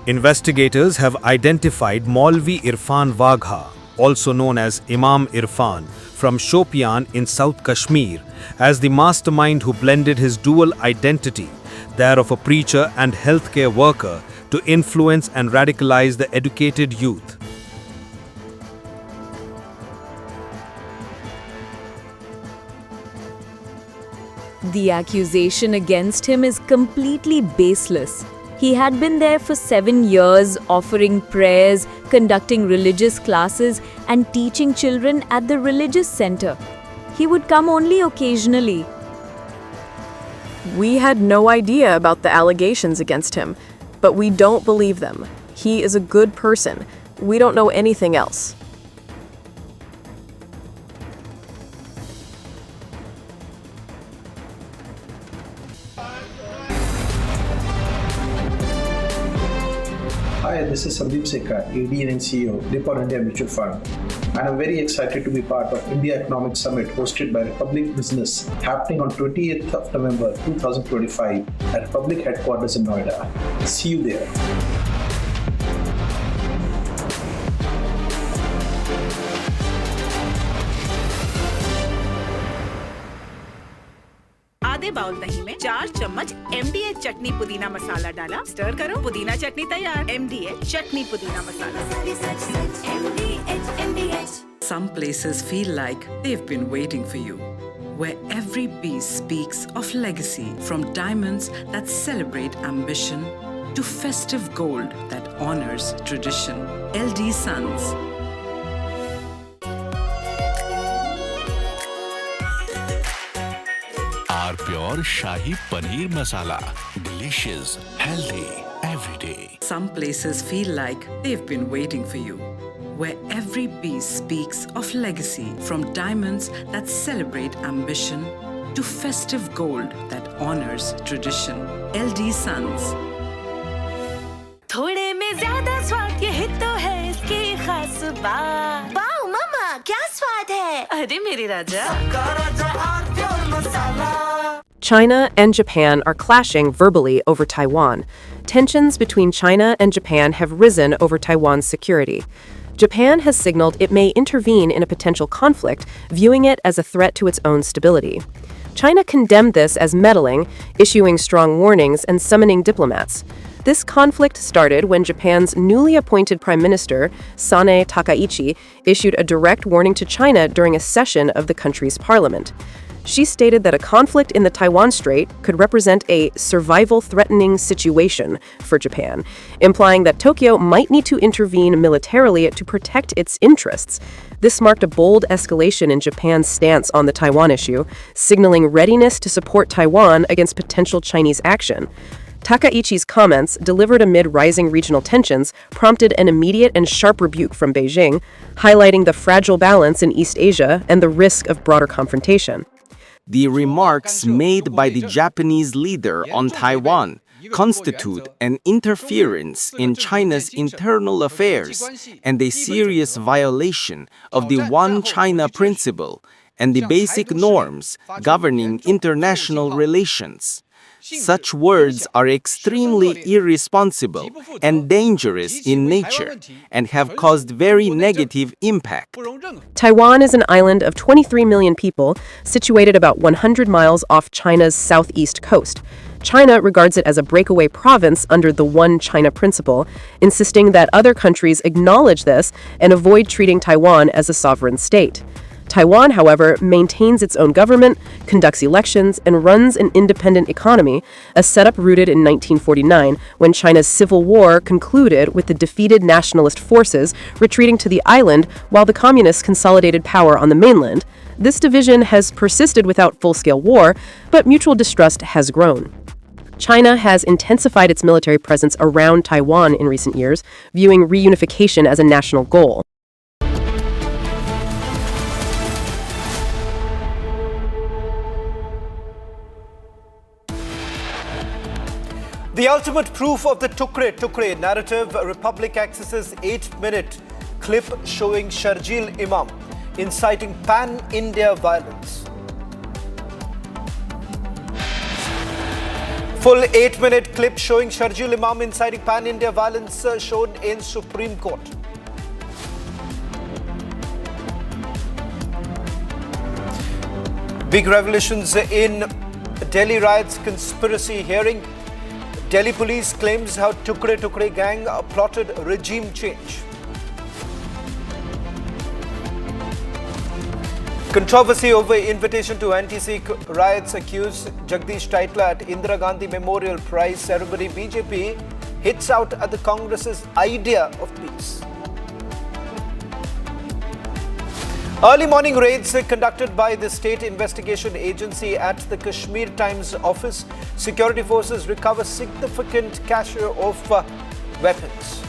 Investigators have identified Maulvi Irfan Wagha, also known as Imam Irfan, from Shopian in South Kashmir, as the mastermind who blended his dual identity, that of a preacher and healthcare worker, to influence and radicalize the educated youth. The accusation against him is completely baseless. He had been there for 7 years, offering prayers, conducting religious classes, and teaching children at the religious center. He would come only occasionally. We had no idea about the allegations against him, but we don't believe them. He is a good person. We don't know anything else. Hi, this is Sandeep Sekar, AD and CEO, Nippon India Mutual Fund, and I'm very excited to be part of India Economic Summit hosted by Republic Business happening on 28th of November 2025 at Republic Headquarters in Noida. See you there. आधे bowl दही में 4 चम्मच MDH चटनी पुदीना मसाला डाला, stir करो, पुदीना चटनी तैयार। MDH चटनी पुदीना मसाला। Some places feel like they've been waiting for you, where every piece speaks of legacy, from diamonds that celebrate ambition to festive gold that honors tradition. LD Sons. Our pure Shahi Paneer Masala. Delicious, healthy, every day. Some places feel like they've been waiting for you, where every piece speaks of legacy, from diamonds that celebrate ambition to festive gold that honors tradition. LD Sons. थोड़े में ज्यादा स्वाद, यही तो है इसकी खास बात। वाओ मम्मा, क्या स्वाद है? अरे मेरे राजा। China and Japan are clashing verbally over Taiwan. Tensions between China and Japan have risen over Taiwan's security. Japan has signaled it may intervene in a potential conflict, viewing it as a threat to its own stability. China condemned this as meddling, issuing strong warnings and summoning diplomats. This conflict started when Japan's newly appointed Prime Minister, Sanae Takaichi, issued a direct warning to China during a session of the country's parliament. She stated that a conflict in the Taiwan Strait could represent a survival-threatening situation for Japan, implying that Tokyo might need to intervene militarily to protect its interests. This marked a bold escalation in Japan's stance on the Taiwan issue, signaling readiness to support Taiwan against potential Chinese action. Takaichi's comments, delivered amid rising regional tensions, prompted an immediate and sharp rebuke from Beijing, highlighting the fragile balance in East Asia and the risk of broader confrontation. The remarks made by the Japanese leader on Taiwan constitute an interference in China's internal affairs and a serious violation of the One China principle and the basic norms governing international relations. Such words are extremely irresponsible and dangerous in nature and have caused very negative impact. Taiwan is an island of 23 million people, situated about 100 miles off China's southeast coast. China regards it as a breakaway province under the One China principle, insisting that other countries acknowledge this and avoid treating Taiwan as a sovereign state. Taiwan, however, maintains its own government, conducts elections, and runs an independent economy, a setup rooted in 1949 when China's civil war concluded with the defeated nationalist forces retreating to the island while the communists consolidated power on the mainland. This division has persisted without full-scale war, but mutual distrust has grown. China has intensified its military presence around Taiwan in recent years, viewing reunification as a national goal. The ultimate proof of the Tukre narrative, Republic accesses 8-minute clip showing Sharjeel Imam inciting pan-India violence. Full 8-minute clip showing Sharjeel Imam inciting pan-India violence shown in Supreme Court. Big revelations in Delhi riots conspiracy hearing. Delhi police claims how Tukre gang plotted regime change. Controversy over invitation to anti-Sikh riots accused Jagdish Taitla at Indira Gandhi Memorial Prize ceremony. BJP hits out at the Congress's idea of peace. Early morning raids conducted by the State Investigation Agency at the Kashmir Times office. Security forces recover significant cache of weapons.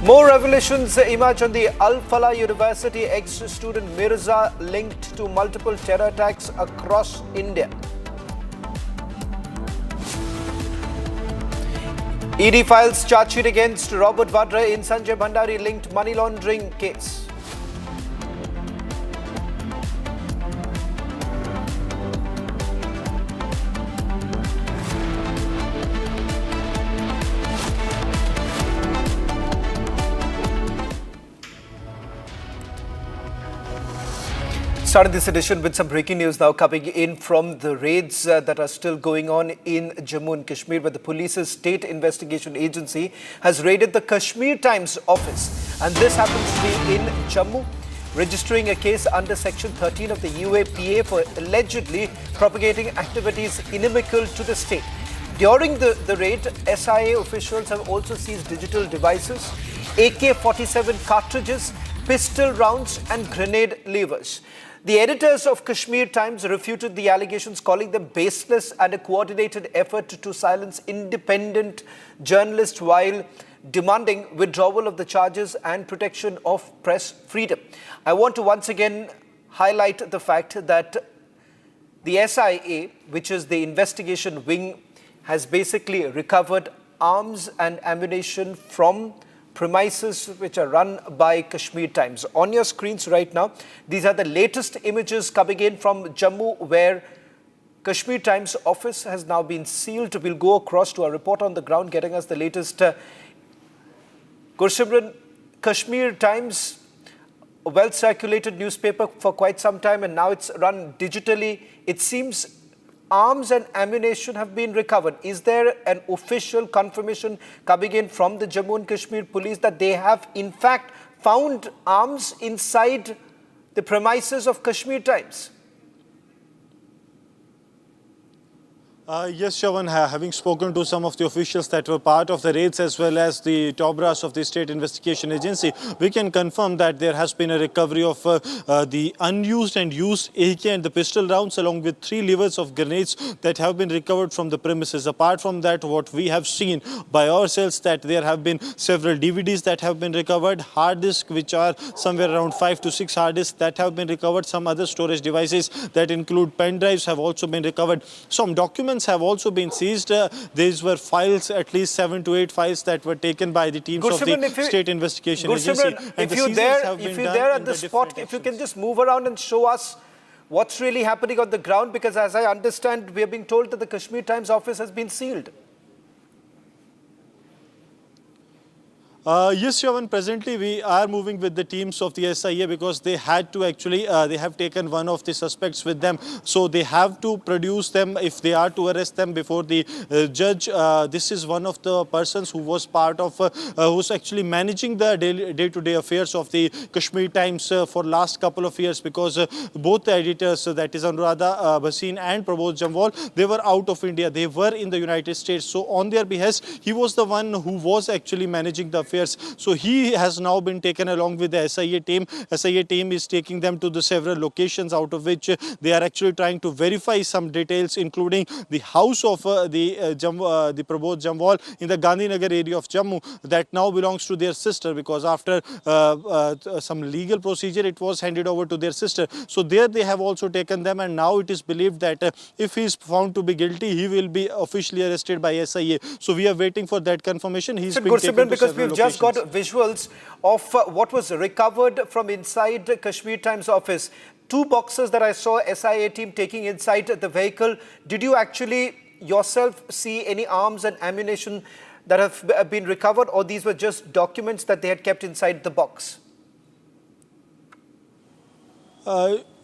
More revelations emerge on the Al Falah University ex-student Mirza linked to multiple terror attacks across India. ED files charge sheet against Robert Vadra in Sanjay Bhandari linked money laundering case. Started this edition with some breaking news now coming in from the raids that are still going on in Jammu and Kashmir, where the police's State Investigation Agency has raided the Kashmir Times office. And this happens to be in Jammu, registering a case under Section 13 of the UAPA for allegedly propagating activities inimical to the state. During the raid, SIA officials have also seized digital devices, AK-47 cartridges, pistol rounds and grenade levers. The editors of Kashmir Times refuted the allegations, calling them baseless and a coordinated effort to silence independent journalists while demanding withdrawal of the charges and protection of press freedom. I want to once again highlight the fact that the SIA, which is the investigation wing, has basically recovered arms and ammunition from premises which are run by Kashmir Times. On your screens right now, these are the latest images coming in from Jammu, where Kashmir Times office has now been sealed. We'll go across to our reporter on the ground getting us the latest. Gursimran, Kashmir Times, a well-circulated newspaper for quite some time, and now it's run digitally. It seems arms and ammunition have been recovered. Is there an official confirmation coming in from the Jammu and Kashmir police that they have in fact found arms inside the premises of Kashmir Times? Yes, Shawan, having spoken to some of the officials that were part of the raids as well as the top brass of the State Investigation Agency, we can confirm that there has been a recovery of the unused and used AK and the pistol rounds, along with 3 levers of grenades that have been recovered from the premises. Apart from that, what we have seen by ourselves, that there have been several DVDs that have been recovered, hard disks which are somewhere around 5 to 6 hard disks that have been recovered. Some other storage devices that include pen drives have also been recovered. Some documents have also been seized. These were files, at least 7 to 8 files that were taken by the teams of the State Investigation Agency. And if you're there at the spot, if you can just move around and show us what's really happening on the ground, because as I understand, we are being told that the Kashmir Times office has been sealed. Yes, Shawan, presently we are moving with the teams of the SIA because they had to actually, they have taken one of the suspects with them. So they have to produce them if they are to arrest them before the judge. This is one of the persons who was part of, who's actually managing the day-to-day affairs of the Kashmir Times for last couple of years, because both the editors, that is Anuradha Bhasin and Prabodh Jamwal, they were out of India. They were in the United States. So on their behest, he was the one who was actually managing the affairs. So he has now been taken along with the SIA team. SIA team is taking them to the several locations, out of which they are actually trying to verify some details, including the house of the Prabodh Jamwal in the Gandhinagar area of Jammu that now belongs to their sister, because after some legal procedure it was handed over to their sister. So there they have also taken them, and now it is believed that if he is found to be guilty, he will be officially arrested by SIA. So we are waiting for that confirmation. He's been taken to several locations. Just got visuals of what was recovered from inside the Kashmir Times office. 2 boxes that I saw SIA team taking inside the vehicle. Did you actually yourself see any arms and ammunition that have been recovered, or these were just documents that they had kept inside the box?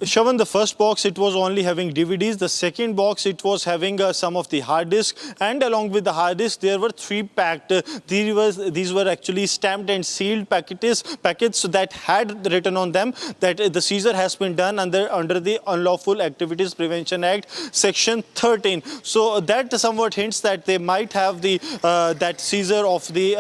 Shravan, the first box, it was only having DVDs. The second box, it was having some of the hard disks. And along with the hard disks, there were 3 packed. These were actually stamped and sealed packets that had written on them that the seizure has been done under the Unlawful Activities Prevention Act, Section 13. So that somewhat hints that they might have the that seizure of the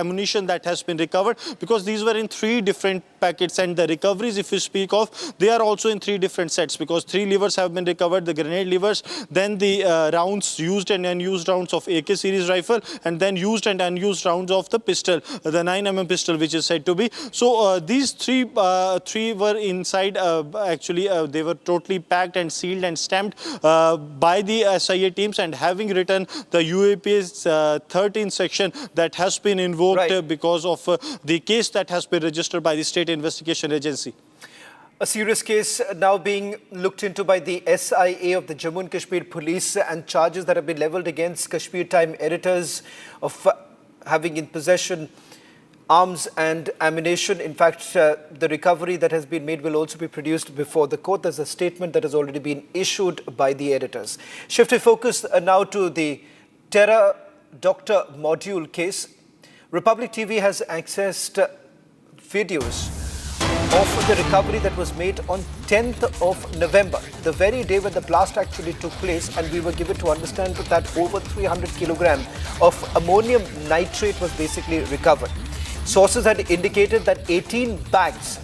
ammunition that has been recovered, because these were in 3 different packets, and the recoveries, if you speak of, they are also in 3 different sets, because 3 levers have been recovered, the grenade levers, then the rounds, used and unused rounds of AK series rifle, and then used and unused rounds of the pistol, the 9mm pistol, which is said to be. So these three were inside, actually they were totally packed and sealed and stamped by the SIA teams, and having written the UAP's 13 section that has been invoked because of the case that has been registered by the State Investigation Agency. A serious case now being looked into by the SIA of the Jammu and Kashmir Police, and charges that have been levelled against Kashmir Time editors of having in possession arms and ammunition. In fact, the recovery that has been made will also be produced before the court. There's a statement that has already been issued by the editors. Shifting focus now to the terror doctor module case. Republic TV has accessed videos of the recovery that was made on 10th of November, the very day when the blast actually took place, and we were given to understand that over 300 kilogram of ammonium nitrate was basically recovered. Sources had indicated that 18 bags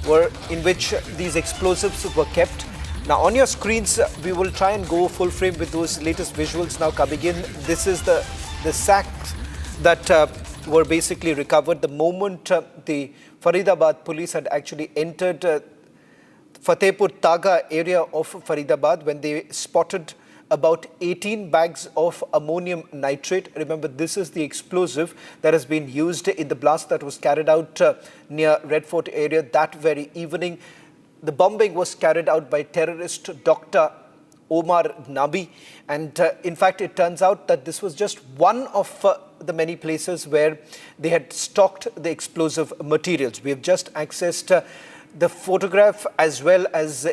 were in which these explosives were kept. Now on your screens, we will try and go full frame with those latest visuals now coming in. This is the sacks that were basically recovered the moment the Faridabad police had actually entered Fatehpur Taga area of Faridabad, when they spotted about 18 bags of ammonium nitrate. Remember, this is the explosive that has been used in the blast that was carried out near Red Fort area that very evening. The bombing was carried out by terrorist Dr. Omar Nabi, and in fact it turns out that this was just one of the many places where they had stocked the explosive materials. We have just accessed the photograph as well as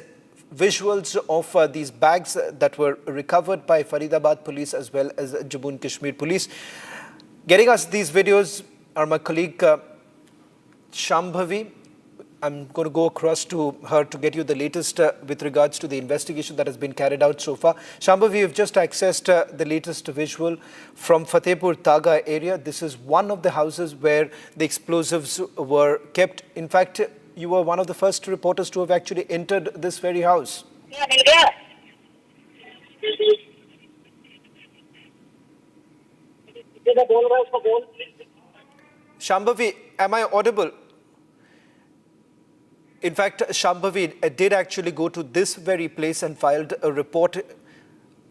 visuals of these bags that were recovered by Faridabad police as well as Jammu and Kashmir police. Getting us these videos are my colleague Shambhavi. I'm going to go across to her to get you the latest with regards to the investigation that has been carried out so far. Shambhavi, you've just accessed the latest visual from Fatehpur Taga area. This is one of the houses where the explosives were kept. In fact, you were one of the first reporters to have actually entered this very house. Shambhavi, am I audible? In fact, Shambhavi did actually go to this very place and filed a report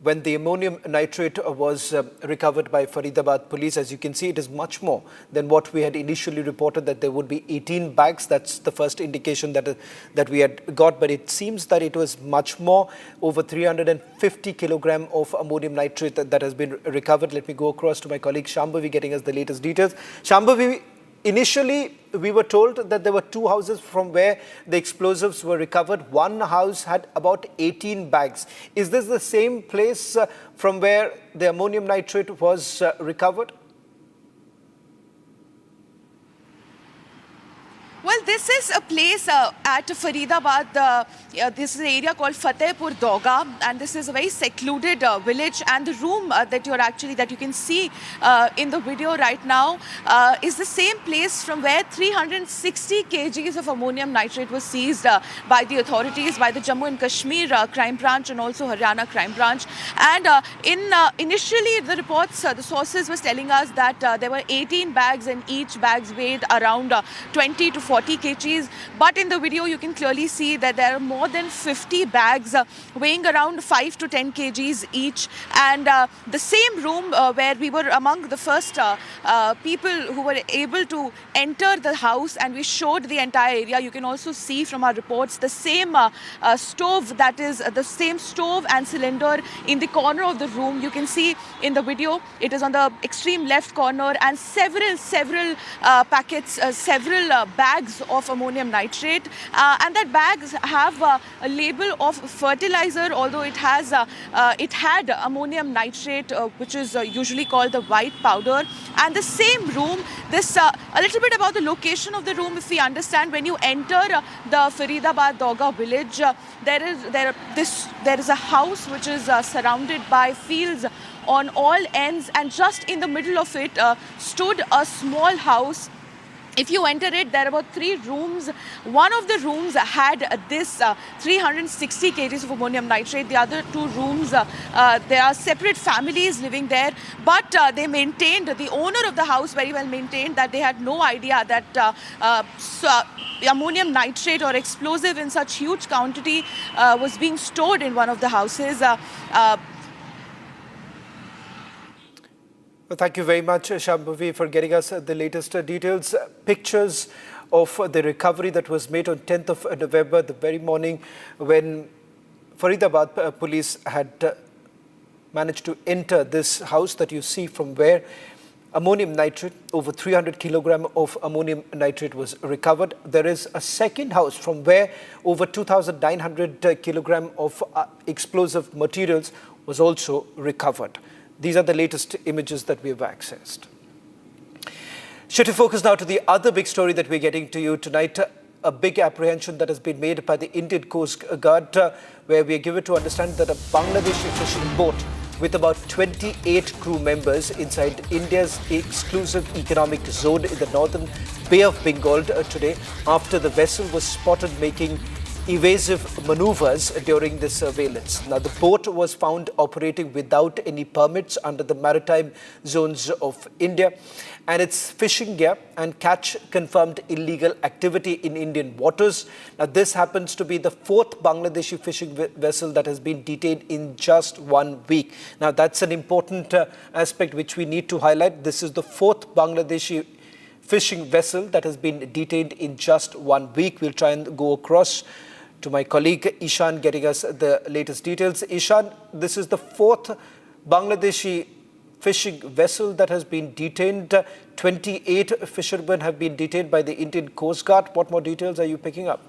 when the ammonium nitrate was recovered by Faridabad police. As you can see, it is much more than what we had initially reported, that there would be 18 bags. That's the first indication that we had got, but it seems that it was much more, over 350 kilogram of ammonium nitrate that has been recovered. Let me go across to my colleague Shambhavi getting us the latest details. Shambhavi, initially, we were told that there were 2 houses from where the explosives were recovered. One house had about 18 bags. Is this the same place from where the ammonium nitrate was recovered? Well, this is a place at Faridabad. This is an area called Fatehpur Doga, and this is a very secluded village. And the room that you can see in the video right now is the same place from where 360 kgs of ammonium nitrate was seized by the authorities, by the Jammu and Kashmir crime branch and also Haryana crime branch. And initially, the reports, the sources was telling us that there were 18 bags, and each bags weighed around 20 to 40 kgs. But in the video, you can clearly see that there are more than 50 bags weighing around 5 to 10 kgs each. And the same room where we were among the first people who were able to enter the house, and we showed the entire area. You can also see from our reports the same stove, that is the same stove and cylinder in the corner of the room. You can see in the video, it is on the extreme left corner, and several packets, several bags of ammonium nitrate, and that bags have a label of fertilizer, although it had ammonium nitrate, which is usually called the white powder. And the same room, this a little bit about the location of the room. If we understand, when you enter the Faridabad Doga village, there is a house which is surrounded by fields on all ends, and just in the middle of it stood a small house. If you enter it, there are about 3 rooms. One of the rooms had this 360 kgs of ammonium nitrate. The other 2 rooms, there are separate families living there. But they maintained, the owner of the house very well maintained, that they had no idea that ammonium nitrate or explosive in such huge quantity was being stored in one of the houses. Well, thank you very much, Shambhavi, for getting us the latest details. Pictures of the recovery that was made on 10th of November, the very morning when Faridabad police had managed to enter this house that you see, from where ammonium nitrate, over 300 kilogram of ammonium nitrate was recovered. There is a second house from where over 2,900 kilogram of explosive materials was also recovered. These are the latest images that we have accessed. Shifting focus now to the other big story that we're getting to you tonight, a big apprehension that has been made by the Indian Coast Guard, where we are given to understand that a Bangladeshi fishing boat with about 28 crew members inside India's exclusive economic zone in the northern Bay of Bengal today, after the vessel was spotted making evasive maneuvers during the surveillance. Now, the boat was found operating without any permits under the maritime zones of India, and its fishing gear and catch confirmed illegal activity in Indian waters. Now, this happens to be the 4th Bangladeshi fishing vessel that has been detained in just 1 week. Now, that's an important aspect which we need to highlight. This is the 4th Bangladeshi fishing vessel that has been detained in just 1 week. We'll try and go across to my colleague Ishan, getting us the latest details. Ishan, this is the 4th Bangladeshi fishing vessel that has been detained. 28 fishermen have been detained by the Indian Coast Guard. What more details are you picking up?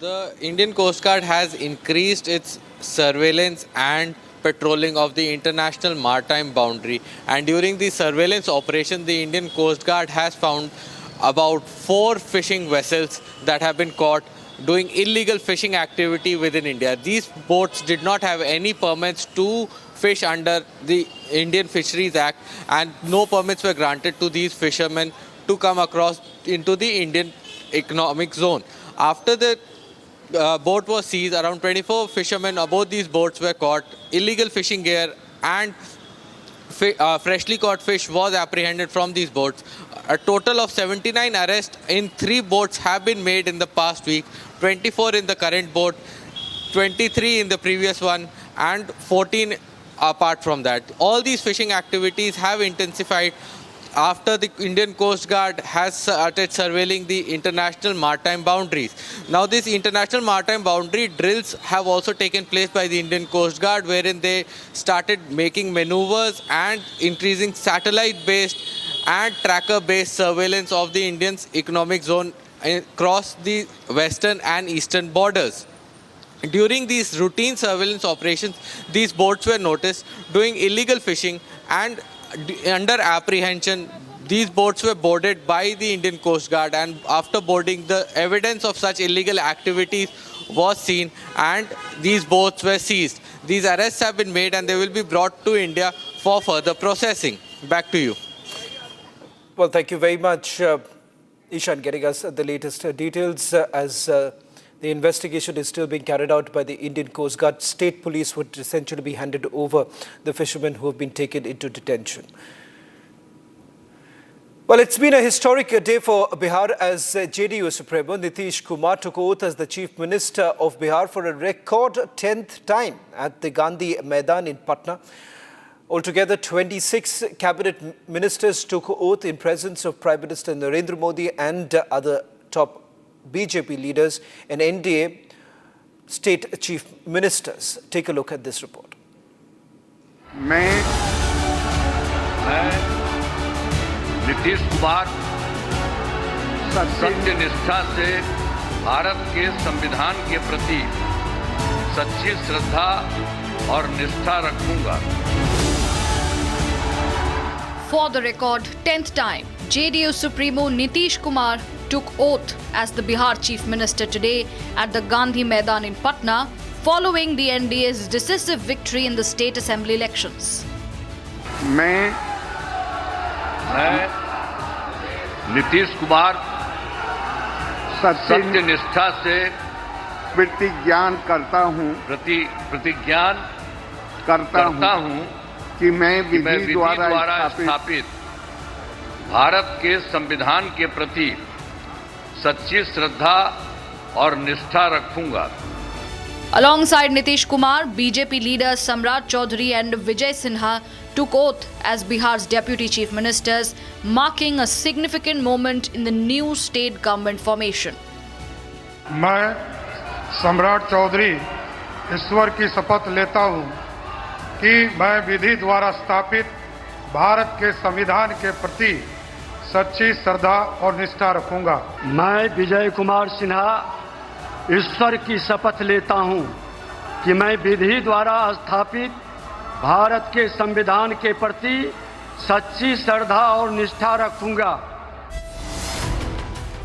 The Indian Coast Guard has increased its surveillance and patrolling of the international maritime boundary, and during the surveillance operation, the Indian Coast Guard has found about 4 fishing vessels that have been caught doing illegal fishing activity within India. These boats did not have any permits to fish under the Indian Fisheries Act, and no permits were granted to these fishermen to come across into the Indian economic zone. After the boat was seized, around 24 fishermen aboard these boats were caught. Illegal fishing gear and freshly caught fish was apprehended from these boats. A total of 79 arrests in 3 boats have been made in the past week, 24 in the current boat, 23 in the previous one, and 14 apart from that. All these fishing activities have intensified after the Indian Coast Guard has started surveilling the international maritime boundaries. Now, these international maritime boundary drills have also taken place by the Indian Coast Guard, wherein they started making maneuvers and increasing satellite-based and tracker-based surveillance of the Indian's economic zone across the western and eastern borders. During these routine surveillance operations, these boats were noticed doing illegal fishing, and under apprehension, these boats were boarded by the Indian Coast Guard, and after boarding, the evidence of such illegal activities was seen and these boats were seized. These arrests have been made and they will be brought to India for further processing. Back to you. Well, thank you very much, Ishan, getting us the latest details. As the investigation is still being carried out by the Indian Coast Guard, state police would essentially be handed over the fishermen who have been taken into detention. Well, it's been a historic day for Bihar as JDU Supremo Nitish Kumar took oath as the Chief Minister of Bihar for a record 10th time at the Gandhi Maidan in Patna. Altogether, 26 cabinet ministers took oath in presence of Prime Minister Narendra Modi and other top BJP leaders and NDA state chief ministers. Take a look at this report. Nitish Kumar सत्य निष्ठा से भारत के संविधान के प्रति सच्ची श्रद्धा और निष्ठा रखूंगा. For the record 10th time, JDU Supremo Nitish Kumar took oath as the Bihar Chief Minister today at the Gandhi Maidan in Patna following the NDA's decisive victory in the state assembly elections. मैं नीतीश कुमार सत्य निष्ठा से प्रतिज्ञान करता हूं कि मैं विधि द्वारा स्थापित भारत के संविधान के प्रति सच्ची श्रद्धा और निष्ठा रखूंगा. Alongside Nitish Kumar, BJP leaders Samrat Chaudhary and Vijay Sinha took oath as Bihar's deputy chief ministers, marking a significant moment in the new state government formation. मैं सम्राट चौधरी ईश्वर की शपथ लेता हूं कि मैं विधि द्वारा स्थापित भारत के संविधान के प्रति सच्ची श्रद्धा और निष्ठा रखूंगा. मैं विजय कुमार सिन्हा ईश्वर की शपथ लेता हूं कि मैं विधि द्वारा स्थापित भारत के संविधान के प्रति सच्ची श्रद्धा और निष्ठा रखूंगा.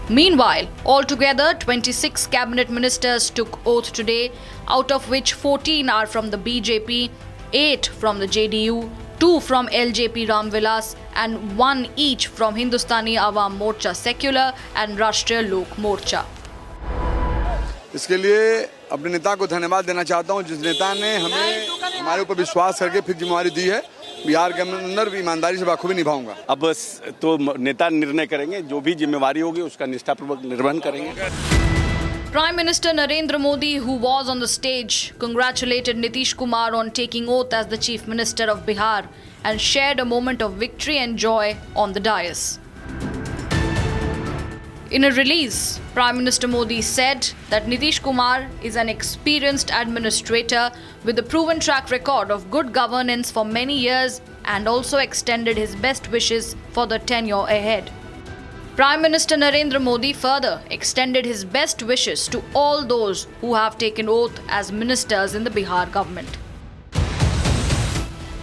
Meanwhile, altogether 26 cabinet ministers took oath today, out of which 14 are from the BJP, 8 from the JDU, 2 from LJP Ramvilas and 1 each from Hindustani Awam Morcha Secular and Rashtriya Lok Morcha. इसके लिए अपने नेता को धन्यवाद देना चाहता हूं जिस नेता ने हमें हमारे ऊपर विश्वास करके फिर जिम्मेवारी दी है. बिहार के अंदर भी ईमानदारी से बखूबी निभाऊंगा. अब तो नेता निर्णय करेंगे, जो भी जिम्मेवारी होगी उसका निष्ठापूर्वक निर्वहन करेंगे. Prime Minister Narendra Modi, who was on the stage, congratulated Nitish Kumar on taking oath as the Chief Minister of Bihar and shared a moment of victory and joy on the dais. In a release, Prime Minister Modi said that Nitish Kumar is an experienced administrator with a proven track record of good governance for many years and also extended his best wishes for the tenure ahead. Prime Minister Narendra Modi further extended his best wishes to all those who have taken oath as ministers in the Bihar government.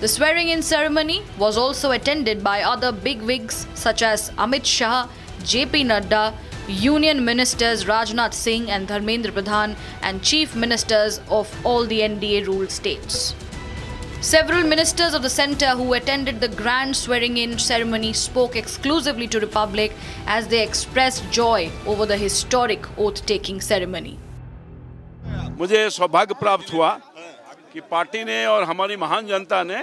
The swearing-in ceremony was also attended by other bigwigs such as Amit Shah, JP Nadda, Union Ministers Rajnath Singh and Dharmendra Pradhan and Chief Ministers of all the NDA-ruled states. Several ministers of the centre who attended the grand swearing-in ceremony spoke exclusively to the public as they expressed joy over the historic oath-taking ceremony. मुझे सौभाग्य प्राप्त हुआ कि party ने और हमारी महान जनता ने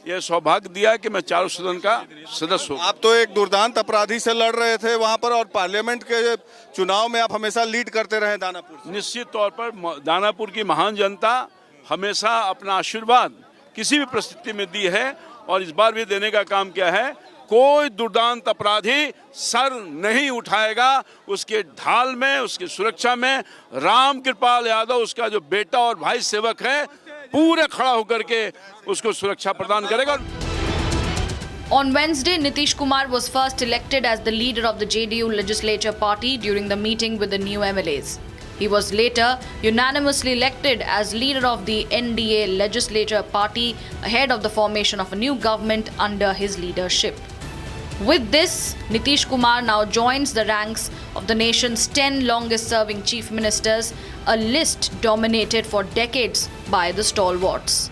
ये सौभाग्य दिया कि मैं चारों सदन का सदस्य हूँ. आप तो एक दुर्दांत अपराधी से लड़ रहे थे वहां पर और पार्लियामेंट के चुनाव में आप हमेशा लीड करते रहे दानापुर. निश्चित तौर पर दानापुर की महान जनता हमेशा अपना आशीर्वाद किसी भी परिस्थिति में दी है और इस बार भी देने का काम किया है. कोई दुर्दांत अपराधी सर नहीं उठाएगा. उसके ढाल में, उसकी सुरक्षा में राम कृपाल यादव, उसका जो बेटा और भाई सेवक है, पूरे खड़ा होकर के उसको सुरक्षा प्रदान करेगा. On Wednesday, Nitish Kumar was first elected as the leader of the JDU legislature party during the meeting with the new MLAs. He was later unanimously elected as leader of the NDA legislature party ahead of the formation of a new government under his leadership. With this, Nitish Kumar now joins the ranks of the nation's 10 longest-serving chief ministers, a list dominated for decades by the stalwarts.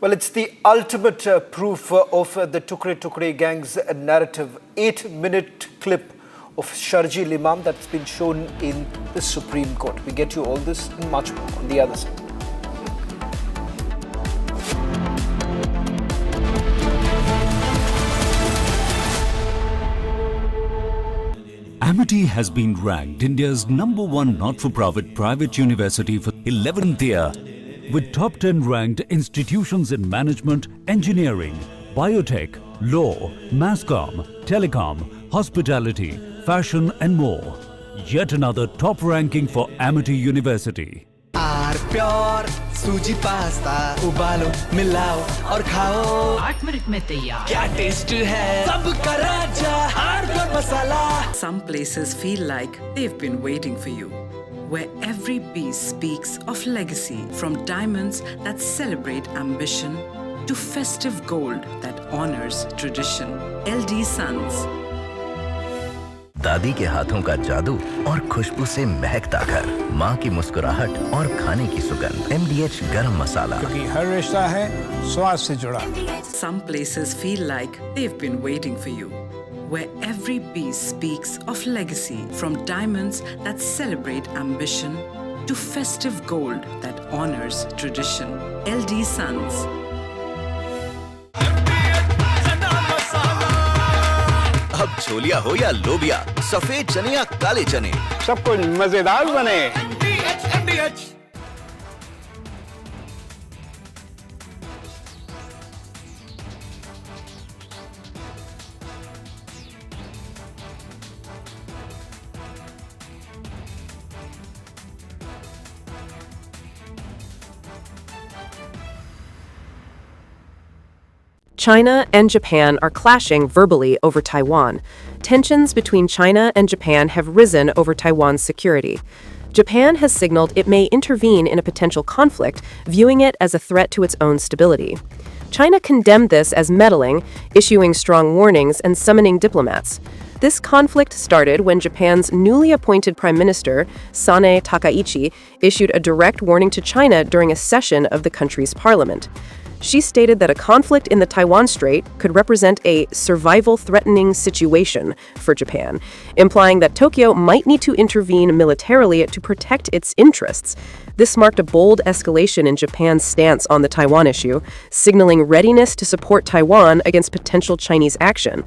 Well, it's the ultimate proof of the Tukre Tukre gang's narrative. 8-minute clip of Sharjeel Imam that's been shown in the Supreme Court. We get you all this and much more on the other side. Amity has been ranked India's #1 not-for-profit private university for 11th year, with top 10 ranked institutions in management, engineering, biotech, law, masscom, telecom, hospitality, fashion and more. Yet another top ranking for Amity University. Pure सूजी pasta उबालो मिलाओ और खाओ 8 minute में तैयार। क्या taste है सबका राजा hardcore masala. Some places feel like they've been waiting for you, where every piece speaks of legacy, from diamonds that celebrate ambition to festive gold that honors tradition. LD Sons. दादी के हाथों का जादू और खुशबू से महकता घर, माँ की मुस्कुराहट और खाने की सुगंध। MDH गरम मसाला, क्योंकि हर रिश्ता है स्वाद से जुड़ा। Some places feel like they've been waiting for you, where every piece speaks of legacy, from diamonds that celebrate ambition to festive gold that honors tradition. LD Sons. अब छोलिया हो या लोबिया, सफेद चने या काले चने, सब कुछ मजेदार बने। China and Japan are clashing verbally over Taiwan. Tensions between China and Japan have risen over Taiwan's security. Japan has signaled it may intervene in a potential conflict, viewing it as a threat to its own stability. China condemned this as meddling, issuing strong warnings and summoning diplomats. This conflict started when Japan's newly appointed Prime Minister, Sanae Takaichi, issued a direct warning to China during a session of the country's parliament. She stated that a conflict in the Taiwan Strait could represent a survival-threatening situation for Japan, implying that Tokyo might need to intervene militarily to protect its interests. This marked a bold escalation in Japan's stance on the Taiwan issue, signaling readiness to support Taiwan against potential Chinese action.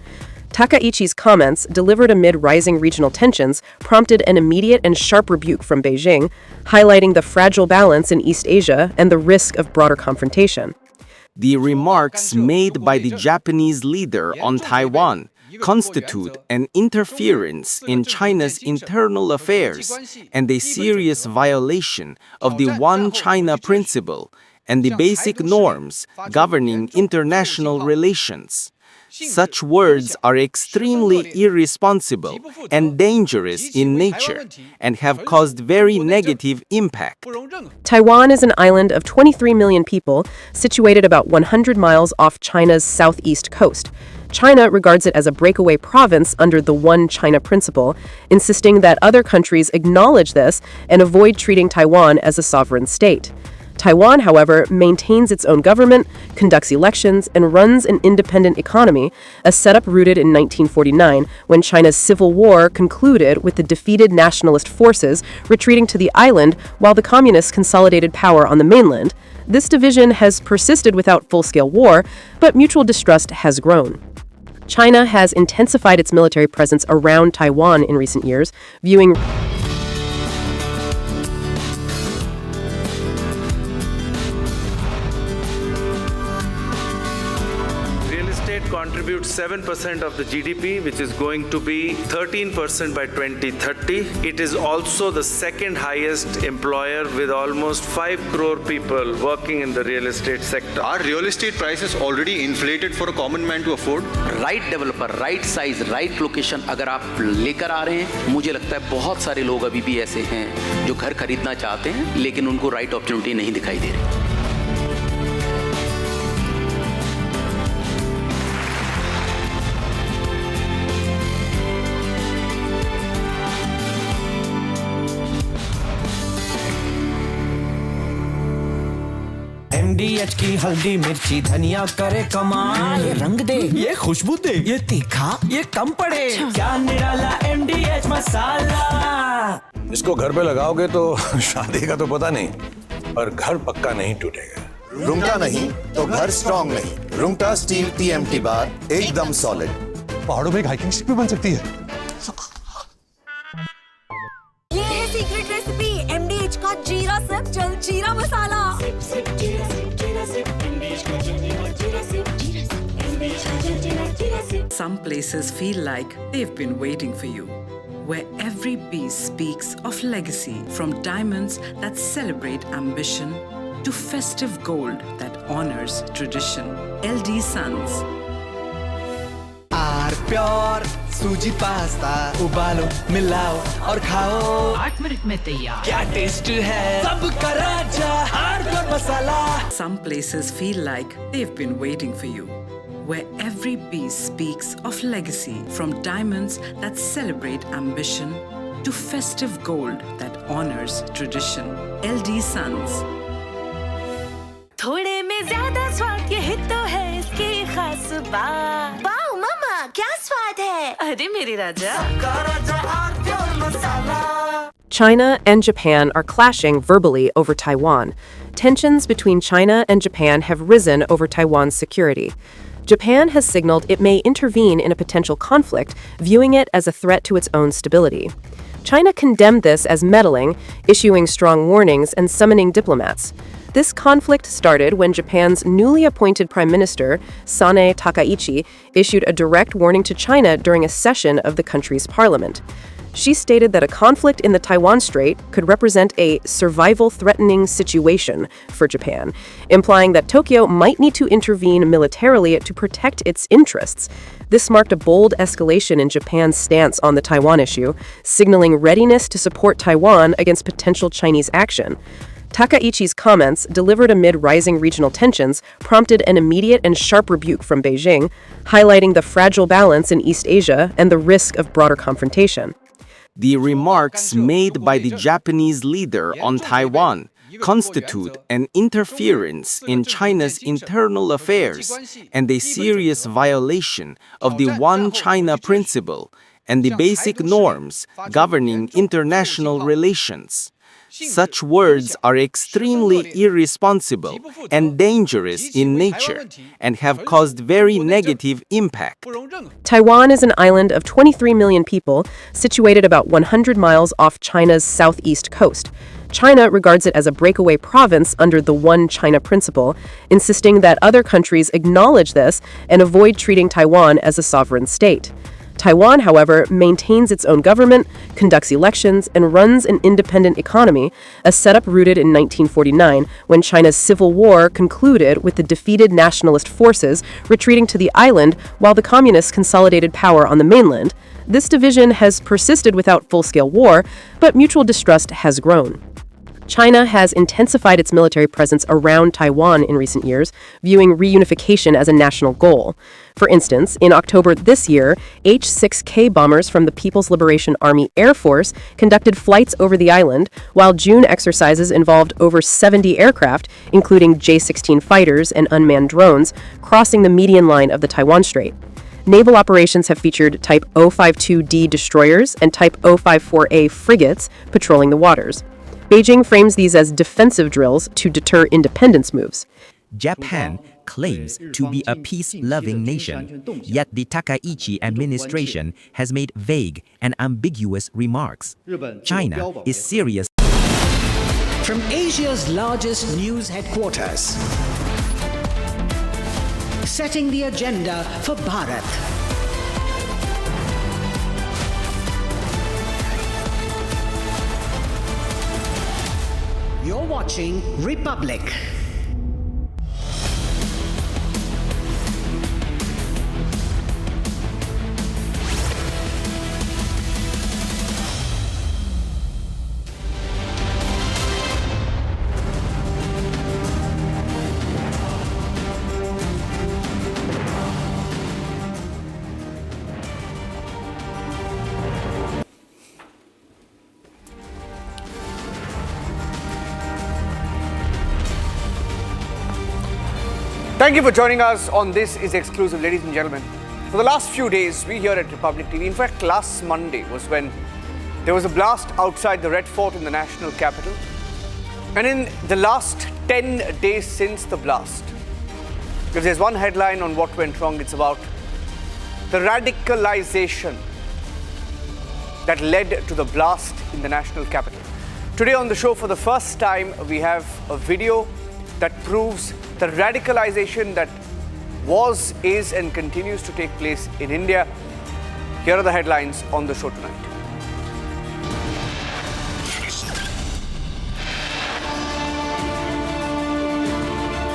Takaichi's comments, delivered amid rising regional tensions, prompted an immediate and sharp rebuke from Beijing, highlighting the fragile balance in East Asia and the risk of broader confrontation. The remarks made by the Japanese leader on Taiwan constitute an interference in China's internal affairs and a serious violation of the One China principle and the basic norms governing international relations. Such words are extremely irresponsible and dangerous in nature and have caused very negative impact. Taiwan is an island of 23 million people, situated about 100 miles off China's southeast coast. China regards it as a breakaway province under the One China principle, insisting that other countries acknowledge this and avoid treating Taiwan as a sovereign state. Taiwan, however, maintains its own government, conducts elections, and runs an independent economy, a setup rooted in 1949 when China's civil war concluded with the defeated nationalist forces retreating to the island while the communists consolidated power on the mainland. This division has persisted without full-scale war, but mutual distrust has grown. China has intensified its military presence around Taiwan in recent years, viewing contributes 7% of the GDP, which is going to be 13% by 2030. It is also the second highest employer with almost 5 crore people working in the real estate sector. Are real estate prices already inflated for a common man to afford? Right developer, right size, right location अगर आप लेकर आ रहे हैं, मुझे लगता है बहुत सारे लोग अभी भी ऐसे हैं जो घर खरीदना चाहते हैं लेकिन उनको राइट अपॉर्चुनिटी नहीं दिखाई दे रही। MDH की हल्दी मिर्ची धनिया करे कमाल, ये रंग दे, ये खुशबू दे, ये तीखा, ये कम पड़े, क्या निराला MDH मसाला। इसको घर पे लगाओगे तो शादी का तो पता नहीं, पर घर पक्का नहीं टूटेगा। रुंगटा नहीं तो घर स्ट्रॉन्ग नहीं। रुंगटा स्टील TMT बार एकदम सॉलिड। पहाड़ों में एक हाइकिंग स्टिक भी बन सकती है। hot jeera sip, chal jeera masala. Sip, sip, jeera sip, India's ka jalni hot jeera sip, India's ka jeera sip. Some places feel like they've been waiting for you, where every piece speaks of legacy, from diamonds that celebrate ambition to festive gold that honors tradition. LD Sons. Pure सूजी pasta उबालो मिलाओ और खाओ 8 minute में तैयार क्या taste है सबका राजा hardcore masala. Some places feel like they've been waiting for you, where every piece speaks of legacy, from diamonds that celebrate ambition to festive gold that honors tradition. LD Sons. थोड़े में ज्यादा स्वाद ये तो है इसकी खास बात. वाओ मामा क्या स्वाद है. अरे मेरे राजा. China and Japan are clashing verbally over Taiwan. Tensions between China and Japan have risen over Taiwan's security. Japan has signaled it may intervene in a potential conflict, viewing it as a threat to its own stability. China condemned this as meddling, issuing strong warnings and summoning diplomats. This conflict started when Japan's newly appointed Prime Minister, Sanae Takaichi, issued a direct warning to China during a session of the country's parliament. She stated that a conflict in the Taiwan Strait could represent a survival-threatening situation for Japan, implying that Tokyo might need to intervene militarily to protect its interests. This marked a bold escalation in Japan's stance on the Taiwan issue, signaling readiness to support Taiwan against potential Chinese action. Takaichi's comments, delivered amid rising regional tensions, prompted an immediate and sharp rebuke from Beijing, highlighting the fragile balance in East Asia and the risk of broader confrontation. The remarks made by the Japanese leader on Taiwan constitute an interference in China's internal affairs and a serious violation of the One China principle and the basic norms governing international relations. Such words are extremely irresponsible and dangerous in nature and have caused very negative impact. Taiwan is an island of 23 million people, situated about 100 miles off China's southeast coast. China regards it as a breakaway province under the One China principle, insisting that other countries acknowledge this and avoid treating Taiwan as a sovereign state. Taiwan, however, maintains its own government, conducts elections, and runs an independent economy, a setup rooted in 1949 when China's civil war concluded with the defeated nationalist forces retreating to the island while the communists consolidated power on the mainland. This division has persisted without full-scale war, but mutual distrust has grown. China has intensified its military presence around Taiwan in recent years, viewing reunification as a national goal. For instance, in October this year, H-6K bombers from the People's Liberation Army Air Force conducted flights over the island, while June exercises involved over 70 aircraft, including J-16 fighters and unmanned drones, crossing the median line of the Taiwan Strait. Naval operations have featured Type 052D destroyers and Type 054A frigates patrolling the waters. Beijing frames these as defensive drills to deter independence moves. Japan claims to be a peace-loving nation, yet the Takaichi administration has made vague and ambiguous remarks. China is serious. From Asia's largest news headquarters, setting the agenda for Bharat. You're watching Republic. Thank you for joining us on This Is Exclusive, ladies and gentlemen. For the last few days, we here at Republic TV, in fact, last Monday was when there was a blast outside the Red Fort in the national capital. And in the last 10 days since the blast, if there's one headline on what went wrong, it's about the radicalization that led to the blast in the national capital. Today on the show, for the first time, we have a video that proves the radicalization that was, is, and continues to take place in India. Here are the headlines on the show tonight.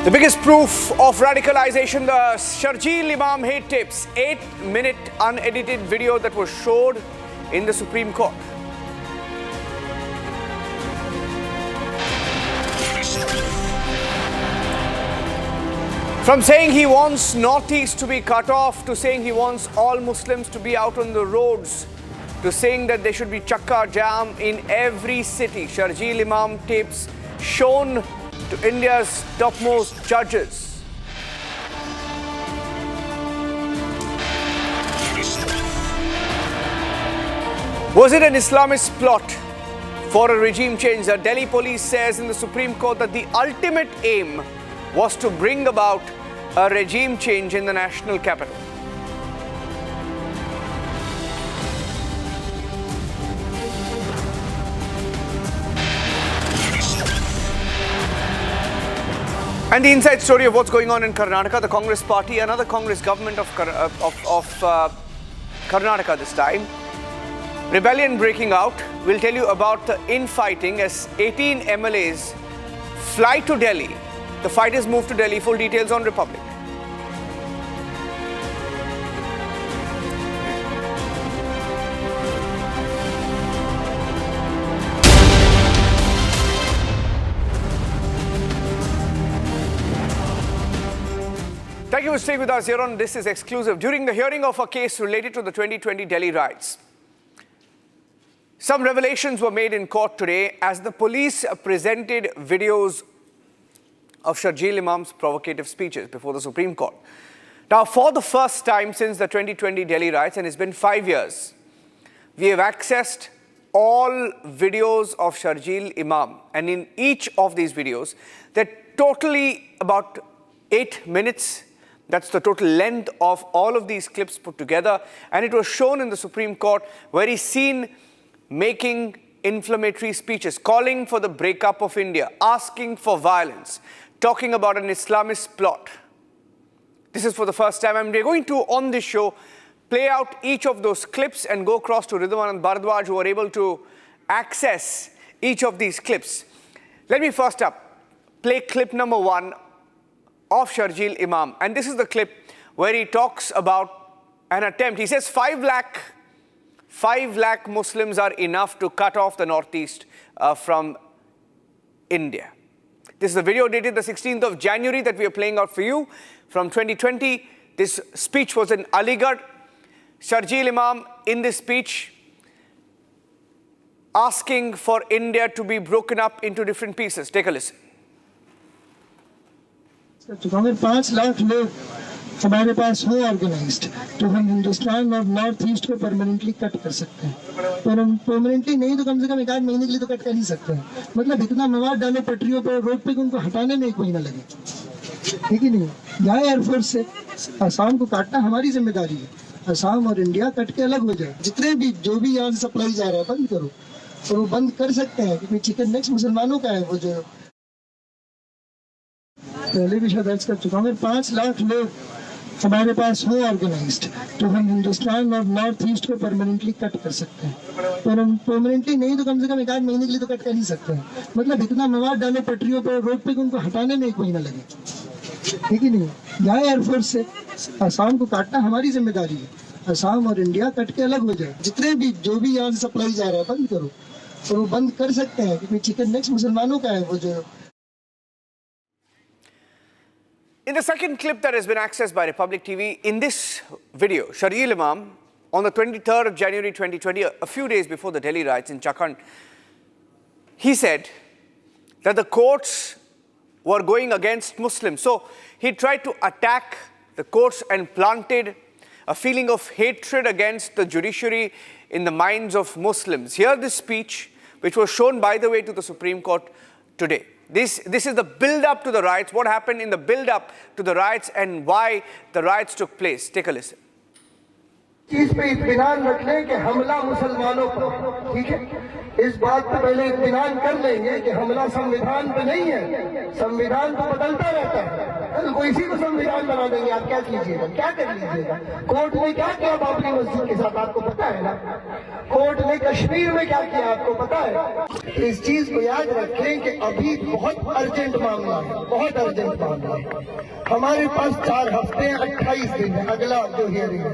The biggest proof of radicalization, the Sharjeel Imam hate tapes, 8-minute unedited video that was showed in the Supreme Court. From saying he wants Northeast to be cut off, to saying he wants all Muslims to be out on the roads, to saying that there should be chakka jam in every city. Sharjeel Imam tapes shown to India's topmost judges. Was it an Islamist plot for a regime change? The Delhi police says in the Supreme Court that the ultimate aim was to bring about a regime change in the national capital. And the inside story of what's going on in Karnataka, the Congress party, another Congress government of Karnataka this time. Rebellion breaking out. We'll tell you about the infighting as 18 MLAs fly to Delhi. The fighters move to Delhi. Full details on Republic. Thank you for staying with us here on This Is Exclusive. During the hearing of a case related to the 2020 Delhi riots, some revelations were made in court today as the police presented videos of Sharjeel Imam's provocative speeches before the Supreme Court. Now, for the first time since the 2020 Delhi riots, and it's been 5 years, we have accessed all videos of Sharjeel Imam. And in each of these videos, they're totally about 8 minutes. That's the total length of all of these clips put together. And it was shown in the Supreme Court where he's seen making inflammatory speeches, calling for the breakup of India, asking for violence, talking about an Islamist plot. This is for the first time. And we're going to, on this show, play out each of those clips and go across to Ridwan and Bharadwaj, who are able to access each of these clips. Let me first up play clip number 1 of Sharjeel Imam. And this is the clip where he talks about an attempt. He says 5 lakh Muslims are enough to cut off the Northeast from India. This is a video dated the 16th of January that we are playing out for you from 2020. This speech was in Aligarh. Sharjeel Imam in this speech asking for India to be broken up into different pieces. Take a listen. अगर 5 लाख लोग हमारे पास हो organised तो हम हिंदुस्तान और north east को permanently cut कर सकते हैं, पर हम परमानेंटली नहीं तो कम से कम 1 आध महीने के लिए तो कट कर ही सकते हैं. मतलब इतना मवाद डालो पटरियों पर, रोड पे, उनको हटाने में 1 महीना लगे, ठीक ही नहीं. यहाँ एयरफोर्स से असम को काटना हमारी जिम्मेदारी है. असम और इंडिया कट के अलग हो जाए. जितने भी जो भी यहाँ से सप्लाई जा रहा है बंद करो, और वो बंद कर सकते हैं क्योंकि चिकन नेक्स्ट मुसलमानों का है. वो जो पहले भी शायद अर्ज कर चुका हूँ, 5 लाख लोग हमारे पास हो ऑर्गेनाइज्ड तो हम हिंदुस्तान और नॉर्थ ईस्ट को परमानेंटली कट कर सकते हैं, पर हम परमानेंटली नहीं तो कम से कम 1 आध महीने के लिए तो कट कर ही सकते हैं. मतलब इतना मवाद डालो पटरियों पर, रोड पे, उनको हटाने में 1 महीना लगे, ठीक ही नहीं. यहाँ एयरफोर्स से असम को काटना हमारी जिम्मेदारी है. असम और इंडिया कट के अलग हो जाए. जितने भी जो भी यहाँ से सप्लाई जा रहा है बंद करो, और वो बंद कर सकते हैं क्योंकि चिकन नेक्स्ट मुसलमानों का है. वो जो In the second clip that has been accessed by Republic TV, in this video, Sharjeel Imam, on the 23rd of January 2020, a few days before the Delhi riots in Chakhand, he said that the courts were going against Muslims. So he tried to attack the courts and planted a feeling of hatred against the judiciary in the minds of Muslims. Hear this speech, which was shown, by the way, to the Supreme Court today. This is the build-up to the riots, what happened in the build-up to the riots and why the riots took place. Take a listen. चीज पे इत्मीनान रख लें कि हमला मुसलमानों पर, ठीक है. इस बात पे पहले इत्मीनान कर लेंगे कि हमला संविधान पे नहीं है, संविधान तो बदलता रहता है, तो इसी को संविधान बना देंगे। आप क्या कीजिएगा, क्या कर लीजिएगा? कोर्ट ने क्या किया बाबरी मस्जिद के साथ आपको पता है ना? कोर्ट ने कश्मीर में क्या किया आपको पता है? इस चीज को याद रखें कि अभी बहुत अर्जेंट मामला है, बहुत अर्जेंट मामला है। हमारे पास 4 हफ्ते 28 दिन है अगला जो हियरिंग है।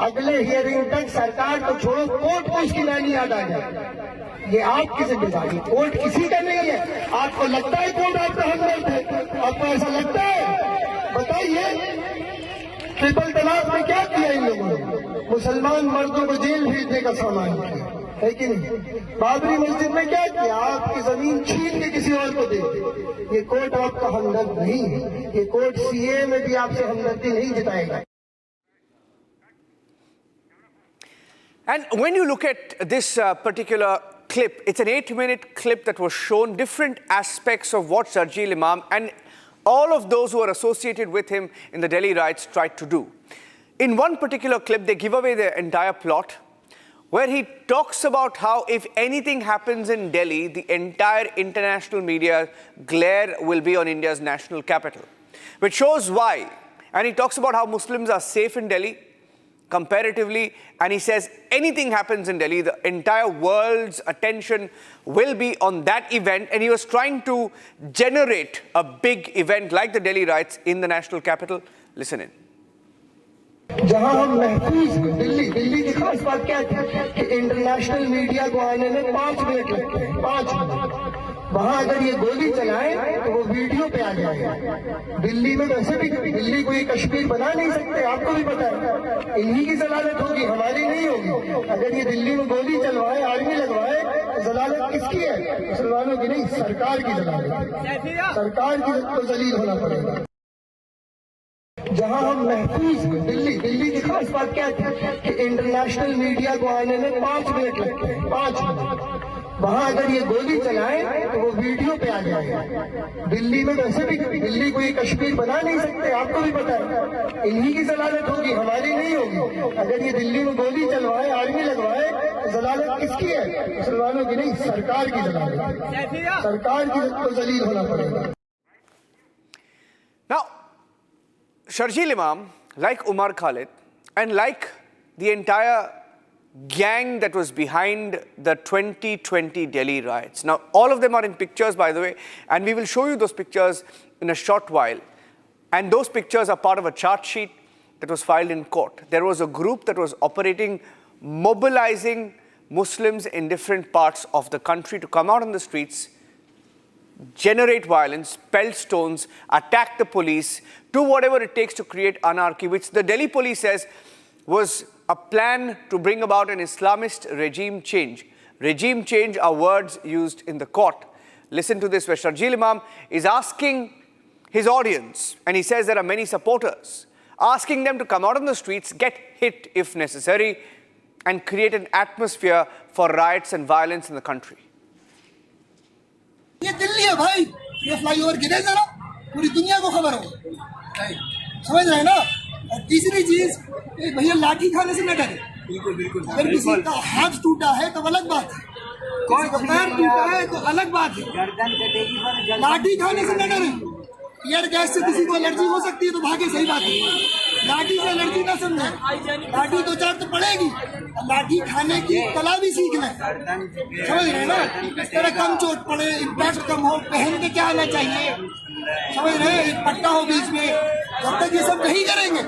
अगले हियरिंग तक सरकार को छोड़ो, कोर्ट को इसकी लाइन याद आ जाए। ये आपकी जिम्मेदारी, कोर्ट किसी का नहीं है। आपको लगता है कोर्ट आपका हमदर्द है? आपको ऐसा लगता है? बताइए, ट्रिपल तलाक में क्या किया इन लोगों ने? मुसलमान मर्दों को जेल भेजने का सामान किया है कि नहीं? बाबरी मस्जिद में क्या किया? आपकी जमीन छीन के किसी और को दे दी। ये कोर्ट आपका हमदर्द नहीं है। ये कोर्ट सीए में भी आपसे हमदर्दी नहीं जताएगा। And when you look at this particular clip, it's an 8-minute clip that was shown different aspects of what Sharjeel Imam and all of those who are associated with him in the Delhi riots tried to do. In one particular clip, they give away their entire plot, where he talks about how if anything happens in Delhi, the entire international media glare will be on India's national capital, which shows why. And he talks about how Muslims are safe in Delhi, comparatively, and he says anything happens in Delhi, the entire world's attention will be on that event, and he was trying to generate a big event like the Delhi riots in the national capital. Listen in. जहां हम महफूज हैं, दिल्ली की खास बात क्या थी कि इंटरनेशनल मीडिया को आने में 5 मिनट लगते हैं, 5 मिनट। वहां अगर ये गोली चलाएं तो वो वीडियो पे आ जाएगा। दिल्ली में वैसे भी दिल्ली को ये कश्मीर बना नहीं सकते, आपको भी पता है। इन्हीं की जलालत होगी, हमारी नहीं होगी। अगर ये दिल्ली में गोली चलवाए, आर्मी लगवाए, तो जलालत किसकी है? मुसलमानों की नहीं, सरकार की जलालत। सरकार की को जलील होना पड़ेगा। जहां हम महफूज हैं, दिल्ली की खास बात क्या थी कि इंटरनेशनल मीडिया को आने में 5 मिनट लगते हैं, 5 मिनट। वहां अगर ये गोली चलाएं तो वो वीडियो पे आ जाएगा। दिल्ली में वैसे भी दिल्ली को ये कश्मीर बना नहीं सकते, आपको भी पता है। इन्हीं की जलालत होगी, हमारी नहीं होगी। अगर ये दिल्ली में गोली चलवाए, आर्मी लगवाए, तो जलालत किसकी है? मुसलमानों की नहीं, सरकार की जलालत। सरकार की को जलील होना पड़ेगा। Now, Sharjeel Imam, like Umar Khalid, and like the entire gang that was behind the 2020 Delhi riots. Now, all of them are in pictures, by the way, and we will show you those pictures in a short while. And those pictures are part of a chart sheet that was filed in court. There was a group that was operating, mobilizing Muslims in different parts of the country to come out on the streets, generate violence, pelt stones, attack the police, do whatever it takes to create anarchy, which the Delhi police says was a plan to bring about an Islamist regime change. Regime change are words used in the court. Listen to this, where Sharjeel Imam is asking his audience, and he says there are many supporters, asking them to come out on the streets, get hit if necessary, and create an atmosphere for riots and violence in the country. ये दिल्ली है भाई, ये flyover गिरे जरा, पूरी दुनिया को खबर हो, समझ रहे हैं ना? और तीसरी चीज, भैया लाठी खाने से न डरे। बिल्कुल। अगर किसी का हाथ टूटा है तो अलग बात है, किसी का पैर टूटा है तो अलग बात है। लाठी खाने से न डरे। टीयर गैस से किसी को एलर्जी हो सकती है तो भागे, सही बात है। लाठी से एलर्जी ना समझे, लाठी 2-4 तो पड़ेगी, लाठी खाने की कला भी सीख लें, समझ रहे हैं ना? इस तरह कम चोट पड़े, इम्पैक्ट कम हो, पहन के क्या आना चाहिए, समझ रहे हैं? एक पट्टा हो बीच में, जब तक ये सब नहीं करेंगे,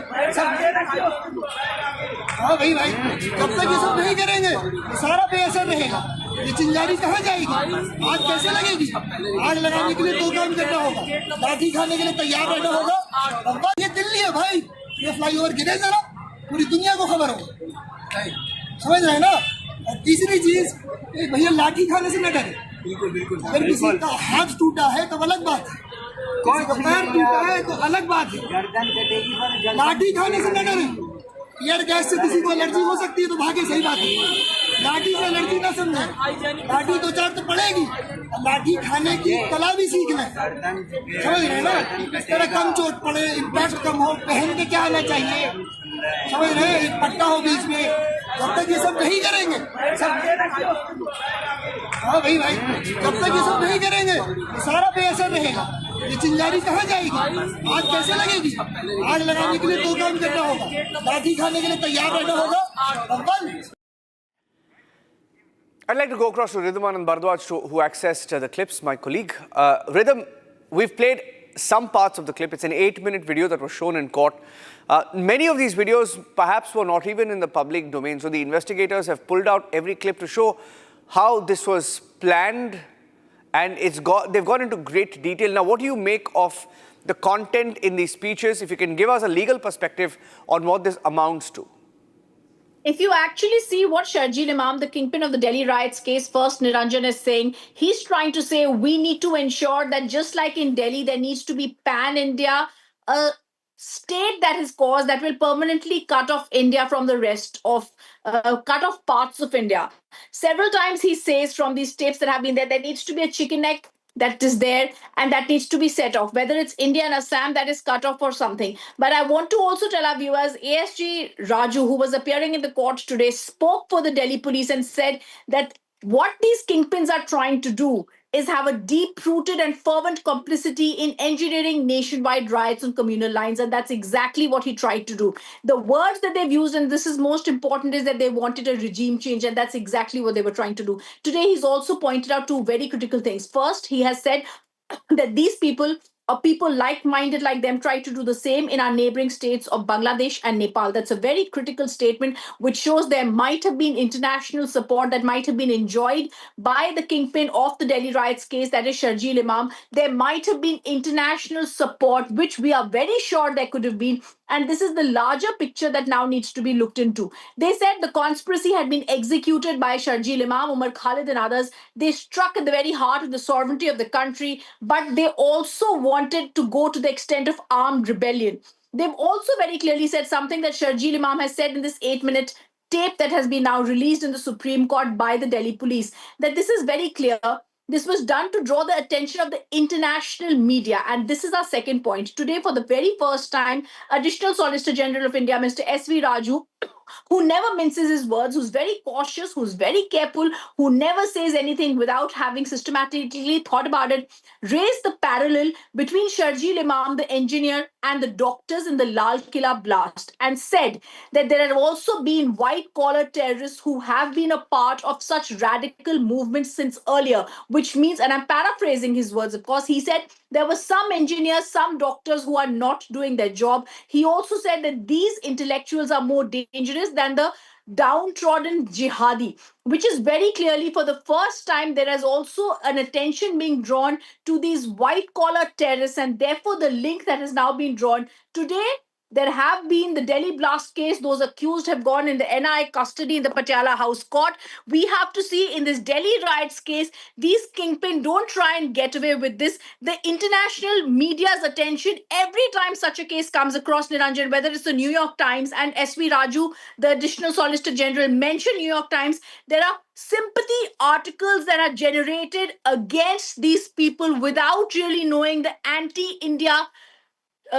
हाँ भाई, जब तक ये सब नहीं करेंगे सारा बेअसर रहेगा। ये चिंगारी कहाँ जाएगी? आग कैसे लगेगी? आग लगाने के लिए 2 काम करना होगा, लाठी खाने के लिए तैयार रहना होगा। ये दिल्ली है भाई, ये फ्लाईओवर गिरे जरा, पूरी दुनिया को खबर हो, समझ रहे हैं ना? और तीसरी चीज, भैया लाठी खाने से न डरे। बिल्कुल। अगर किसी का हाथ टूटा है तो अलग बात है, किसी का पैर टूटा है तो अलग बात है। लाठी खाने से न डरे। टीयर गैस से किसी को एलर्जी हो सकती है तो भागे, सही बात है। लाठी से एलर्जी ना समझे, लाठी 2-4 तो पड़ेगी, लाठी खाने की कला भी सीख लें, समझ रहे हैं ना? इस तरह कम चोट पड़े, इम्पैक्ट कम हो, पहन के क्या आना चाहिए, समझ रहे हैं? एक पट्टा हो बीच में, जब तक ये सब नहीं करेंगे, सब हाँ भाई जब तक ये सब नहीं करेंगे तो सारा बेअसर रहेगा। ये चिंगारी कहाँ जाएगी? आग कैसे लगेगी? आग लगाने के लिए 2 काम करना होगा, लाठी खाने के लिए तैयार रहना होगा और बल। I'd like to go across to Rhythm Anand Bardwaj, who accessed the clips, my colleague. Rhythm, we've played some parts of the clip. It's an 8-minute video that was shown in court. Many of these videos perhaps were not even in the public domain. So the investigators have pulled out every clip to show how this was planned, and they've gone into great detail. Now, what do you make of the content in these speeches? If you can give us a legal perspective on what this amounts to. If you actually see what Sharjeel Imam, the kingpin of the Delhi riots case, first Niranjan is saying, he's trying to say we need to ensure that just like in Delhi, there needs to be pan-India, a state that is caused that will permanently cut off India from the rest of, cut off parts of India. Several times he says from these tapes that have been there needs to be a chicken neck that is there and that needs to be set off, whether it's India and Assam that is cut off or something. But I want to also tell our viewers, ASG Raju, who was appearing in the court today, spoke for the Delhi police and said that what these kingpins are trying to do is have a deep-rooted and fervent complicity in engineering nationwide riots on communal lines, and that's exactly what he tried to do. The words that they've used, and this is most important, is that they wanted a regime change, and that's exactly what they were trying to do. Today, he's also pointed out 2 very critical things. First, he has said that these people, or people like-minded like them, try to do the same in our neighboring states of Bangladesh and Nepal. That's a very critical statement, which shows there might have been international support that might have been enjoyed by the kingpin of the Delhi riots case, that is Sharjeel Imam. There might have been international support, which we are very sure there could have been. And this is the larger picture that now needs to be looked into. They said the conspiracy had been executed by Sharjeel Imam, Umar Khalid and others. They struck at the very heart of the sovereignty of the country, but they also wanted to go to the extent of armed rebellion. They've also very clearly said something that Sharjeel Imam has said in this 8-minute tape that has been now released in the Supreme Court by the Delhi police, that this is very clear. This was done to draw the attention of the international media. And this is our second point. Today, for the very first time, Additional Solicitor General of India, Mr. S.V. Raju, who never minces his words, who's very cautious, who's very careful, who never says anything without having systematically thought about it, raised the parallel between Sharjeel Imam, the engineer, and the doctors in the Lal Killa blast, and said that there have also been white-collar terrorists who have been a part of such radical movements since earlier, which means, and I'm paraphrasing his words, of course, he said there were some engineers, some doctors who are not doing their job. He also said that these intellectuals are more dangerous than the downtrodden jihadi, which is very clearly for the first time there is also an attention being drawn to these white-collar terrorists, and therefore the link that has now been drawn. Today, there have been the Delhi blast case. Those accused have gone in the NI custody in the Patiala House Court. We have to see in this Delhi riots case, these kingpin don't try and get away with this. The international media's attention, every time such a case comes across, Niranjan, whether it's the New York Times, and S.V. Raju, the Additional Solicitor General, mentioned New York Times, there are sympathy articles that are generated against these people without really knowing the anti-India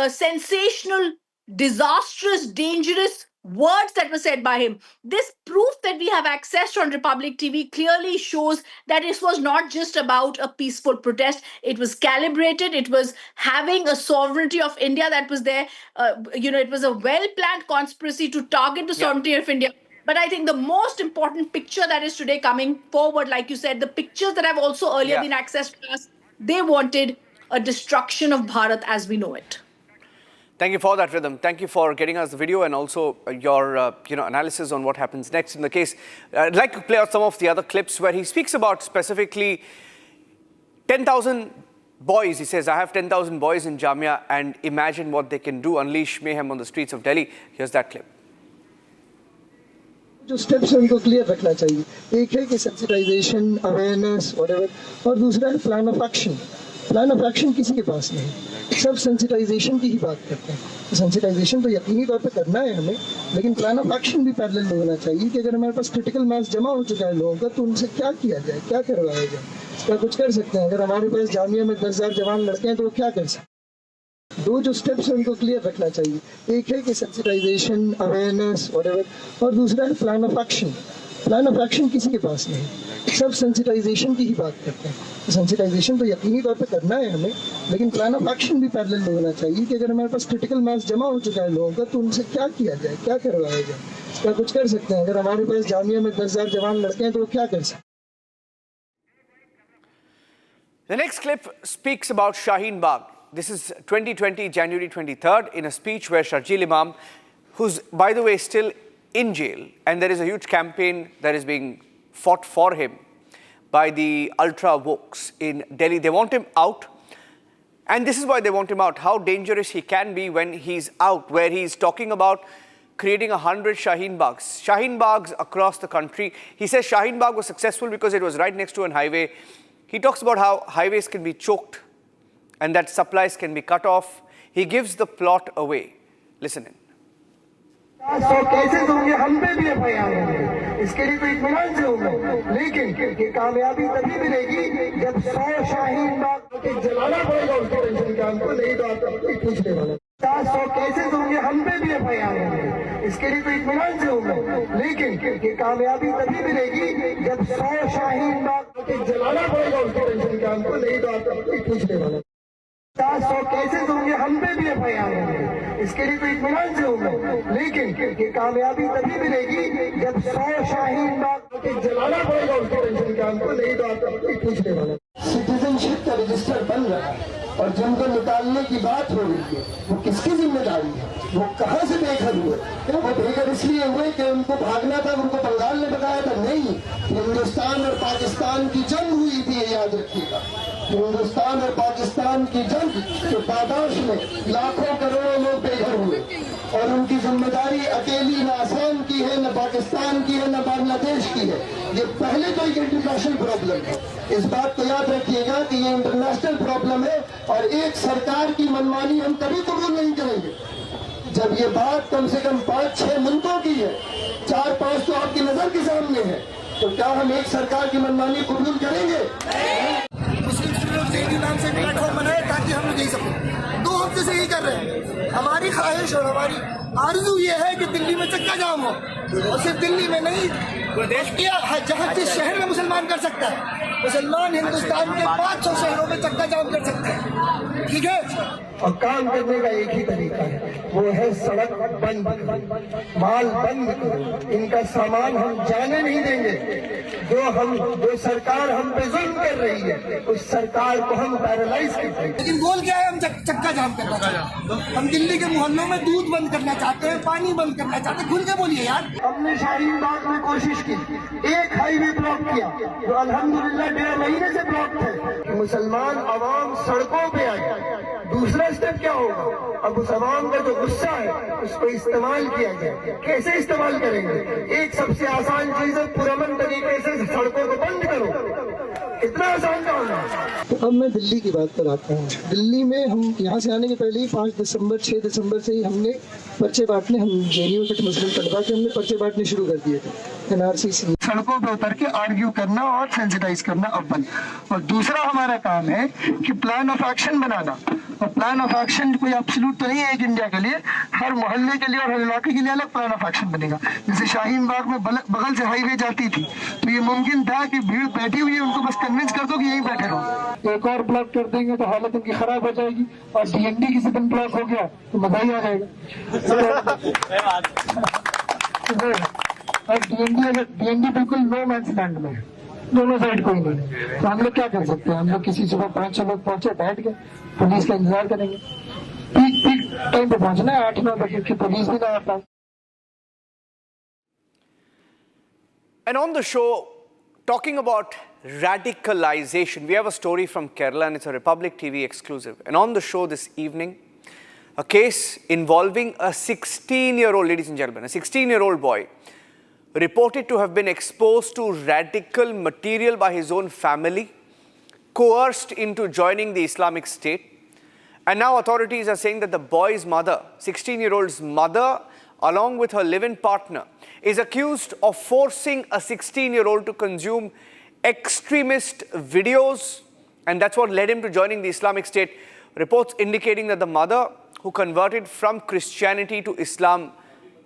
sensational, disastrous, dangerous words that were said by him. This proof that we have accessed on Republic TV clearly shows that it was not just about a peaceful protest. It was calibrated. It was having a sovereignty of India that was there. It was a well-planned conspiracy to target the sovereignty of India. But I think the most important picture that is today coming forward, like you said, the pictures that have also earlier been accessed to us, they wanted a destruction of Bharat as we know it. Thank you for that, Rhythm. Thank you for getting us the video and also your analysis on what happens next in the case. I'd like to play out some of the other clips where he speaks about specifically 10,000 boys. He says, I have 10,000 boys in Jamia and imagine what they can do, unleash mayhem on the streets of Delhi. Here's that clip. जो steps उनको clear रखना चाहिए, एक है कि sensitisation, awareness, whatever, और दूसरा है plan of action. Plan of action किसी के पास नहीं, सब सेंसिटाइजेशन की ही बात करते हैं. सेंसिटाइजेशन तो यकीनी तौर पे करना है हमें, लेकिन प्लान ऑफ एक्शन भी पैरेलल में होना चाहिए कि अगर हमारे पास क्रिटिकल मास जमा हो चुका है लोगों का, तो उनसे क्या किया जाए, क्या करवाया जाए, क्या कुछ कर सकते हैं. अगर हमारे पास जामिया में 10,000 जवान लड़के हैं तो वो क्या कर सकते हैं. दो जो स्टेप्स हैं उनको क्लियर रखना चाहिए, एक है कि सेंसिटाइजेशन, अवेयरनेस, व्हाटएवर, और दूसरा है plan of action. Plan of action किसी के पास नहीं। सब सेंसिटाइजेशन की ही बात करते हैं। सेंसिटाइजेशन तो यकीनी तौर पे करना है हमें, लेकिन प्लान ऑफ एक्शन भी पैरेलल होना चाहिए कि अगर हमारे पास क्रिटिकल मास जमा हो चुका है लोगों का, तो उनसे क्या किया जाए, क्या करवाया जाए, क्या कुछ कर सकते हैं। अगर हमारे पास जामिया में 10,000 जवान लड़के हैं तो वो क्या कर सकते हैं। The next clip speaks about Shaheen Bagh. This is 2020, January 23rd, in a speech where Sharjeel Imam, who's, by the way, still in jail, and there is a huge campaign that is being fought for him by the ultra-wokes in Delhi. They want him out, and this is why they want him out, how dangerous he can be when he's out, where he's talking about creating 100 Shaheen Baghs across the country. He says Shaheen Bagh was successful because it was right next to a highway. He talks about how highways can be choked and that supplies can be cut off. He gives the plot away. Listen in. सौ cases होंगे, हम पे भी FIR होंगे, इसके लिए तो इत्मीनान से होंगे, लेकिन ये कामयाबी तभी मिलेगी जब 100 शाहीन बाग के जलाना पड़ेगा उसके टेंशन का हमको, नहीं तो आप कोई पूछने वाला। 100 केसेस होंगे, हम पे भी एफआईआर होंगे, इसके लिए तो इत्मीनान से होंगे, लेकिन ये कामयाबी तभी मिलेगी जब 100 शाहीन बाग के जलाना पड़ेगा उसके टेंशन का हमको, नहीं तो आप कोई पूछने वाला। 100 केसेस होंगे, हम पे भी एफआईआर होंगे, इसके लिए तो इत्मीनान से होंगे, लेकिन ये कामयाबी तभी मिलेगी जब 100 शाहीन बाग के जलाना पड़ेगा उसके टेंशन का हमको, नहीं तो आप कोई पूछने वाला। सिटीजनशिप का रजिस्टर बन रहा है और जिनको निकालने की बात हो रही है वो किसकी जिम्मेदारी है, वो कहाँ से बेघर हुए? वो बेघर इसलिए हुए कि उनको भागना था, उनको बंगाल ने बताया था? नहीं, हिंदुस्तान और पाकिस्तान की जंग हुई थी, ये याद रखिएगा। हिंदुस्तान और पाकिस्तान की जंग के पादाश में लाखों करोड़ों लोग बेघर हुए और उनकी जिम्मेदारी अकेली न आसाम की है, न पाकिस्तान की है, न बांग्लादेश की है। ये पहले तो एक इंटरनेशनल प्रॉब्लम है, इस बात को याद रखिएगा कि ये इंटरनेशनल प्रॉब्लम है और एक सरकार की मनमानी हम कभी कबूल नहीं करेंगे। जब ये बात कम से कम 5-6 मुल्कों की है, 4-5 तो आपकी नजर के सामने है, तो क्या हम एक सरकार की मनमानी कबूल करेंगे? मुस्लिम स्टूडेंट नाम से प्लेटफॉर्म बनाए ताकि हम लोग यही सब 2 हफ्ते से यही कर रहे हैं। हमारी ख्वाहिश और हमारी आरज़ू ये है कि दिल्ली में चक्का जाम हो, और सिर्फ दिल्ली में नहीं, देश के जहाँ जिस शहर में मुसलमान कर सकता है, मुसलमान हिंदुस्तान के 500 शहरों में चक्का जाम कर सकते हैं, ठीक है। और काम करने का एक ही तरीका है, वो है सड़क बंद, माल बंद करो, इनका सामान हम जाने नहीं देंगे। जो सरकार हम पे जुल्म कर रही है, उस सरकार को हम पैरालाइज करते हैं। लेकिन बोल क्या है, हम चक्का जाम करना चाहते हैं, हम दिल्ली के मोहल्लों में दूध बंद करना चाहते हैं, पानी बंद करना चाहते हैं। खुल के बोलिए यार। हमने शाहीन बाग में कोशिश की, एक हाईवे ब्लॉक किया जो अल्हम्दुलिल्लाह 1.5 महीने से ब्लॉक थे। मुसलमान अवाम सड़कों पे आ गए। दूसरा स्टेप क्या होगा? अब उस अवाम का जो गुस्सा है उसको इस्तेमाल किया गया। कैसे इस्तेमाल करेंगे? एक सबसे आसान चीज है, पुरअमन तरीके से सड़कों को बंद करो। इतना आसान काम है। तो अब मैं दिल्ली की बात पर आता हूँ। दिल्ली में हम यहाँ से आने के पहले ही 5 दिसंबर 6 दिसंबर से ही हमने पर्चे बांटने, हम जेडीयू के मुस्लिम तलबा के हमने पर्चे बांटने शुरू कर दिए थे। एनआरसी सड़कों पर उतर के आर्ग्यू करना और सेंसिटाइज करना अव्वल, और दूसरा हमारा काम है कि प्लान ऑफ एक्शन बनाना। और प्लान ऑफ एक्शन कोई एब्सोल्यूट तो नहीं है एक इंडिया के लिए, हर मोहल्ले के लिए और हर इलाके के लिए अलग प्लान ऑफ एक्शन बनेगा। जैसे शाहीन बाग में बगल से हाईवे जाती थी तो ये मुमकिन था कि भीड़ बैठी हुई है, उनको बस कन्विंस कर दो कि यहीं बैठे रहो। एक और ब्लॉक कर देंगे तो हालत उनकी खराब हो जाएगी, और डीएनडी किसी दिन ब्लॉक हो गया तो मजा ही आ जाएगा। और डीएनडी बिल्कुल नो मैंस लैंड में है, दोनों साइड कोई नहीं। तो हम लोग क्या कर सकते हैं? हम लोग किसी सुबह 5-6 लोग पहुंचे, बैठ गए, पुलिस का इंतजार करेंगे। पीक टाइम पे पहुंचना है 8-9 बजे की, पुलिस भी ना आता। And on the show, talking about radicalization, we have a story from Kerala and it's a Republic TV exclusive. And on the show this evening, a case involving a 16-year-old, ladies and gentlemen, a 16-year-old boy reported to have been exposed to radical material by his own family, coerced into joining the Islamic State. And now authorities are saying that the boy's mother, 16-year-old's mother, along with her live-in partner, is accused of forcing a 16-year-old to consume extremist videos, and that's what led him to joining the Islamic State. Reports indicating that the mother, who converted from Christianity to Islam,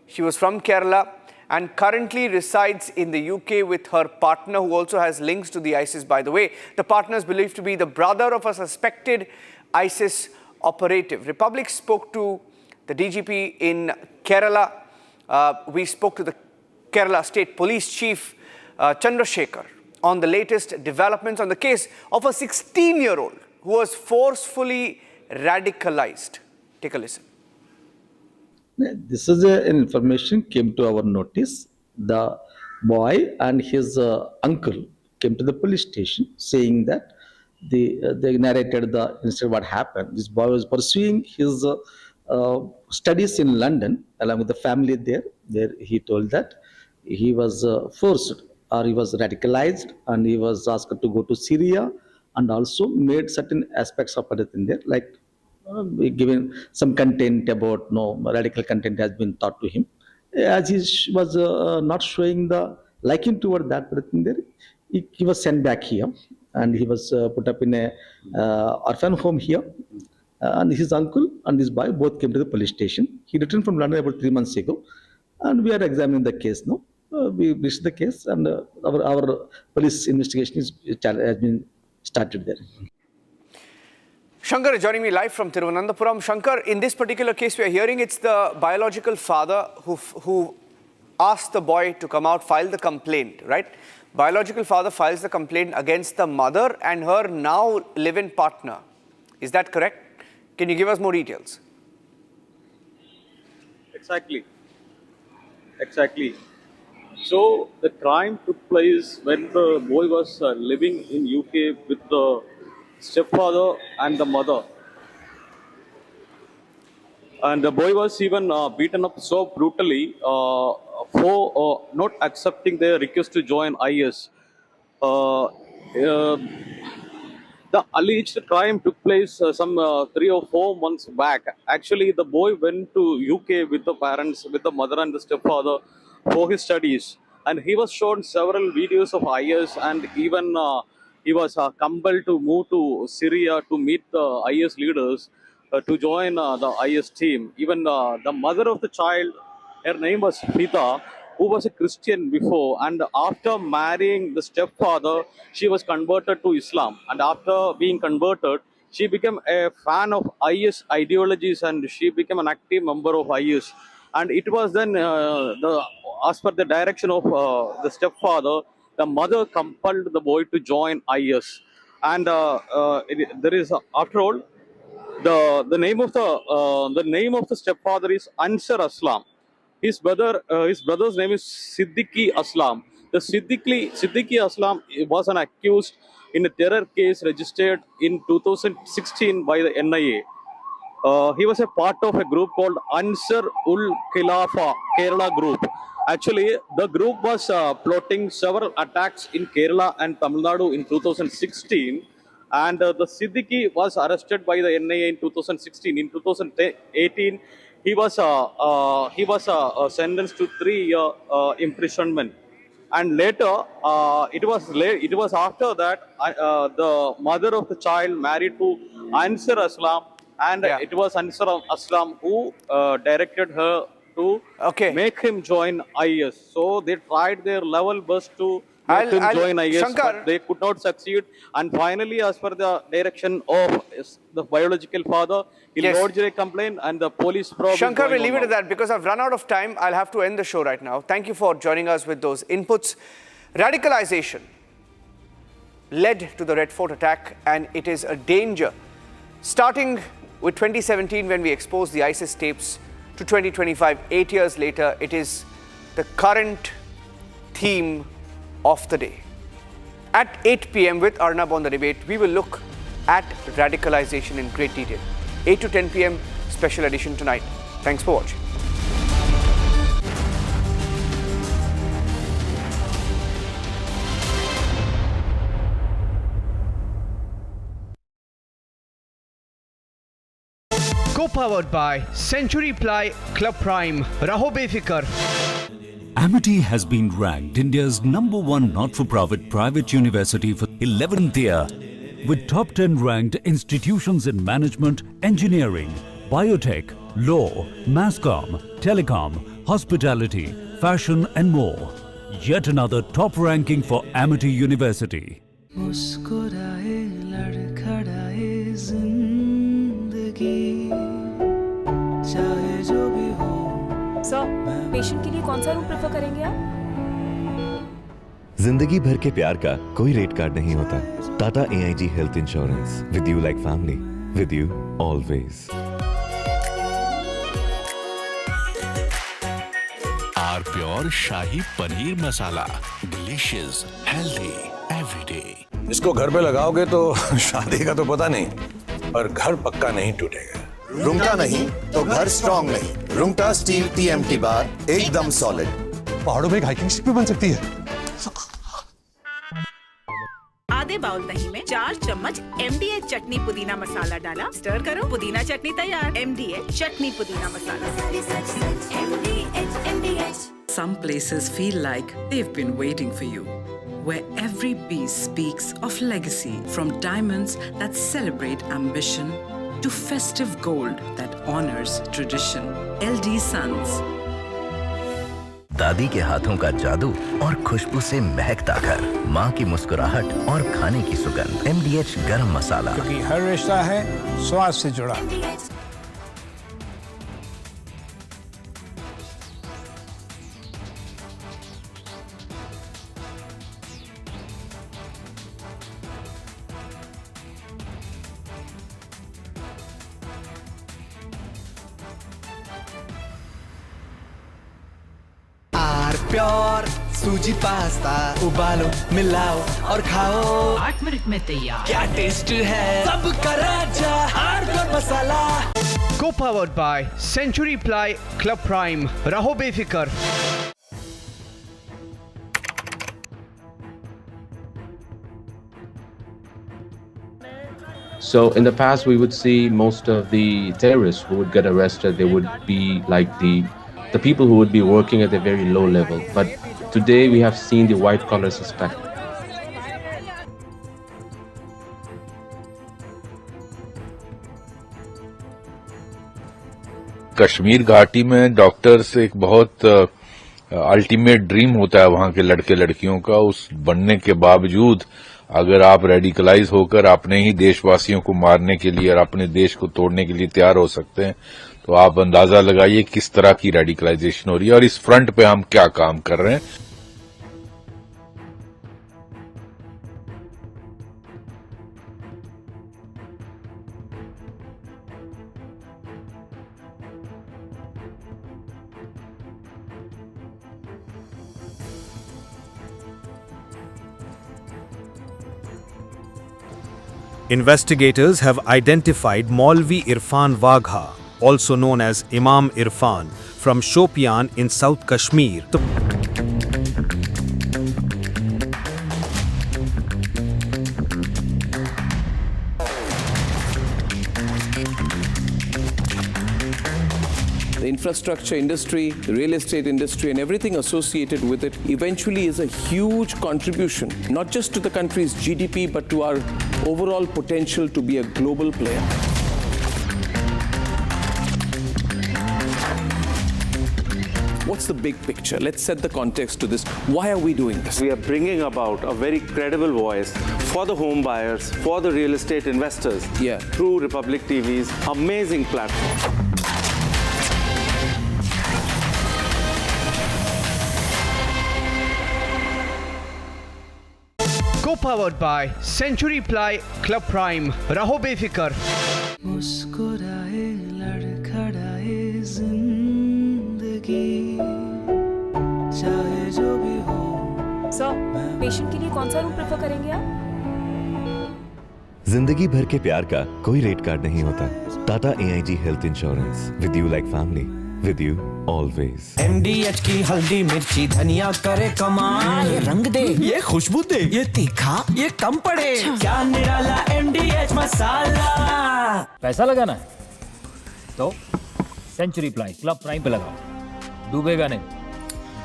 she was from Kerala, and currently resides in the UK with her partner, who also has links to the ISIS, by the way. The partner is believed to be the brother of a suspected ISIS operative. Republic spoke to the DGP in Kerala. We spoke to the Kerala State Police Chief Chandrasekhar on the latest developments on the case of a 16-year-old who was forcefully radicalized. Take a listen. This is information came to our notice. The boy and his uncle came to the police station saying that they narrated the incident what happened. This boy was pursuing his studies in London along with the family there. There he told that he was forced or he was radicalized and he was asked to go to Syria, and also made certain aspects of it in there, like given some content about radical content has been taught to him. As he was not showing the liking toward that thing there, he was sent back here and he was put up in a orphan home here. And his uncle and his boy both came to the police station. He returned from London about 3 months ago, and we are examining the case now. We reached the case, and our police investigation has been started there. Shankar is joining me live from Thiruvananthapuram. Shankar, in this particular case, we are hearing it's the biological father who asked the boy to come out, file the complaint, right? Biological father files the complaint against the mother and her now live-in partner. Is that correct? Can you give us more details? Exactly. So the crime took place when the boy was living in UK with the stepfather and the mother. And the boy was even beaten up so brutally for not accepting their request to join IS. The alleged crime took place some 3 or 4 months back. Actually, the boy went to UK with the parents, with the mother and the stepfather for his studies. And he was shown several videos of IS, and even he was compelled to move to Syria to meet the IS leaders to join the IS team. Even the mother of the child, her name was Fida, who was a Christian before, and after marrying the stepfather, she was converted to Islam. And after being converted, she became a fan of IS ideologies, and she became an active member of IS. And it was then, as per the direction of the stepfather, the mother compelled the boy to join IS. And there is, after all, the name of the stepfather is Ansar Aslam. His brother's name is Siddiqui Aslam. The Siddiqui Aslam was an accused in a terror case registered in 2016 by the NIA. He was a part of a group called Ansar ul Khilafa Kerala group. Actually, the group was plotting several attacks in Kerala and Tamil Nadu in 2016. And the Siddiqui was arrested by the NIA in 2016. In 2018, he was sentenced to 3-year imprisonment. And later, it was after that the mother of the child married to Ansar Aslam, and it was Ansar Aslam who directed her to make him join IS. So they tried their level best to make him join IS, but they could not succeed. And finally, as per the direction of the biological father, he lodged a complaint, and the police probe. Shankar, we'll leave it at that because I've run out of time. I'll have to end the show right now. Thank you for joining us with those inputs. Radicalization led to the Red Fort attack, and it is a danger. Starting with 2017, when we exposed the ISIS tapes, to 2025, 8 years later, it is the current theme of the day. At 8 p.m. with Arnab on the debate, we will look at radicalization in great detail. 8 to 10 p.m. special edition tonight. Thanks for watching. Co-powered by Century Ply Club Prime. Raho Befikar. Amity has been ranked India's #1 not-for-profit private university for 11th year, with top 10 ranked institutions in management, engineering, biotech, law, mass comm, telecom, hospitality, fashion and more. Yet another top ranking for Amity University. मुस्कुराए लड़खड़ाए जिंदगी चाहे जो भी हो। Sir, patient के लिए कौन सा रूम प्रेफर करेंगे आप? जिंदगी भर के प्यार का कोई रेट कार्ड नहीं होता। Tata AIG health insurance, with you like family, with you always. Are pure shahi paneer masala, delicious, healthy everyday. इसको घर पे लगाओगे तो शादी का तो पता नहीं, पर घर पक्का नहीं टूटेगा। रुंगटा नहीं तो घर स्ट्रॉन्ग नहीं। रुंगटा स्टील TMT बार एकदम सॉलिड। पहाड़ों में एक हाइकिंग स्टिक भी बन सकती है। आधे बाउल दही में 4 चम्मच MDH चटनी पुदीना मसाला डाला, स्टर करो, पुदीना चटनी तैयार। MDH चटनी पुदीना मसाला। Some places feel like they've been waiting for you, where every piece speaks of legacy, from diamonds that celebrate ambition to festive gold that honors tradition. LD Sons. दादी के हाथों का जादू और खुशबू से महकता घर, माँ की मुस्कुराहट और खाने की सुगंध। MDH गरम मसाला, क्योंकि हर रिश्ता है स्वाद से जुड़ा। प्योर सूजी पास्ता उबालो, मिलाओ और खाओ। 8 मिनट में तैयार। क्या टेस्ट है सबका राजा R pure masala. Co-powered by Century Ply Club Prime. Raho befikar. So in the past, we would see most of the terrorists who would get arrested, they would be like the people who would be working at a very low level. But today we have seen the white collar suspect. Kashmir घाटी में doctors एक बहुत ultimate dream होता है वहां के लड़के लड़कियों का। उस बनने के बावजूद अगर आप रेडिकलाइज होकर अपने ही देशवासियों को मारने के लिए और अपने देश को तोड़ने के लिए तैयार हो सकते हैं, तो आप अंदाजा लगाइए किस तरह की रेडिकलाइजेशन हो रही है और इस फ्रंट पे हम क्या काम कर रहे हैं। Investigators have identified Maulvi Irfan Wagha, also known as Imam Irfan, from Shopian in South Kashmir. The infrastructure industry, the real estate industry, and everything associated with it eventually is a huge contribution, not just to the country's GDP, but to our overall potential to be a global player. What's the big picture? Let's set the context to this. Why are we doing this? We are bringing about a very credible voice for the home buyers, for the real estate investors, through Republic TV's amazing platform. Co-powered by Century Ply Club Prime. Raho befikar. मुस्कुराए लड़खड़ाए जिंदगी चाहे जो भी हो। Sir, patient के लिए कौन सा रूम प्रेफर करेंगे आप? जिंदगी भर के प्यार का कोई रेट कार्ड नहीं होता। Tata AIG health insurance, with you like family, with you always. MDH की हल्दी मिर्ची धनिया करे कमाल। ये रंग दे, ये खुशबू दे, ये तीखा, ये कम पड़े। क्या निराला MDH मसाला। पैसा लगाना है तो सेंचुरी प्लाई क्लब प्राइम पे लगाओ। डूबेगा नहीं,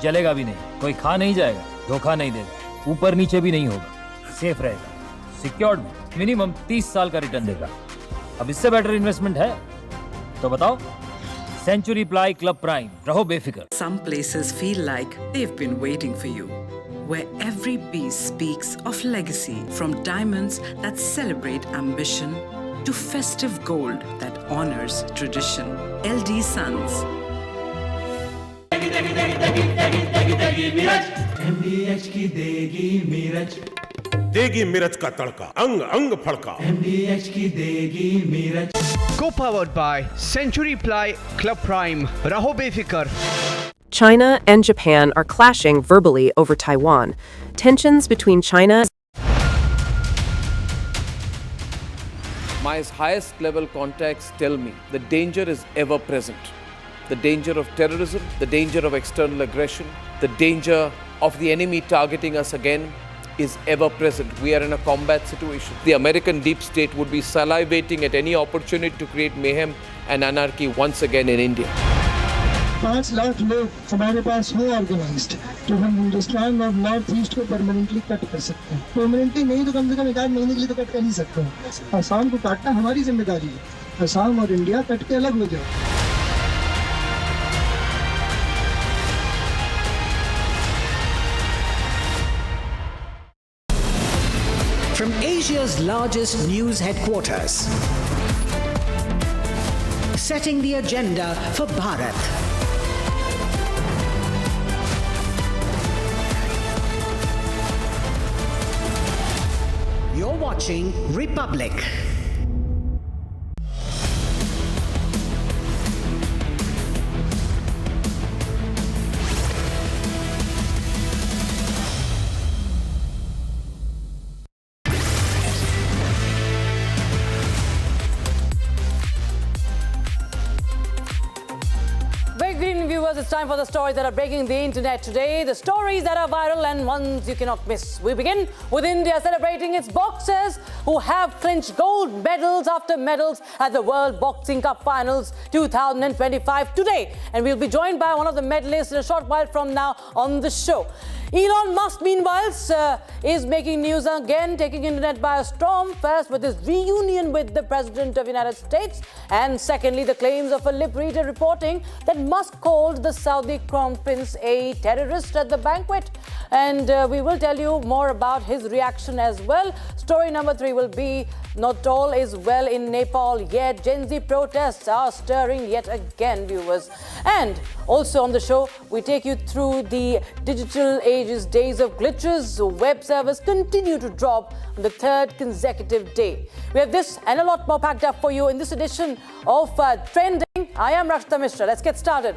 जलेगा भी नहीं, कोई खा नहीं जाएगा, धोखा नहीं देगा, ऊपर नीचे भी नहीं होगा, सेफ रहेगा, सिक्योर्ड, मिनिमम 30 साल का रिटर्न देगा। अब इससे बेटर इन्वेस्टमेंट है तो बताओ। सेंचुरी प्लाई क्लब प्राइम, रहो बेफिक्र. Some places feel like they've been waiting for you, where every piece speaks of legacy, from diamonds that celebrate ambition to festive gold that honors tradition. LD Sons. MDH की देगी मीरज, देगी मिर्च का तड़का, अंग अंग फड़का. MDH की देगी Miraj. Co-powered by Century Ply Club Prime. Raho befikar. China and Japan are clashing verbally over Taiwan. Tensions between China. My highest level contacts tell me the danger is ever present. The danger of terrorism, the danger of external aggression, the danger of the enemy targeting us again is ever present. We are in a combat situation. The American deep state would be salivating at any opportunity to create mayhem and anarchy once again in India. 5 lakh लोग हमारे पास हो organised तो हम हिंदुस्तान और north east को permanently cut कर सकते हैं. परमानेंटली नहीं तो कम से कम 1 महीने के लिए तो कट कर ही सकते हैं. असम को काटना हमारी जिम्मेदारी है. असम और इंडिया कट के अलग हो जाओ. From Asia's largest news headquarters, setting the agenda for Bharat. You're watching Republic. It's time for the stories that are breaking the internet today. The stories that are viral and ones you cannot miss. We begin with India celebrating its boxers who have clinched gold medals after medals at the World Boxing Cup Finals 2025 today. And we'll be joined by one of the medalists in a short while from now on the show. Elon Musk, meanwhile, is making news again, taking internet by a storm. First, with his reunion with the President of the United States. And secondly, the claims of a lip reader reporting that Musk called the Saudi Crown Prince a terrorist at the banquet. And we will tell you more about his reaction as well. Story number 3 will be not all is well in Nepal yet. Gen Z protests are stirring yet again, viewers. And also on the show, we take you through the digital age's days of glitches. Web servers continue to drop on the 3rd consecutive day. We have this and a lot more packed up for you in this edition of Trending. I am Rashta Mishra. Let's get started.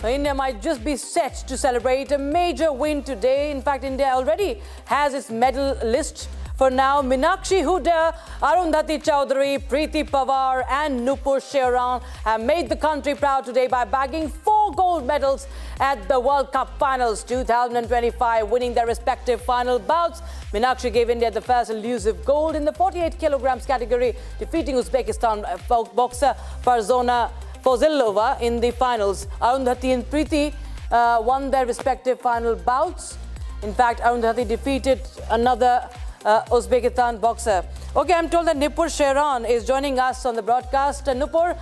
India might just be set to celebrate a major win today. In fact, India already has its medal list. For now, Meenakshi Huda, Arundhati Chowdhury, Preeti Pawar and Nupur Sherran have made the country proud today by bagging 4 gold medals at the World Cup Finals 2025, winning their respective final bouts. Meenakshi gave India the first elusive gold in the 48 kilograms category, defeating Uzbekistan boxer Farzona Fozilova in the finals. Arundhati and Preeti won their respective final bouts. In fact, Arundhati defeated another Uzbekistan boxer. Okay, I'm told that Nupur Sherran is joining us on the broadcast. Nupur,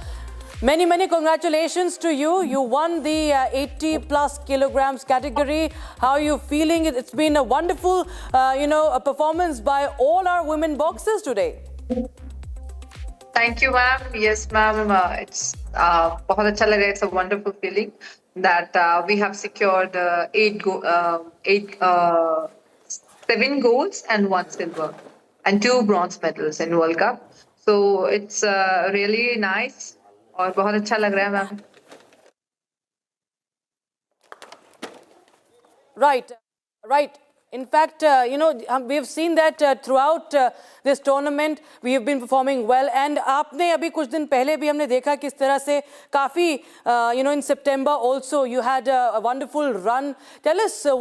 many congratulations to you. You won the 80 plus kilograms category. How are you feeling? It's been a wonderful, a performance by all our women boxers today. Thank you, ma'am. Yes, ma'am. It's बहुत अच्छा लगा. It's a wonderful feeling that we have secured 7 golds and 1 silver and 2 bronze medals in World Cup. So it's really nice और बहुत अच्छा लग रहा है, ma'am. Right. In fact, we have seen that throughout this tournament, we have been performing well. And आपने अभी कुछ दिन पहले भी हमने देखा किस तरह से काफी, in September also, you had a wonderful run. Tell us what